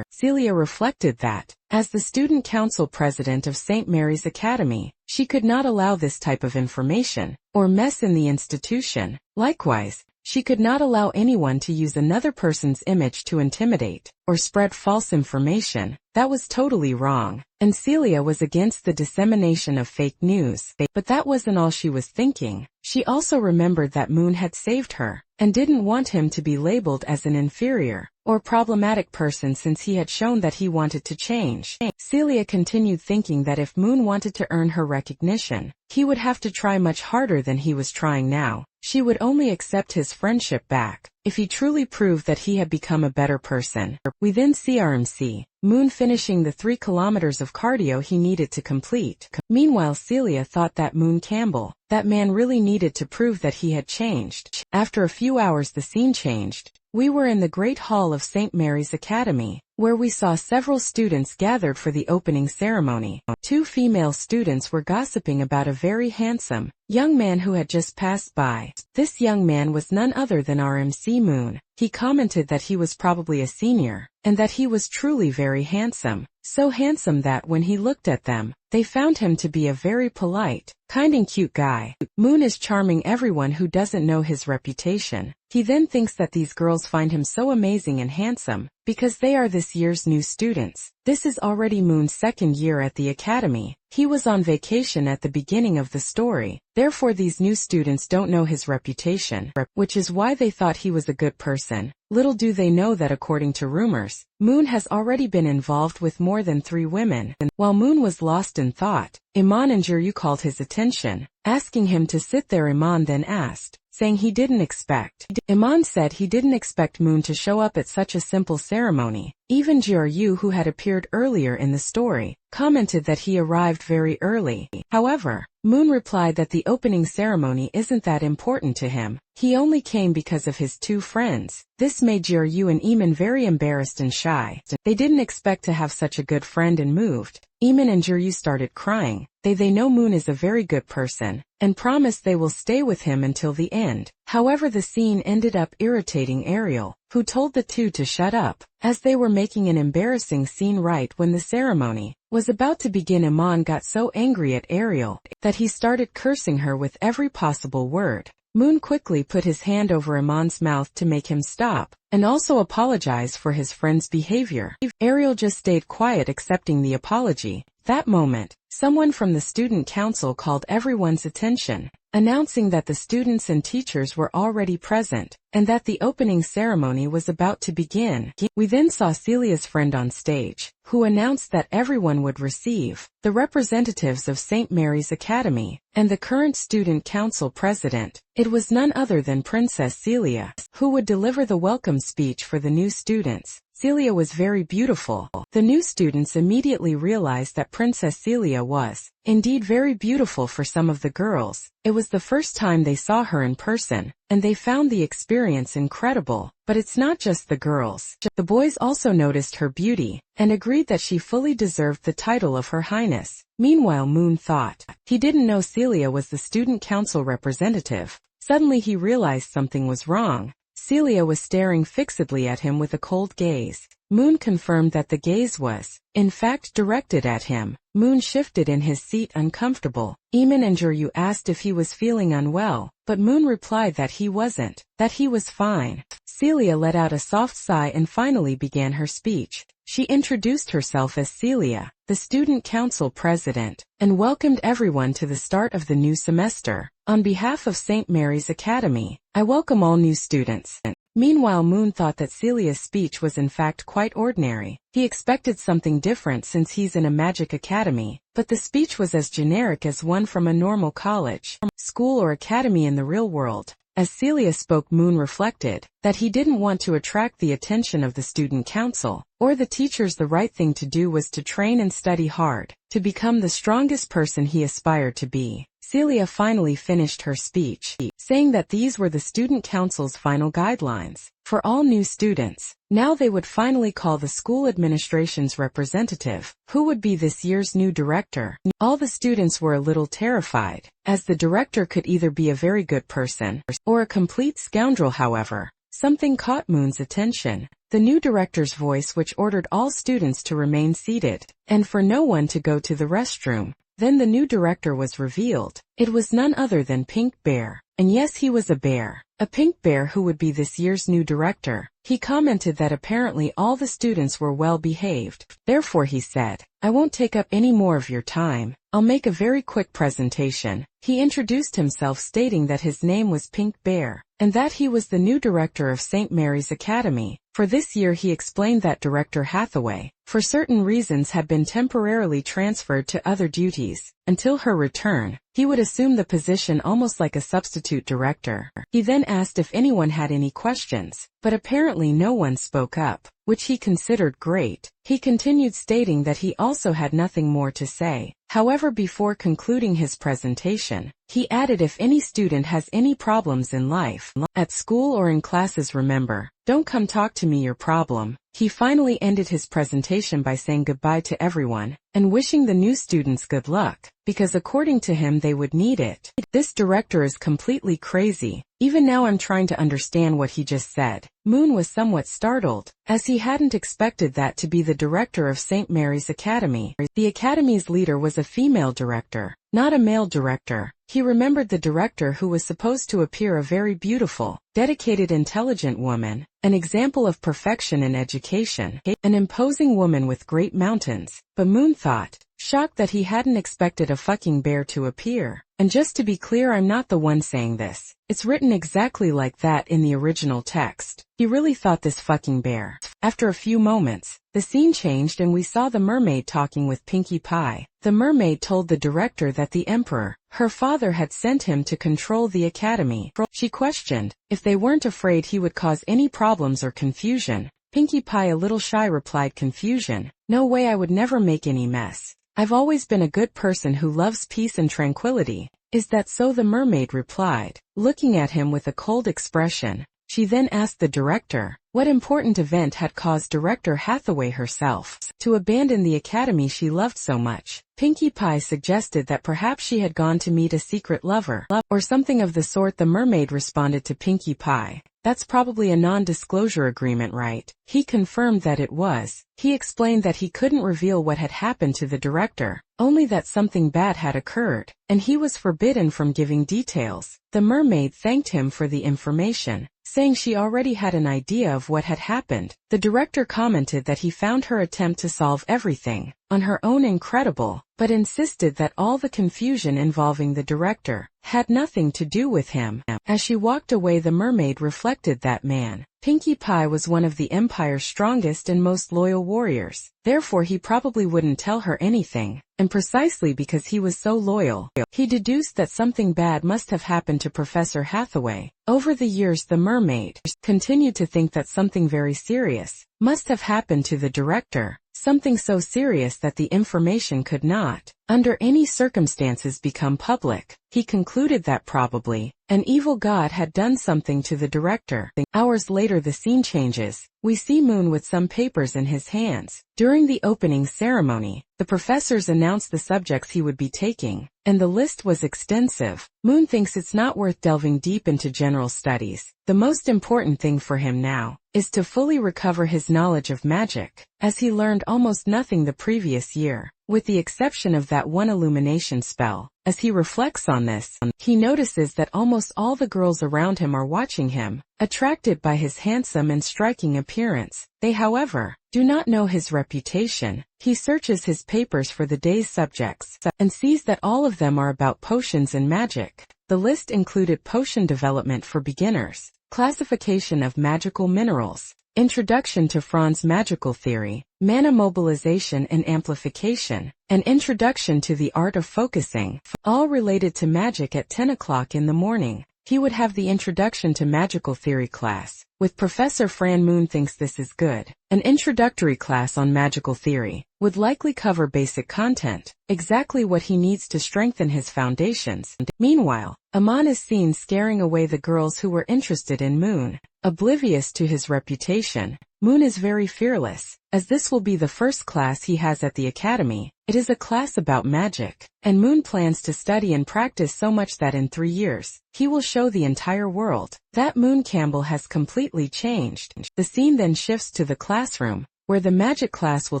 Celia reflected that, as the student council president of St. Mary's Academy, she could not allow this type of information or mess in the institution. Likewise, she could not allow anyone to use another person's image to intimidate or spread false information. That was totally wrong, and Celia was against the dissemination of fake news. But that wasn't all she was thinking. She also remembered that Moon had saved her, and didn't want him to be labeled as an inferior or problematic person since he had shown that he wanted to change. Celia continued thinking that if Moon wanted to earn her recognition, he would have to try much harder than he was trying now. She would only accept his friendship back if he truly proved that he had become a better person. We then see RMC, Moon finishing the 3 kilometers of cardio he needed to complete. Meanwhile, Celia thought that Moon Campbell, that man, really needed to prove that he had changed. After a few hours, the scene changed. We were in the Great Hall of St. Mary's Academy, where we saw several students gathered for the opening ceremony. 2 female students were gossiping about a very handsome young man who had just passed by. This young man was none other than RMC Moon. He commented that he was probably a senior, and that he was truly very handsome. So handsome that when he looked at them, they found him to be a very polite, kind and cute guy. Moon is charming everyone who doesn't know his reputation. He then thinks that these girls find him so amazing and handsome, because they are this year's new students. This is already Moon's 2nd year at the academy. He was on vacation at the beginning of the story. Therefore, these new students don't know his reputation, which is why they thought he was a good person. Little do they know that according to rumors, Moon has already been involved with more than 3 women. While Moon was lost in thought, Iman and Jiryu called his attention, asking him to sit there. Iman then asked saying he didn't expect. Iman said he didn't expect Moon to show up at such a simple ceremony. Even Jiaryu, who had appeared earlier in the story, commented that he arrived very early. However, Moon replied that the opening ceremony isn't that important to him. He only came because of his two friends. This made Jiaryu and Iman very embarrassed and shy. They didn't expect to have such a good friend and moved. Iman and Jiaryu started crying. They know Moon is a very good person, and promise they will stay with him until the end. However, the scene ended up irritating Ariel, who told the two to shut up, as they were making an embarrassing scene right when the ceremony was about to begin. Iman got so angry at Ariel that he started cursing her with every possible word. Moon quickly put his hand over Iman's mouth to make him stop, and also apologize for his friend's behavior. Ariel just stayed quiet, accepting the apology. That moment, someone from the student council called everyone's attention, announcing that the students and teachers were already present, and that the opening ceremony was about to begin. We then saw Celia's friend on stage, who announced that everyone would receive the representatives of St. Mary's Academy, and the current student council president. It was none other than Princess Celia, who would deliver the welcome speech for the new students. Celia was very beautiful. The new students immediately realized that Princess Celia was indeed very beautiful. For some of the girls, it was the first time they saw her in person, and they found the experience incredible. But it's not just the girls. The boys also noticed her beauty, and agreed that she fully deserved the title of Her Highness. Meanwhile, Moon thought he didn't know Celia was the student council representative. Suddenly he realized something was wrong. Celia was staring fixedly at him with a cold gaze. Moon confirmed that the gaze was, in fact, directed at him. Moon shifted in his seat, uncomfortable. Iman and Jiaryu asked if he was feeling unwell, but Moon replied that he wasn't, that he was fine. Celia let out a soft sigh and finally began her speech. She introduced herself as Celia, the student council president, and welcomed everyone to the start of the new semester. On behalf of St. Mary's Academy, I welcome all new students. Meanwhile, Moon thought that Celia's speech was in fact quite ordinary. He expected something different since he's in a magic academy, but the speech was as generic as one from a normal college, school or academy in the real world. As Celia spoke, Moon reflected that he didn't want to attract the attention of the student council or the teachers. The right thing to do was to train and study hard to become the strongest person he aspired to be. Celia finally finished her speech, saying that these were the student council's final guidelines for all new students. Now they would finally call the school administration's representative, who would be this year's new director. All the students were a little terrified, as the director could either be a very good person or a complete scoundrel. However, something caught Moon's attention. The new director's voice, which ordered all students to remain seated and for no one to go to the restroom. Then the new director was revealed. It was none other than Pink Bear. And yes, he was a bear. A pink bear who would be this year's new director. He commented that apparently all the students were well behaved. Therefore he said, I won't take up any more of your time. I'll make a very quick presentation. He introduced himself, stating that his name was Pink Bear, and that he was the new director of St. Mary's Academy. For this year, he explained that Director Hathaway, for certain reasons, had been temporarily transferred to other duties. Until her return, he would assume the position almost like a substitute director. He then asked if anyone had any questions, but apparently no one spoke up, which he considered great. He continued, stating that he also had nothing more to say. However, before concluding his presentation, he added, if any student has any problems in life, at school or in classes, remember, don't come talk to me your problem. He finally ended his presentation by saying goodbye to everyone, and wishing the new students good luck, because according to him they would need it. This director is completely crazy. Even now I'm trying to understand what he just said. Moon was somewhat startled, as he hadn't expected that to be the director of St. Mary's Academy. The academy's leader was a female director, not a male director. He remembered the director, who was supposed to appear a very beautiful, dedicated, intelligent woman, an example of perfection in education, an imposing woman with great mountains. But Moon thought, shocked, that he hadn't expected a fucking bear to appear. And just to be clear, I'm not the one saying this. It's written exactly like that in the original text. He really thought this fucking bear. After a few moments, the the scene changed and we saw the mermaid talking with Pinkie Pie. The mermaid told the director that the emperor, her father, had sent him to control the academy. She questioned if they weren't afraid he would cause any problems or confusion. Pinkie Pie, a little shy, replied, "Confusion? No way, I would never make any mess. I've always been a good person who loves peace and tranquility." "Is that so?" the mermaid replied, looking at him with a cold expression. She then asked the director what important event had caused Director Hathaway herself to abandon the academy she loved so much. Pinkie Pie suggested that perhaps she had gone to meet a secret lover, or something of the sort. The mermaid responded to Pinkie Pie, "That's probably a non-disclosure agreement, right?" He confirmed that it was. He explained that he couldn't reveal what had happened to the director, only that something bad had occurred, and he was forbidden from giving details. The mermaid thanked him for the information, saying she already had an idea of what had happened. The director commented that he found her attempt to solve everything on her own incredible, but insisted that all the confusion involving the director had nothing to do with him. As she walked away, the mermaid reflected that man, Pinkie Pie, was one of the Empire's strongest and most loyal warriors. Therefore he probably wouldn't tell her anything, and precisely because he was so loyal, he deduced that something bad must have happened to Professor Hathaway. Over the years, the mermaid continued to think that something very serious must have happened to the director, something so serious that the information could not, under any circumstances, become public. He concluded that probably an evil god had done something to the director. Hours later, the scene changes. We see Moon with some papers in his hands. During the opening ceremony, the professors announced the subjects he would be taking, and the list was extensive. Moon thinks it's not worth delving deep into general studies. The most important thing for him now is to fully recover his knowledge of magic, as he learned almost nothing the previous year, with the exception of that one illumination spell. As he reflects on this, he notices that almost all the girls around him are watching him, attracted by his handsome and striking appearance. They, however, do not know his reputation. He searches his papers for the day's subjects, and sees that all of them are about potions and magic. The list included potion development for beginners, classification of magical minerals, introduction to Franz's magical theory, mana mobilization and amplification, and introduction to the art of focusing, all related to magic. At 10 o'clock in the morning, he would have the introduction to magical theory class with Professor Fran. Moon thinks this is good. An introductory class on magical theory would likely cover basic content, exactly what he needs to strengthen his foundations. Meanwhile, Amon is seen scaring away the girls who were interested in Moon. Oblivious to his reputation, Moon is very fearless, as this will be the first class he has at the academy. It is a class about magic, and Moon plans to study and practice so much that in 3 years, he will show the entire world that Moon Campbell has completely changed. The scene then shifts to the classroom, where the magic class will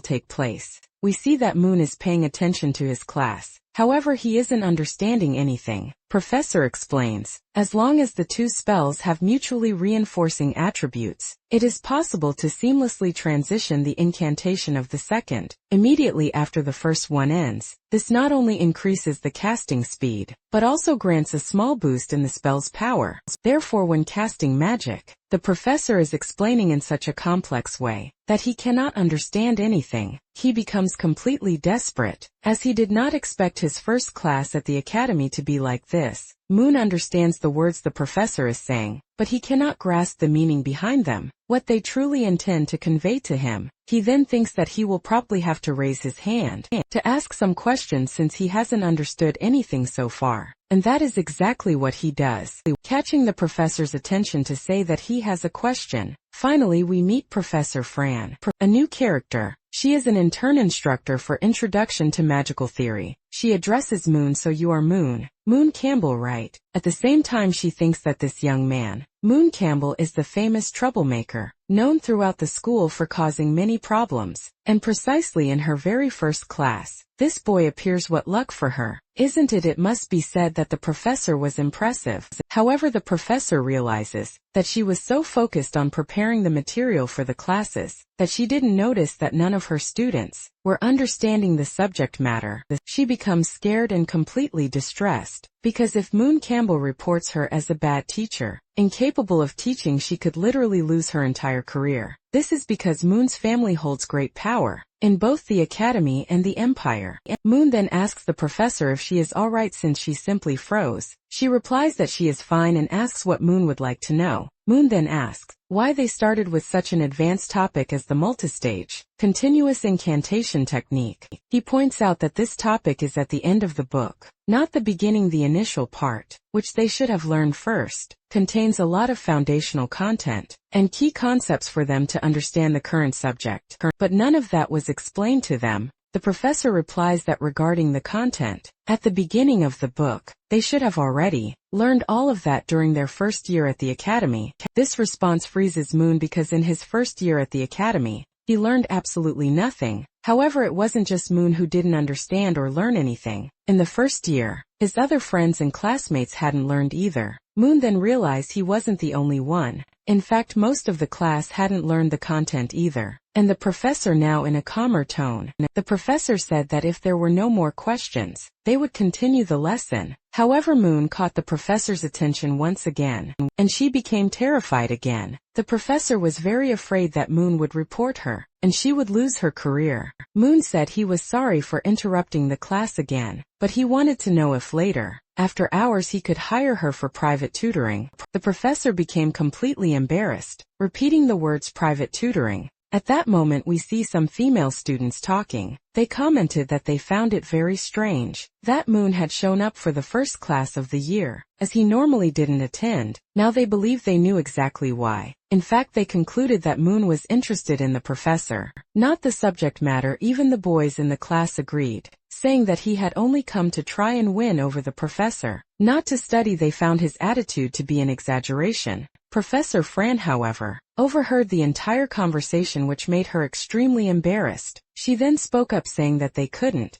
take place. We see that Moon is paying attention to his class. However, he isn't understanding anything. Professor explains, as long as the two spells have mutually reinforcing attributes, it is possible to seamlessly transition the incantation of the second immediately after the first one ends. This not only increases the casting speed, but also grants a small boost in the spell's power. Therefore, when casting magic, the professor is explaining in such a complex way that he cannot understand anything. He becomes completely desperate, as he did not expect his first class at the academy to be like this. Moon understands the words the professor is saying, but he cannot grasp the meaning behind them, what they truly intend to convey to him. He then thinks that he will probably have to raise his hand to ask some questions since he hasn't understood anything so far. And that is exactly what he does, catching the professor's attention to say that he has a question. Finally, we meet Professor Fran, a new character. She is an intern instructor for Introduction to Magical Theory. She addresses Moon, "So you are Moon Campbell, right?" At the same time, she thinks that this young man, Moon Campbell, is the famous troublemaker, known throughout the school for causing many problems. And precisely in her very first class, this boy appears. What luck for her, isn't it? It must be said that the professor was impressive. However, the professor realizes that she was so focused on preparing the material for the classes that she didn't notice that none of her students were understanding the subject matter. She becomes scared and completely distressed, because if Moon Campbell reports her as a bad teacher, incapable of teaching, she could literally lose her entire career. This is because Moon's family holds great power in both the academy and the empire. Moon then asks the professor if she is alright since she simply froze. She replies that she is fine and asks what Moon would like to know. Moon then asks why they started with such an advanced topic as the multistage continuous incantation technique. He points out that this topic is at the end of the book, not the beginning. The initial part, which they should have learned first, contains a lot of foundational content and key concepts for them to understand the current subject, but none of that was explained to them. The professor replies that regarding the content, at the beginning of the book, they should have already learned all of that during their first year at the academy. This response freezes Moon because in his first year at the academy, he learned absolutely nothing. However, it wasn't just Moon who didn't understand or learn anything. In the first year, his other friends and classmates hadn't learned either. Moon then realized he wasn't the only one. In fact, most of the class hadn't learned the content either. And the professor, now in a calmer tone, the professor said that if there were no more questions, they would continue the lesson. However, Moon caught the professor's attention once again, and she became terrified again. The professor was very afraid that Moon would report her, and she would lose her career. Moon said he was sorry for interrupting the class again, but he wanted to know if later, after hours, he could hire her for private tutoring. The professor became completely embarrassed, repeating the words private tutoring. At that moment, we see some female students talking. They commented that they found it very strange that Moon had shown up for the first class of the year, as he normally didn't attend. Now they believe they knew exactly why. In fact, they concluded that Moon was interested in the professor, not the subject matter. Even the boys in the class agreed, saying that he had only come to try and win over the professor, not to study. They found his attitude to be an exaggeration. Professor Fran, however, overheard the entire conversation, which made her extremely embarrassed. She then spoke up saying that they couldn't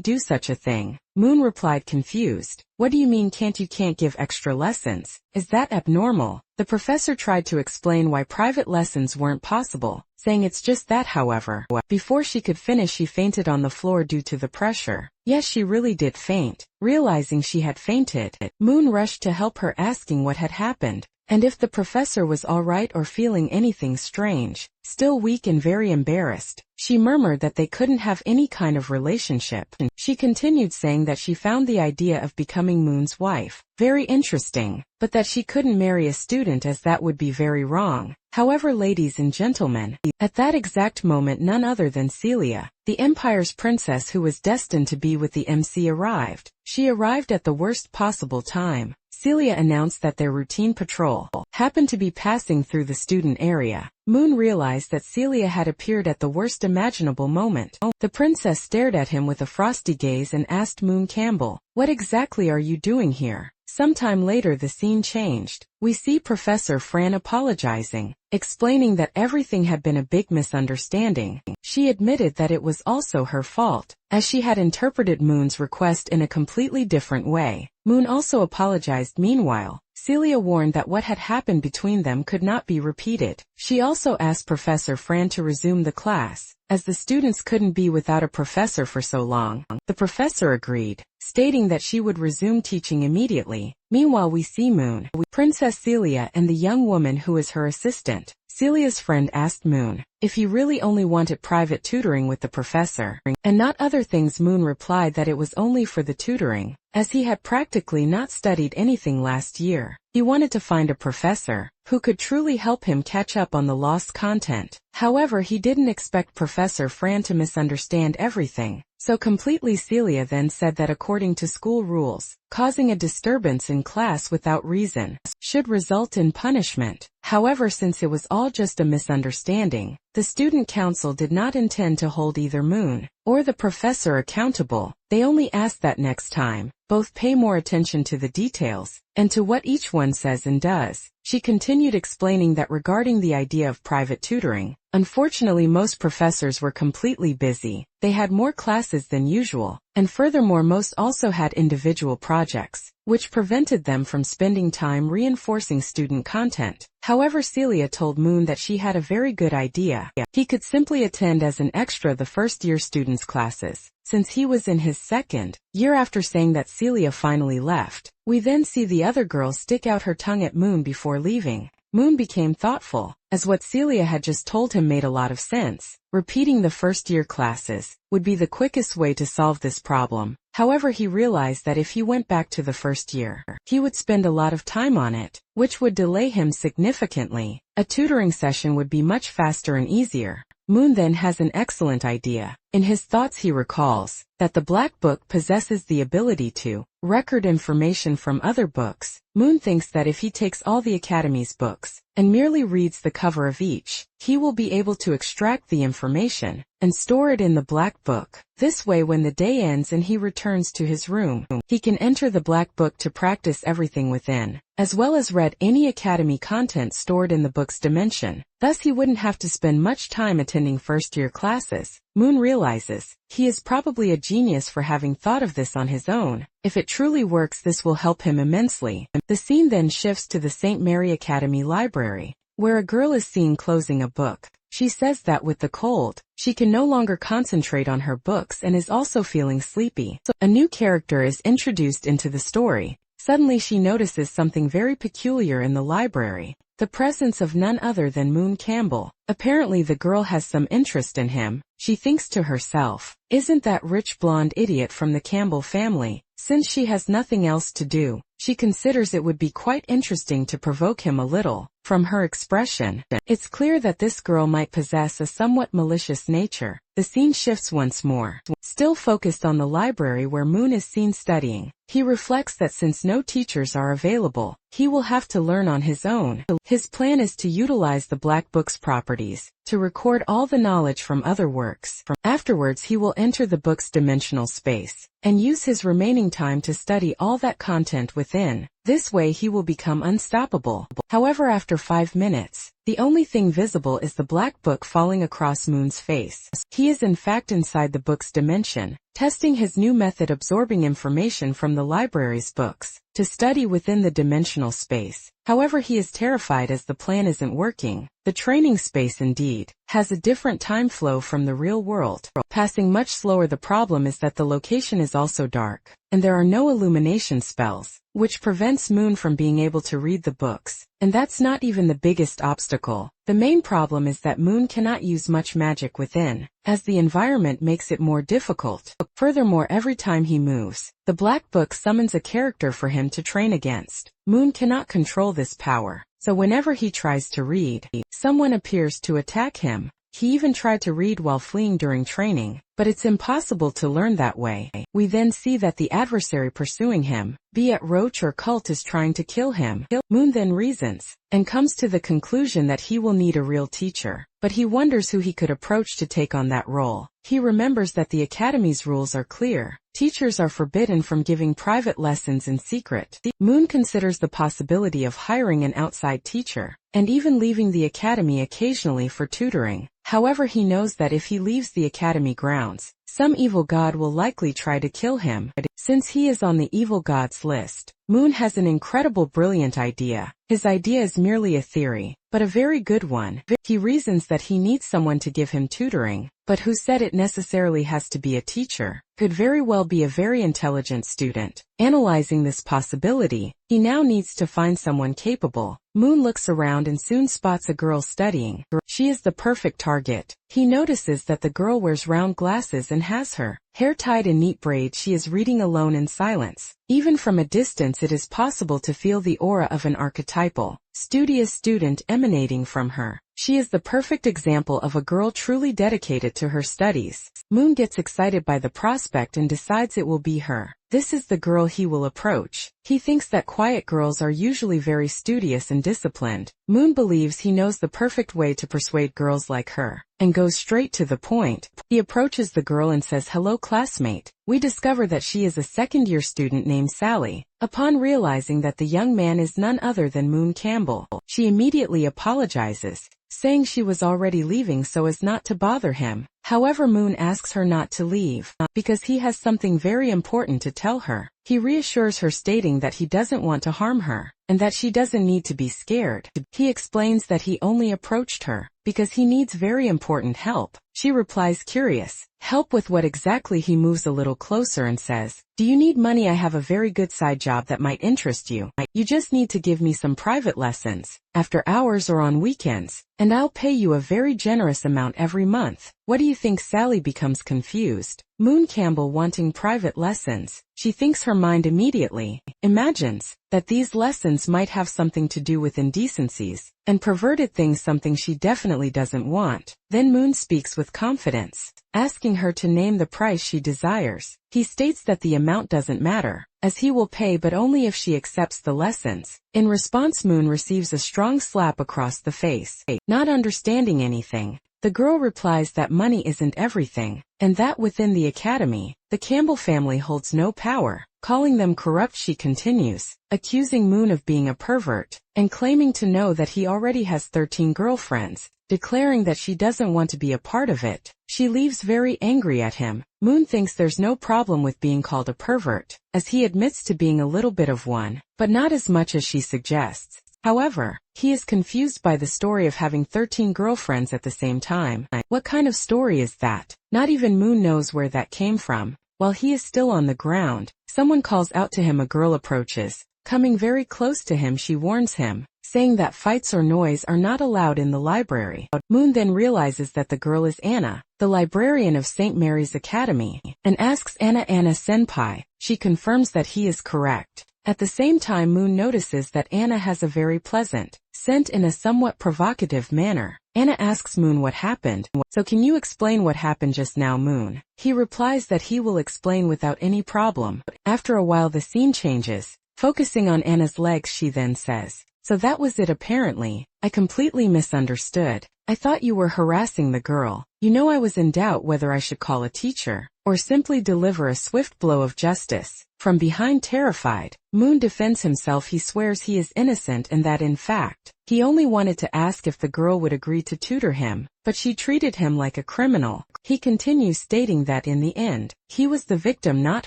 do such a thing. Moon replied confused, "What do you mean can't give extra lessons? Is that abnormal?" The professor tried to explain why private lessons weren't possible, saying it's just that. However, before she could finish, she fainted on the floor due to the pressure. Yes, she really did faint. Realizing she had fainted, Moon rushed to help her, asking what had happened, and if the professor was alright or feeling anything strange. Still weak and very embarrassed, she murmured that they couldn't have any kind of relationship. She continued saying that she found the idea of becoming Moon's wife very interesting, but that she couldn't marry a student as that would be very wrong. However, ladies and gentlemen, at that exact moment, none other than Celia, the Empire's princess who was destined to be with the MC, arrived. She arrived at the worst possible time. Celia announced that their routine patrol happened to be passing through the student area. Moon realized that Celia had appeared at the worst imaginable moment. The princess stared at him with a frosty gaze and asked Moon Campbell, "What exactly are you doing here?" Sometime later, the scene changed. We see Professor Fran apologizing, explaining that everything had been a big misunderstanding. She admitted that it was also her fault, as she had interpreted Moon's request in a completely different way. Moon also apologized. Meanwhile, Celia warned that what had happened between them could not be repeated. She also asked Professor Fran to resume the class, as the students couldn't be without a professor for so long. The professor agreed, stating that she would resume teaching immediately. Meanwhile, we see Moon, Princess Celia, and the young woman who is her assistant. Celia's friend asked Moon if he really only wanted private tutoring with the professor, and not other things. Moon replied that it was only for the tutoring, as he had practically not studied anything last year. He wanted to find a professor who could truly help him catch up on the lost content. However, he didn't expect Professor Fran to misunderstand everything so completely. Celia then said that according to school rules, causing a disturbance in class without reason should result in punishment. However, since it was all just a misunderstanding, the student council did not intend to hold either Moon or the professor accountable. They only asked that next time, both pay more attention to the details and to what each one says and does. She continued explaining that regarding the idea of private tutoring, unfortunately most professors were completely busy. They had more classes than usual, and furthermore most also had individual projects, which prevented them from spending time reinforcing student content. However, Celia told Moon that she had a very good idea. He could simply attend as an extra the first-year students' classes, since he was in his second year. After saying that, Celia finally left. We then see the other girl stick out her tongue at Moon before leaving. Moon became thoughtful, as what Celia had just told him made a lot of sense. Repeating the first-year classes would be the quickest way to solve this problem. However, he realized that if he went back to the first year, he would spend a lot of time on it, which would delay him significantly. A tutoring session would be much faster and easier. Moon then has an excellent idea. In his thoughts he recalls that the Black Book possesses the ability to record information from other books. Moon thinks that if he takes all the Academy's books and merely reads the cover of each, he will be able to extract the information and store it in the Black Book. This way, when the day ends and he returns to his room, he can enter the Black Book to practice everything within, as well as read any Academy content stored in the book's dimension. Thus he wouldn't have to spend much time attending first-year classes. Moon realizes he is probably a genius for having thought of this on his own. If it truly works, this will help him immensely. The scene then shifts to the St. Mary Academy Library, where a girl is seen closing a book. She says that with the cold, she can no longer concentrate on her books and is also feeling sleepy. A new character is introduced into the story. Suddenly she notices something very peculiar in the library. The presence of none other than Moon Campbell. Apparently the girl has some interest in him. She thinks to herself, isn't that rich blonde idiot from the Campbell family? Since she has nothing else to do, she considers it would be quite interesting to provoke him a little. From her expression, it's clear that this girl might possess a somewhat malicious nature. The scene shifts once more. Still focused on the library where Moon is seen studying, he reflects that since no teachers are available, he will have to learn on his own. His plan is to utilize the Black Book's properties to record all the knowledge from other works. Afterwards he will enter the book's dimensional space and use his remaining time to study all that content within. This way he will become unstoppable. However, after 5 minutes, the only thing visible is the Black Book falling across Moon's face. He is in fact inside the book's dimension, testing his new method, absorbing information from the library's books to study within the dimensional space. However, he is terrified as the plan isn't working. The training space indeed has a different time flow from the real world, passing much slower. The problem is that the location is also dark, and there are no illumination spells, which prevents Moon from being able to read the books. And that's not even the biggest obstacle. The main problem is that Moon cannot use much magic within, as the environment makes it more difficult. Furthermore, every time he moves, the Black Book summons a character for him to train against. Moon cannot control this power, so whenever he tries to read, someone appears to attack him. He even tried to read while fleeing during training, but it's impossible to learn that way. We then see that the adversary pursuing him, be it Roach or Cult, is trying to kill him. Moon then reasons and comes to the conclusion that he will need a real teacher, but he wonders who he could approach to take on that role. He remembers that the Academy's rules are clear. Teachers are forbidden from giving private lessons in secret. Moon considers the possibility of hiring an outside teacher, and even leaving the Academy occasionally for tutoring. However, he knows that if he leaves the Academy grounds, some evil god will likely try to kill him. Since he is on the evil gods list, Moon has an incredible brilliant idea. His idea is merely a theory, but a very good one. He reasons that he needs someone to give him tutoring, but who said it necessarily has to be a teacher? Could very well be a very intelligent student. Analyzing this possibility, he now needs to find someone capable. Moon looks around and soon spots a girl studying. She is the perfect target. He notices that the girl wears round glasses and has her hair tied in neat braids. She is reading alone in silence. Even from a distance it is possible to feel the aura of an archetypal, studious student emanating from her. She is the perfect example of a girl truly dedicated to her studies. Moon gets excited by the prospect and decides it will be her. This is the girl he will approach. He thinks that quiet girls are usually very studious and disciplined. Moon believes he knows the perfect way to persuade girls like her, and goes straight to the point. He approaches the girl and says, "Hello, classmate." We discover that she is a second-year student named Sally. Upon realizing that the young man is none other than Moon Campbell, she immediately apologizes, saying she was already leaving so as not to bother him. However, Moon asks her not to leave, because he has something very important to tell her. He reassures her, stating that he doesn't want to harm her, and that she doesn't need to be scared. He explains that he only approached her because he needs very important help. She replies, curious, help with what exactly? He moves a little closer and says, do you need money? I have a very good side job that might interest you. You just need to give me some private lessons, after hours or on weekends, and I'll pay you a very generous amount every month. What do you think? Sally becomes confused. Moon Campbell wanting private lessons. She thinks her mind immediately imagines that these lessons might have something to do with indecencies and perverted things, something she definitely doesn't want. Then Moon speaks with confidence, asking her to name the price she desires. He states that the amount doesn't matter, as he will pay, but only if she accepts the lessons. In response, Moon receives a strong slap across the face. Not understanding anything, the girl replies that money isn't everything, and that within the academy, the Campbell family holds no power, calling them corrupt. She continues, accusing Moon of being a pervert, and claiming to know that he already has 13 girlfriends, declaring that she doesn't want to be a part of it. She leaves very angry at him. Moon thinks there's no problem with being called a pervert, as he admits to being a little bit of one, but not as much as she suggests. However, he is confused by the story of having 13 girlfriends at the same time. What kind of story is that? Not even Moon knows where that came from. While he is still on the ground, someone calls out to him. A girl approaches. Coming very close to him, she warns him, saying that fights or noise are not allowed in the library. Moon then realizes that the girl is Anna, the librarian of St. Mary's Academy, and asks Anna senpai. She confirms that he is correct. At the same time, Moon notices that Anna has a very pleasant scent in a somewhat provocative manner. Anna asks Moon what happened. So can you explain what happened just now, Moon? He replies that he will explain without any problem. After a while the scene changes, focusing on Anna's legs. She then says, so that was it apparently. I completely misunderstood. I thought you were harassing the girl. You know, I was in doubt whether I should call a teacher, or simply deliver a swift blow of justice. From behind, terrified, Moon defends himself. He swears he is innocent and that in fact, he only wanted to ask if the girl would agree to tutor him, but she treated him like a criminal. He continues, stating that in the end, he was the victim, not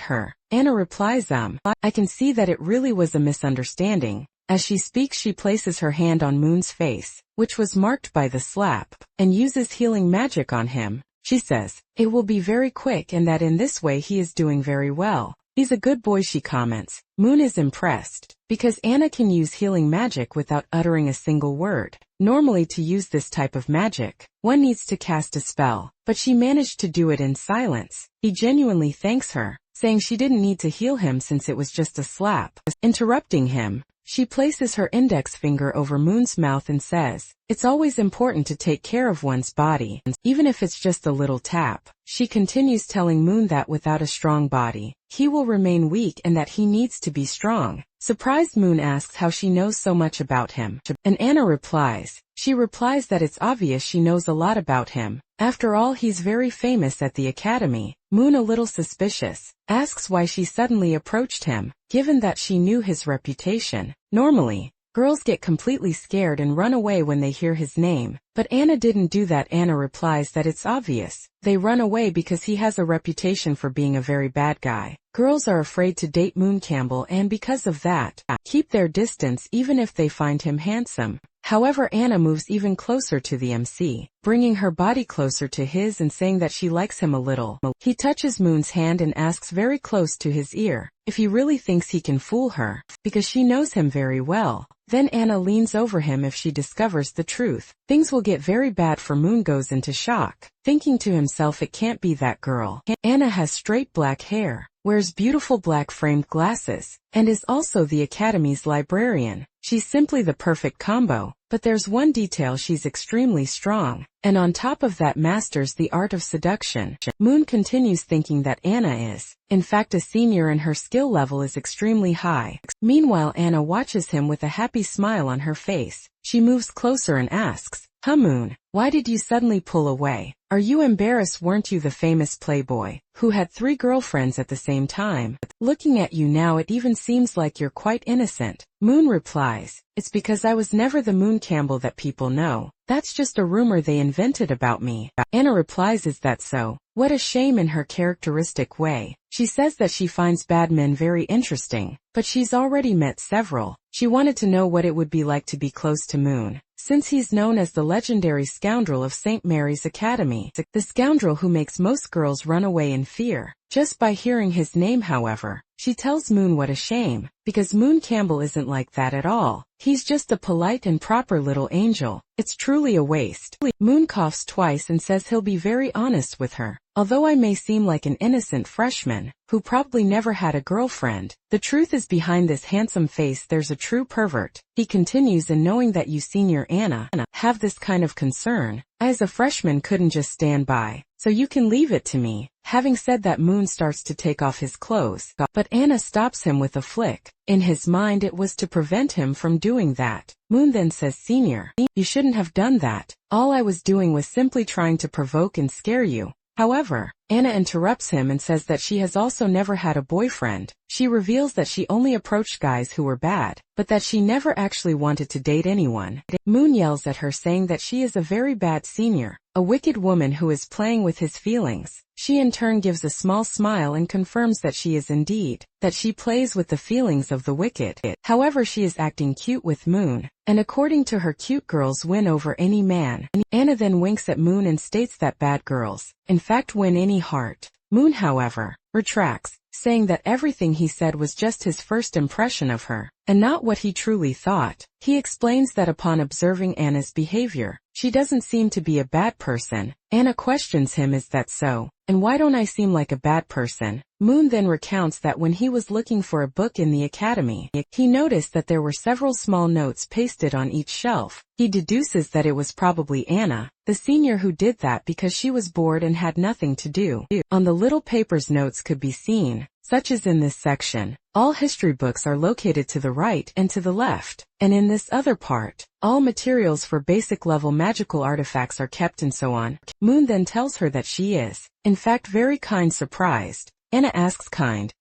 her. Anna replies, I can see that it really was a misunderstanding. As she speaks, she places her hand on Moon's face, which was marked by the slap, and uses healing magic on him. She says, it will be very quick and that in this way he is doing very well. He's a good boy, she comments. Moon is impressed, because Anna can use healing magic without uttering a single word. Normally, to use this type of magic, one needs to cast a spell, but she managed to do it in silence. He genuinely thanks her, saying she didn't need to heal him since it was just a slap. Interrupting him, she places her index finger over Moon's mouth and says, it's always important to take care of one's body, even if it's just a little tap. She continues, telling Moon that without a strong body, he will remain weak and that he needs to be strong. Surprised, Moon asks how she knows so much about him, and Anna replies. She replies that it's obvious she knows a lot about him. After all, he's very famous at the academy. Moon, a little suspicious, asks why she suddenly approached him, given that she knew his reputation. Normally, girls get completely scared and run away when they hear his name, but Anna didn't do that. Anna replies that it's obvious. They run away because he has a reputation for being a very bad guy. Girls are afraid to date Moon Campbell and because of that, keep their distance even if they find him handsome. However, Anna moves even closer to the MC, bringing her body closer to his and saying that she likes him a little. He touches Moon's hand and asks very close to his ear if he really thinks he can fool her, because she knows him very well. Then Anna leans over him. If she discovers the truth, things will get very bad for Moon. Goes into shock, thinking to himself, it can't be that girl. Anna has straight black hair, wears beautiful black framed glasses, and is also the academy's librarian. She's simply the perfect combo, but there's one detail: she's extremely strong, and on top of that masters the art of seduction. Moon continues, thinking that Anna is, in fact, a senior and her skill level is extremely high. Meanwhile, Anna watches him with a happy smile on her face. She moves closer and asks, Moon, why did you suddenly pull away? Are you embarrassed? Weren't you the famous playboy who had 3 girlfriends at the same time? Looking at you now, it even seems like you're quite innocent. Moon replies, it's because I was never the Moon Campbell that people know. That's just a rumor they invented about me. Anna replies, is that so? What a shame. In her characteristic way, she says that she finds bad men very interesting, but she's already met several. She wanted to know what it would be like to be close to Moon, since he's known as the legendary scoundrel of St. Mary's Academy, the scoundrel who makes most girls run away in fear. Just by hearing his name, however, she tells Moon what a shame, because Moon Campbell isn't like that at all. He's just a polite and proper little angel. It's truly a waste. Moon coughs twice and says he'll be very honest with her. Although I may seem like an innocent freshman, who probably never had a girlfriend, the truth is behind this handsome face there's a true pervert. He continues, and knowing that you, Senior Anna, have this kind of concern, I as a freshman couldn't just stand by, so you can leave it to me. Having said that, Moon starts to take off his clothes, but Anna stops him with a flick. In his mind, it was to prevent him from doing that. Moon then says, Senior, you shouldn't have done that. All I was doing was simply trying to provoke and scare you. However, Anna interrupts him and says that she has also never had a boyfriend. She reveals that she only approached guys who were bad, but that she never actually wanted to date anyone. Moon yells at her, saying that she is a very bad senior, a wicked woman who is playing with his feelings. She in turn gives a small smile and confirms that she is indeed, that she plays with the feelings of the wicked. However, she is acting cute with Moon, and according to her, cute girls win over any man. Anna then winks at Moon and states that bad girls, in fact, win any heart. Moon, however, retracts, saying that everything he said was just his first impression of her, and not what he truly thought. He explains that upon observing Anna's behavior, she doesn't seem to be a bad person. Anna questions him, is that so? And why don't I seem like a bad person? Moon then recounts that when he was looking for a book in the academy, he noticed that there were several small notes pasted on each shelf. He deduces that it was probably Anna, the senior, who did that because she was bored and had nothing to do. On the little papers, notes could be seen, such as in this section, all history books are located to the right and to the left, and in this other part, all materials for basic level magical artifacts are kept, and so on. Moon then tells her that she is, in fact, very surprised. Anna asks,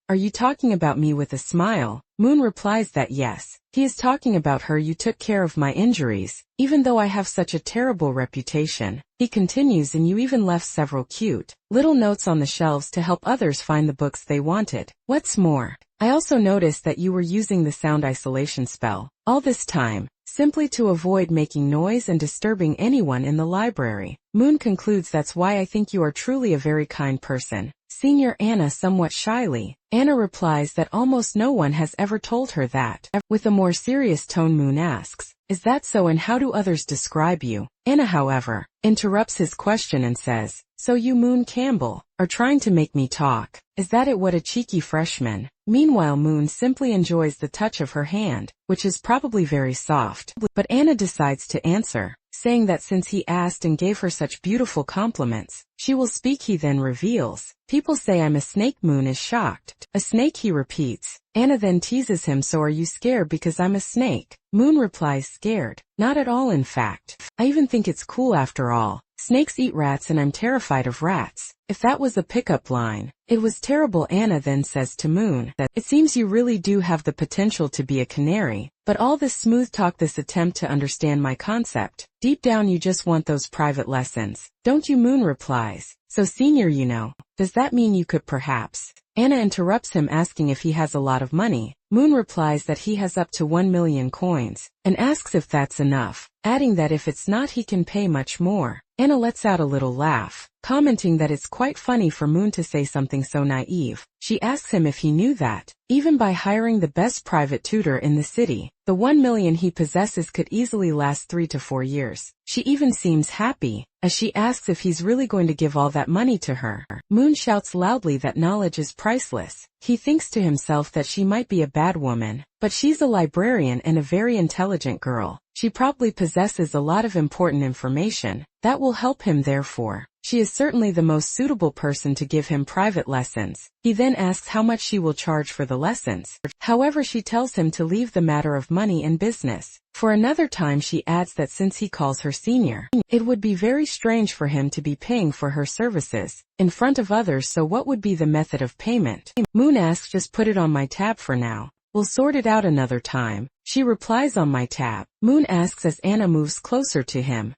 are you talking about me, with a smile? Moon replies that yes, he is talking about her. You took care of my injuries, even though I have such a terrible reputation. He continues, and you even left several cute little notes on the shelves to help others find the books they wanted. What's more, I also noticed that you were using the sound isolation spell all this time, simply to avoid making noise and disturbing anyone in the library. Moon concludes, that's why I think you are truly a very kind person. Senior Anna, somewhat shyly. Anna replies that almost no one has ever told her that. With a more serious tone, Moon asks, is that so, and how do others describe you? Anna, however, interrupts his question and says, so you, Moon Campbell, are trying to make me talk. Is that it? What a cheeky freshman. Meanwhile, Moon simply enjoys the touch of her hand, which is probably very soft. But Anna decides to answer, saying that since he asked and gave her such beautiful compliments, she will speak. He then reveals, people say I'm a snake. Moon is shocked. A snake, he repeats. Anna then teases him, so are you scared because I'm a snake? Moon replies, scared? Not at all, in fact. I even think it's cool after all. Snakes eat rats and I'm terrified of rats. If that was a pickup line, it was terrible. Anna then says to Moon that it seems you really do have the potential to be a canary, but all this smooth talk, this attempt to understand my concept, deep down you just want those private lessons, don't you? Moon replies, so senior, you know, does that mean you could perhaps? Anna interrupts him, asking if he has a lot of money. Moon replies that he has up to 1 million coins, and asks if that's enough, adding that if it's not, he can pay much more. Anna lets out a little laugh, commenting that it's quite funny for Moon to say something so naive. She asks him if he knew that, even by hiring the best private tutor in the city, the 1 million he possesses could easily last 3 to 4 years. She even seems happy, as she asks if he's really going to give all that money to her. Moon shouts loudly that knowledge is priceless. He thinks to himself that she might be a bad woman, but she's a librarian and a very intelligent girl. She probably possesses a lot of important information that will help him. Therefore, she is certainly the most suitable person to give him private lessons. He then asks how much she will charge for the lessons. However, she tells him to leave the matter of money and business for another time. She adds that since he calls her senior, it would be very strange for him to be paying for her services in front of others, so what would be the method of payment? Moon asks, just put it on my tab for now. We'll sort it out another time. She replies on my tab. Moon asks as Anna moves closer to him.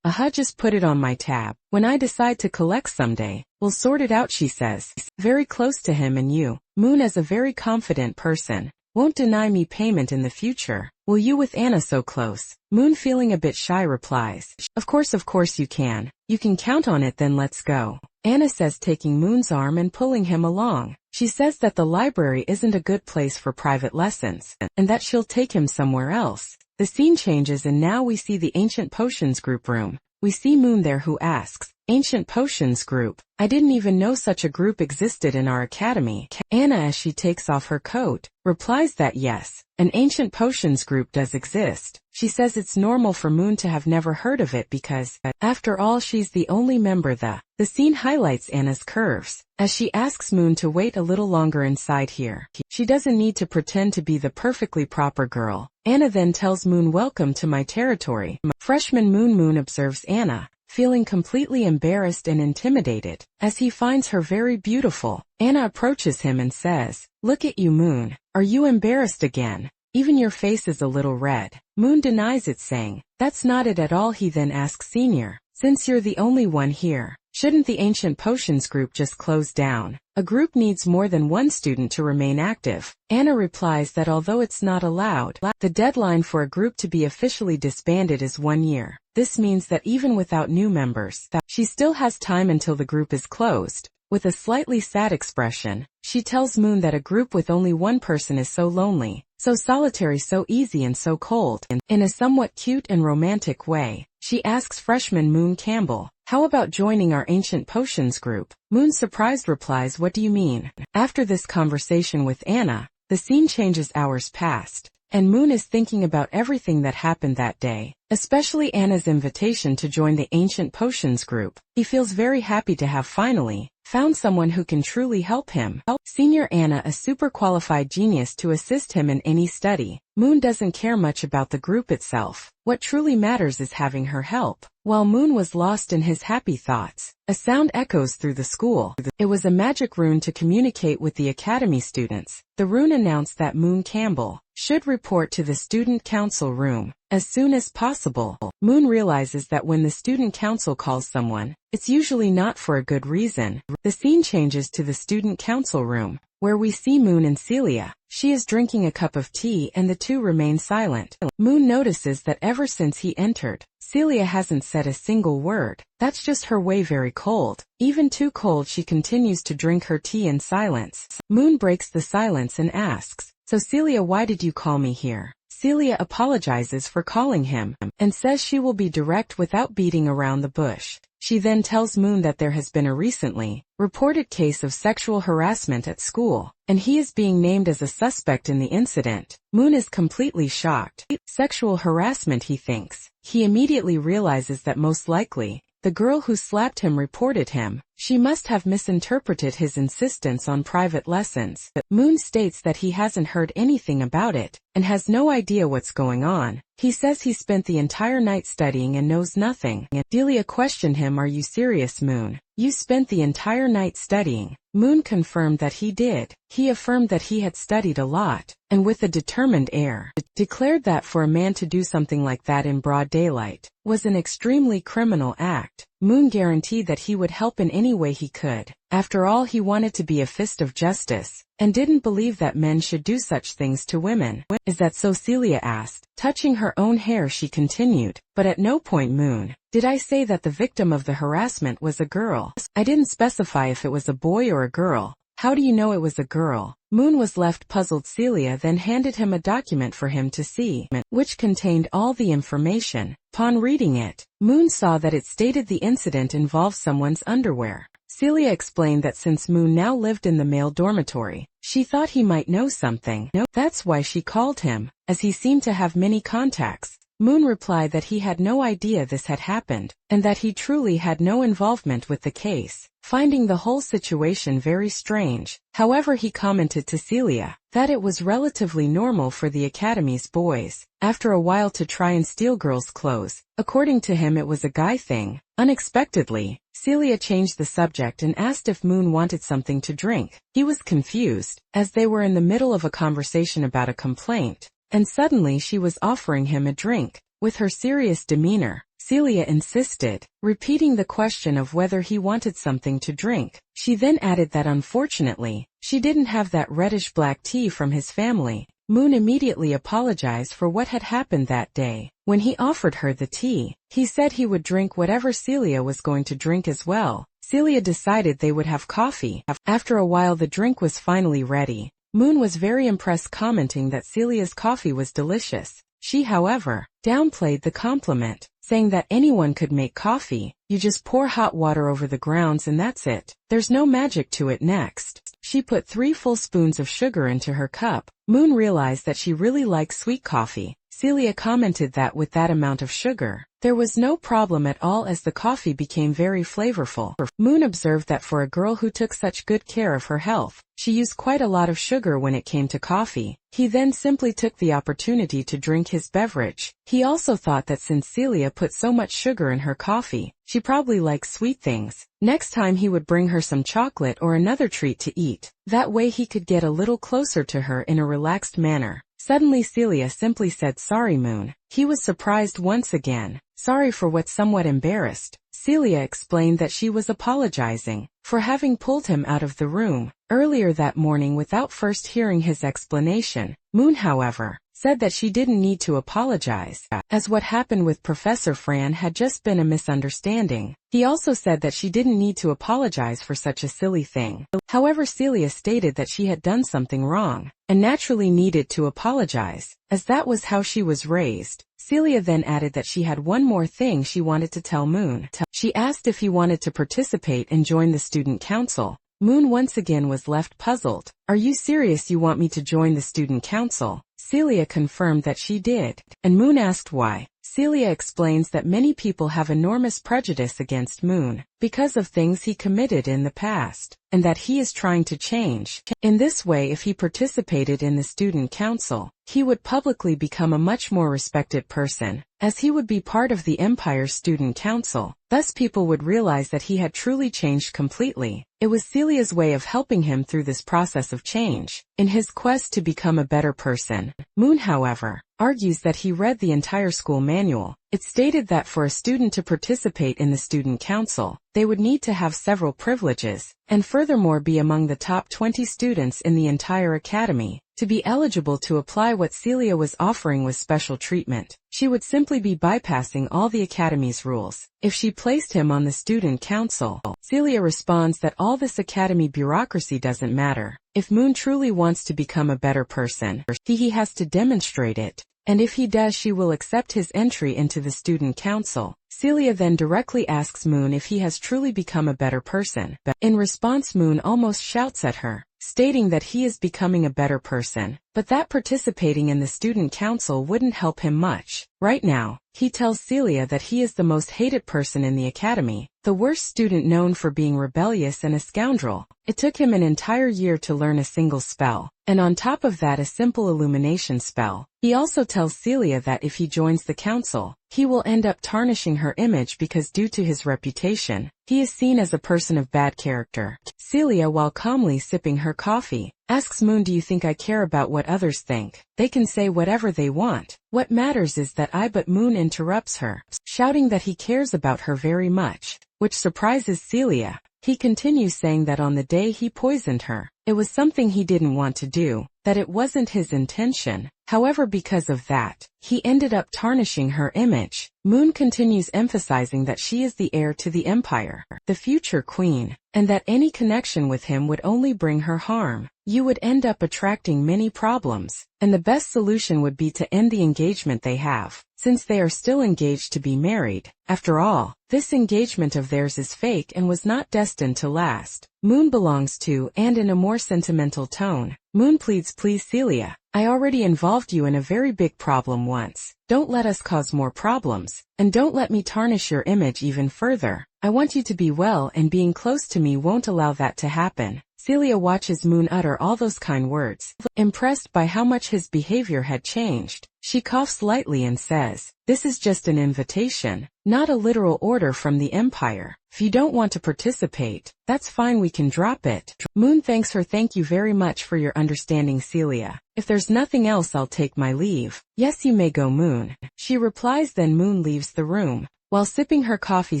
Just put it on my tab. When I decide to collect someday, we'll sort it out, she says. Very close to him and you. Moon as a very confident person. Won't deny me payment in the future. Will you with Anna so close? Moon feeling a bit shy replies. Of course you can. You can count on it, then let's go. Anna says, taking Moon's arm and pulling him along. She says that the library isn't a good place for private lessons, and that she'll take him somewhere else. The scene changes and now we see the Ancient Potions group room. We see Moon there who asks, Ancient Potions group? I didn't even know such a group existed in our academy. Anna, as she takes off her coat, replies that yes, an Ancient Potions group does exist. She says it's normal for Moon to have never heard of it because, after all, she's the only member. The scene highlights Anna's curves, as she asks Moon to wait a little longer inside here. She doesn't need to pretend to be the perfectly proper girl. Anna then tells Moon, welcome to my territory. Freshman Moon observes Anna, feeling completely embarrassed and intimidated, as he finds her very beautiful. Anna approaches him and says, look at you, Moon. Are you embarrassed again? Even your face is a little red. Moon denies it, saying, that's not it at all. He then asks, Senior, since you're the only one here, shouldn't the Ancient Potions group just close down? A group needs more than one student to remain active. Anna replies that although it's not allowed, the deadline for a group to be officially disbanded is 1 year. This means that even without new members, she still has time until the group is closed. With a slightly sad expression, she tells Moon that a group with only one person is so lonely, so solitary, so easy and so cold. In a somewhat cute and romantic way, she asks freshman Moon Campbell, how about joining our Ancient Potions group? Moon surprised replies, what do you mean? After this conversation with Anna, the scene changes. Hours past, and Moon is thinking about everything that happened that day, especially Anna's invitation to join the Ancient Potions group. He feels very happy to have finally found someone who can truly help him. Senior Anna, a super qualified genius to assist him in any study. Moon doesn't care much about the group itself. What truly matters is having her help. While Moon was lost in his happy thoughts, a sound echoes through the school. It was a magic rune to communicate with the academy students. The rune announced that Moon Campbell should report to the student council room as soon as possible. Moon realizes that when the student council calls someone, it's usually not for a good reason. The scene changes to the student council room, where we see Moon and Celia. She is drinking a cup of tea and the two remain silent. Moon notices that ever since he entered, Celia hasn't said a single word. That's just her way, very cold. Even too cold, she continues to drink her tea in silence. Moon breaks the silence and asks, so Celia, why did you call me here? Celia apologizes for calling him, and says she will be direct without beating around the bush. She then tells Moon that there has been a recently reported case of sexual harassment at school, and he is being named as a suspect in the incident. Moon is completely shocked. Sexual harassment, he thinks. He immediately realizes that most likely, the girl who slapped him reported him. She must have misinterpreted his insistence on private lessons. Moon states that he hasn't heard anything about it, and has no idea what's going on. He says he spent the entire night studying and knows nothing. Delia questioned him, are you serious, Moon? You spent the entire night studying? Moon confirmed that he did. He affirmed that he had studied a lot, and with a determined air, declared that for a man to do something like that in broad daylight was an extremely criminal act. Moon guaranteed that he would help in any way he could. After all, he wanted to be a fist of justice, and didn't believe that men should do such things to women. Is that so? Celia asked. Touching her own hair, she continued, but at no point, Moon, did I say that the victim of the harassment was a girl. I didn't specify if it was a boy or a girl. How do you know it was a girl? Moon was left puzzled. Celia then handed him a document for him to see, which contained all the information. Upon reading it, Moon saw that it stated the incident involved someone's underwear. Celia explained that since Moon now lived in the male dormitory, she thought he might know something. That's why she called him, as he seemed to have many contacts. Moon replied that he had no idea this had happened, and that he truly had no involvement with the case, finding the whole situation very strange. However, he commented to Celia that it was relatively normal for the Academy's boys, after a while, to try and steal girls' clothes. According to him, it was a guy thing. Unexpectedly, Celia changed the subject and asked if Moon wanted something to drink. He was confused, as they were in the middle of a conversation about a complaint, and suddenly she was offering him a drink. With her serious demeanor, Celia insisted, repeating the question of whether he wanted something to drink. She then added that unfortunately, she didn't have that reddish-black tea from his family. Moon immediately apologized for what had happened that day. When he offered her the tea, he said he would drink whatever Celia was going to drink as well. Celia decided they would have coffee. After a while, the drink was finally ready. Moon was very impressed, commenting that Celia's coffee was delicious. She, however, downplayed the compliment, saying that anyone could make coffee. You just pour hot water over the grounds and that's it. There's no magic to it. Next, she put 3 full spoons of sugar into her cup. Moon realized that she really likes sweet coffee. Celia commented that with that amount of sugar, there was no problem at all, as the coffee became very flavorful. Moon observed that for a girl who took such good care of her health, she used quite a lot of sugar when it came to coffee. He then simply took the opportunity to drink his beverage. He also thought that since Celia put so much sugar in her coffee, she probably likes sweet things. Next time he would bring her some chocolate or another treat to eat. That way he could get a little closer to her in a relaxed manner. Suddenly Celia simply said, "Sorry, Moon." He was surprised once again. Sorry for what? Somewhat embarrassed, Celia explained that she was apologizing for having pulled him out of the room earlier that morning without first hearing his explanation. Moon, however, said that she didn't need to apologize, as what happened with Professor Fran had just been a misunderstanding. He also said that she didn't need to apologize for such a silly thing. However, Celia stated that she had done something wrong, and naturally needed to apologize, as that was how she was raised. Celia then added that she had one more thing she wanted to tell Moon. She asked if he wanted to participate and join the student council. Moon once again was left puzzled. "Are you serious? You want me to join the student council?" Celia confirmed that she did, and Moon asked why. Celia explains that many people have enormous prejudice against Moon because of things he committed in the past, and that he is trying to change. In this way, if he participated in the student council, he would publicly become a much more respected person, as he would be part of the Empire's student council. Thus people would realize that he had truly changed completely. It was Celia's way of helping him through this process of change, in his quest to become a better person. Moon, however, argues that he read the entire school manual. It stated that for a student to participate in the student council, they would need to have several privileges, and furthermore be among the top 20 students in the entire academy. To be eligible to apply, what Celia was offering was special treatment. She would simply be bypassing all the academy's rules if she placed him on the student council. Celia responds that all this academy bureaucracy doesn't matter. If Moon truly wants to become a better person, he has to demonstrate it. And if he does, she will accept his entry into the student council. Celia then directly asks Moon if he has truly become a better person. In response, Moon almost shouts at her, stating that he is becoming a better person, but that participating in the student council wouldn't help him much. Right now, he tells Celia that he is the most hated person in the academy, the worst student known for being rebellious and a scoundrel. It took him an entire year to learn a single spell, and on top of that a simple illumination spell. He also tells Celia that if he joins the council, he will end up tarnishing her image because due to his reputation, he is seen as a person of bad character. Celia, while calmly sipping her coffee, asks Moon, "Do you think I care about what others think? They can say whatever they want. What matters is that I..." But Moon interrupts her, shouting that he cares about her very much, which surprises Celia. He continues saying that on the day he poisoned her, it was something he didn't want to do, that it wasn't his intention. However, because of that, he ended up tarnishing her image. Moon continues emphasizing that she is the heir to the Empire, the future queen, and that any connection with him would only bring her harm. you would end up attracting many problems, and the best solution would be to end the engagement they have, since they are still engaged to be married. After all, this engagement of theirs is fake and was not destined to last. Moon belongs to, and in a more sentimental tone, Moon pleads, please Celia, I already involved you in a very big problem once. Don't let us cause more problems, and don't let me tarnish your image even further. I want you to be well, and being close to me won't allow that to happen. Celia watches Moon utter all those kind words. Impressed by how much his behavior had changed, she coughs lightly and says, this is just an invitation, not a literal order from the Empire. If you don't want to participate, that's fine, we can drop it. Moon thanks her. Thank you very much for your understanding, Celia. If there's nothing else, I'll take my leave. Yes, you may go, Moon. She replies. Then Moon leaves the room. While sipping her coffee,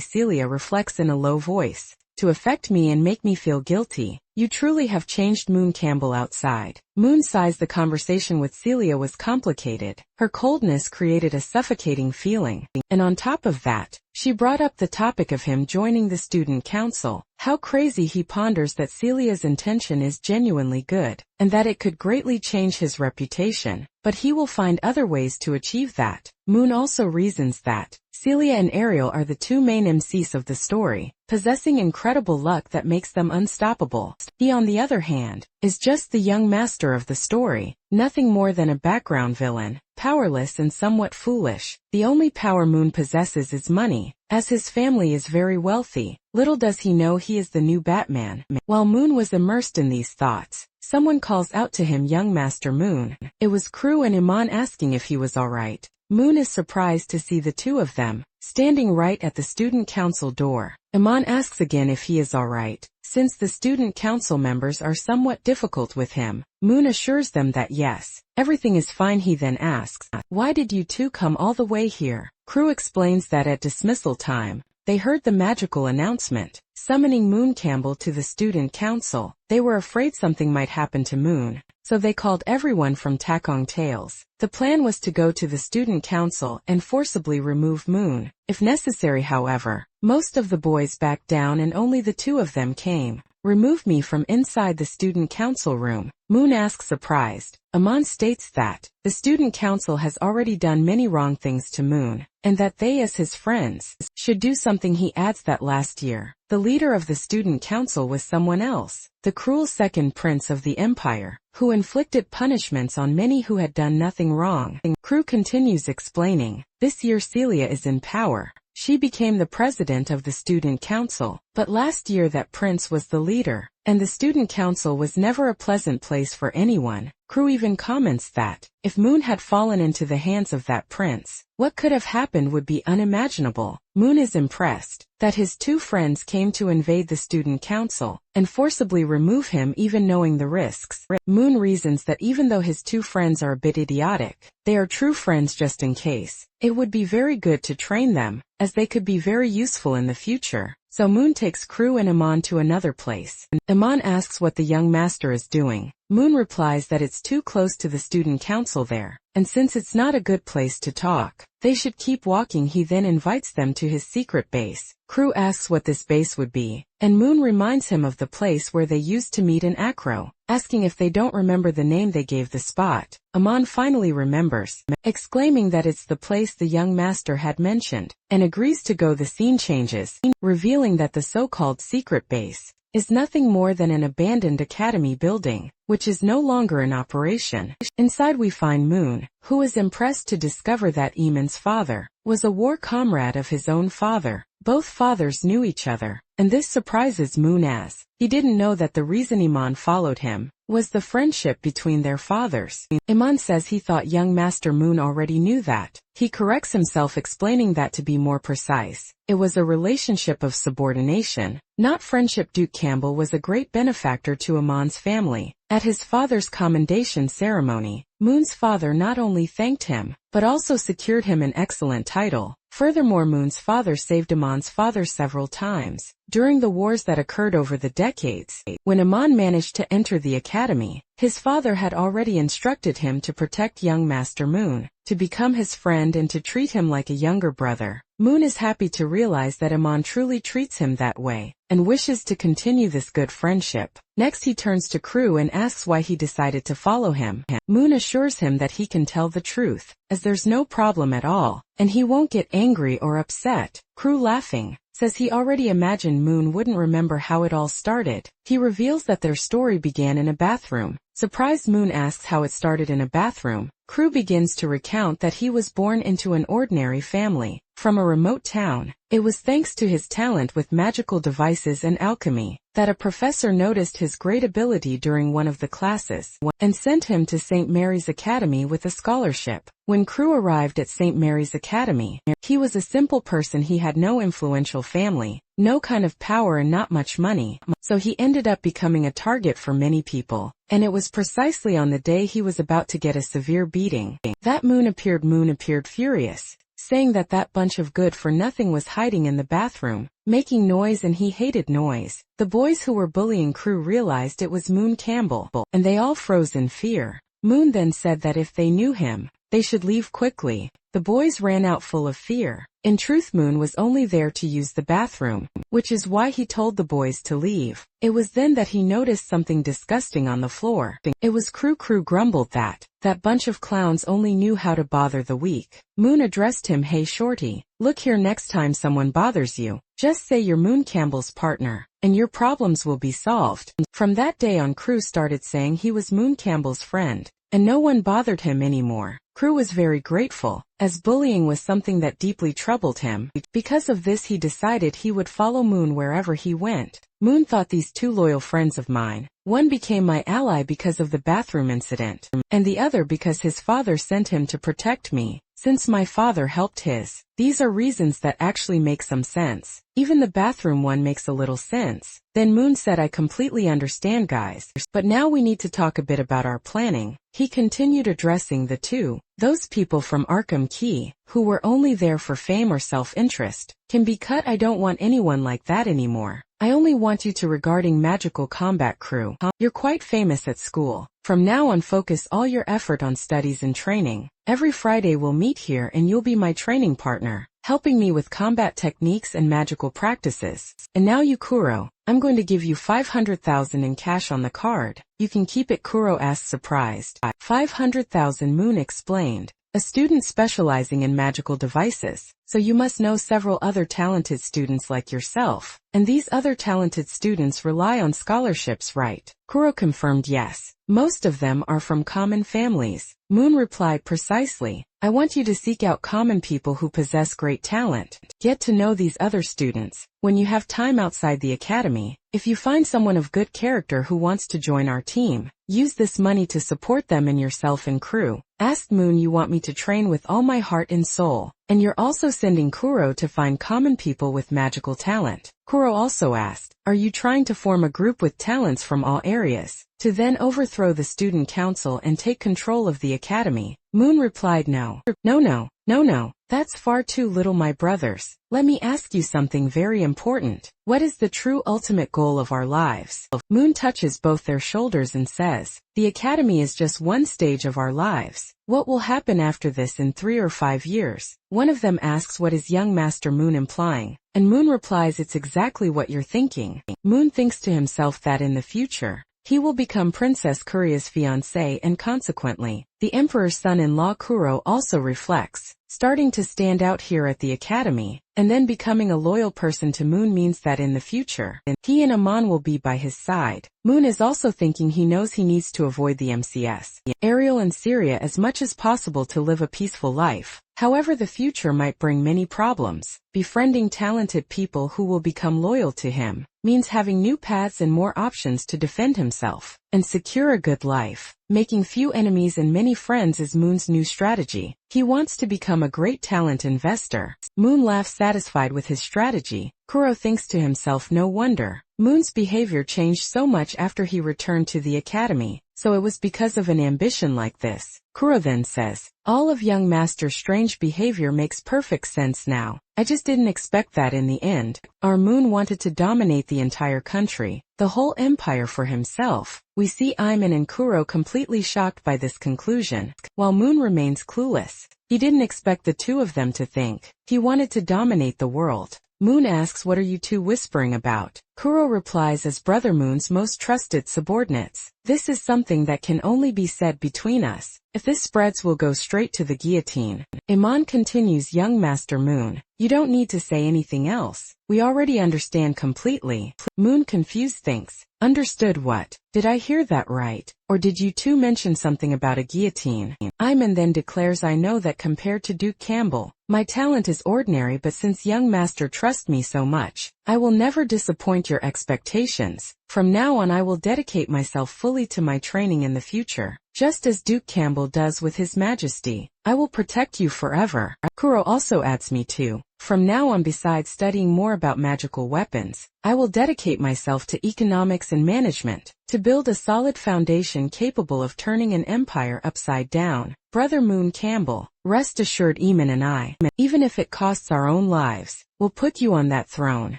Celia reflects in a low voice, to affect me and make me feel guilty. You truly have changed. Moon Campbell outside. Moon sighs. The conversation with Celia was complicated. Her coldness created a suffocating feeling, and on top of that, she brought up the topic of him joining the student council. How crazy. He ponders that Celia's intention is genuinely good, and that it could greatly change his reputation, but he will find other ways to achieve that. Moon also reasons that Celia and Ariel are the two main MCs of the story, possessing incredible luck that makes them unstoppable. He, on the other hand, is just the young master of the story, nothing more than a background villain, powerless and somewhat foolish. The only power Moon possesses is money, as his family is very wealthy. Little does he know he is the new Batman. While Moon was immersed in these thoughts, someone calls out to him, young Master Moon. It was Crew and Iman asking if he was alright. Moon is surprised to see the two of them, standing right at the student council door. Iman asks again if he is alright, since the student council members are somewhat difficult with him. Moon assures them that yes, everything is fine. He then asks, why did you two come all the way here? Crew explains that at dismissal time, they heard the magical announcement, summoning Moon Campbell to the student council. They were afraid something might happen to Moon, so they called everyone from Takong Tales. The plan was to go to the student council and forcibly remove Moon. If necessary, however, most of the boys backed down and only the two of them came. Remove me from inside the student council room, Moon asks, surprised. Iman states that the student council has already done many wrong things to Moon, and that they, as his friends, should do something. He adds that last year, the leader of the student council was someone else, the cruel second prince of the empire, who inflicted punishments on many who had done nothing wrong. Crew continues explaining, this year Celia is in power. She became the president of the student council, but last year that prince was the leader, and the student council was never a pleasant place for anyone. Crew even comments that, if Moon had fallen into the hands of that prince, what could have happened would be unimaginable. Moon is impressed that his two friends came to invade the student council and forcibly remove him, even knowing the risks. Moon reasons that even though his two friends are a bit idiotic, they are true friends just in case. It would be very good to train them, as they could be very useful in the future. So Moon takes Crew and Iman to another place. Iman asks what the young master is doing. Moon replies that it's too close to the student council there, and since it's not a good place to talk, they should keep walking. He then invites them to his secret base. Crew asks what this base would be, and Moon reminds him of the place where they used to meet in Acro, asking if they don't remember the name they gave the spot. Iman finally remembers, exclaiming that it's the place the young master had mentioned, and agrees to go. The scene changes, revealing that the so-called secret base is nothing more than an abandoned academy building, which is no longer in operation. Inside we find Moon, who is impressed to discover that Iman's father was a war comrade of his own father. Both fathers knew each other, and this surprises Moon as he didn't know that the reason Iman followed him was the friendship between their fathers. Iman says he thought young Master Moon already knew that. He corrects himself, explaining that to be more precise, it was a relationship of subordination, not friendship. Duke Campbell was a great benefactor to Iman's family. At his father's commendation ceremony, Moon's father not only thanked him, but also secured him an excellent title. Furthermore, Moon's father saved Iman's father several times during the wars that occurred over the decades. When Iman managed to enter the academy, his father had already instructed him to protect young Master Moon, to become his friend and to treat him like a younger brother. Moon is happy to realize that Amon truly treats him that way, and wishes to continue this good friendship. Next he turns to Crew and asks why he decided to follow him. Moon assures him that he can tell the truth, as there's no problem at all, and he won't get angry or upset. Crew, laughing, says he already imagined Moon wouldn't remember how it all started. He reveals that their story began in a bathroom. Surprised, Moon asks how it started in a bathroom. Crew begins to recount that he was born into an ordinary family, from a remote town. It was thanks to his talent with magical devices and alchemy that a professor noticed his great ability during one of the classes, and sent him to St. Mary's Academy with a scholarship. When Crew arrived at St. Mary's Academy, he was a simple person. He had no influential family, no kind of power, and not much money, so he ended up becoming a target for many people. And it was precisely on the day he was about to get a severe beating that Moon appeared. Moon appeared furious, saying that that bunch of good-for-nothing was hiding in the bathroom, making noise, and he hated noise. The boys who were bullying Crew realized it was Moon Campbell, and they all froze in fear. Moon then said that if they knew him, they should leave quickly. The boys ran out full of fear. In truth, Moon was only there to use the bathroom, which is why he told the boys to leave. It was then that he noticed something disgusting on the floor. It was Crew. Crew grumbled that that bunch of clowns only knew how to bother the weak. Moon addressed him, "Hey shorty, look here, next time someone bothers you, just say you're Moon Campbell's partner, and your problems will be solved." From that day on, Crew started saying he was Moon Campbell's friend, and no one bothered him anymore. Crew was very grateful, as bullying was something that deeply troubled him. Because of this, he decided he would follow Moon wherever he went. Moon thought, these two loyal friends of mine, one became my ally because of the bathroom incident, and the other because his father sent him to protect me, since my father helped his. These are reasons that actually make some sense. Even the bathroom one makes a little sense. Then Moon said, I completely understand, guys, but now we need to talk a bit about our planning. He continued, addressing the two. Those people from Arkham Key, who were only there for fame or self-interest, can be cut. I don't want anyone like that anymore. I only want you to regarding magical combat. Crew, you're quite famous at school. From now on, focus all your effort on studies and training. Every Friday we'll meet here and you'll be my training partner, helping me with combat techniques and magical practices. And now you, Kuro, I'm going to give you 500,000 in cash on the card. You can keep it. Kuro asked, surprised. 500,000, Moon explained. A student specializing in magical devices, so you must know several other talented students like yourself, and these other talented students rely on scholarships, right? Kuro confirmed, yes. Most of them are from common families. Moon replied, precisely. I want you to seek out common people who possess great talent. Get to know these other students. When you have time outside the academy, if you find someone of good character who wants to join our team, use this money to support them and yourself and Crew. Asked Moon, you want me to train with all my heart and soul, and you're also sending Kuro to find common people with magical talent. Kuro also asked, are you trying to form a group with talents from all areas, to then overthrow the student council and take control of the academy? Moon replied, no. No. That's far too little, my brothers. Let me ask you something very important. What is the true ultimate goal of our lives? Moon touches both their shoulders and says, the academy is just one stage of our lives. What will happen after this in 3 or 5 years? One of them asks, what is young Master Moon implying? And Moon replies, it's exactly what you're thinking. Moon thinks to himself that in the future, he will become Princess Kuria's fiancé, and consequently, the Emperor's son-in-law. Kuro also reflects, starting to stand out here at the academy, and then becoming a loyal person to Moon means that in the future, he and Amon will be by his side. Moon is also thinking he knows he needs to avoid the MCS, Ariel and Syria as much as possible to live a peaceful life. However, the future might bring many problems. Befriending talented people who will become loyal to him means having new paths and more options to defend himself and secure a good life. Making few enemies and many friends is Moon's new strategy. He wants to become a great talent investor. Moon laughs, satisfied with his strategy. Kuro thinks to himself, no wonder. Moon's behavior changed so much after he returned to the academy, so it was because of an ambition like this. Kuro then says, all of young Master's strange behavior makes perfect sense now. I just didn't expect that in the end. Our Moon wanted to dominate the entire country, the whole empire for himself. We see Iman and Kuro completely shocked by this conclusion, while Moon remains clueless. He didn't expect the two of them to think. He wanted to dominate the world. Moon asks, what are you two whispering about? Kuro replies as Brother Moon's most trusted subordinates. This is something that can only be said between us. If this spreads, we'll go straight to the guillotine. Iman continues, young Master Moon, you don't need to say anything else. We already understand completely. Moon confused thinks, understood what? Did I hear that right? Or did you two mention something about a guillotine? Iman then declares, I know that compared to Duke Campbell, my talent is ordinary, but since young Master trusts me so much, I will never disappoint your expectations. From now on I will dedicate myself fully to my training in the future, just as Duke Campbell does with His Majesty. I will protect you forever. Kuro also adds, me too. From now on, besides studying more about magical weapons, I will dedicate myself to economics and management, to build a solid foundation capable of turning an empire upside down. Brother Moon Campbell, rest assured, Eamon and I, even if it costs our own lives, will put you on that throne.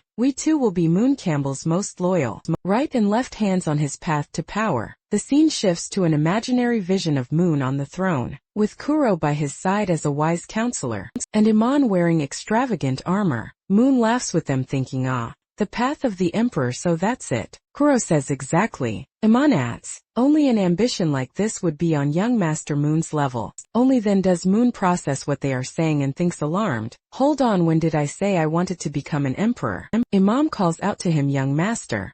We too will be Moon Campbell's most loyal. Right and left hands on his path to power. The scene shifts to an imaginary vision of Moon on the throne, with Kuro by his side as a wise counselor, and Iman wearing extravagant armor. Moon laughs with them, thinking, ah, the path of the emperor, so that's it. Kuro says, exactly. Iman adds, only an ambition like this would be on young Master Moon's level. Only then does Moon process what they are saying and thinks alarmed. Hold on, when did I say I wanted to become an emperor? Imam calls out to him, young Master,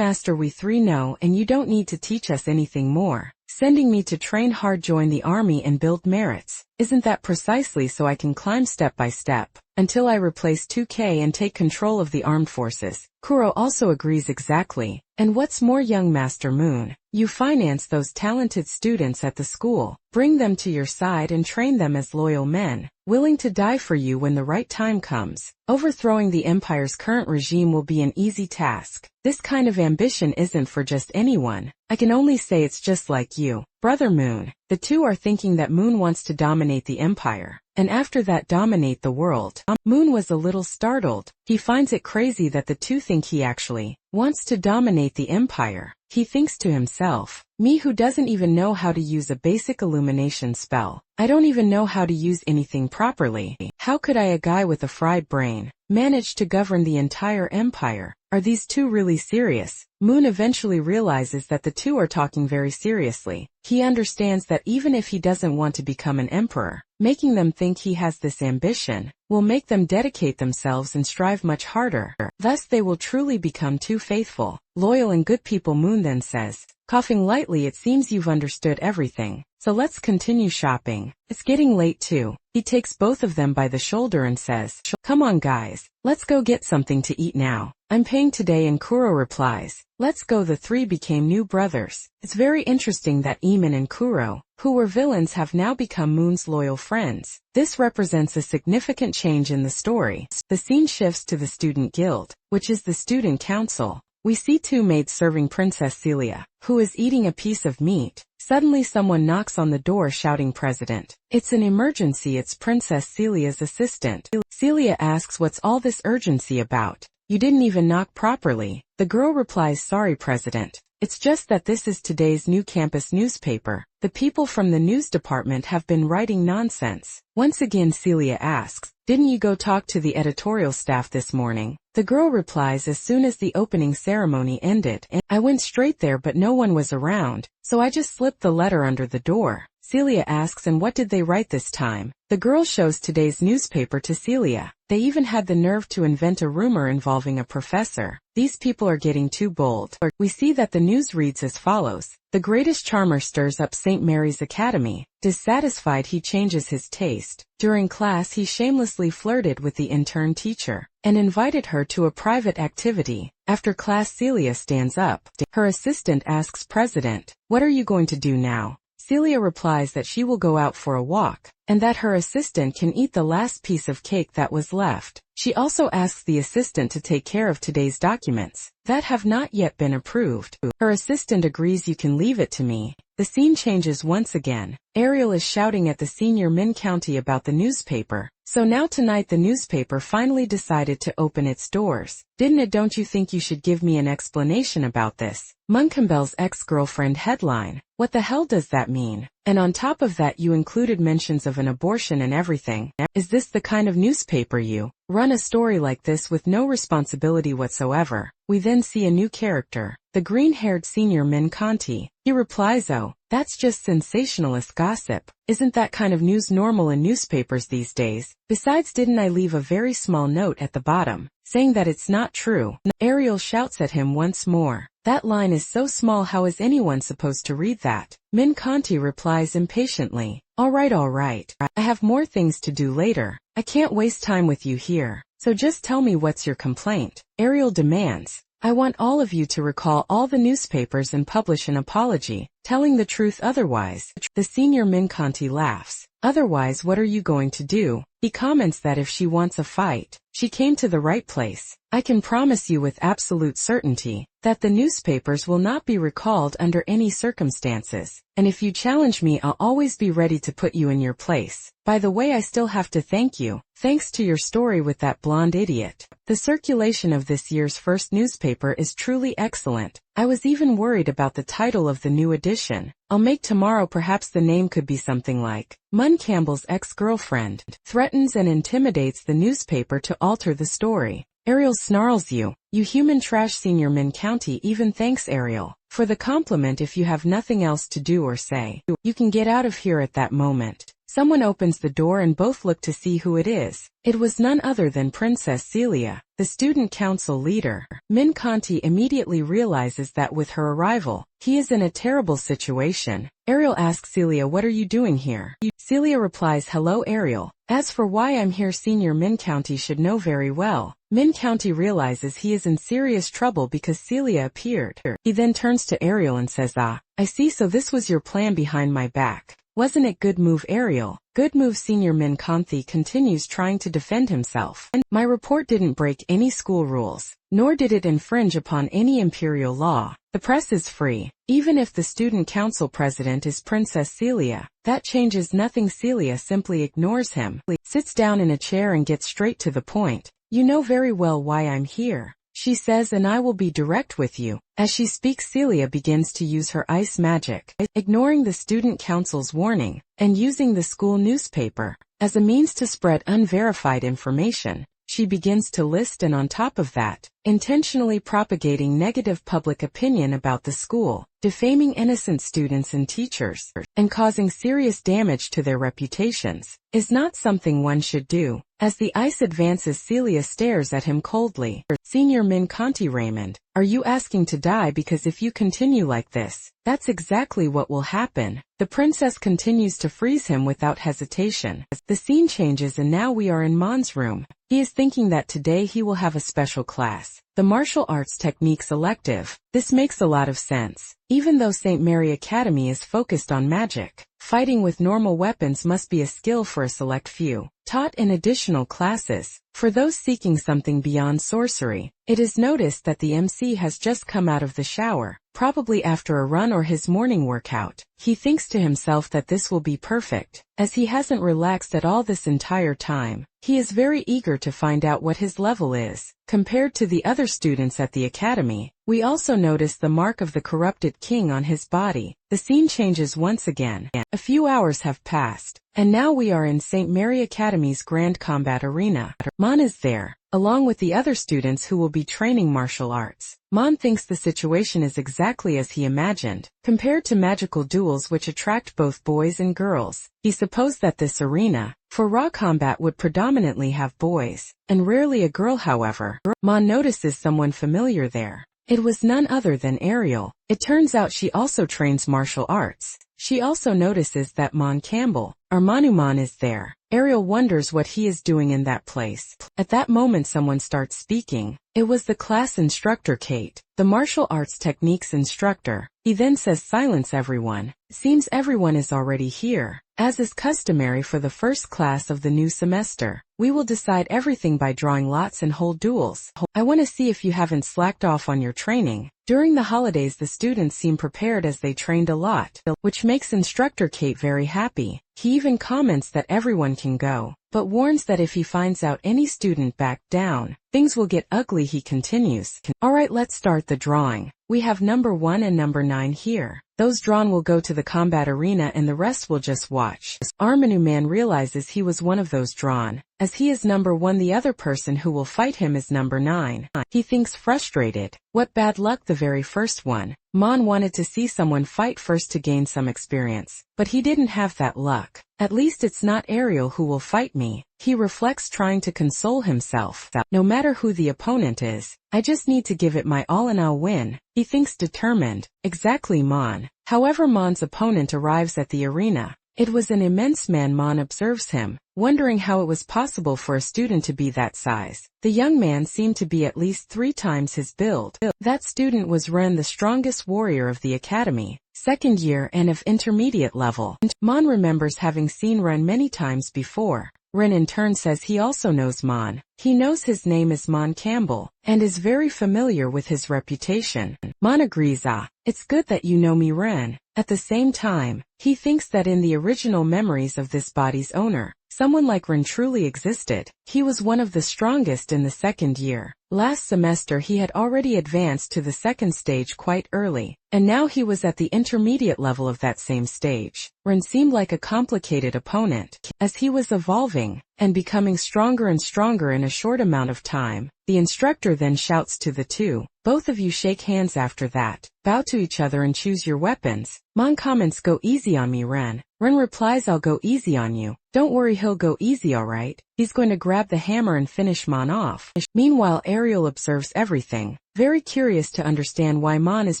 we three know, and you don't need to teach us anything more. Sending me to train hard, join the army and build merits. Isn't that precisely so I can climb step by step, until I replace 2K and take control of the armed forces? Kuro also agrees, exactly. And what's more, young Master Moon, you finance those talented students at the school, bring them to your side and train them as loyal men, willing to die for you when the right time comes. Overthrowing the empire's current regime will be an easy task. This kind of ambition isn't for just anyone. I can only say it's just like you, Brother Moon. The two are thinking that Moon wants to dominate the empire, and after that dominate the world. Moon was a little startled. He finds it crazy that the two think he actually wants to dominate the empire. He thinks to himself, me who doesn't even know how to use a basic illumination spell. I don't even know how to use anything properly. How could I, a guy with a fried brain, manage to govern the entire empire? Are these two really serious? Moon eventually realizes that the two are talking very seriously. He understands that even if he doesn't want to become an emperor, making them think he has this ambition will make them dedicate themselves and strive much harder. Thus they will truly become two faithful, loyal and good people. Moon then says, coughing lightly, it seems you've understood everything, so let's continue shopping. It's getting late too. He takes both of them by the shoulder and says, come on guys, let's go get something to eat now. I'm paying today, and Kuro replies, let's go. The three became new brothers. It's very interesting that Eamon and Kuro, who were villains, have now become Moon's loyal friends. This represents a significant change in the story. The scene shifts to the student guild, which is the student council. We see two maids serving Princess Celia, who is eating a piece of meat. Suddenly someone knocks on the door shouting, President. It's an emergency. It's Princess Celia's assistant. Celia asks, what's all this urgency about? You didn't even knock properly. The girl replies, sorry, President. It's just that this is today's new campus newspaper. The people from the news department have been writing nonsense. Once again Celia asks, didn't you go talk to the editorial staff this morning? The girl replies, as soon as the opening ceremony ended, I went straight there, but no one was around, so I just slipped the letter under the door. Celia asks, and what did they write this time? The girl shows today's newspaper to Celia. They even had the nerve to invent a rumor involving a professor. These people are getting too bold. We see that the news reads as follows. The greatest charmer stirs up St. Mary's Academy. Dissatisfied, he changes his taste. During class he shamelessly flirted with the intern teacher and invited her to a private activity. After class Celia stands up. Her assistant asks, President, what are you going to do now? Celia replies that she will go out for a walk, and that her assistant can eat the last piece of cake that was left. She also asks the assistant to take care of today's documents that have not yet been approved. Her assistant agrees. You can leave it to me. The scene changes once again. Ariel is shouting at the senior Min County about the newspaper. So now tonight the newspaper finally decided to open its doors. Didn't it? Don't you think you should give me an explanation about this? Munkambel's ex-girlfriend headline. What the hell does that mean? And on top of that you included mentions of an abortion and everything. Is this the kind of newspaper you run a story like this with no responsibility whatsoever? We then see a new character, the green-haired senior Min Conti. He replies, oh, that's just sensationalist gossip. Isn't that kind of news normal in newspapers these days? Besides, didn't I leave a very small note at the bottom, saying that it's not true? Ariel shouts at him once more. That line is so small, how is anyone supposed to read that? Min Conti replies impatiently, all right, I have more things to do later. I can't waste time with you here. So just tell me, what's your complaint? Ariel demands. I want all of you to recall all the newspapers and publish an apology, telling the truth otherwise. The senior Min Conti laughs. Otherwise, what are you going to do? He comments that if she wants a fight, she came to the right place. I can promise you with absolute certainty that the newspapers will not be recalled under any circumstances. And if you challenge me, I'll always be ready to put you in your place. By the way, I still have to thank you. Thanks to your story with that blonde idiot. The circulation of this year's first newspaper is truly excellent. I was even worried about the title of the new edition. I'll make tomorrow. Perhaps the name could be something like Mun Campbell's ex-girlfriend threatens and intimidates the newspaper to alter the story. Ariel snarls, you human trash. Senior Min County even thanks Ariel for the compliment. If you have nothing else to do or say, you can get out of here. At that moment, someone opens the door and both look to see who it is. It was none other than Princess Celia, the student council leader. Min Conti immediately realizes that with her arrival, he is in a terrible situation. Ariel asks Celia, what are you doing here? Celia replies, hello Ariel. As for why I'm here, senior Min County should know very well. Min County realizes he is in serious trouble because Celia appeared. He then turns to Ariel and says, I see, so this was your plan behind my back. Wasn't it? Good move, Ariel. Good move. Senior Min Conti continues trying to defend himself. My report didn't break any school rules, nor did it infringe upon any imperial law. The press is free. Even if the student council president is Princess Celia, that changes nothing. Celia simply ignores him, sits down in a chair and gets straight to the point. You know very well why I'm here, she says, and I will be direct with you. As she speaks, Celia begins to use her ice magic, ignoring the student council's warning, and using the school newspaper as a means to spread unverified information. She begins to list, and on top of that, intentionally propagating negative public opinion about the school, defaming innocent students and teachers, and causing serious damage to their reputations, is not something one should do. As the ice advances, Celia stares at him coldly. Senior Min Conti, Raymond, are you asking to die? Because if you continue like this, that's exactly what will happen. The princess continues to freeze him without hesitation. The scene changes and now we are in Mon's room. He is thinking that today he will have a special class, the martial arts techniques elective. This makes a lot of sense. Even though St. Mary Academy is focused on magic, fighting with normal weapons must be a skill for a select few, taught in additional classes. For those seeking something beyond sorcery, it is noticed that the MC has just come out of the shower, probably after a run or his morning workout. He thinks to himself that this will be perfect, as he hasn't relaxed at all this entire time. He is very eager to find out what his level is, compared to the other students at the academy. We also notice the mark of the corrupted king on his body. The scene changes once again. A few hours have passed, and now we are in St. Mary Academy's Grand Combat Arena. Mon is there, along with the other students who will be training martial arts. Mon thinks the situation is exactly as he imagined, compared to magical duels which attract both boys and girls. He supposed that this arena, for raw combat, would predominantly have boys, and rarely a girl. However, Mon notices someone familiar there. It was none other than Ariel. It turns out she also trains martial arts. She also notices that Mon Campbell, or Manhuman, is there. Ariel wonders what he is doing in that place. At that moment someone starts speaking. It was the class instructor Kate, the martial arts techniques instructor. He then says, "Silence everyone. Seems everyone is already here. As is customary for the first class of the new semester, we will decide everything by drawing lots and hold duels. I want to see if you haven't slacked off on your training." During the holidays the students seem prepared as they trained a lot, which makes instructor Kate very happy. He even comments that everyone can go, but warns that if he finds out any student backed down, things will get ugly. He continues, "Alright, let's start the drawing. We have number 1 and number 9 here. Those drawn will go to the combat arena and the rest will just watch." Armanu Man realizes he was one of those drawn. As he is number 1, the other person who will fight him is number 9. He thinks frustrated. What bad luck, the very first one. Mon wanted to see someone fight first to gain some experience, but he didn't have that luck. At least it's not Ariel who will fight me. He reflects, trying to console himself. No matter who the opponent is, I just need to give it my all and I'll win. He thinks, determined. Exactly, Mon. However, Mon's opponent arrives at the arena. It was an immense man. Mon observes him, wondering how it was possible for a student to be that size. The young man seemed to be at least 3 times his build. That student was Ren, the strongest warrior of the academy, second year and of intermediate level. Mon remembers having seen Ren many times before. Ren in turn says he also knows Mon. He knows his name is Mon Campbell, and is very familiar with his reputation. Mon agrees, "It's good that you know me, Ren." At the same time, he thinks that in the original memories of this body's owner, someone like Ren truly existed. He was one of the strongest in the second year. Last semester he had already advanced to the second stage quite early, and now he was at the intermediate level of that same stage. Ren seemed like a complicated opponent. As he was evolving and becoming stronger and stronger in a short amount of time, the instructor then shouts to the two, "Both of you shake hands after that. Bow to each other and choose your weapons." Mon comments, "Go easy on me, Ren." Ren replies, "I'll go easy on you. Don't worry, he'll go easy, alright." He's going to grab the hammer and finish Mon off. Meanwhile, Ariel observes everything, very curious to understand why Mon is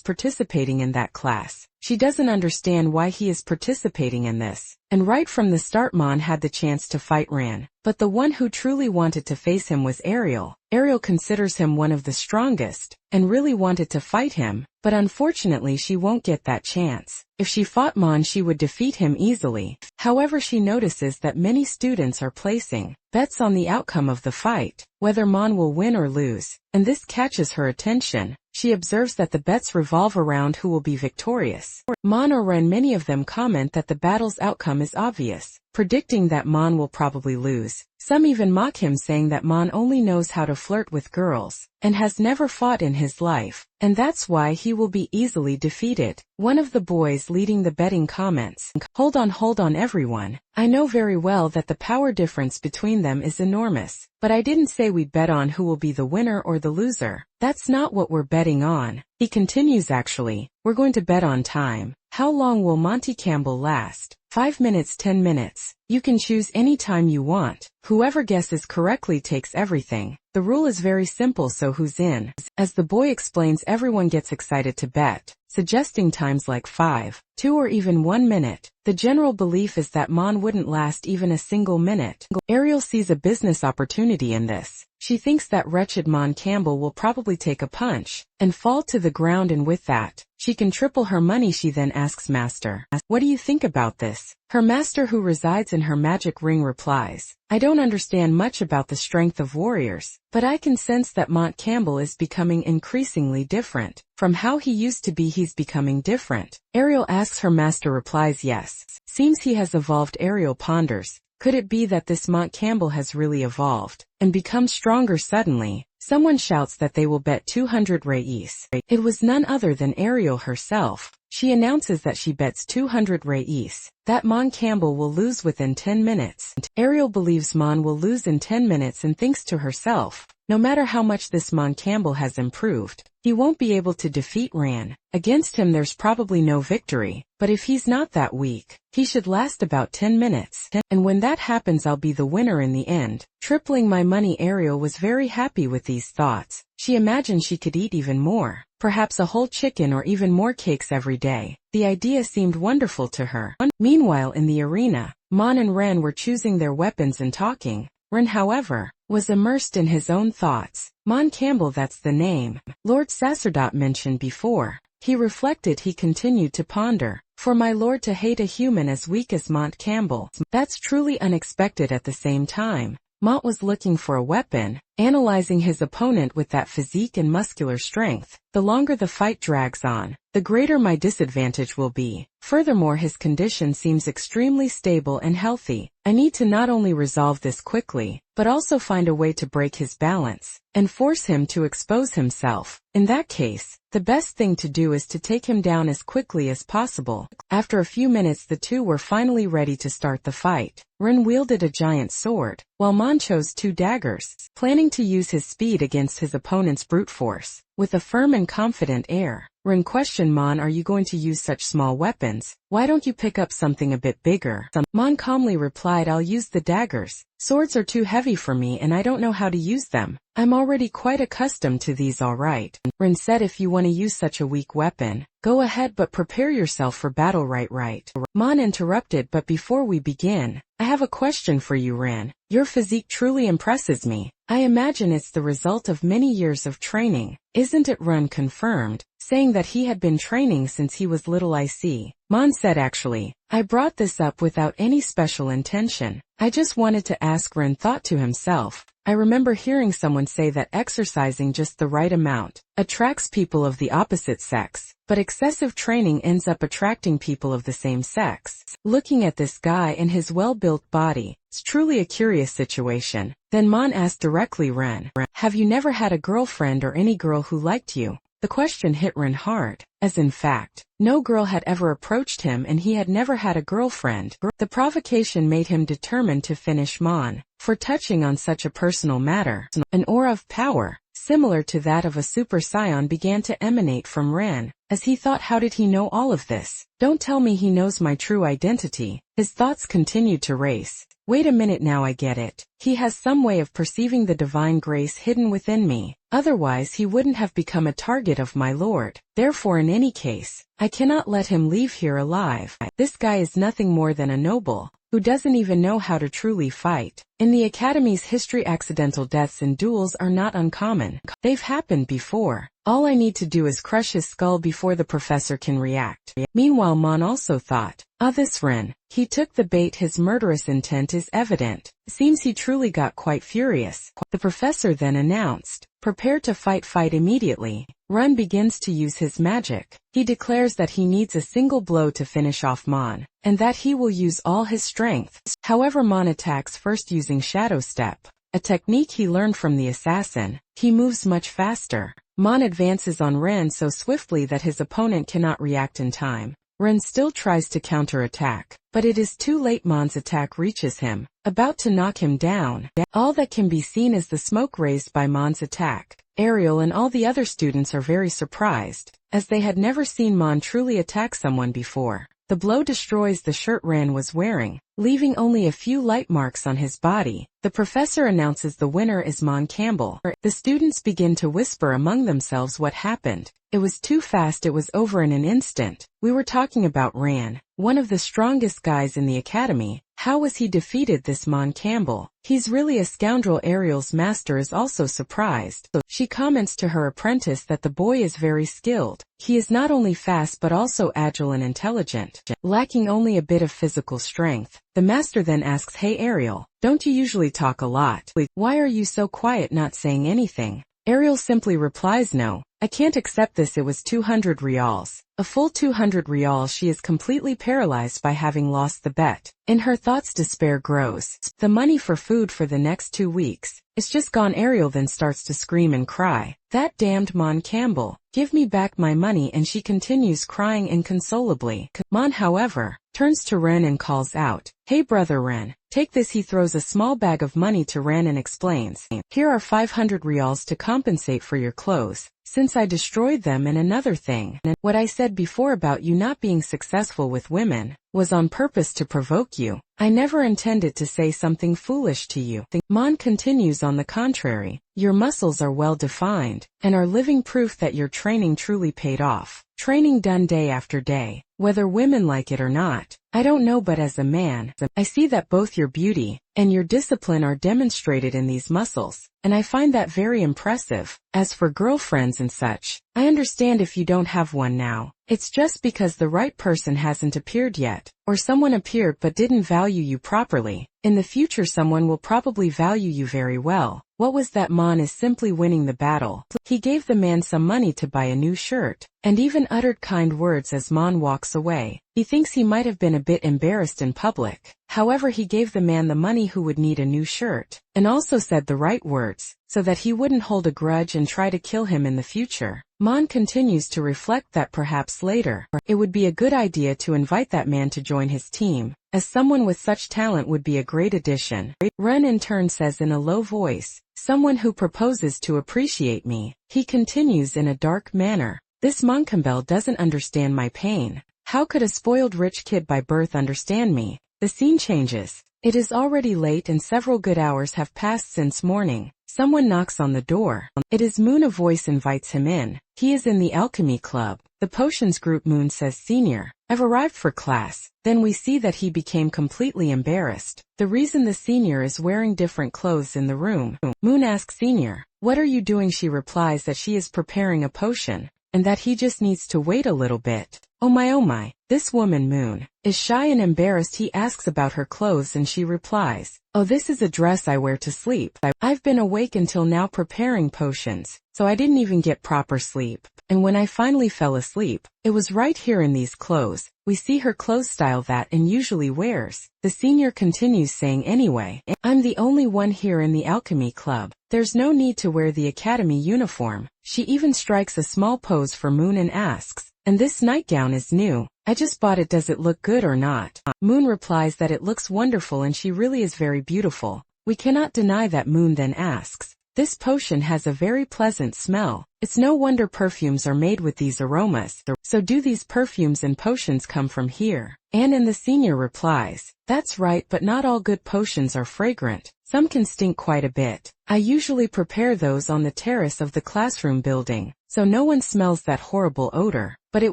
participating in that class. She doesn't understand why he is participating in this. And right from the start Mon had the chance to fight Ran, but the one who truly wanted to face him was Ariel. Ariel considers him one of the strongest, and really wanted to fight him, but unfortunately she won't get that chance. If she fought Mon she would defeat him easily. However, she notices that many students are placing bets on the outcome of the fight, whether Mon will win or lose, and this catches her attention. She observes that the bets revolve around who will be victorious. Mon or Ren, many of them comment that the battle's outcome is obvious, predicting that Mon will probably lose. Some even mock him, saying that Mon only knows how to flirt with girls, and has never fought in his life, and that's why he will be easily defeated. One of the boys leading the betting comments, hold on everyone. I know very well that the power difference between them is enormous, but I didn't say we'd bet on who will be the winner or the loser. That's not what we're betting on." He continues, "Actually, we're going to bet on time. How long will Monty Campbell last? 5 minutes, 10 minutes. You can choose any time you want. Whoever guesses correctly takes everything. The rule is very simple, so who's in?" As the boy explains, everyone gets excited to bet, suggesting times like 5, 2 or even 1 minute. The general belief is that Mon wouldn't last even a single minute. Ariel sees a business opportunity in this. She thinks that wretched Mon Campbell will probably take a punch and fall to the ground, and with that, she can triple her money. She then asks Master, "What do you think about this?" Her master, who resides in her magic ring, replies, "I don't understand much about the strength of warriors, but I can sense that Mont Campbell is becoming increasingly different. From how he used to be, he's becoming different." Ariel asks, her master replies, "Yes. Seems he has evolved." Ariel ponders, could it be that this Mont Campbell has really evolved and become stronger suddenly? Someone shouts that they will bet 200 reis. It was none other than Ariel herself. She announces that she bets 200 reis, that Mon Campbell will lose within 10 minutes. Ariel believes Mon will lose in 10 minutes and thinks to herself, no matter how much this Mon Campbell has improved, he won't be able to defeat Ran. Against him there's probably no victory, but if he's not that weak, he should last about 10 minutes. And when that happens, I'll be the winner in the end, tripling my money. Ariel was very happy with these thoughts. She imagined she could eat even more, perhaps a whole chicken or even more cakes every day. The idea seemed wonderful to her. Meanwhile in the arena, Mon and Ren were choosing their weapons and talking. Ren, however, was immersed in his own thoughts. Mon Campbell, that's the name Lord Sacerdote mentioned before. He reflected. He continued to ponder. For my lord to hate a human as weak as Mont Campbell, that's truly unexpected. At the same time, Mont was looking for a weapon, analyzing his opponent with that physique and muscular strength. The longer the fight drags on, the greater my disadvantage will be. Furthermore, his condition seems extremely stable and healthy. I need to not only resolve this quickly, but also find a way to break his balance, and force him to expose himself. In that case, the best thing to do is to take him down as quickly as possible. After a few minutes the two were finally ready to start the fight. Ren wielded a giant sword, while Mon chose 2 daggers, planning to use his speed against his opponent's brute force. With a firm and confident air, Ren questioned Mon, are you going to use such small weapons? Why don't you pick up something a bit bigger? Mon calmly replied, I'll use the daggers. Swords are too heavy for me and I don't know how to use them. I'm already quite accustomed to these. All right. Ren said, if you want to use such a weak weapon, go ahead, but prepare yourself for battle. Right. Mon interrupted, but before we begin, I have a question for you, Ren. Your physique truly impresses me. I imagine it's the result of many years of training, isn't it? Ren confirmed, saying that he had been training since he was little. I see. Mon said, actually, I brought this up without any special intention. I just wanted to ask. Ren thought to himself, I remember hearing someone say that exercising just the right amount attracts people of the opposite sex, but excessive training ends up attracting people of the same sex. Looking at this guy and his well-built body, it's truly a curious situation. Then Mon asked directly, Ren, have you never had a girlfriend or any girl who liked you? The question hit Ren hard, as in fact, no girl had ever approached him and he had never had a girlfriend. The provocation made him determined to finish Mon for touching on such a personal matter. An aura of power, similar to that of a super scion, began to emanate from Ren, as he thought, how did he know all of this? Don't tell me he knows my true identity. His thoughts continued to race. Wait a minute, now I get it. He has some way of perceiving the divine grace hidden within me. Otherwise he wouldn't have become a target of my lord. Therefore in any case, I cannot let him leave here alive. This guy is nothing more than a noble, who doesn't even know how to truly fight. In the Academy's history, accidental deaths in duels are not uncommon. They've happened before. All I need to do is crush his skull before the professor can react. Meanwhile Mon also thought, this Ren, he took the bait. His murderous intent is evident. Seems he truly got quite furious. The professor then announced, prepare to fight immediately. Ren begins to use his magic. He declares that he needs a single blow to finish off Mon, and that he will use all his strength. However, Mon attacks first using Shadow Step, a technique he learned from the assassin. He moves much faster. Mon advances on Ren so swiftly that his opponent cannot react in time. Ren still tries to counterattack, but it is too late. Mon's attack reaches him, about to knock him down. All that can be seen is the smoke raised by Mon's attack. Ariel and all the other students are very surprised, as they had never seen Mon truly attack someone before. The blow destroys the shirt Ren was wearing, leaving only a few light marks on his body. The professor announces the winner is Mon Campbell. The students begin to whisper among themselves what happened. It was too fast, it was over in an instant. We were talking about Ren, one of the strongest guys in the academy. How was he defeated, this Mon Campbell? He's really a scoundrel. Ariel's master is also surprised. She comments to her apprentice that the boy is very skilled. He is not only fast but also agile and intelligent, lacking only a bit of physical strength. The master then asks, hey Ariel, don't you usually talk a lot? Why are you so quiet, not saying anything? Ariel simply replies, no, I can't accept this. It was 200 reals. A full 200 reals. She is completely paralyzed by having lost the bet. In her thoughts despair grows. The money for food for the next 2 weeks is just gone. Ariel then starts to scream and cry, that damned Mon Campbell, give me back my money, and she continues crying inconsolably. Mon, however, turns to Ren and calls out, hey brother Ren, take this. He throws a small bag of money to Ren and explains, here are 500 reals to compensate for your clothes, since I destroyed them. And another thing, what I said before about you not being successful with women was on purpose to provoke you. I never intended to say something foolish to you. Mon continues on the contrary. Your muscles are well defined, and are living proof that your training truly paid off. Training done day after day, whether women like it or not. I don't know, but as a man, I see that both your beauty and your discipline are demonstrated in these muscles, and I find that very impressive. As for girlfriends and such, I understand if you don't have one now. It's just because the right person hasn't appeared yet, or someone appeared but didn't value you properly. In the future someone will probably value you very well. What was that? Mon is simply winning the battle. He gave the man some money to buy a new shirt, and even uttered kind words as Mon walks away. He thinks he might have been a bit embarrassed in public. However, he gave the man the money who would need a new shirt, and also said the right words, so that he wouldn't hold a grudge and try to kill him in the future. Mon continues to reflect that perhaps later, it would be a good idea to invite that man to join his team, as someone with such talent would be a great addition. Ren in turn says in a low voice, someone who proposes to appreciate me. He continues in a dark manner. This Monkambel doesn't understand my pain. How could a spoiled rich kid by birth understand me? The scene changes. It is already late and several good hours have passed since morning. Someone knocks on the door. It is Moon. A voice invites him in. He is in the alchemy club. The potions group. Moon says, Senior, I've arrived for class. Then we see that he became completely embarrassed. The reason the senior is wearing different clothes in the room. Moon asks Senior, what are you doing? She replies that she is preparing a potion, and that he just needs to wait a little bit. Oh my, this woman Moon is shy and embarrassed. He asks about her clothes and she replies, oh, this is a dress I wear to sleep. I've been awake until now preparing potions, so I didn't even get proper sleep. And when I finally fell asleep, it was right here in these clothes. We see her clothes style that and usually wears. The senior continues saying, anyway, I'm the only one here in the alchemy club. There's no need to wear the academy uniform. She even strikes a small pose for Moon and asks, and this nightgown is new. I just bought it. Does it look good or not? Moon replies that it looks wonderful and she really is very beautiful. We cannot deny that. Moon then asks, this potion has a very pleasant smell. It's no wonder perfumes are made with these aromas. So do these perfumes and potions come from here? And the senior replies, that's right, but not all good potions are fragrant. Some can stink quite a bit. I usually prepare those on the terrace of the classroom building, so no one smells that horrible odor. But it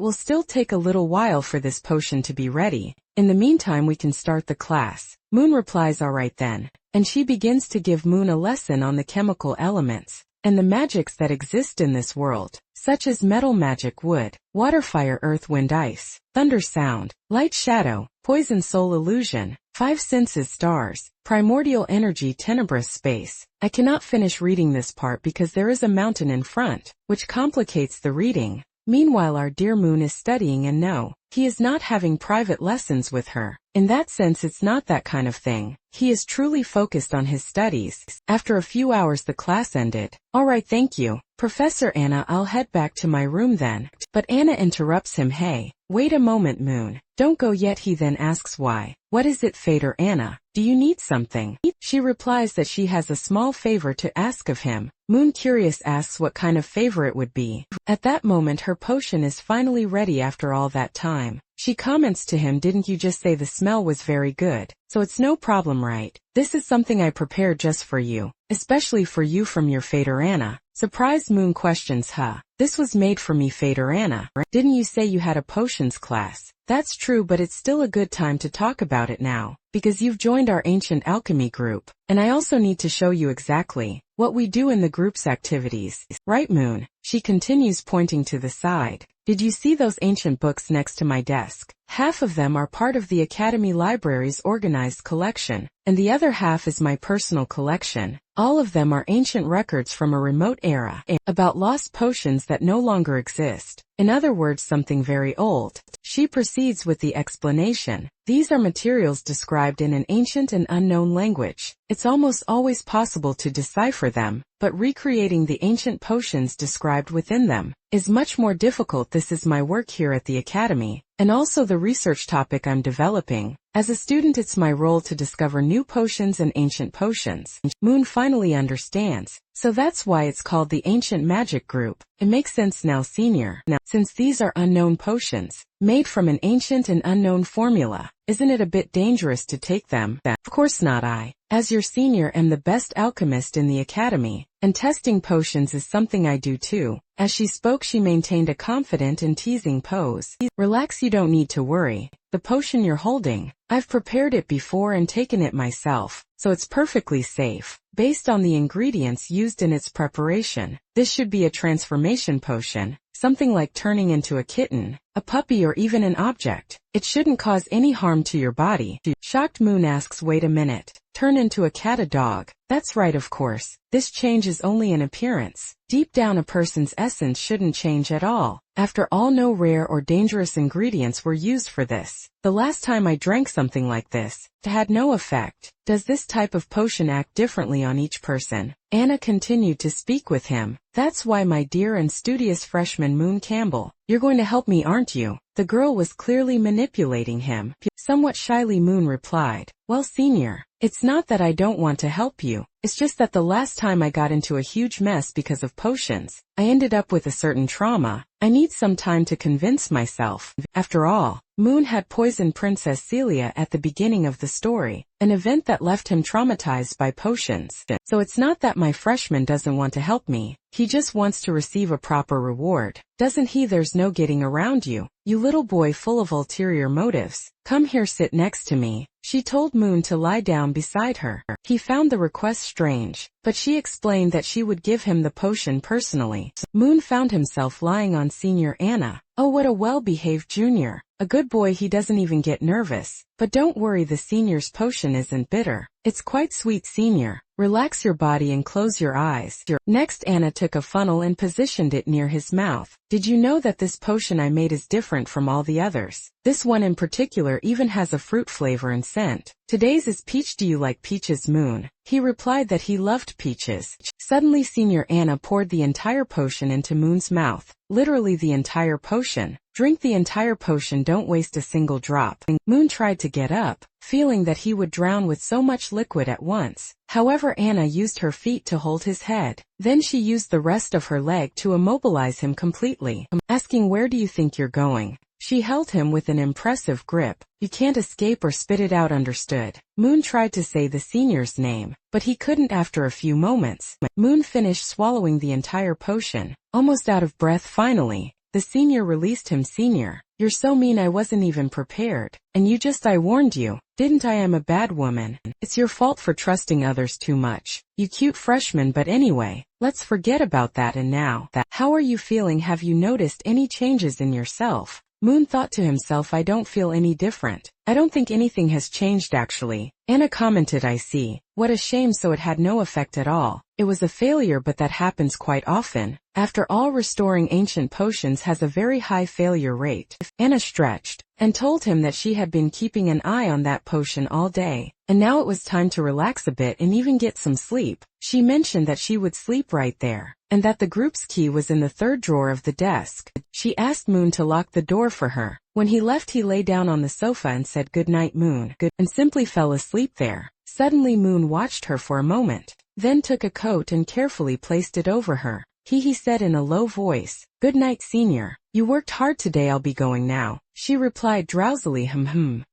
will still take a little while for this potion to be ready. In the meantime we can start the class. Moon replies, all right then. And she begins to give Moon a lesson on the chemical elements and the magics that exist in this world, such as metal magic, wood, water, fire, earth, wind, ice, thunder, sound, light, shadow, poison, soul, illusion, five senses, stars, primordial energy, tenebrous space. I cannot finish reading this part because there is a mountain in front, which complicates the reading. Meanwhile, our dear Moon is studying, and no, he is not having private lessons with her. In that sense, it's not that kind of thing. He is truly focused on his studies. After a few hours the class ended. All right, thank you, Professor Anna, I'll head back to my room then. But Anna interrupts him. Hey, wait a moment, Moon. Don't go yet. He then asks why. What is it, Fader Anna? Do you need something? She replies that she has a small favor to ask of him. Moon, curious, asks what kind of favor it would be. At that moment her potion is finally ready after all that time. She comments to him, didn't you just say the smell was very good? So it's no problem, right? This is something I prepared just for you, especially for you from your Fader Anna. Surprised, Moon questions, this was made for me, Fader Anna. Didn't you say you had a potions class? That's true, but it's still a good time to talk about it now, because you've joined our ancient alchemy group, and I also need to show you exactly what we do in the group's activities. Right, Moon? She continues, pointing to the side. Did you see those ancient books next to my desk? Half of them are part of the Academy Library's organized collection, and the other half is my personal collection. All of them are ancient records from a remote era, about lost potions that no longer exist. In other words, something very old. She proceeds with the explanation. These are materials described in an ancient and unknown language. It's almost always possible to decipher them, but recreating the ancient potions described within them is much more difficult. This is my work here at the Academy. and also the research topic I'm developing. As a student, it's my role to discover new potions and ancient potions. Moon finally understands. So that's why it's called the Ancient Magic Group. It makes sense now, senior. Now, since these are unknown potions, made from an ancient and unknown formula, isn't it a bit dangerous to take them? Of course not. I, as your senior, am the best alchemist in the academy, and testing potions is something I do too. As she spoke, she maintained a confident and teasing pose. Relax, you don't need to worry. The potion you're holding, I've prepared it before and taken it myself, so it's perfectly safe. Based on the ingredients used in its preparation, this should be a transformation potion, something like turning into a kitten, a puppy, or even an object. It shouldn't cause any harm to your body. Shocked Moon asks, wait a minute, turn into a cat, a dog? That's right, of course. This change is only an appearance. Deep down, a person's essence shouldn't change at all. After all, no rare or dangerous ingredients were used for this. The last time I drank something like this, it had no effect. Does this type of potion act differently on each person? Anna continued to speak with him. That's why, my dear and studious freshman Moon Campbell, you're going to help me, aren't you? The girl was clearly manipulating him. Somewhat shyly, Moon replied, well, senior, it's not that I don't want to help you. It's just that the last time I got into a huge mess because of potions, I ended up with a certain trauma. I need some time to convince myself. After all, Moon had poisoned Princess Celia at the beginning of the story, an event that left him traumatized by potions. So it's not that my freshman doesn't want to help me. He just wants to receive a proper reward. Doesn't he? There's no getting around you. You little boy full of ulterior motives. Come here, sit next to me. She told Moon to lie down beside her. He found the request strange, but she explained that she would give him the potion personally. Moon found himself lying on Senior Anna. Oh, what a well-behaved junior. A good boy, he doesn't even get nervous. But don't worry, the senior's potion isn't bitter. It's quite sweet, senior. Relax your body and close your eyes. Next, Anna took a funnel and positioned it near his mouth. Did you know that this potion I made is different from all the others? This one in particular even has a fruit flavor and scent. Today's is peach. Do you like peaches, Moon? He replied that he loved peaches. Suddenly, Senior Anna poured the entire potion into Moon's mouth. Literally the entire potion. Drink the entire potion, don't waste a single drop. Moon tried to get up, feeling that he would drown with so much liquid at once. However, Anna used her feet to hold his head. Then she used the rest of her leg to immobilize him completely, asking, where do you think you're going? She held him with an impressive grip. You can't escape or spit it out, understood? Moon tried to say the senior's name, but he couldn't. After a few moments, Moon finished swallowing the entire potion, almost out of breath. Finally, the senior released him. Senior, you're so mean, I wasn't even prepared. And you just, I warned you, didn't I? I'm a bad woman. It's your fault for trusting others too much. You cute freshman, but anyway, let's forget about that. And now, how are you feeling? Have you noticed any changes in yourself? Moon thought to himself, I don't feel any different. I don't think anything has changed actually. Anna commented, I see. What a shame. So it had no effect at all. It was a failure, but that happens quite often. After all, restoring ancient potions has a very high failure rate. Anna stretched and told him that she had been keeping an eye on that potion all day, and now it was time to relax a bit and even get some sleep. She mentioned that she would sleep right there, and that the group's key was in the third drawer of the desk. She asked Moon to lock the door for her. When he left, he lay down on the sofa and said, good night, Moon, and simply fell asleep there. Suddenly, Moon watched her for a moment, then took a coat and carefully placed it over her. He said in a low voice, good night, senior. You worked hard today. I'll be going now. She replied drowsily,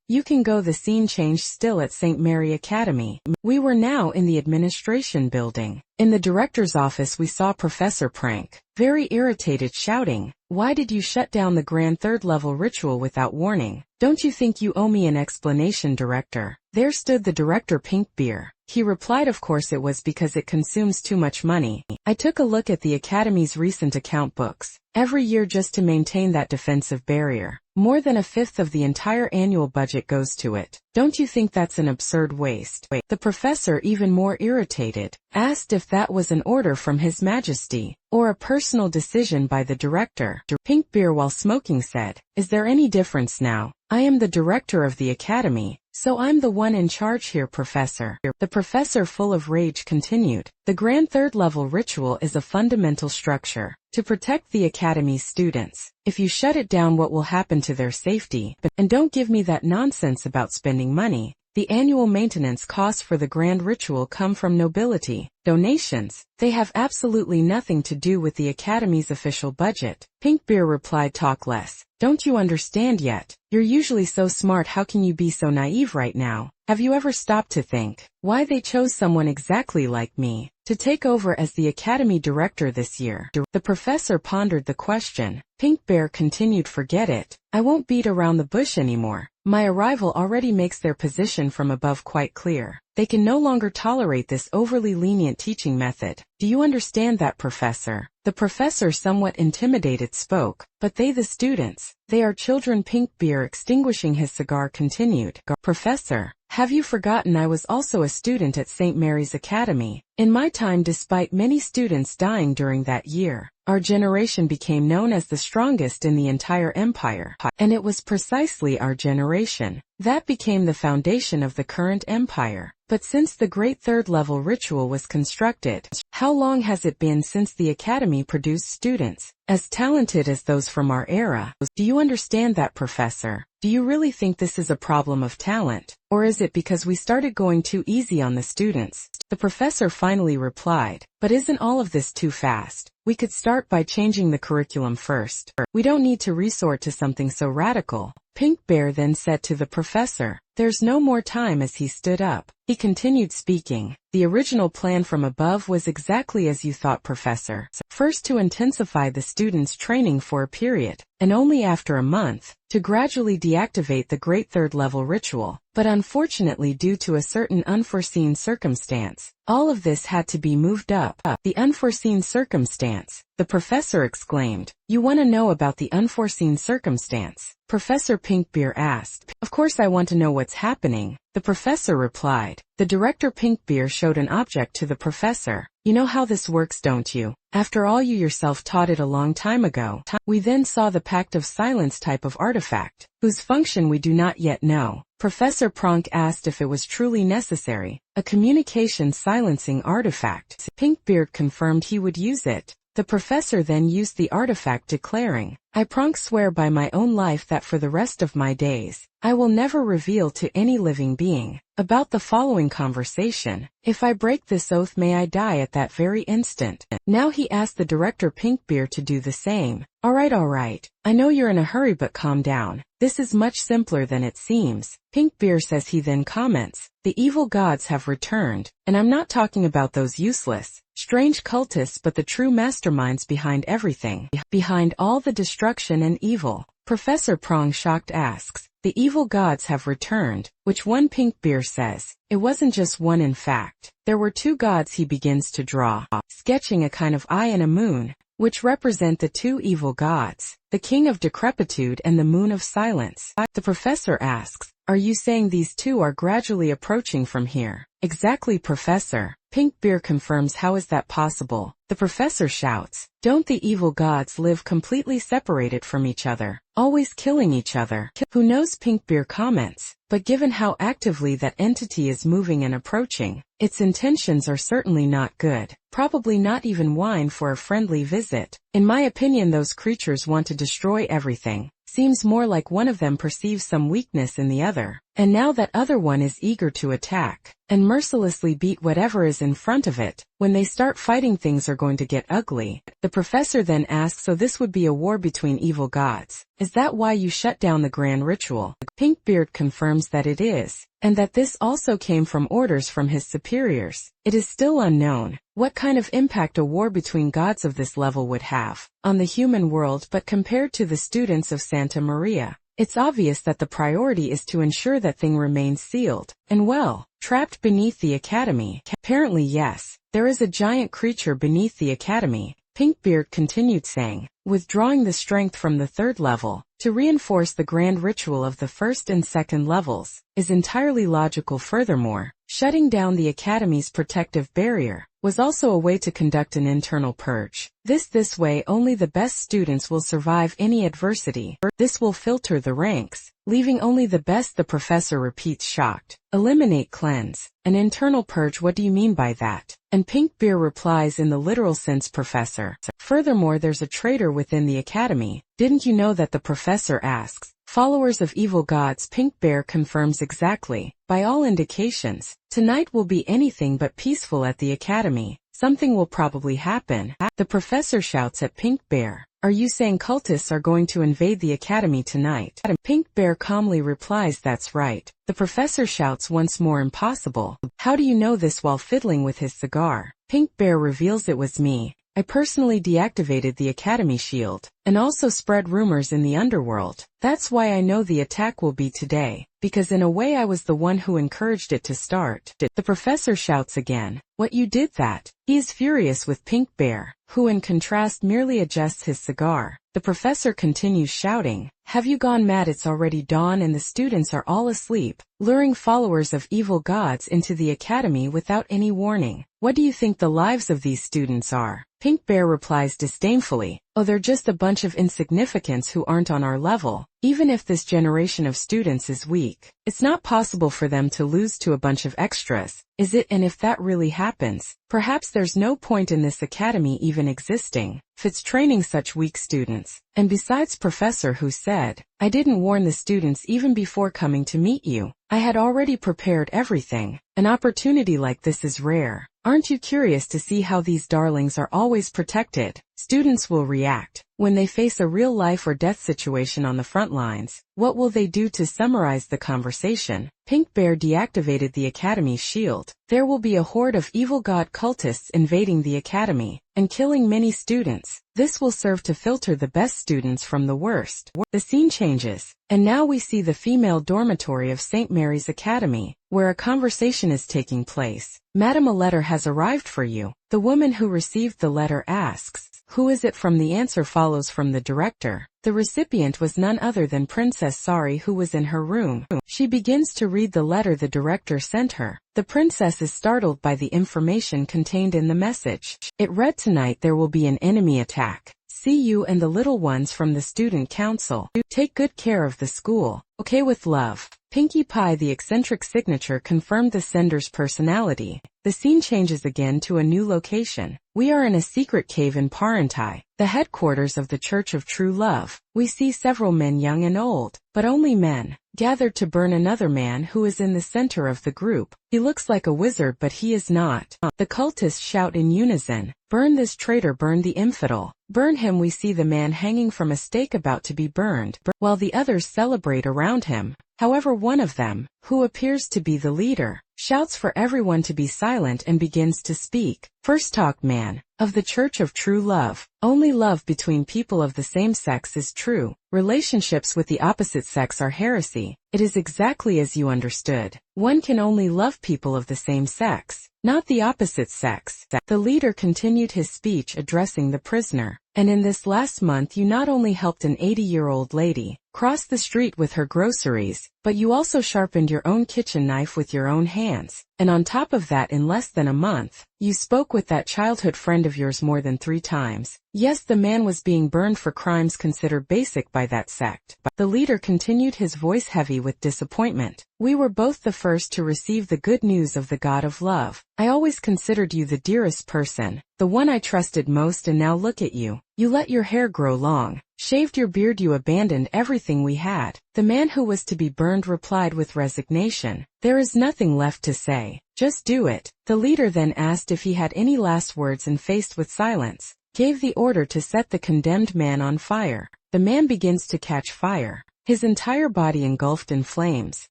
You can go. The scene changed. Still at St. Mary Academy. We were now in the administration building. In the director's office, we saw Professor Prank, very irritated, shouting, why did you shut down the grand third-level ritual without warning? Don't you think you owe me an explanation, director? There stood the director, Pink Beer. He replied, of course it was because it consumes too much money. I took a look at the Academy's recent account books. Every year, just to maintain that defensive barrier, more than a fifth of the entire annual budget goes to it. Don't you think that's an absurd waste? The professor, even more irritated, asked if that was an order from His Majesty, or a personal decision by the director. Pink Beer, while smoking, said, is there any difference now? I am the director of the Academy. So I'm the one in charge here, Professor. The professor, full of rage, continued. The grand third-level ritual is a fundamental structure to protect the Academy's students. If you shut it down, what will happen to their safety? And don't give me that nonsense about spending money. The annual maintenance costs for the grand ritual come from nobility, donations. They have absolutely nothing to do with the Academy's official budget. Pinkbeard replied, talk less. Don't you understand yet? You're usually so smart, how can you be so naive right now? Have you ever stopped to think why they chose someone exactly like me to take over as the Academy director this year? The professor pondered the question. Pinkbeard continued, forget it. I won't beat around the bush anymore. My arrival already makes their position from above quite clear. They can no longer tolerate this overly lenient teaching method. Do you understand that, Professor? The professor, somewhat intimidated, spoke. But they, the students, they are children. Pinkbeard, extinguishing his cigar, continued. Professor, have you forgotten I was also a student at St. Mary's Academy? In my time, despite many students dying during that year, our generation became known as the strongest in the entire empire. And it was precisely our generation that became the foundation of the current empire. But since the great third-level ritual was constructed, how long has it been since the Academy produced students as talented as those from our era? Do you understand that, Professor? Do you really think this is a problem of talent? Or is it because we started going too easy on the students? The professor finally replied, but isn't all of this too fast? We could start by changing the curriculum first. We don't need to resort to something so radical. Pinkbeard then said to the professor, there's no more time. As he stood up, he continued speaking. The original plan from above was exactly as you thought, Professor. First, to intensify the students' training for a period, and only after a month, to gradually deactivate the great third-level ritual. But unfortunately, due to a certain unforeseen circumstance, all of this had to be moved up. The unforeseen circumstance, the professor exclaimed. You want to know about the unforeseen circumstance? Professor Pinkbeard asked. Of course I want to know what's happening, the professor replied. The director Pinkbeard showed an object to the professor. You know how this works, don't you? After all, you yourself taught it a long time ago. We then saw the Pact of Silence type of artifact, whose function we do not yet know. Professor Pronk asked if it was truly necessary. A communication silencing artifact. Pinkbeard confirmed he would use it. The professor then used the artifact, declaring, I Pronk swear by my own life that for the rest of my days, I will never reveal to any living being about the following conversation. If I break this oath, may I die at that very instant. Now he asked the director Pinkbeard to do the same. All right. I know you're in a hurry, but calm down. This is much simpler than it seems. Pinkbeard says. He then comments, the evil gods have returned, and I'm not talking about those useless, strange cultists, but the true masterminds behind everything, behind all the destruction and evil. Professor Prong, shocked, asks, the evil gods have returned. Which one? Pinkbeard says, it wasn't just one, in fact. There were two gods. He begins to draw, sketching a kind of eye and a moon, which represent the two evil gods, the king of decrepitude and the moon of silence. The professor asks, are you saying these two are gradually approaching from here? Exactly, Professor. Pinkbeard confirms. How is that possible? The professor shouts, don't the evil gods live completely separated from each other, always killing each other? Who knows? Pinkbeard comments, but given how actively that entity is moving and approaching, its intentions are certainly not good. Probably not even wine for a friendly visit. In my opinion, those creatures want to destroy everything. Seems more like one of them perceives some weakness in the other, and now that other one is eager to attack and mercilessly beat whatever is in front of it. When they start fighting, things are going to get ugly. The professor then asks, so this would be a war between evil gods. Is that why you shut down the grand ritual? Pinkbeard confirms that it is, and that this also came from orders from his superiors. It is still unknown what kind of impact a war between gods of this level would have on the human world, but compared to the students of Santa Maria, it's obvious that the priority is to ensure that thing remains sealed and well, trapped beneath the Academy. Apparently, yes, there is a giant creature beneath the Academy. Pinkbeard continued, saying, withdrawing the strength from the third level to reinforce the grand ritual of the first and second levels is entirely logical. Furthermore, shutting down the Academy's protective barrier was also a way to conduct an internal purge. This way only the best students will survive any adversity. This will filter the ranks, leaving only the best. The professor repeats, shocked. Eliminate, cleanse. An internal purge, what do you mean by that? And Pink Bear replies, in the literal sense, professor. Furthermore, there's a traitor within the academy. Didn't you know that? The professor asks. Followers of evil gods. Pink Bear confirms, exactly. By all indications, tonight will be anything but peaceful at the academy. Something will probably happen. The professor shouts at Pink Bear. Are you saying cultists are going to invade the academy tonight? Pink Bear calmly replies, that's right. The professor shouts once more, impossible. How do you know this? While fiddling with his cigar, Pink Bear reveals, it was me. I personally deactivated the academy shield, and also spread rumors in the underworld. That's why I know the attack will be today, because in a way I was the one who encouraged it to start. The professor shouts again. What, you did that? He is furious with Pink Bear, who in contrast merely adjusts his cigar. The professor continues shouting, have you gone mad? It's already dawn and the students are all asleep, luring followers of evil gods into the academy without any warning. What do you think the lives of these students are? Pink Bear replies disdainfully, oh, they're just a bunch of insignificants who aren't on our level. Even if this generation of students is weak, it's not possible for them to lose to a bunch of extras, is it? And if that really happens, perhaps there's no point in this academy even existing, if it's training such weak students. And besides, professor who said, I didn't warn the students even before coming to meet you. I had already prepared everything. An opportunity like this is rare. Aren't you curious to see how these darlings are always protected? Students will react when they face a real life or death situation on the front lines. What will they do? To summarize the conversation, Pink Bear deactivated the academy's shield. There will be a horde of evil god cultists invading the academy and killing many students. This will serve to filter the best students from the worst. The scene changes, and now we see the female dormitory of St. Mary's Academy, where a conversation is taking place. Madam, a letter has arrived for you. The woman who received the letter asks, who is it from? The answer follows from the director. The recipient was none other than Princess Sari, who was in her room. She begins to read the letter the director sent her. The princess is startled by the information contained in the message. It read, tonight there will be an enemy attack. See you and the little ones from the student council. Take good care of the school. Okay, with love. Pinkie Pie. The eccentric signature confirmed the sender's personality. The scene changes again to a new location. We are in a secret cave in Parentai, the headquarters of the Church of True Love. We see several men, young and old, but only men, gathered to burn another man who is in the center of the group. He looks like a wizard, but he is not. The cultists shout in unison, burn this traitor, burn the infidel. Burn him. We see the man hanging from a stake about to be burned, while the others celebrate around him. However, one of them, who appears to be the leader, shouts for everyone to be silent and begins to speak. First talk, man, of the Church of True Love. Only love between people of the same sex is true. Relationships with the opposite sex are heresy. It is exactly as you understood. One can only love people of the same sex, not the opposite sex. The leader continued his speech addressing the prisoner. And in this last month you not only helped an 80-year-old lady cross the street with her groceries, but you also sharpened your own kitchen knife with your own hands. And on top of that, in less than a month, you spoke with that childhood friend of yours more than 3 times. Yes, the man was being burned for crimes considered basic by that sect. But the leader continued, his voice heavy with disappointment. We were both the first to receive the good news of the God of love. I always considered you the dearest person, the one I trusted most, and now look at you. You let your hair grow long, shaved your beard, you abandoned everything we had. The man who was to be burned replied with resignation, there is nothing left to say. Just do it. The leader then asked if he had any last words, and faced with silence, gave the order to set the condemned man on fire. The man begins to catch fire, his entire body engulfed in flames.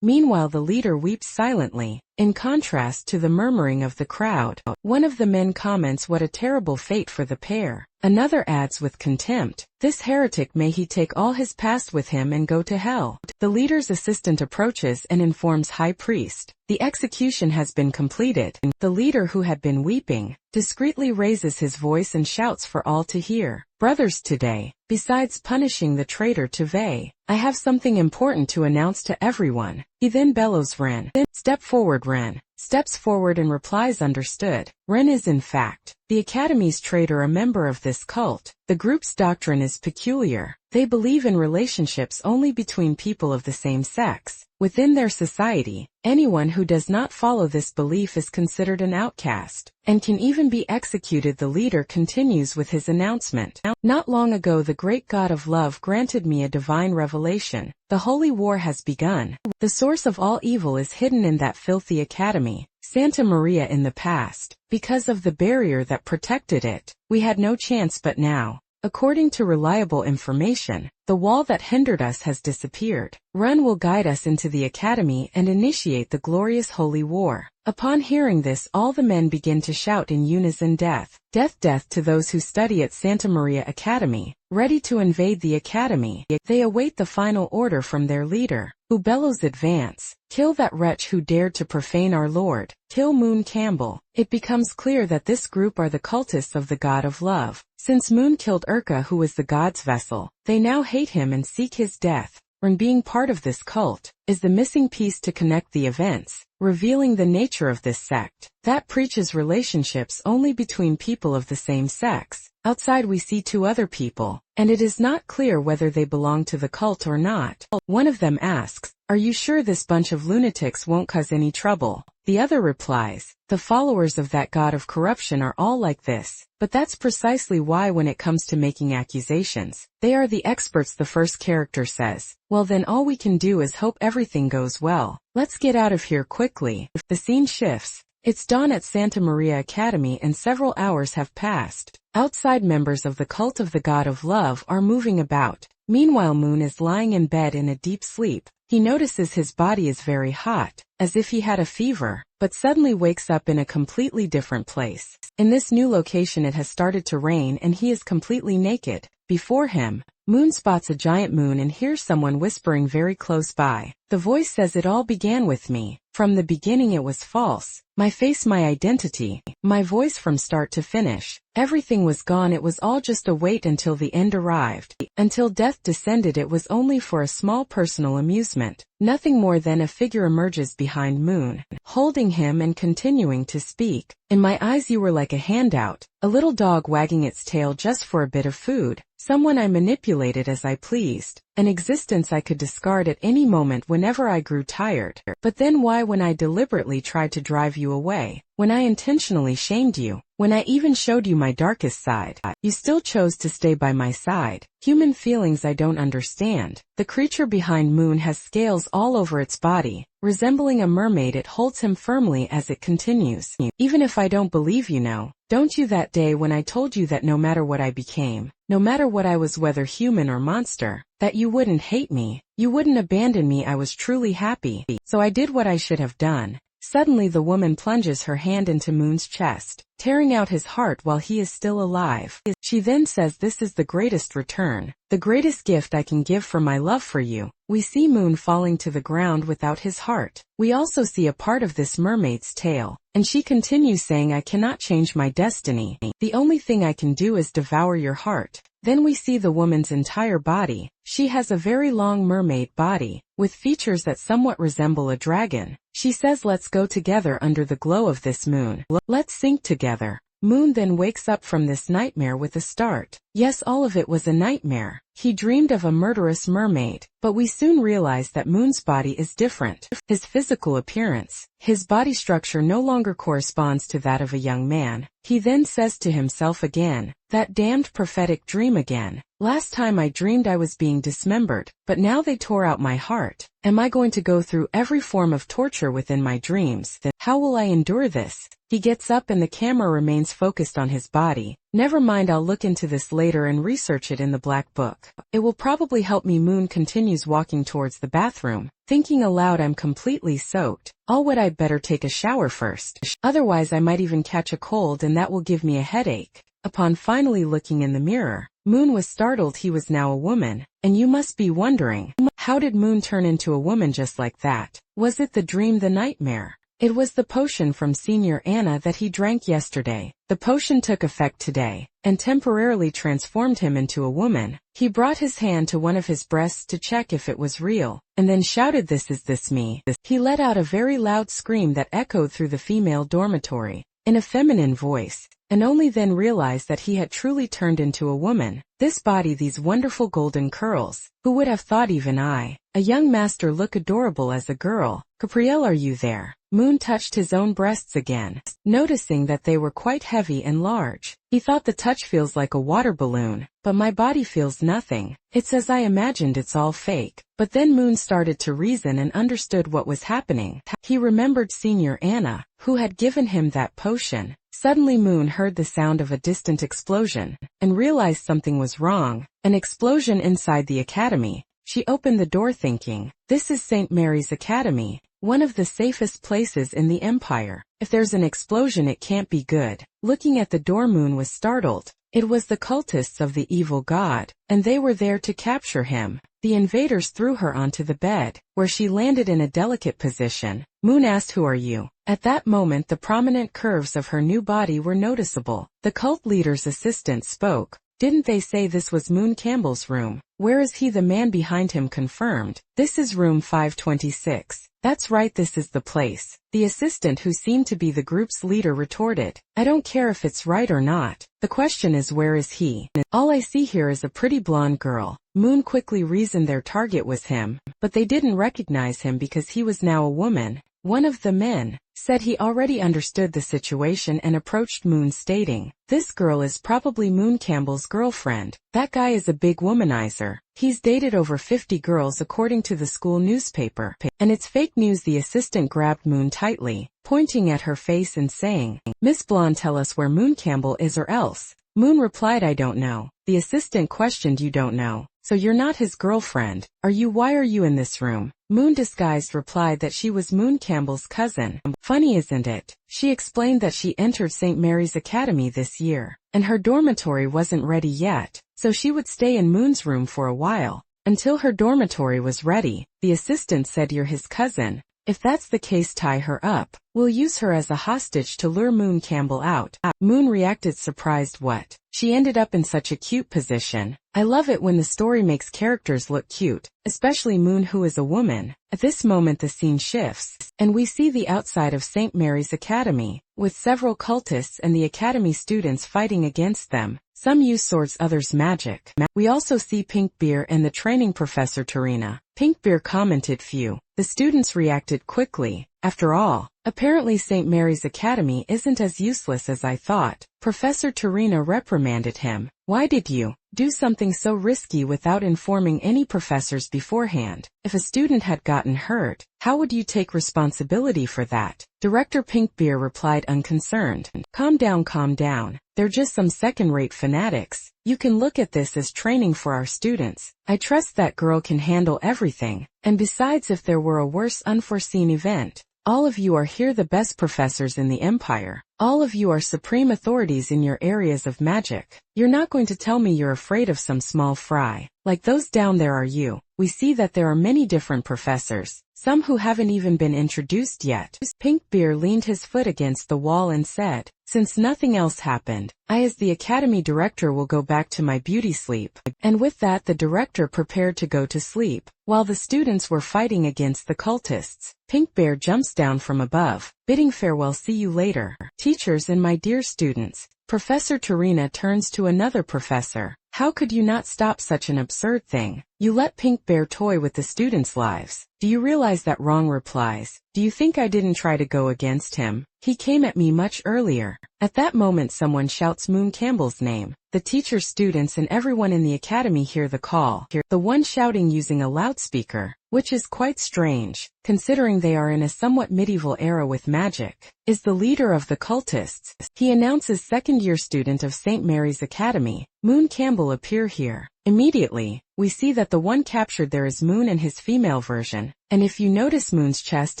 Meanwhile, the leader weeps silently, in contrast to the murmuring of the crowd. One of the men comments, what a terrible fate for the pair. Another adds with contempt, this heretic, may he take all his past with him and go to hell. The leader's assistant approaches and informs High Priest, the execution has been completed. The leader, who had been weeping, discreetly raises his voice and shouts for all to hear, brothers, today, besides punishing the traitor Tevay, I have something important to announce to everyone. He then bellows, Ren. Step forward, Ren. steps forward and replies understood. Ren is in fact the Academy's traitor, a member of this cult. The group's doctrine is peculiar. They believe in relationships only between people of the same sex. Within their society, anyone who does not follow this belief is considered an outcast, and can even be executed. The leader continues with his announcement. Not long ago the great God of love granted me a divine revelation. The holy war has begun. The source of all evil is hidden in that filthy academy, Santa Maria. In the past, because of the barrier that protected it, we had no chance, but now, according to reliable information, the wall that hindered us has disappeared. Ren will guide us into the academy and initiate the glorious holy war. Upon hearing this, all the men begin to shout in unison, "Death! Death! Death!" to those who study at Santa Maria Academy, ready to invade the academy. They await the final order from their leader, who bellows, "Advance! Kill that wretch who dared to profane our Lord. Kill Moon Campbell." It becomes clear that this group are the cultists of the God of Love. Since Moon killed Urka, who was the god's vessel, they now hate him and seek his death. Ren, being part of this cult, is the missing piece to connect the events, revealing the nature of this sect that preaches relationships only between people of the same sex. Outside we see two other people, and it is not clear whether they belong to the cult or not. One of them asks, "Are you sure this bunch of lunatics won't cause any trouble?" The other replies, "The followers of that god of corruption are all like this." But that's precisely why when it comes to making accusations, they are the experts. The first character says, "Well then all we can do is hope everything goes well. Let's get out of here quickly." The scene shifts. It's dawn at Santa Maria Academy and several hours have passed. Outside, members of the cult of the God of Love are moving about. Meanwhile, Moon is lying in bed in a deep sleep. He notices his body is very hot, as if he had a fever, but suddenly wakes up in a completely different place. In this new location it has started to rain and he is completely naked. Before him, Moon spots a giant moon and hears someone whispering very close by. The voice says, "It all began with me. From the beginning it was false. My face, my identity, my voice from start to finish. Everything was gone. It was all just a wait until the end arrived. Until death descended, it was only for a small personal amusement." Nothing more. Than a figure emerges behind Moon, holding him and continuing to speak. "In my eyes you were like a handout, a little dog wagging its tail just for a bit of food, someone I manipulated as I pleased, an existence I could discard at any moment whenever I grew tired. But then why, when I deliberately tried to drive you away, when I intentionally shamed you, when I even showed you my darkest side, you still chose to stay by my side? Human feelings I don't understand." The creature behind Moon has scales all over its body. Resembling a mermaid, it holds him firmly as it continues. "Even if I don't believe you know, don't you, that day when I told you that no matter what I became, no matter what I was, whether human or monster, that you wouldn't hate me, you wouldn't abandon me, I was truly happy. So I did what I should have done." Suddenly the woman plunges her hand into Moon's chest, tearing out his heart while he is still alive. She then says, "This is the greatest return, the greatest gift I can give for my love for you." We see Moon falling to the ground without his heart. We also see a part of this mermaid's tail, and she continues saying, "I cannot change my destiny. The only thing I can do is devour your heart." Then we see the woman's entire body. She has a very long mermaid body, with features that somewhat resemble a dragon. She says, "Let's go together under the glow of this moon. Let's sink together." Moon then wakes up from this nightmare with a start. Yes, all of it was a nightmare. He dreamed of a murderous mermaid, but we soon realize that Moon's body is different. His physical appearance, his body structure no longer corresponds to that of a young man. He then says to himself again, "That damned prophetic dream again. Last time I dreamed I was being dismembered, but now they tore out my heart. Am I going to go through every form of torture within my dreams? How will I endure this?" He gets up and the camera remains focused on his body. "Never mind, I'll look into this later and research it in the black book. It will probably help me." Moon continues walking towards the bathroom, thinking aloud, "I'm completely soaked. I'd better take a shower first. Otherwise I might even catch a cold and that will give me a headache." Upon finally looking in the mirror, Moon was startled. He was now a woman. And you must be wondering, how did Moon turn into a woman just like that? Was it the dream, the nightmare? It was the potion from Senior Anna that he drank yesterday. The potion took effect today, and temporarily transformed him into a woman. He brought his hand to one of his breasts to check if it was real, and then shouted, "Is this me?" He let out a very loud scream that echoed through the female dormitory, in a feminine voice, and only then realized that he had truly turned into a woman. This body, these wonderful golden curls, who would have thought even I, a young master, look adorable as a girl. Capriel, are you there? Moon touched his own breasts again, noticing that they were quite heavy and large. He thought, the touch feels like a water balloon, but my body feels nothing. It's as I imagined, it's all fake. But then Moon started to reason and understood what was happening. He remembered Senior Anna, who had given him that potion. Suddenly Moon heard the sound of a distant explosion, and realized something was wrong. An explosion inside the academy. She opened the door thinking, this is St. Mary's Academy, one of the safest places in the Empire. If there's an explosion, it can't be good. Looking at the door, Moon was startled. It was the cultists of the evil god, and they were there to capture him. The invaders threw her onto the bed, where she landed in a delicate position. Moon asked, "Who are you?" At that moment the prominent curves of her new body were noticeable. The cult leader's assistant spoke. "Didn't they say this was Moon Campbell's room?" "Where is he?" The man behind him confirmed. "This is room 526. "That's right, this is the place." The assistant, who seemed to be the group's leader, retorted, "I don't care if it's right or not. The question is, where is he?" "All I see here is a pretty blonde girl." Moon quickly reasoned their target was him, but they didn't recognize him because he was now a woman. One of the men said he already understood the situation and approached Moon, stating, "This girl is probably Moon Campbell's girlfriend. That guy is a big womanizer. He's dated over 50 girls according to the school newspaper. And it's fake news." The assistant grabbed Moon tightly, pointing at her face and saying, "Miss Blonde, tell us where Moon Campbell is or else." Moon replied, "I don't know." The assistant questioned, "You don't know? So you're not his girlfriend, are you? Why are you in this room?" Moon, disguised, replied that she was Moon Campbell's cousin. "Funny, isn't it?" She explained that she entered St. Mary's Academy this year, and her dormitory wasn't ready yet, so she would stay in Moon's room for a while, until her dormitory was ready. The assistant said, "You're his cousin. If that's the case, tie her up. We'll use her as a hostage to lure Moon Campbell out." Moon reacted, surprised. What? She ended up in such a cute position. I love it when the story makes characters look cute, especially Moon, who is a woman. At this moment the scene shifts, and we see the outside of St. Mary's Academy, with several cultists and the academy students fighting against them. Some use swords, others magic. We also see Pinkbeer and the training professor Tarina. Pinkbeer commented, "Phew." The students reacted quickly. After all, apparently St. Mary's Academy isn't as useless as I thought. Professor Tarina reprimanded him. "Why did you do something so risky without informing any professors beforehand? If a student had gotten hurt, how would you take responsibility for that?" Director Pinkbeer replied, unconcerned, calm down. They're just some second-rate fanatics. You can look at this as training for our students. I trust that girl can handle everything. And besides, if there were a worse unforeseen event, all of you are here, the best professors in the Empire. All of you are supreme authorities in your areas of magic. You're not going to tell me you're afraid of some small fry like those down there, are you? We see that there are many different professors, some who haven't even been introduced yet. Pinkbeer leaned his foot against the wall and said, "Since nothing else happened, I as the academy director will go back to my beauty sleep." And with that the director prepared to go to sleep, while the students were fighting against the cultists. Pinkbeer jumps down from above, bidding farewell, "See you later, teachers and my dear students." Professor Tarina turns to another professor. "How could you not stop such an absurd thing? You let Pinkbeer toy with the students' lives. Do you realize that?" Wrong replies, "Do you think I didn't try to go against him? He came at me much earlier." At that moment someone shouts Moon Campbell's name. The teachers, students and everyone in the academy hear the call, the one shouting using a loudspeaker, which is quite strange, considering they are in a somewhat medieval era with magic, is the leader of the cultists. He announces second-year student of St. Mary's Academy, Moon Campbell, appear here. Immediately, we see that the one captured there is Moon and his female version, and if you notice Moon's chest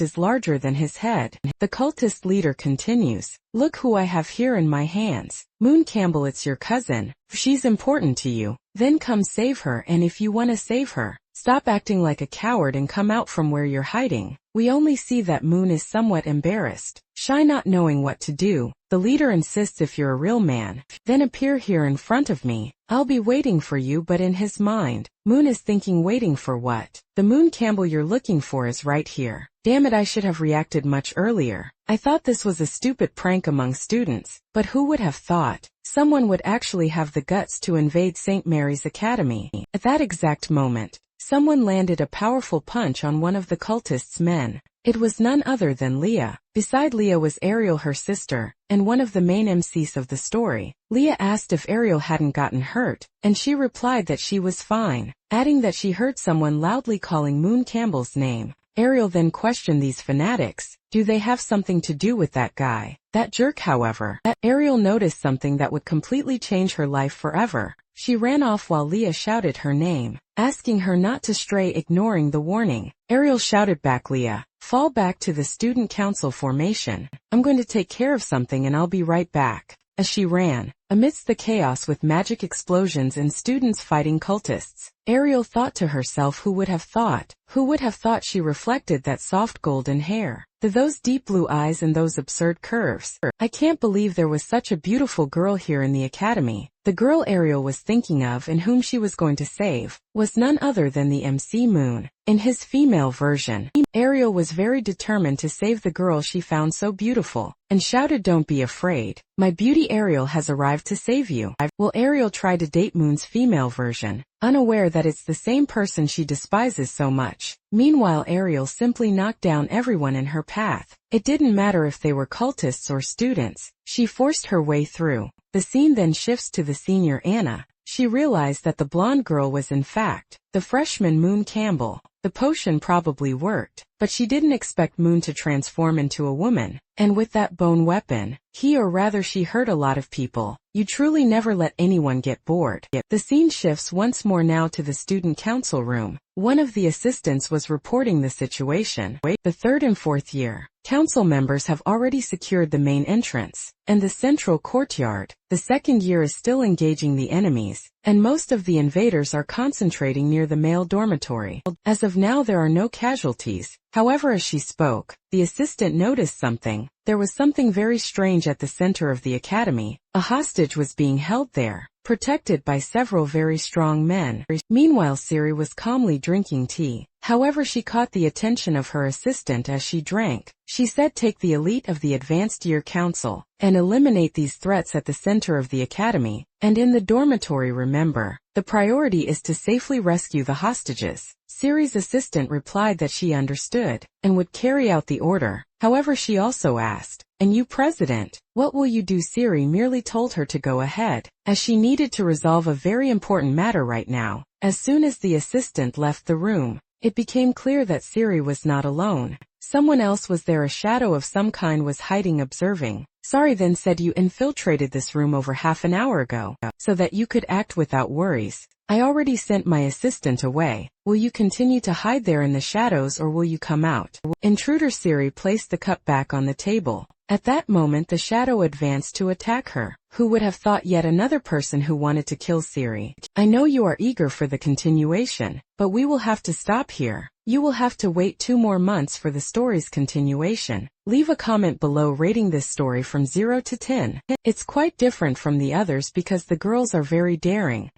is larger than his head. The cultist leader continues, "Look who I have here in my hands. Moon Campbell, it's your cousin. She's important to you. Then come save her, and if you want to save her, Stop acting like a coward and come out from where you're hiding. We only see that Moon is somewhat embarrassed, shy, not knowing what to do. The leader insists, if you're a real man, then appear here in front of me. I'll be waiting for you. But in his mind, Moon is thinking, waiting for what? The Moon Campbell you're looking for is right here. Damn it, I should have reacted much earlier. I thought this was a stupid prank among students, but who would have thought someone would actually have the guts to invade St. Mary's Academy? At that exact moment, someone landed a powerful punch on one of the cultists' men. It was none other than Leah. Beside Leah was Ariel, her sister, and one of the main MCs of the story. Leah asked if Ariel hadn't gotten hurt, and she replied that she was fine, adding that she heard someone loudly calling Moon Campbell's name. Ariel then questioned these fanatics. Do they have something to do with that guy? That jerk, however. Ariel noticed something that would completely change her life forever. She ran off while Leah shouted her name, asking her not to stray, ignoring the warning. Ariel shouted back, Leah, fall back to the student council formation. I'm going to take care of something and I'll be right back. As she ran, amidst the chaos with magic explosions and students fighting cultists, Ariel thought to herself, who would have thought? Who would have thought? She reflected that soft golden hair, those deep blue eyes and those absurd curves. I can't believe there was such a beautiful girl here in the academy. The girl Ariel was thinking of and whom she was going to save was none other than the MC Moon. In his female version, Ariel was very determined to save the girl she found so beautiful, and shouted, don't be afraid. My beauty Ariel has arrived to save you. Will Ariel try to date Moon's female version, unaware that it's the same person she despises so much? Meanwhile, Ariel simply knocked down everyone in her path. It didn't matter if they were cultists or students. She forced her way through. The scene then shifts to the senior Anna. She realized that the blonde girl was in fact the freshman Moon Campbell. The potion probably worked, but she didn't expect Moon to transform into a woman. And with that bone weapon, he, or rather she, hurt a lot of people. You truly never let anyone get bored. The scene shifts once more now to the student council room. One of the assistants was reporting the situation. The third and fourth year council members have already secured the main entrance and the central courtyard. The second year is still engaging the enemies, and most of the invaders are concentrating near the male dormitory. As of now, there are no casualties. However, as she spoke, the assistant noticed something. There was something very strange at the center of the academy. A hostage was being held there, protected by several very strong men. Meanwhile, Siri was calmly drinking tea. However, she caught the attention of her assistant as she drank. She said, take the elite of the advanced year council and eliminate these threats at the center of the academy and in the dormitory. Remember, the priority is to safely rescue the hostages. Siri's assistant replied that she understood and would carry out the order. However, she also asked, and you, President, what will you do? Siri merely told her to go ahead, as she needed to resolve a very important matter right now. As soon as the assistant left the room, it became clear that Siri was not alone. Someone else was there. A shadow of some kind was hiding, observing. Sari then said, you infiltrated this room over half an hour ago, so that you could act without worries. I already sent my assistant away. Will you continue to hide there in the shadows, or will you come out? Intruder. Siri placed the cup back on the table. At that moment, the shadow advanced to attack her. Who would have thought? Yet another person who wanted to kill Siri. I know you are eager for the continuation, but we will have to stop here. You will have to wait 2 more months for the story's continuation. Leave a comment below rating this story from 0 to 10. It's quite different from the others because the girls are very daring.